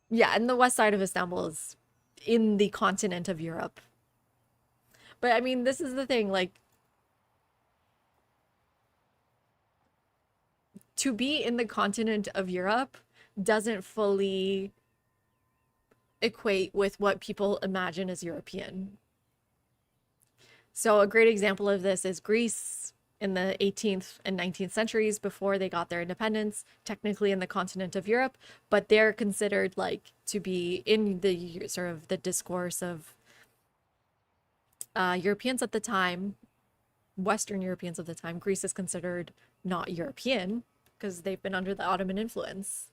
Yeah, and the west side of Istanbul is in the continent of Europe. But I mean, this is the thing, like, to be in the continent of Europe doesn't fully equate with what people imagine as European. So a great example of this is Greece in the 18th and 19th centuries before they got their independence, technically in the continent of Europe, but they're considered like to be in the sort of the discourse of Europeans at the time, Western Europeans of the time. Greece is considered not European because they've been under the Ottoman influence.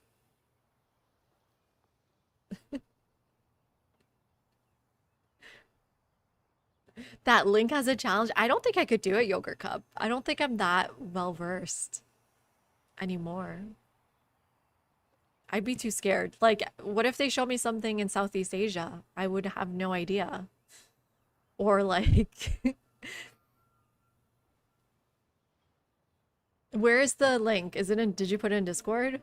That link has a challenge. I don't think I could do it, Yogurt Cup. I don't think I'm that well versed anymore. I'd be too scared. Like, what if they show me something in Southeast Asia? I would have no idea. Or like, where is the link? Is it in, did you put it in Discord?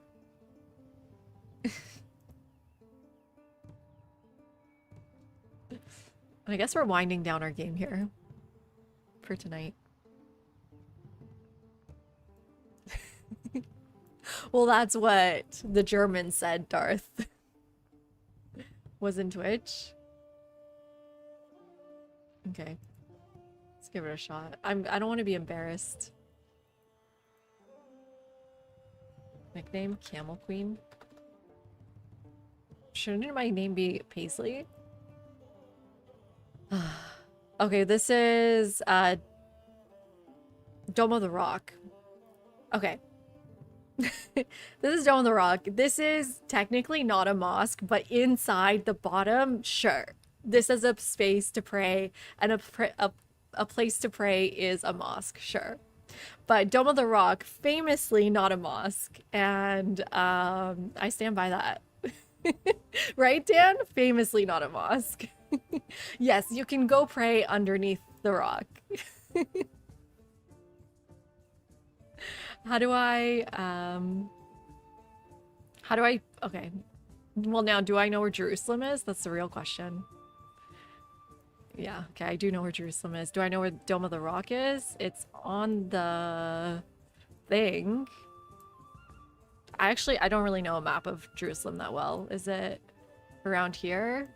I guess we're winding down our game here for tonight. Well, that's what the Germans said, Darth. Was in Twitch. Okay. Let's give it a shot. I don't want to be embarrassed. Nickname Camel Queen. Shouldn't my name be Paisley? Okay, this is Dome of the Rock. Okay. This is Dome of the Rock. This is technically not a mosque, but inside the bottom, sure. This is a space to pray, and a place to pray is a mosque, sure. But Dome of the Rock, famously not a mosque, and I stand by that. Right, Dan? Famously not a mosque. Yes, you can go pray underneath the rock. How do I, okay. Well, now, do I know where Jerusalem is? That's the real question. Yeah, okay, I do know where Jerusalem is. Do I know where Dome of the Rock is? It's on the thing. I don't really know a map of Jerusalem that well. Is it around here?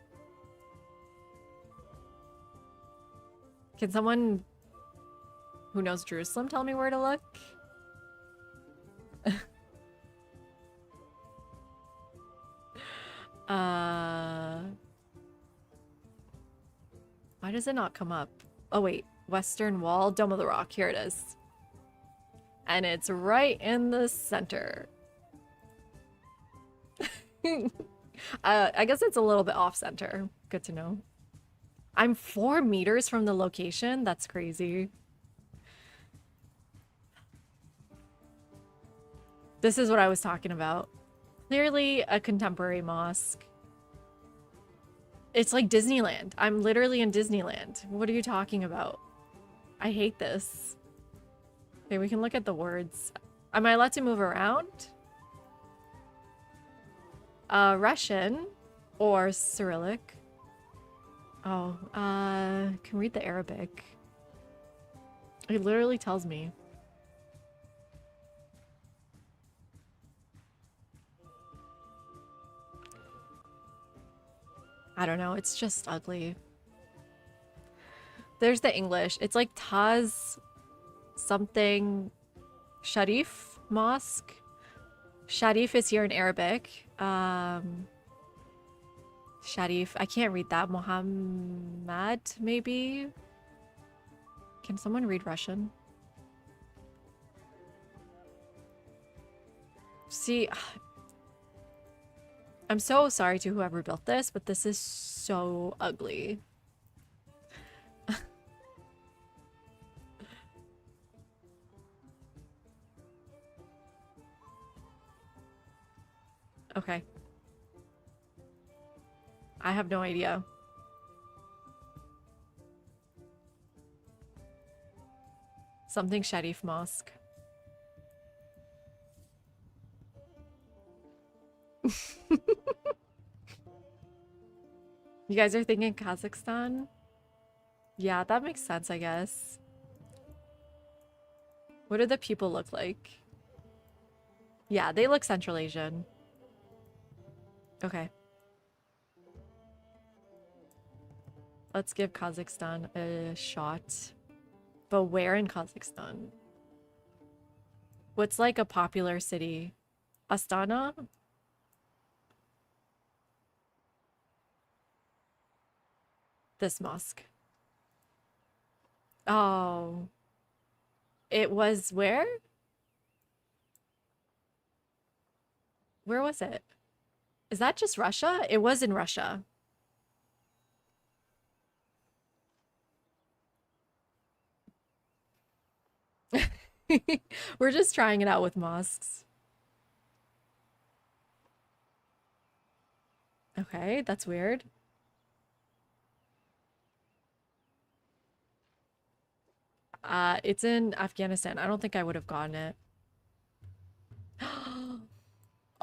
Can someone who knows Jerusalem tell me where to look? Why does it not come up? Oh wait, Western Wall, Dome of the Rock. Here it is. And it's right in the center. I guess it's a little bit off center. Good to know. I'm 4 meters from the location? That's crazy. This is what I was talking about. Clearly a contemporary mosque. It's like Disneyland. I'm literally in Disneyland. What are you talking about? I hate this. Okay, we can look at the words. Am I allowed to move around? Russian or Cyrillic? Oh, can read the Arabic. It literally tells me. I don't know, it's just ugly. There's the English. It's like Taz something Sharif Mosque. Sharif is here in Arabic. Sharif, I can't read that. Muhammad, maybe? Can someone read Russian? See, I'm so sorry to whoever built this, but this is so ugly. Okay. I have no idea. Something Sharif Mosque. You guys are thinking Kazakhstan? Yeah, that makes sense, I guess. What do the people look like? Yeah, they look Central Asian. Okay. Let's give Kazakhstan a shot. But where in Kazakhstan? What's like a popular city? Astana? This mosque. Oh. It was where? Where was it? Is that just Russia? It was in Russia. We're just trying it out with mosques. Okay, that's weird. It's in Afghanistan. I don't think I would have gotten it.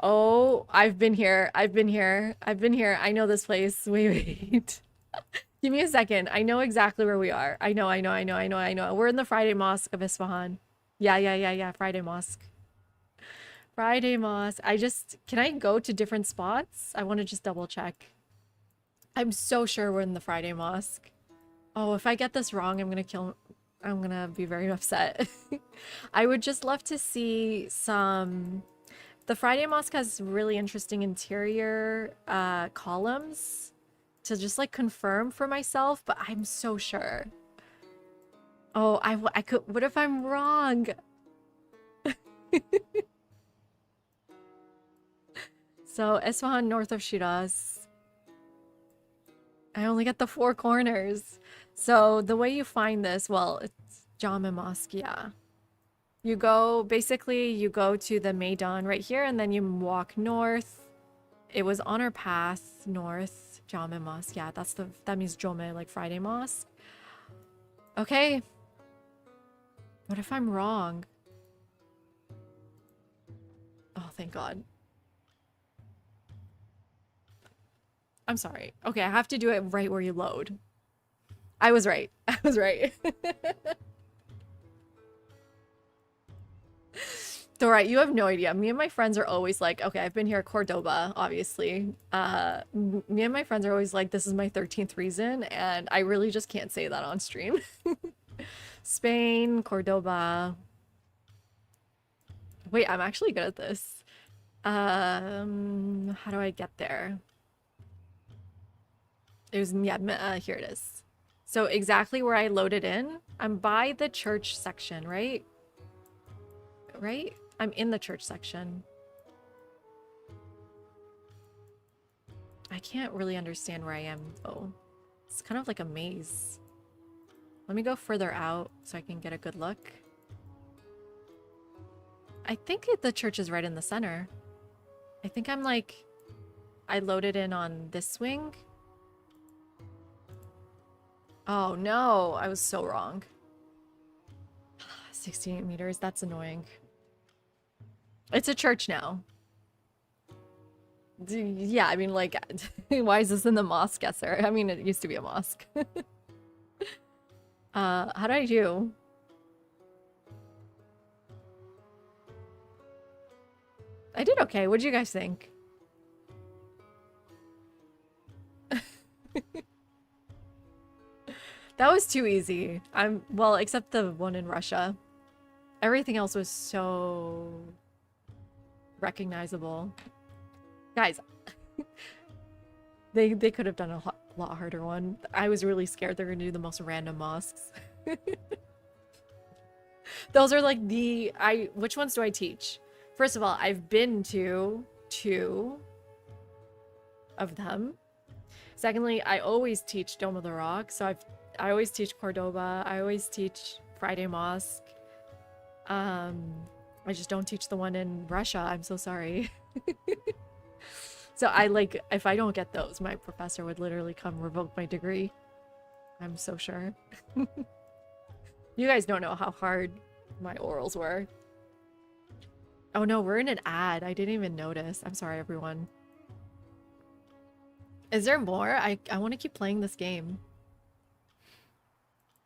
Oh, I've been here. I've been here. I've been here. I know this place. Wait, wait. Give me a second. I know exactly where we are. I know. We're in the Friday Mosque of Isfahan. Yeah. Friday Mosque. Friday Mosque. Can I go to different spots? I want to just double check. I'm so sure we're in the Friday Mosque. Oh, if I get this wrong, I'm gonna be very upset. I would just love to see some... The Friday Mosque has really interesting interior columns to just like confirm for myself, but I'm so sure. Oh, I could... What if I'm wrong? So, Isfahan, north of Shiraz. I only get the 4 corners. So, the way you find this, well, it's Jama Mosque, yeah. You go to the Maidan right here, and then you walk north. It was on our path north, Jama Mosque. Yeah, that means Jome, like Friday Mosque. Okay. What if I'm wrong? Oh, thank God. I'm sorry. Okay, I have to do it right where you load. I was right. I was right. Dora, you have no idea. Me and my friends are always like, okay, I've been here at Cordoba, obviously. Me and my friends are always like, this is my 13th reason, and I really just can't say that on stream. Spain, Cordoba. Wait, I'm actually good at this. How do I get there? It was, yeah, here it is. So exactly where I loaded in, I'm by the church section, right? Right? I'm in the church section. I can't really understand where I am, though. It's kind of like a maze. Let me go further out so I can get a good look. I think the church is right in the center. I think I'm like... I loaded in on this wing. Oh, no. I was so wrong. 68 meters. That's annoying. It's a church now. Yeah, I mean, like, why is this in the mosque, Esser? I mean, it used to be a mosque. How do I do? I did okay. What do you guys think? That was too easy. Well, except the one in Russia. Everything else was so recognizable. Guys, they could have done a lot harder one. I was really scared they're gonna do the most random mosques. Those are like which ones do I teach? First of all, I've been to 2 of them. Secondly, I always teach Dome of the Rock, so I always teach Cordoba. I always teach Friday Mosque. I just don't teach the one in Russia. I'm so sorry. So if I don't get those, my professor would literally come revoke my degree. I'm so sure. You guys don't know how hard my orals were. Oh no, we're in an ad. I didn't even notice. I'm sorry, everyone. Is there more? I want to keep playing this game.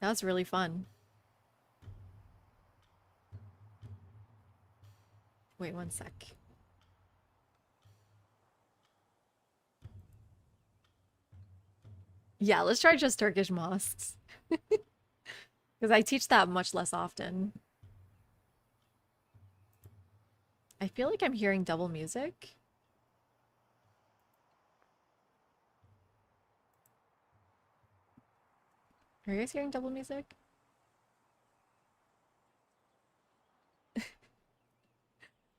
That was really fun. Wait one sec. Yeah, let's try just Turkish mosques. Because I teach that much less often. I feel like I'm hearing double music. Are you guys hearing double music?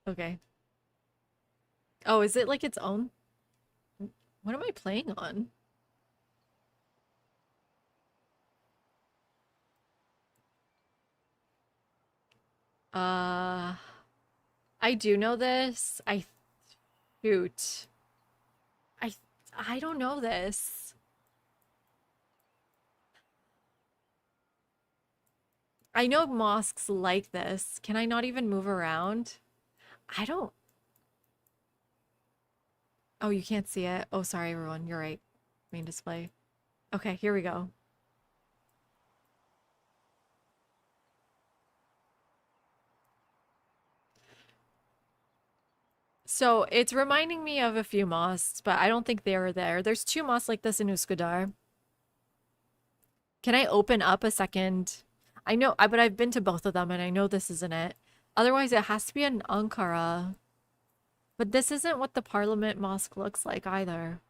Okay. Oh, is it like its own? What am I playing on? I do know this. Shoot. I don't know this. I know mosques like this. Can I not even move around? I don't... Oh, you can't see it. Oh, sorry, everyone. You're right. Main display. Okay, here we go. So it's reminding me of a few mosques, but I don't think they were there. There's 2 mosques like this in Üsküdar. Can I open up a second? I know, but I've been to both of them and I know this isn't it. Otherwise, it has to be in Ankara. But this isn't what the Parliament Mosque looks like either.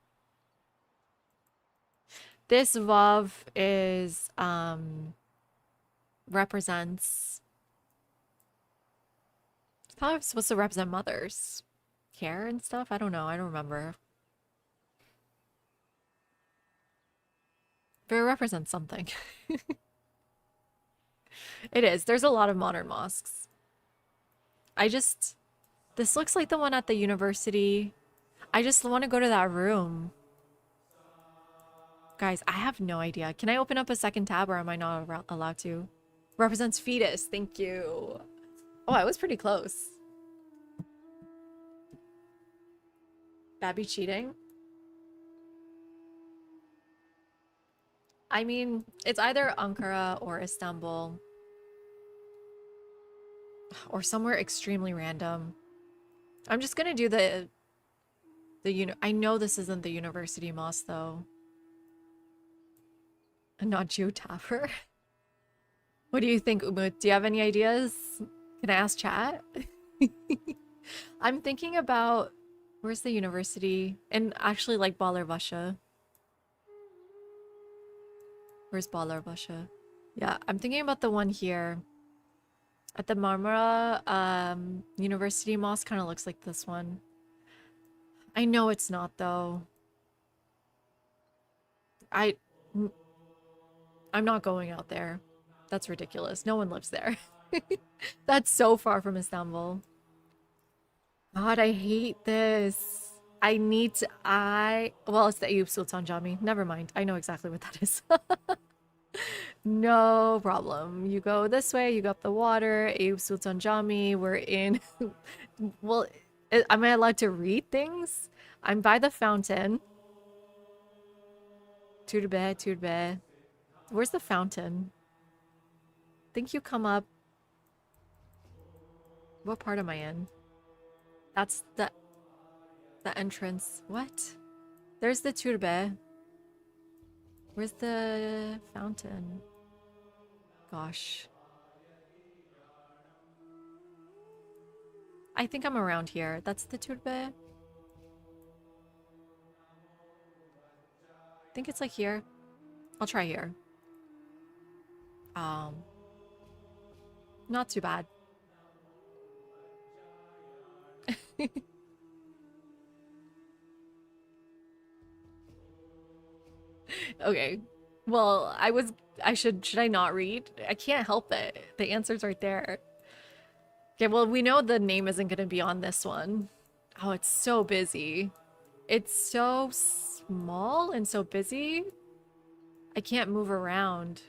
This Vav is, represents... It's probably supposed to represent mothers. Care and stuff? I don't know. I don't remember. But it represents something. It is. There's a lot of modern mosques. This looks like the one at the university. I just want to go to that room. Guys, I have no idea. Can I open up a second tab or am I not allowed to? Represents fetus. Thank you. Oh, I was pretty close. Babby cheating? I mean, it's either Ankara or Istanbul. Or somewhere extremely random. I'm just gonna do I know this isn't the university mosque though. And not Jew Taffer. What do you think, Umut? Do you have any ideas? Can I ask chat? I'm thinking about where's the university? And actually like Balarbaşa. Where's Balarbaşa? Yeah, I'm thinking about the one here. At the Marmara University Mosque kind of looks like this one. I know it's not though. I'm not going out there. That's ridiculous. No one lives there. That's so far from Istanbul. God, I hate this. Well, it's the Ayub Sultan Jami. Never mind. I know exactly what that is. No problem. You go this way, you go up the water, Ayub Sultan Jami, we're in... Well, am I allowed to read things? I'm by the fountain. Turbe. Where's the fountain? Think you come up... What part am I in? That's the entrance. What? There's the turbe. Where's the fountain? Gosh. I think I'm around here. That's the turbe. I think it's like here. I'll try here. Not too bad. Okay. Well, should I not read? I can't help it. The answer's right there. Okay, well, we know the name isn't going to be on this one. Oh, it's so busy. It's so small and so busy. I can't move around.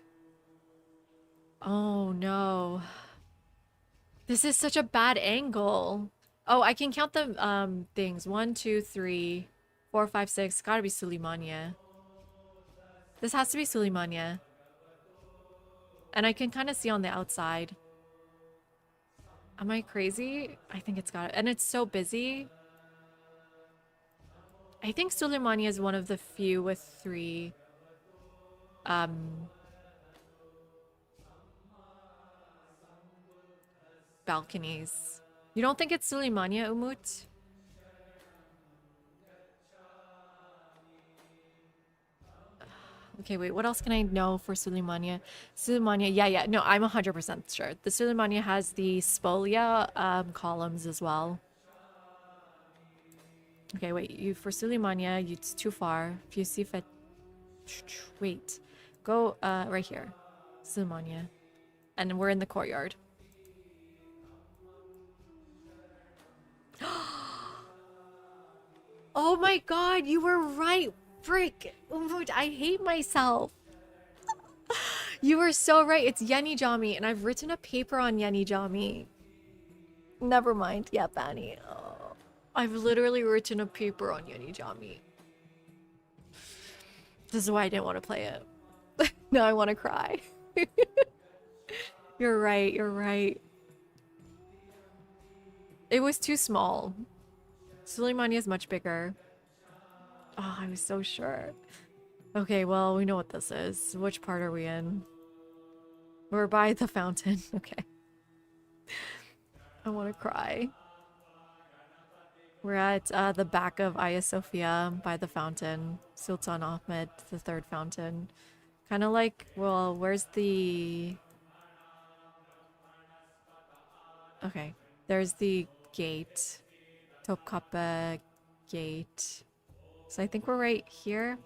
Oh, no. This is such a bad angle. Oh, I can count the things. 1, 2, 3, 4, 5, 6. Gotta be Suleymaniye. This has to be Suleymaniye. And I can kind of see on the outside. Am I crazy? I think it's got it. And it's so busy. I think Suleymaniye is one of the few with 3 balconies. You don't think it's Suleymaniye, Umut? Okay, wait, what else can I know for Suleymaniye? Suleymaniye, yeah, no, I'm 100% sure. The Suleymaniye has the Spolia columns as well. Okay, wait, for Suleymaniye, it's too far. If you see if it... Wait, go right here. Suleymaniye. And we're in the courtyard. Oh my god, you were right. Frick. I hate myself. You were so right. It's Yeni Jami, and I've written a paper on Yeni Jami. Never mind. Yeah, Fanny. Oh, I've literally written a paper on Yeni Jami. This is why I didn't want to play it. Now I want to cry. You're right. You're right. It was too small. Suleymaniye is much bigger. Oh, I was so sure. Okay, well, we know what this is. Which part are we in? We're by the fountain. Okay. I want to cry. We're at the back of Hagia Sophia by the fountain. Sultan Ahmed, the third fountain. Kind of like, well, where's the... Okay, there's the gate. Topkapi gate. So I think we're right here.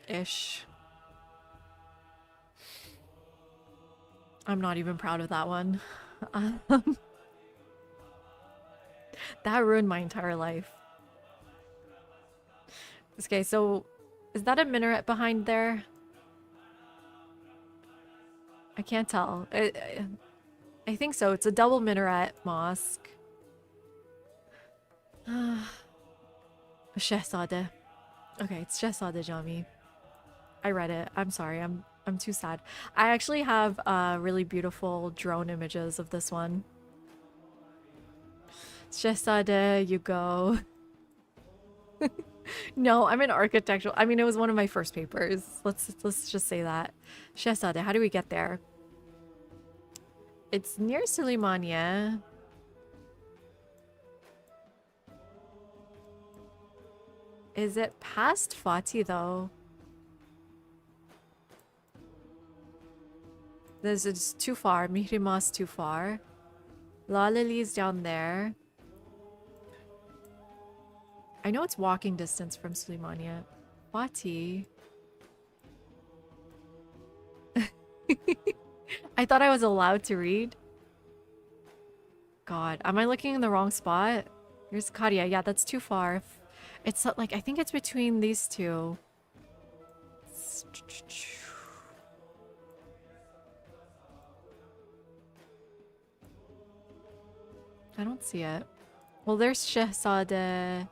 Ish. I'm not even proud of that one. That ruined my entire life. Okay, so is that a minaret behind there? I can't tell. I think so. It's a double minaret mosque. Shehzade. Okay, it's Shehzade Jami. I read it. I'm sorry. I'm too sad. I actually have really beautiful drone images of this one. Shehzade, you go. No, I'm an architectural. I mean, it was one of my first papers. Let's just say that. Shehzade, how do we get there? It's near Suleymaniye. Is it past Fatih though? This is too far. Mihrimah's too far. Lalali's down there. I know it's walking distance from Suleymaniye. Fatih. I thought I was allowed to read. God, am I looking in the wrong spot? Here's Kadia. Yeah, that's too far. It's like, I think it's between these two. I don't see it. Well, there's Shehzade.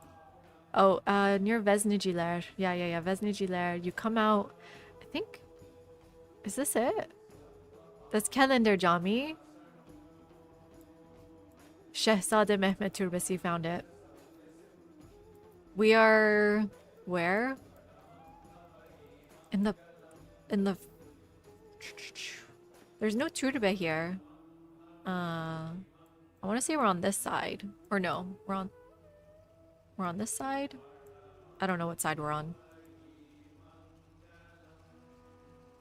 Oh, near Vesnijiler. Yeah. Vesnijiler. You come out. I think. Is this it? That's Kalender Jami. Shehzade Mehmet Turbasi found it. We are where? In the There's no turbe here. I want to say we're on this side. Or no, we're on this side? I don't know what side we're on.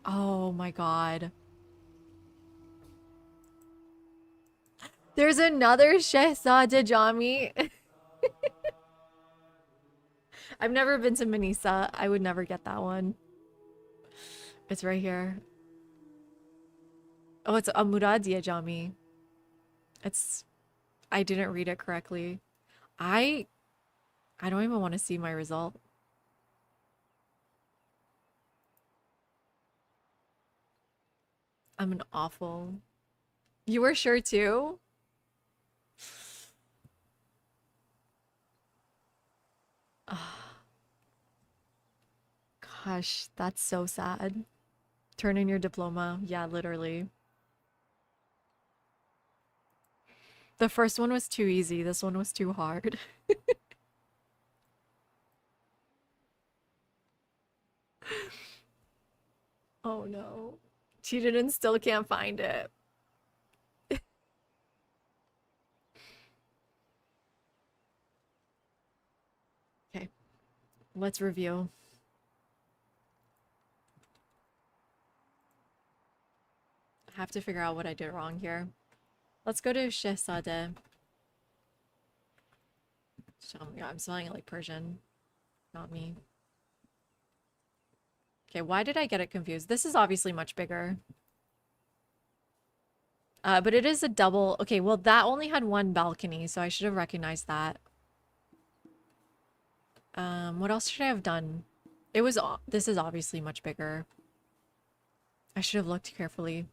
Oh my god. There's another Shehzade Jami. I've never been to Manisa. I would never get that one. It's right here. Oh, it's a Muradiya Jami. I didn't read it correctly. I don't even want to see my result. I'm an awful. You were sure too? Gosh, that's so sad. Turn in your diploma. Yeah, literally. The first one was too easy. This one was too hard. Oh no. Cheated and still can't find it. Okay. Let's review. I have to figure out what I did wrong here. Let's go to Shehzade. Oh my god, I'm spelling it like Persian. Not me. Okay, why did I get it confused? This is obviously much bigger. But it is a double. Okay, well, that only had one balcony, so I should have recognized that. What else should I have done? This is obviously much bigger. I should have looked carefully.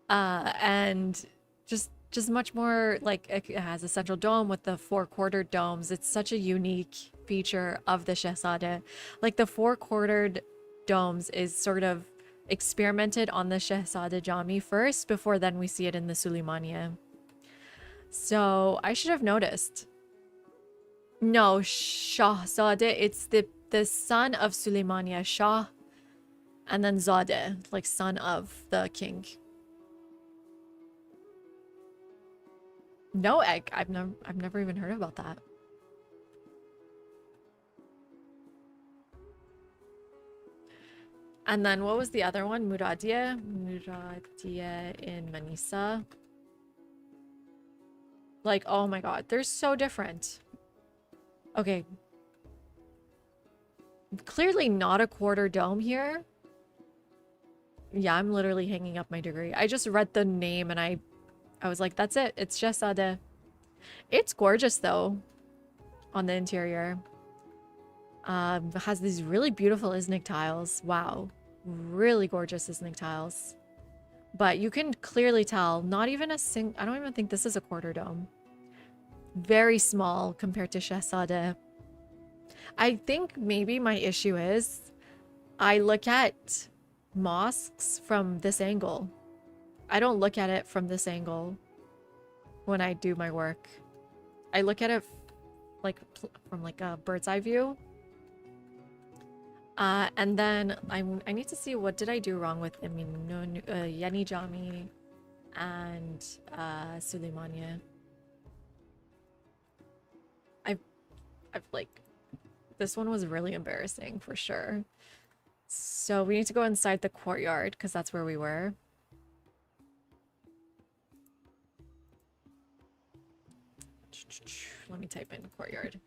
And just much more like it has a central dome with the four-quartered domes. It's such a unique feature of the Shehzade. Like the four-quartered domes is sort of experimented on the Shehzade Jami first before then we see it in the Suleymaniye. So I should have noticed. No, Shahzade, it's the son of Suleymaniye, Shah, and then Zadeh, like son of the king. No, I've never even heard about that. And then what was the other one? Muradiya in Manisa. Like, oh my god, they're so different. Okay. Clearly not a quarter dome here. Yeah, I'm literally hanging up my degree. I just read the name and I was like, that's it. It's Shehzade. It's gorgeous though. On the interior. Has these really beautiful Iznik tiles. Wow. Really gorgeous Iznik tiles. But you can clearly tell, not even a I don't even think this is a quarter dome. Very small compared to Shehzade. I think maybe my issue is I look at mosques from this angle. I don't look at it from this angle when I do my work. I look at it like from like a bird's eye view. And then I need to see what did I do wrong with Yeni Jami and Suleymaniye. I've like, this one was really embarrassing for sure. So we need to go inside the courtyard because that's where we were. Let me type in courtyard.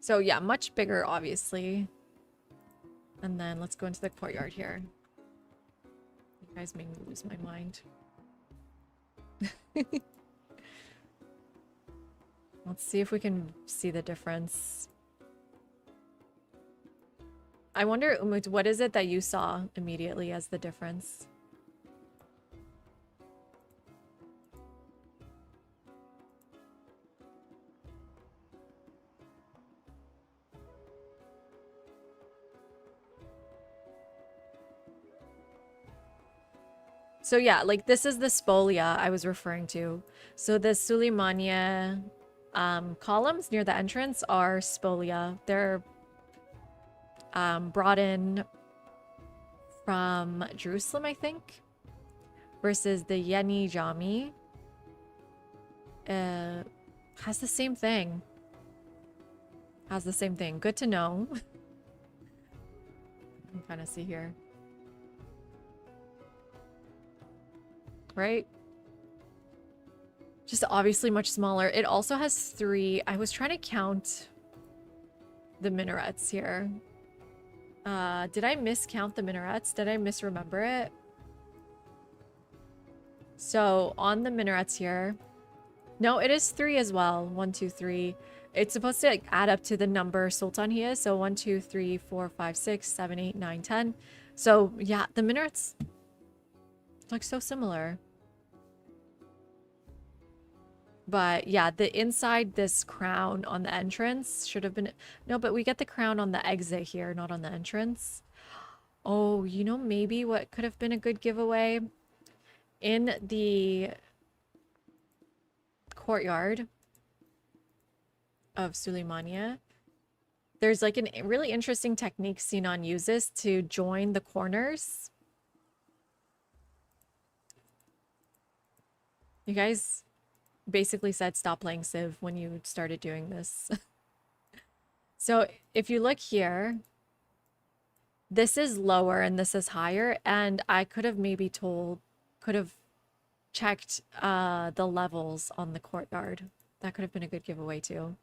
So yeah, much bigger, obviously. And then let's go into the courtyard here. You guys made me lose my mind. Let's see if we can see the difference. I wonder, Umut, what is it that you saw immediately as the difference? So yeah, like this is the spolia I was referring to. So the Suleymaniye columns near the entrance are spolia. They're brought in from Jerusalem, I think, versus the Yeni Jami has the same thing. Has the same thing. Good to know. You can kind of see here. Right? Just obviously much smaller. It also has 3. I was trying to count the minarets here. Did I miscount the minarets? Did I misremember it? So on the minarets here, no, it is 3 as well. 1, 2, 3. It's supposed to like add up to the number sultan he is. So 1, 2, 3, 4, 5, 6, 7, 8, 9, 10. So yeah, the minarets look so similar. But yeah, the inside this crown on the entrance should have been... No, but we get the crown on the exit here, not on the entrance. Oh, you know, maybe what could have been a good giveaway? In the courtyard of Suleymaniye, there's like a really interesting technique Sinan uses to join the corners. You guys basically said stop playing Civ when you started doing this. So if you look here, this is lower and this is higher, and I could have maybe checked the levels on the courtyard. That could have been a good giveaway too.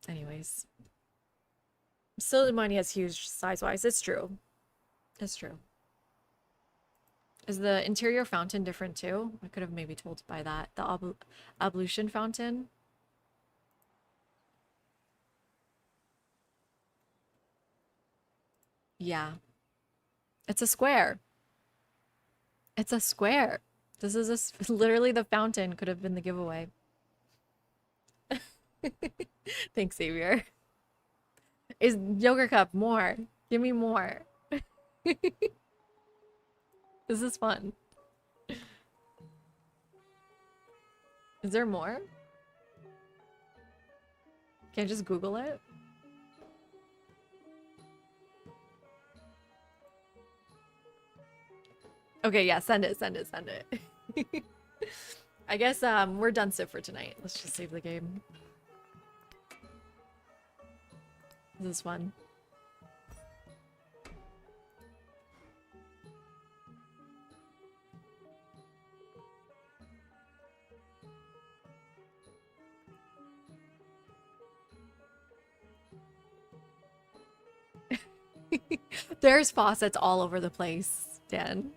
Anyways, Suleymaniye is huge size-wise. It's true. It's true. Is the interior fountain different too? I could have maybe told by that. The ablution fountain. Yeah. It's a square. It's a square. This is literally the fountain could have been the giveaway. Thanks, Xavier. Is Yogurt Cup more? Give me more. This is fun. Is there more? Can I just Google it? Okay, yeah, send it. I guess we're done Civ for tonight. Let's just save the game. This is fun. There's faucets all over the place, Dan.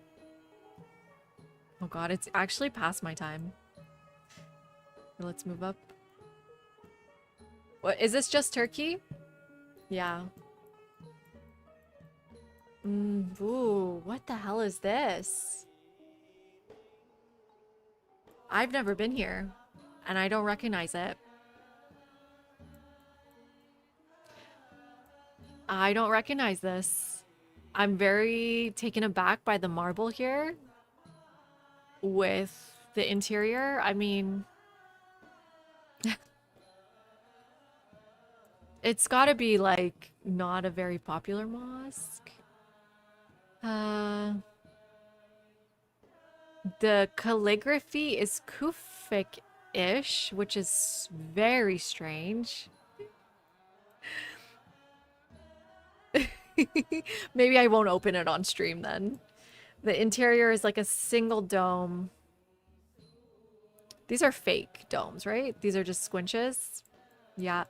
Oh god, it's actually past my time. Let's move up. What, is this just Turkey? Yeah. Ooh, what the hell is this? I've never been here. and I don't recognize it. I don't recognize this. I'm very taken aback by the marble here with the interior. I mean, it's gotta be like not a very popular mosque. The calligraphy is Kufic-ish, which is very strange. Maybe I won't open it on stream then. The interior is like a single dome. These are fake domes, right? These are just squinches. Yeah.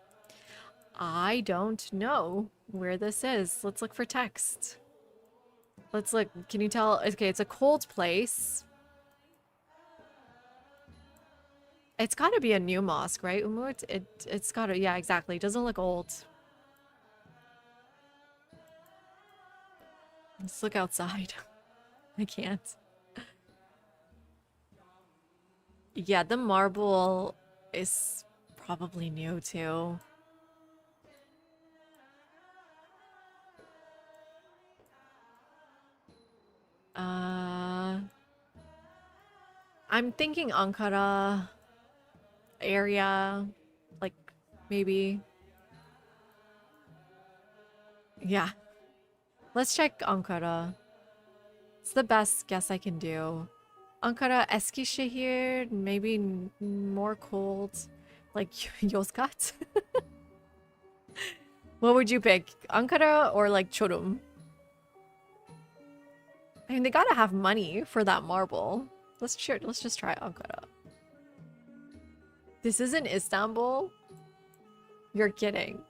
I don't know where this is. Let's look for text. Let's look. Can you tell? Okay, it's a cold place. It's got to be a new mosque, right, Umut? It's got to, yeah, exactly. It doesn't look old. Let's look outside. I can't. Yeah, the marble is probably new too. I'm thinking Ankara area, like maybe. Yeah. Let's check Ankara. It's the best guess I can do. Ankara, Eskişehir, maybe more cold, like Yozgat. What would you pick? Ankara or like Çorum? I mean, they gotta have money for that marble. Let's just try Ankara. This isn't Istanbul? You're kidding.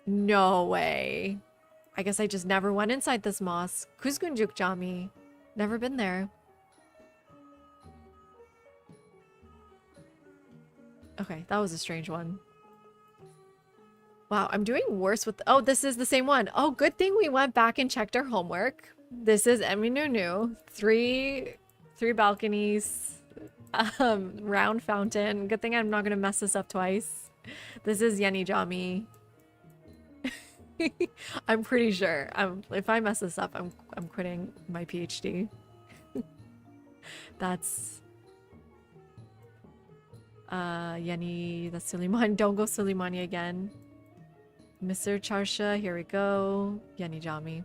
No way. I guess I just never went inside this mosque. Kuzguncuk Cami. Never been there. Okay, that was a strange one. Wow, I'm doing worse with... Oh, this is the same one. Oh, good thing we went back and checked our homework. This is Eminönü. Three balconies. Round fountain. Good thing I'm not going to mess this up twice. This is Yeni Cami. I'm pretty sure. If I mess this up, I'm quitting my PhD. That's Yeni, that's Suleiman. Don't go Suleimani again. Mr. Charsha, here we go. Yeni Cami.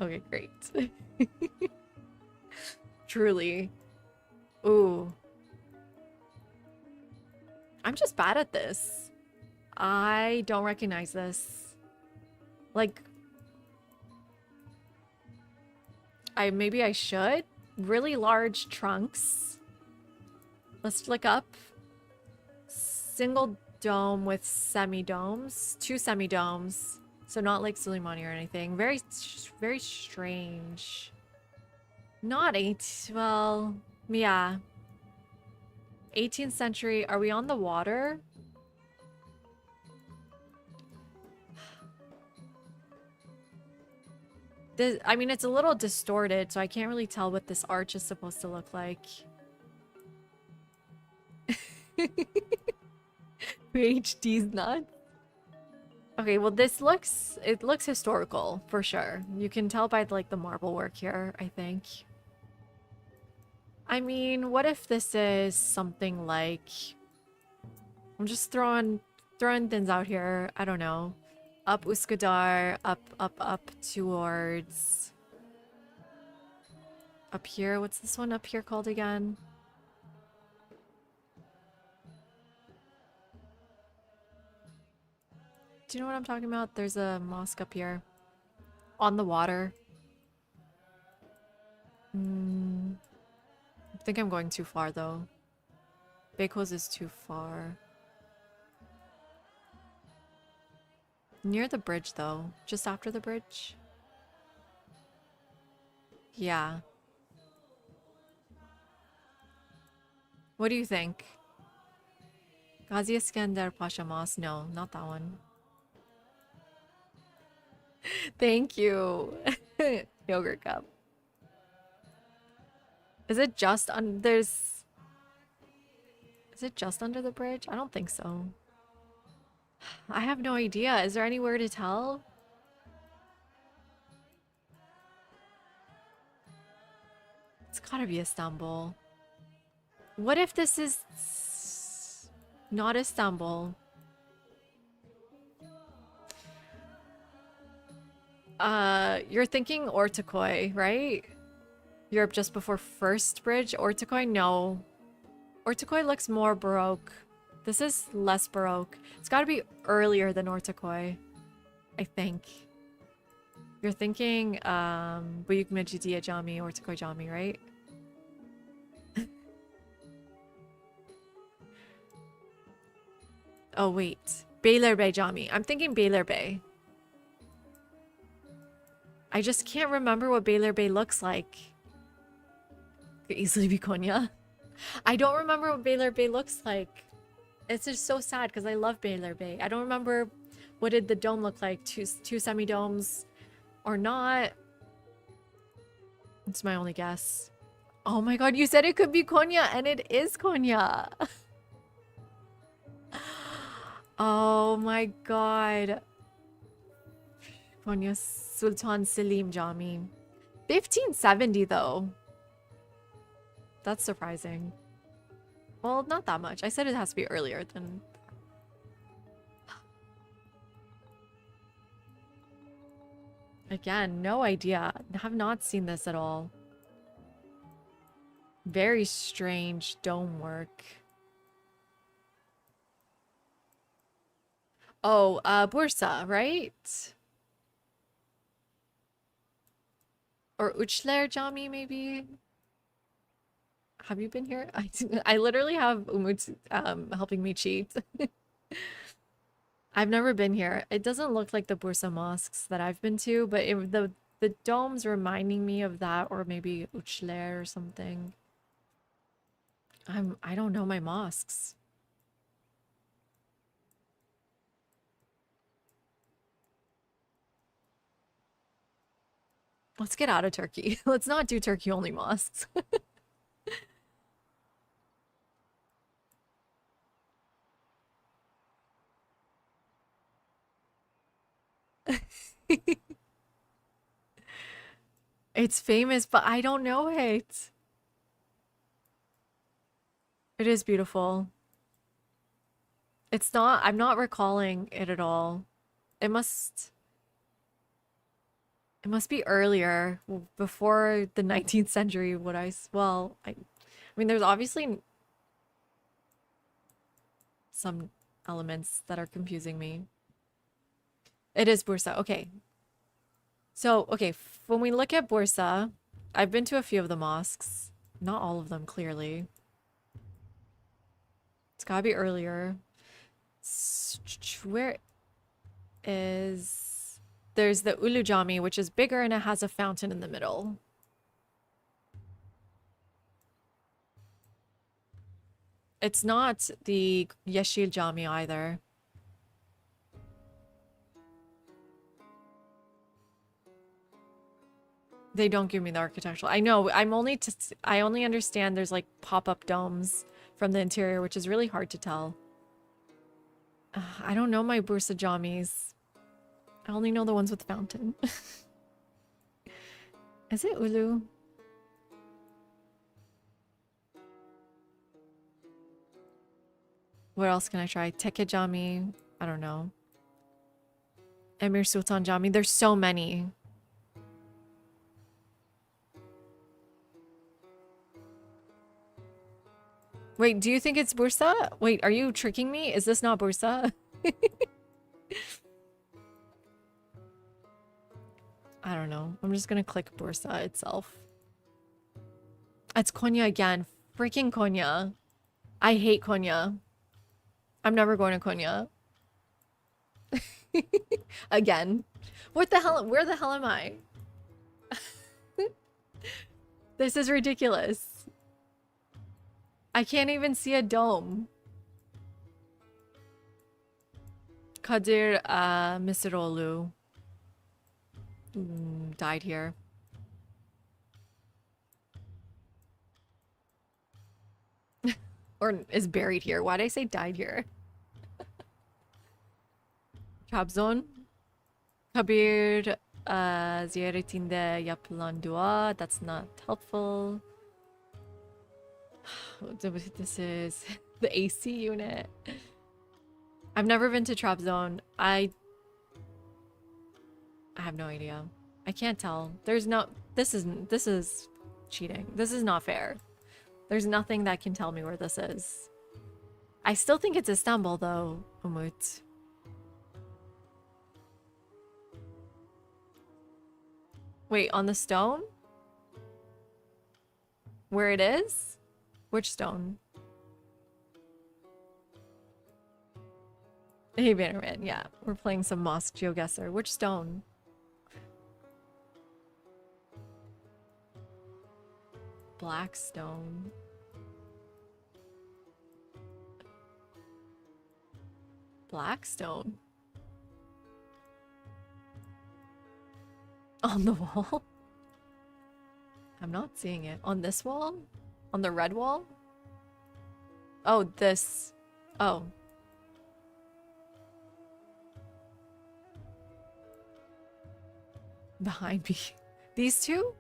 Okay, great. Truly. Ooh. I'm just bad at this. I don't recognize this. Like, maybe I should. Really large trunks. Let's look up. Single dome with semi-domes. 2 semi-domes. So not like Suleimani or anything. Very, very strange. Not 8. Well, yeah. 18th century. Are we on the water? I mean, it's a little distorted, so I can't really tell what this arch is supposed to look like. PhD's nuts. Okay, well, it looks historical for sure. You can tell by like the marble work here, I think. I mean, what if this is something like... I'm just throwing things out here. I don't know. Up Üsküdar, up towards... Up here. What's this one up here called again? Do you know what I'm talking about? There's a mosque up here. On the water. I think I'm going too far, though. Beykoz is too far. Near the bridge, though. Just after the bridge. Yeah. What do you think? Gazi Iskender Pasha Mosque? No, not that one. Thank you. Yogurt cup. Is it just on there's Is it just under the bridge? I don't think so. I have no idea. Is there anywhere to tell? It's gotta be Istanbul. What if this is not Istanbul? You're thinking Ortaköy, right? Europe just before first bridge. Ortaköy, no. Ortaköy looks more Baroque. This is less Baroque. It's gotta be earlier than Ortaköy, I think. You're thinking, Büyükmecidiye Cami, Ortaköy Cami, right? Oh, wait. Beylerbeyi Cami. I'm thinking Beylerbeyi. I just can't remember what Beylerbeyi looks like. Could easily be Konya. I don't remember what Beylerbeyi looks like. It's just so sad because I love Beylerbeyi. I don't remember what did the dome look like. Two semi-domes or not. It's my only guess. Oh my god, you said it could be Konya and it is Konya. Oh my god. Konya Sultan Selim Jami. 1570 though. That's surprising. Well, not that much. I said it has to be earlier than... Again, no idea. Have not seen this at all. Very strange dome work. Oh, Bursa, right? Or Uchler Jami, maybe? Have you been here? I literally have Umut helping me cheat. I've never been here. It doesn't look like the Bursa mosques that I've been to, but the dome's reminding me of that, or maybe Uchler or something. I don't know my mosques. Let's get out of Turkey. Let's not do Turkey only mosques. It's famous, but I don't know it. It is beautiful. It's not, I'm not recalling it at all. It must be earlier, before the 19th century, well, I mean, there's obviously some elements that are confusing me. It is Bursa. Okay. So, okay, when we look at Bursa, I've been to a few of the mosques. Not all of them, clearly. It's gotta be earlier. Where is... There's the Ulu Jami, which is bigger and it has a fountain in the middle. It's not the Yeşil Jami either. They don't give me the architectural. I know. I only understand there's like pop-up domes from the interior, which is really hard to tell. I don't know my Bursa Jamis. I only know the ones with fountain. Is it Ulu? What else can I try? Tekke Jami. I don't know. Emir Sultan Jami. There's so many. Wait, do you think it's Bursa? Wait, are you tricking me? Is this not Bursa? I don't know. I'm just gonna click Bursa itself. It's Konya again. Freaking Konya. I hate Konya. I'm never going to Konya. Again. What the hell? Where the hell am I? This is ridiculous. I can't even see a dome. Kadir Misiroğlu. died here. Or is buried here. Why did I say died here? Trabzon. Kabir ziyaretinde yapılan dua. That's not helpful. This is the AC unit. I've never been to Trabzon. I have no idea. I can't tell. There's no... This is cheating. This is not fair. There's nothing that can tell me where this is. I still think it's Istanbul though, Umut. Wait, on the stone? Where it is? Which stone? Hey, Bannerman, yeah. We're playing some Mosque GeoGuessr. Which stone? Blackstone. Blackstone. On the wall? I'm not seeing it. On this wall? On the red wall? Oh, this. Oh. Behind me. These two?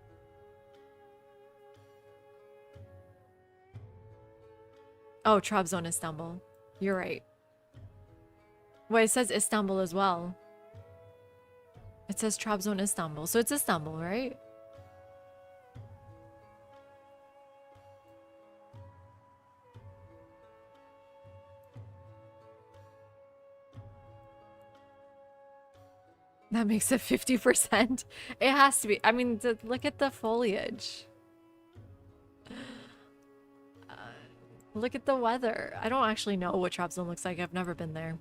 Oh, Trabzon, Istanbul. You're right. Well, it says Istanbul as well. It says Trabzon, Istanbul. So it's Istanbul, right? That makes it 50%. It has to be. I mean, look at the foliage. Look at the weather. I don't actually know what Trabzon looks like. I've never been there.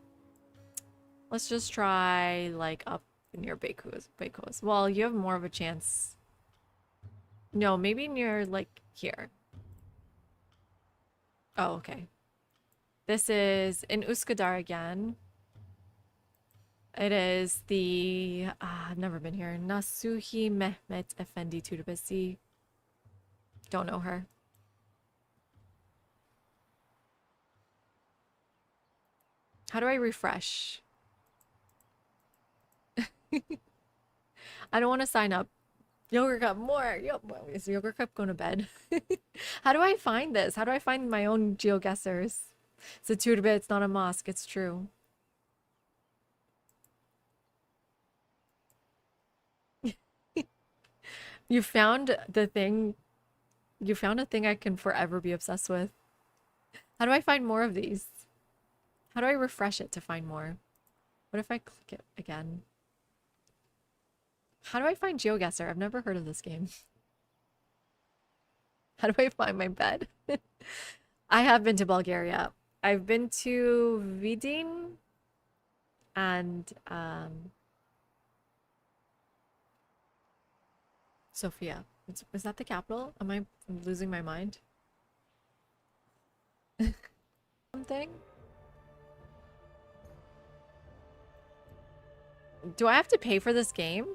Let's just try, like, up near Beykoz. Well, you have more of a chance. No, maybe near, like, here. Oh, okay. This is in Üsküdar again. It is the... I've never been here. Nasuhi Mehmet Efendi Türbesi. Don't know her. How do I refresh? I don't want to sign up. Yogurt Cup, more. Is Yogurt Cup going to bed? How do I find this? How do I find my own GeoGuessrs? It's a Türbe, it's not a mosque. It's true. You found the thing. You found a thing I can forever be obsessed with. How do I find more of these? How do I refresh it to find more? What if I click it again? How do I find GeoGuessr? I've never heard of this game. How do I find my bed? I have been to Bulgaria. I've been to Vidin and Sofia. Is that the capital? Am I losing my mind? Something? Do I have to pay for this game?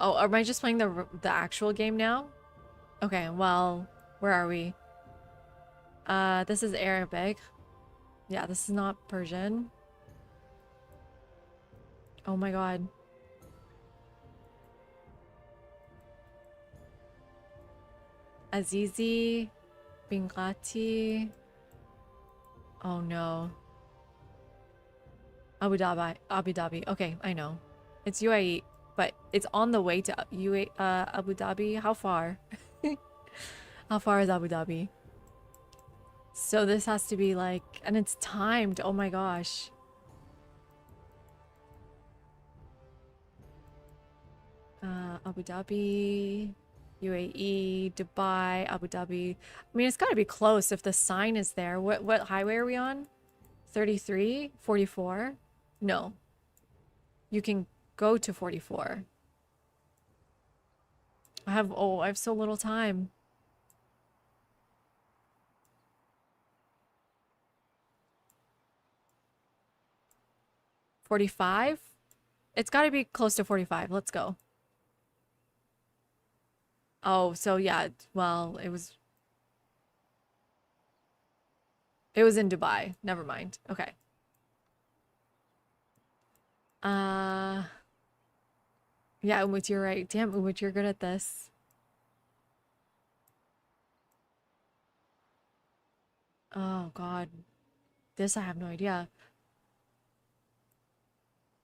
Oh, am I just playing the actual game now? Okay, well, where are we? This is Arabic. Yeah, this is not Persian. Oh my god. Azizi, Bingati. Oh no. Abu Dhabi. Okay, I know. It's UAE, but it's on the way to Abu Dhabi. How far? How far is Abu Dhabi? So this has to be like, and it's timed. Oh my gosh. Abu Dhabi, UAE, Dubai, Abu Dhabi. I mean, it's got to be close if the sign is there. What highway are we on? 33? 44? No. You can go to 44. I have so little time. 45? It's got to be close to 45. Let's go. Oh, so yeah, well, it was in Dubai. Never mind. Okay. Yeah, Umut, you're right. Damn, Umut, you're good at this. Oh God. This I have no idea.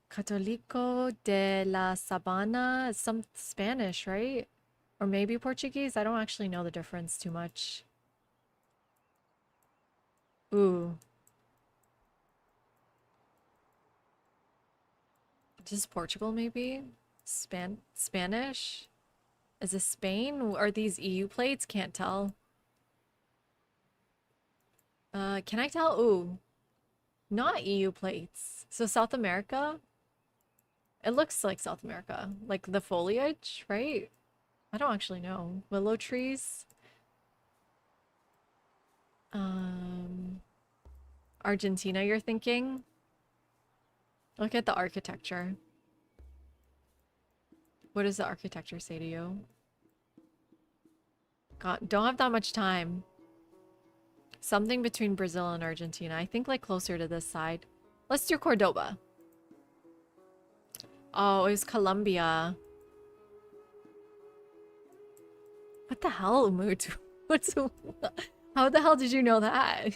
Catolico de la Sabana, some Spanish, right? Or maybe Portuguese. I don't actually know the difference too much. Ooh. Just Portugal, maybe? Spanish? Is this Spain? Are these EU plates? Can't tell. Can I tell? Ooh. Not EU plates. So South America? It looks like South America. Like the foliage, right? I don't actually know. Willow trees? Argentina, you're thinking? Look at the architecture. What does the architecture say to you? God, don't have that much time. Something between Brazil and Argentina. I think like closer to this side. Let's do Cordoba. Oh, it was Colombia. What the hell, Umut? How the hell did you know that?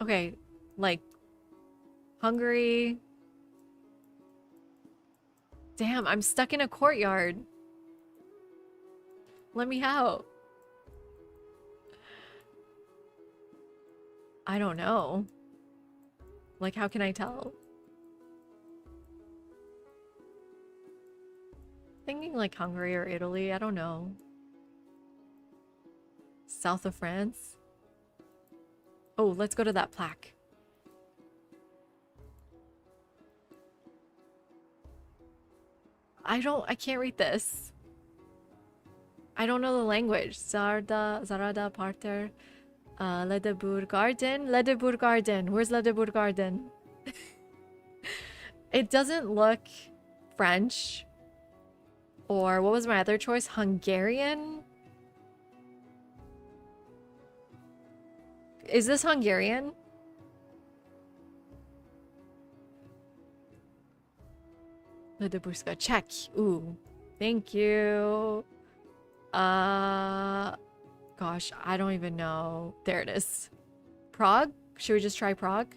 Okay, like Hungary. Damn, I'm stuck in a courtyard. Let me out. I don't know. Like, how can I tell? Thinking like Hungary or Italy, I don't know. South of France? Oh, let's go to that plaque. I can't read this. I don't know the language. Zarada Parter. Ledebour Garden. Ledebour Garden. Where's Ledebour Garden? It doesn't look French. Or what was my other choice? Hungarian? Is this Hungarian? Ledeburska. Check. Ooh. Thank you. Gosh, I don't even know. There it is. Prague? Should we just try Prague?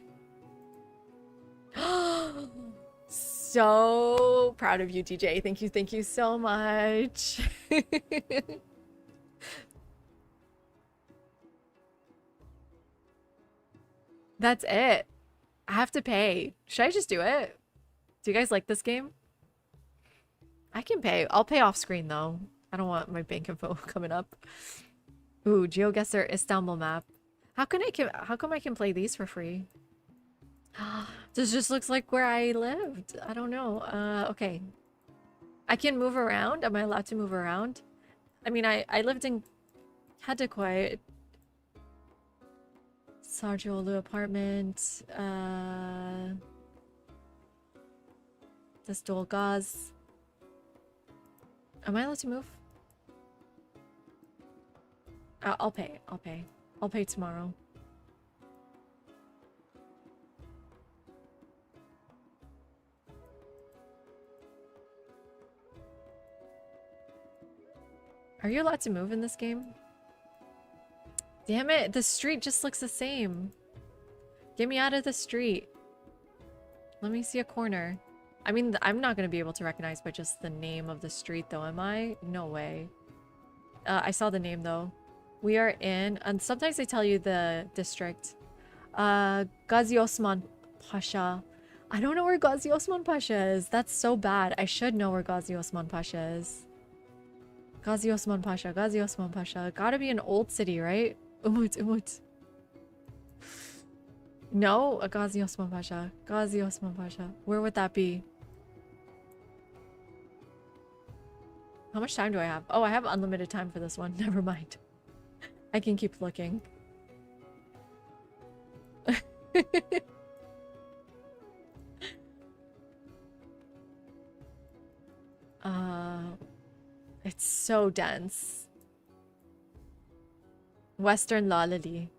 So proud of you, DJ. Thank you so much. That's it. I have to pay. Should I just do it? Do you guys like this game? I can pay. I'll pay off screen though. I don't want my bank info coming up. Ooh, GeoGuessr Istanbul map. How come I can play these for free? This just looks like where I lived. I don't know. Okay. I can move around. Am I allowed to move around? I mean, I lived in Kadıköy. Sarcıoğlu apartment. This Dolgaz. Am I allowed to move? I'll pay. I'll pay. I'll pay tomorrow. Are you allowed to move in this game? Damn it, the street just looks the same. Get me out of the street. Let me see a corner. I mean, I'm not going to be able to recognize by just the name of the street though, am I? No way. I saw the name though. We are in, and sometimes they tell you the district. Gazi Osman Pasha. I don't know where Gazi Osman Pasha is. That's so bad. I should know where Gazi Osman Pasha is. Gazi Osman Pasha, Gazi Osman Pasha. Gotta be an old city, right? Umut. No, a Gazi Osman Pasha. Gazi Osman Pasha. Where would that be? How much time do I have? Oh, I have unlimited time for this one. Never mind. I can keep looking. uh, it's so dense. Western Lalali.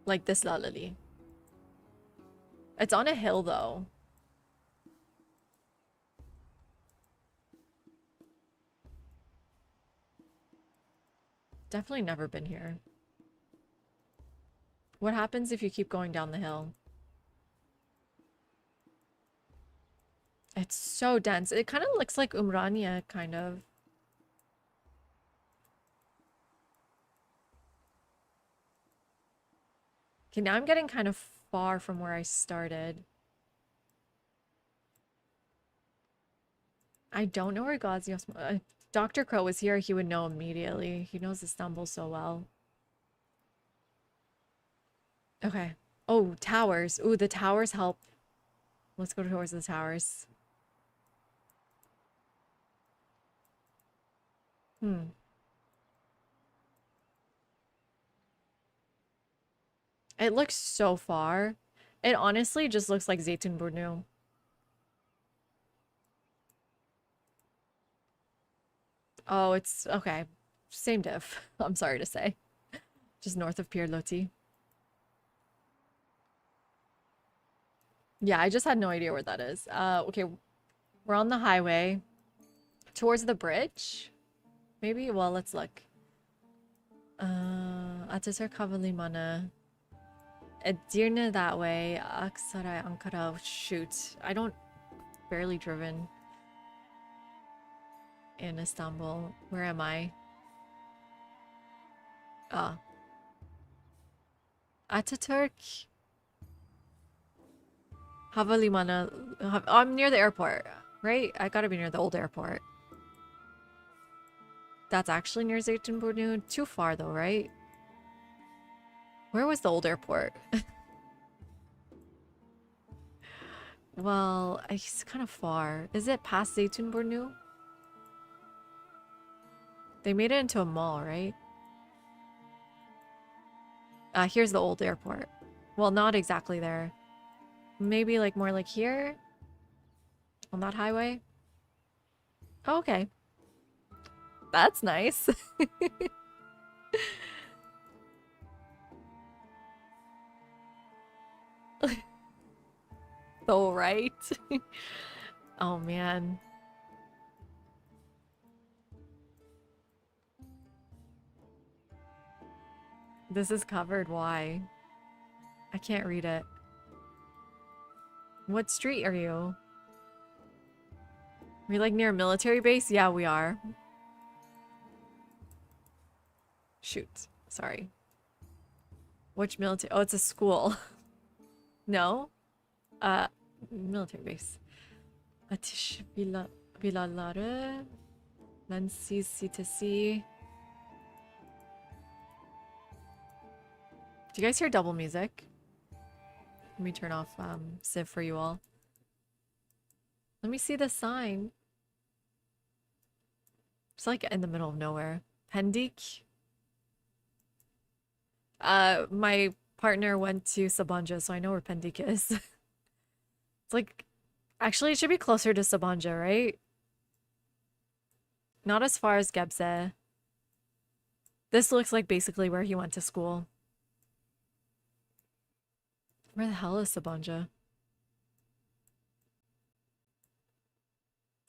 Like this Lalali. It's on a hill though. Definitely never been here. What happens if you keep going down the hill? It's so dense. It kind of looks like Umrania, kind of. Okay, now I'm getting kind of far from where I started. I don't know where Gazios... Dr. Crow was here, he would know immediately. He knows Istanbul so well. Okay. Oh, towers. Ooh, the towers help. Let's go towards the towers. It looks so far. It honestly just looks like Zeytinburnu. Oh, it's okay. Same diff. I'm sorry to say. Just north of Pier Loti. Yeah, I just had no idea where that is. Okay, we're on the highway towards the bridge. Maybe? Well, let's look. Ataturk Havalimanı. Edirne that way. Aksaray, Ankara. Oh, shoot. I don't... Barely driven in Istanbul. Where am I? Ataturk. Havalimanı. I'm near the airport, right? I gotta be near the old airport. That's actually near Zeytinburnu. Too far though, right? Where was the old airport? Well, it's kind of far. Is it past Zeytinburnu? They made it into a mall, right? Here's the old airport. Well, not exactly there. Maybe like more like here? On that highway? Oh, okay. That's nice. So right. Oh man. This is covered. Why? I can't read it. What street are you? Are we like near a military base? Yeah, we are. Shoot. Sorry. Which military? Oh, it's a school. No? Military base. Ateş villaları. Lensiz sitesi. Do you guys hear double music? Let me turn off Civ for you all. Let me see the sign. It's like in the middle of nowhere. Pendik. My partner went to Sabancı, so I know where Pendik is. It's like, actually it should be closer to Sabancı, right? Not as far as Gebze. This looks like basically where he went to school. Where the hell is Sabancı?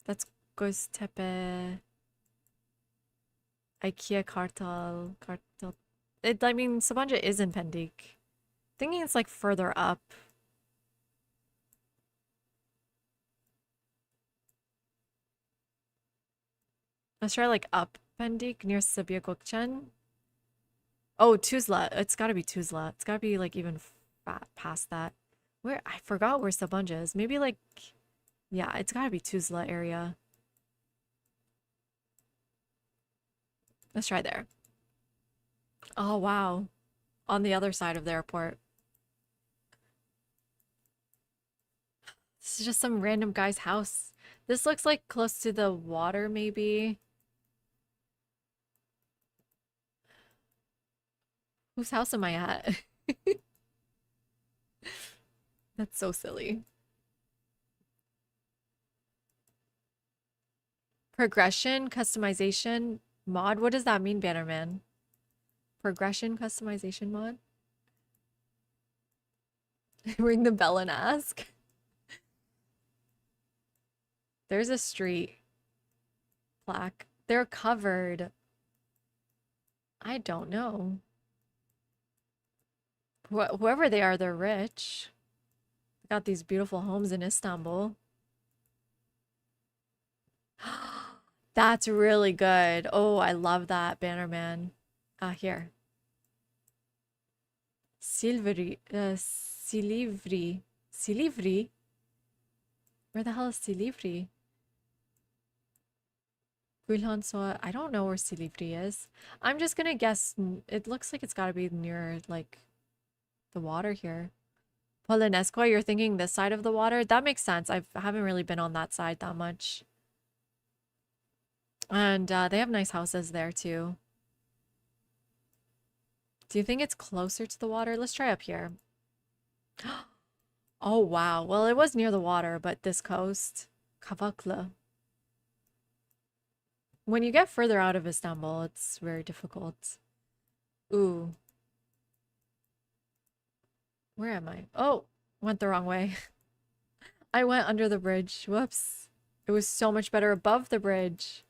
That's Göztepe. IKEA Kartal. I mean, Sabancı is in Pendik. Thinking it's like further up. Let's try like up Pendik near Sabiha Gökçen. Oh, Tuzla. It's gotta be Tuzla. It's gotta be like even past that. Where? I forgot where Sabancı is. Maybe like... Yeah, it's gotta be Tuzla area. Let's try there. Oh, wow. On the other side of the airport. This is just some random guy's house. This looks like close to the water, maybe. Whose house am I at? That's so silly. Progression, customization, mod. What does that mean, Bannerman? Progression, customization mod? Ring the bell and ask. There's a street plaque. They're covered. I don't know. Whoever they are, they're rich. Got these beautiful homes in Istanbul. That's really good. Oh, I love that, Bannerman. Here. Silivri. Silivri? Where the hell is Silivri? Gülhan Soğa. I don't know where Silivri is. I'm just gonna guess. It looks like it's gotta be near, like, the water here. Polonezkoi, you're thinking this side of the water? That makes sense. I haven't really been on that side that much. And they have nice houses there too. Do you think it's closer to the water? Let's try up here. Oh, wow. Well, it was near the water, but this coast. Kavaklı. When you get further out of Istanbul, it's very difficult. Ooh. Where am I? Oh, went the wrong way. I went under the bridge. Whoops. It was so much better above the bridge.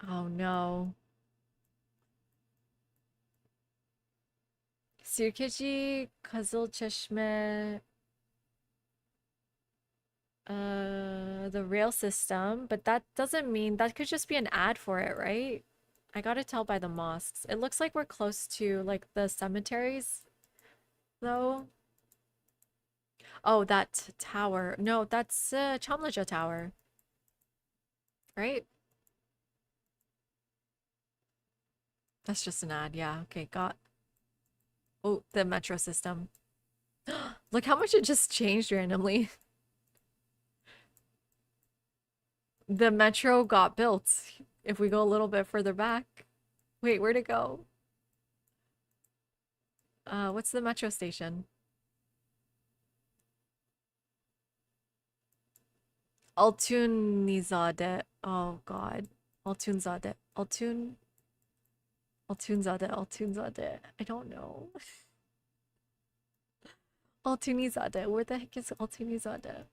Oh no. Sirkeci, Kızılçeşme, the rail system, but that doesn't mean that could just be an ad for it, right? I gotta tell by the mosques. It looks like we're close to like the cemeteries, though. Oh, that tower. No, that's Çamlıca Tower, right? That's just an ad. Yeah. Okay. Got. Oh, the metro system. Look how much it just changed randomly. The metro got built. If we go a little bit further back. Wait, where'd it go? What's the metro station? Altunizade. Oh God. Altunzade. Altunzade. I don't know. Altunizade. Where the heck is Altunizade?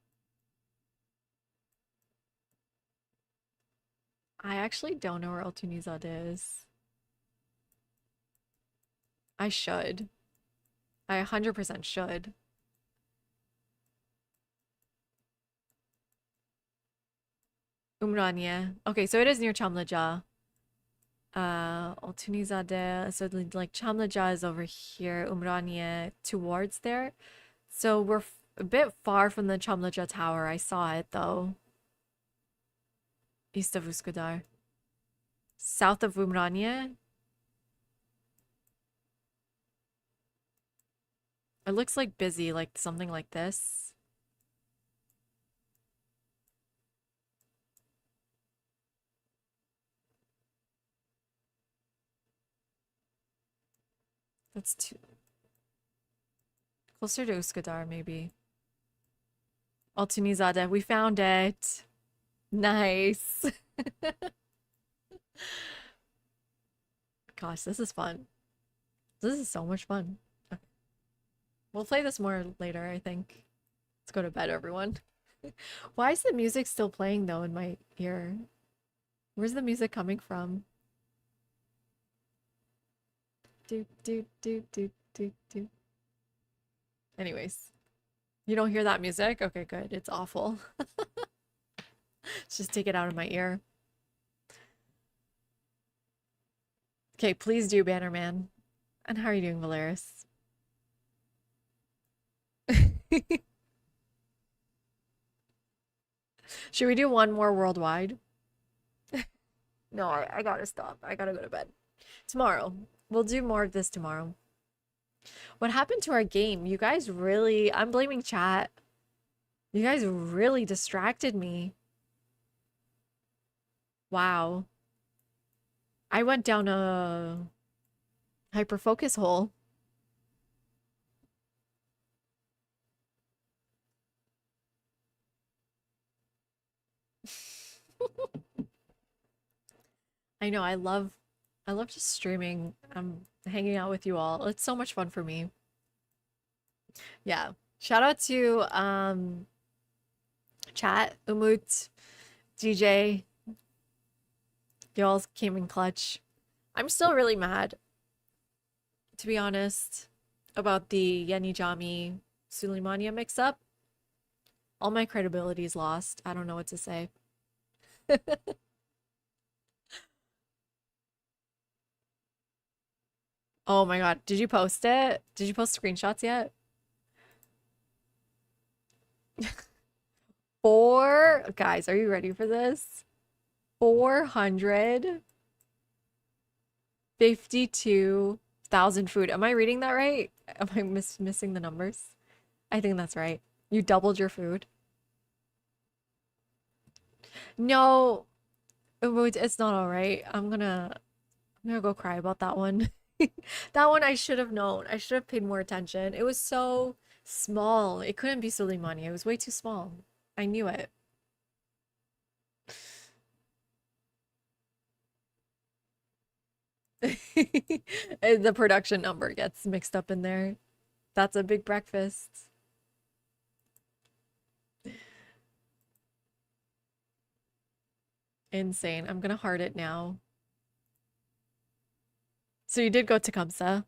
I actually don't know where Altunizade is. I should. I 100% should. Umraniye. Okay, so it is near Çamlıca. Altunizade. So like Çamlıca is over here. Umraniye towards there. So we're a bit far from the Çamlıca Tower. I saw it though. East of Üsküdar. South of Umraniye. It looks like busy, like something like this. That's too closer to Üsküdar, maybe. Altunizade, we found it. Nice. Gosh, this is fun. This is so much fun. Okay. We'll play this more later, I think. Let's go to bed, everyone. Why is the music still playing, though, in my ear? Where's the music coming from? Do, do, do, do, do, do. Anyways. You don't hear that music? Okay, good. It's awful. Let's just take it out of my ear. Okay, please do, Bannerman. And how are you doing, Valeris? Should we do one more worldwide? No, I gotta stop. I gotta go to bed. Tomorrow. We'll do more of this tomorrow. What happened to our game? You guys really... I'm blaming chat. You guys really distracted me. Wow. I went down a hyperfocus hole. I know, I love just streaming, hanging out with you all. It's so much fun for me. Yeah. Shout out to chat, Umut, DJ. Y'all came in clutch. I'm still really mad, to be honest, about the Yeni Jami Suleimania mix up. All my credibility is lost. I don't know what to say. Oh my god, did you post it? Did you post screenshots yet? Four guys, are you ready for this? 452,000 food. Am I reading that right? Am I missing the numbers? I think that's right. You doubled your food. No, it's not all right. I'm gonna go cry about that one. That one I should have known. I should have paid more attention. It was so small. It couldn't be Soleimani. It was way too small. I knew it. The production number gets mixed up in there. That's a big breakfast. Insane. I'm gonna heart it now. So you did go to Kamsa.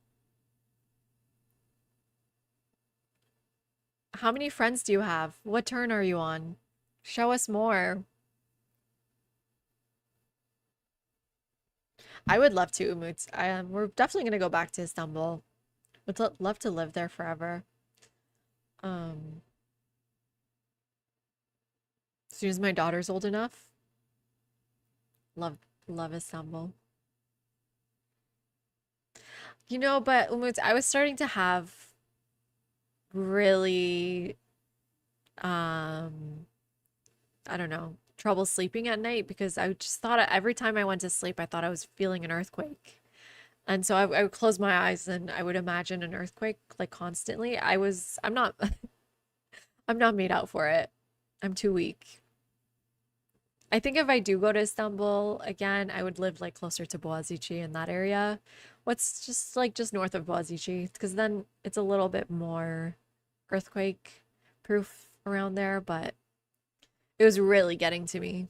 How many friends do you have? What turn are you on? Show us more. I would love to, Umut. We're definitely gonna go back to Istanbul. Would love to live there forever. Um, as soon as my daughter's old enough. Love Istanbul. You know, but Umut, I was starting to have really I don't know, trouble sleeping at night because I just thought every time I went to sleep, I thought I was feeling an earthquake. And so I would close my eyes and I would imagine an earthquake like constantly. I'm not, I'm not made out for it. I'm too weak. I think if I do go to Istanbul again, I would live like closer to Boğaziçi in that area. What's just north of Boğaziçi, because then it's a little bit more earthquake proof around there, but it was really getting to me.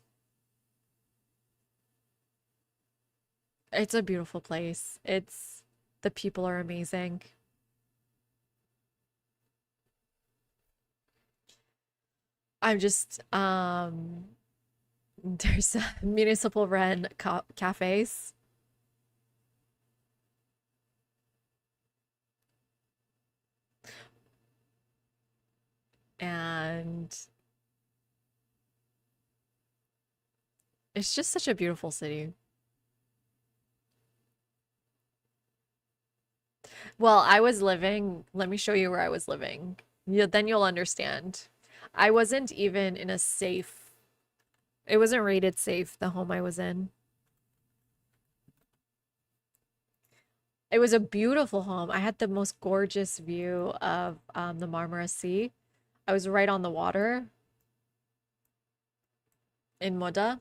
It's a beautiful place. The people are amazing. I'm just there's municipal run cafes. And it's just such a beautiful city. Well, let me show you where I was living. Then you'll understand. I wasn't even in a safe, it wasn't rated safe, the home I was in. It was a beautiful home. I had the most gorgeous view of the Marmara Sea. I was right on the water in Moda.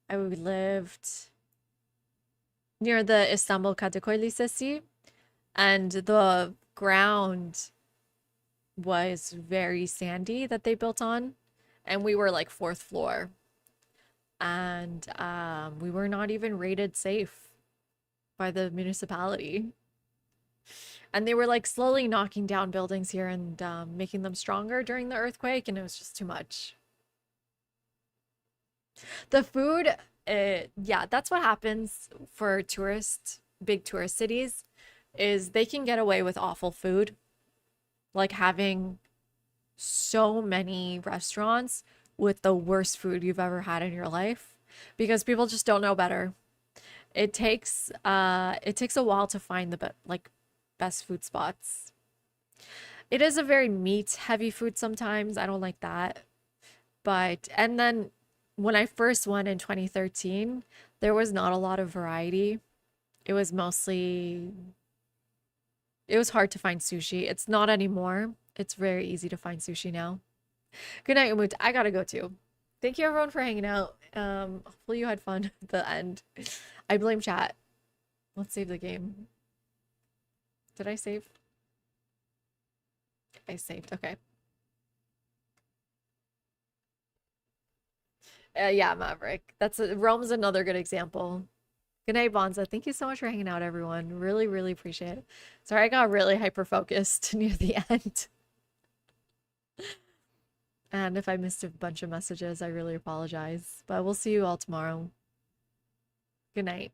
I lived near the Istanbul Kadıköy Lisesi, and the ground was very sandy that they built on, and we were like fourth floor, and we were not even rated safe by the municipality. And they were like slowly knocking down buildings here and making them stronger during the earthquake, and it was just too much. The food, yeah, that's what happens for big tourist cities, is they can get away with awful food, like having so many restaurants with the worst food you've ever had in your life, because people just don't know better. It takes a while to find the best food spots. It is a very meat heavy food sometimes. I don't like that. And then when I first went in 2013, there was not a lot of variety. It was mostly, it was hard to find sushi. It's not anymore. It's very easy to find sushi now. Good night, Umut. I gotta go too. Thank you everyone for hanging out. Hopefully you had fun at the end. I blame chat. Let's save the game. Did I save? I saved. Okay. Yeah, Maverick. Rome's another good example. Good night, Bonza. Thank you so much for hanging out, everyone. Really, really appreciate it. Sorry, I got really hyper-focused near the end. And if I missed a bunch of messages, I really apologize. But we'll see you all tomorrow. Good night.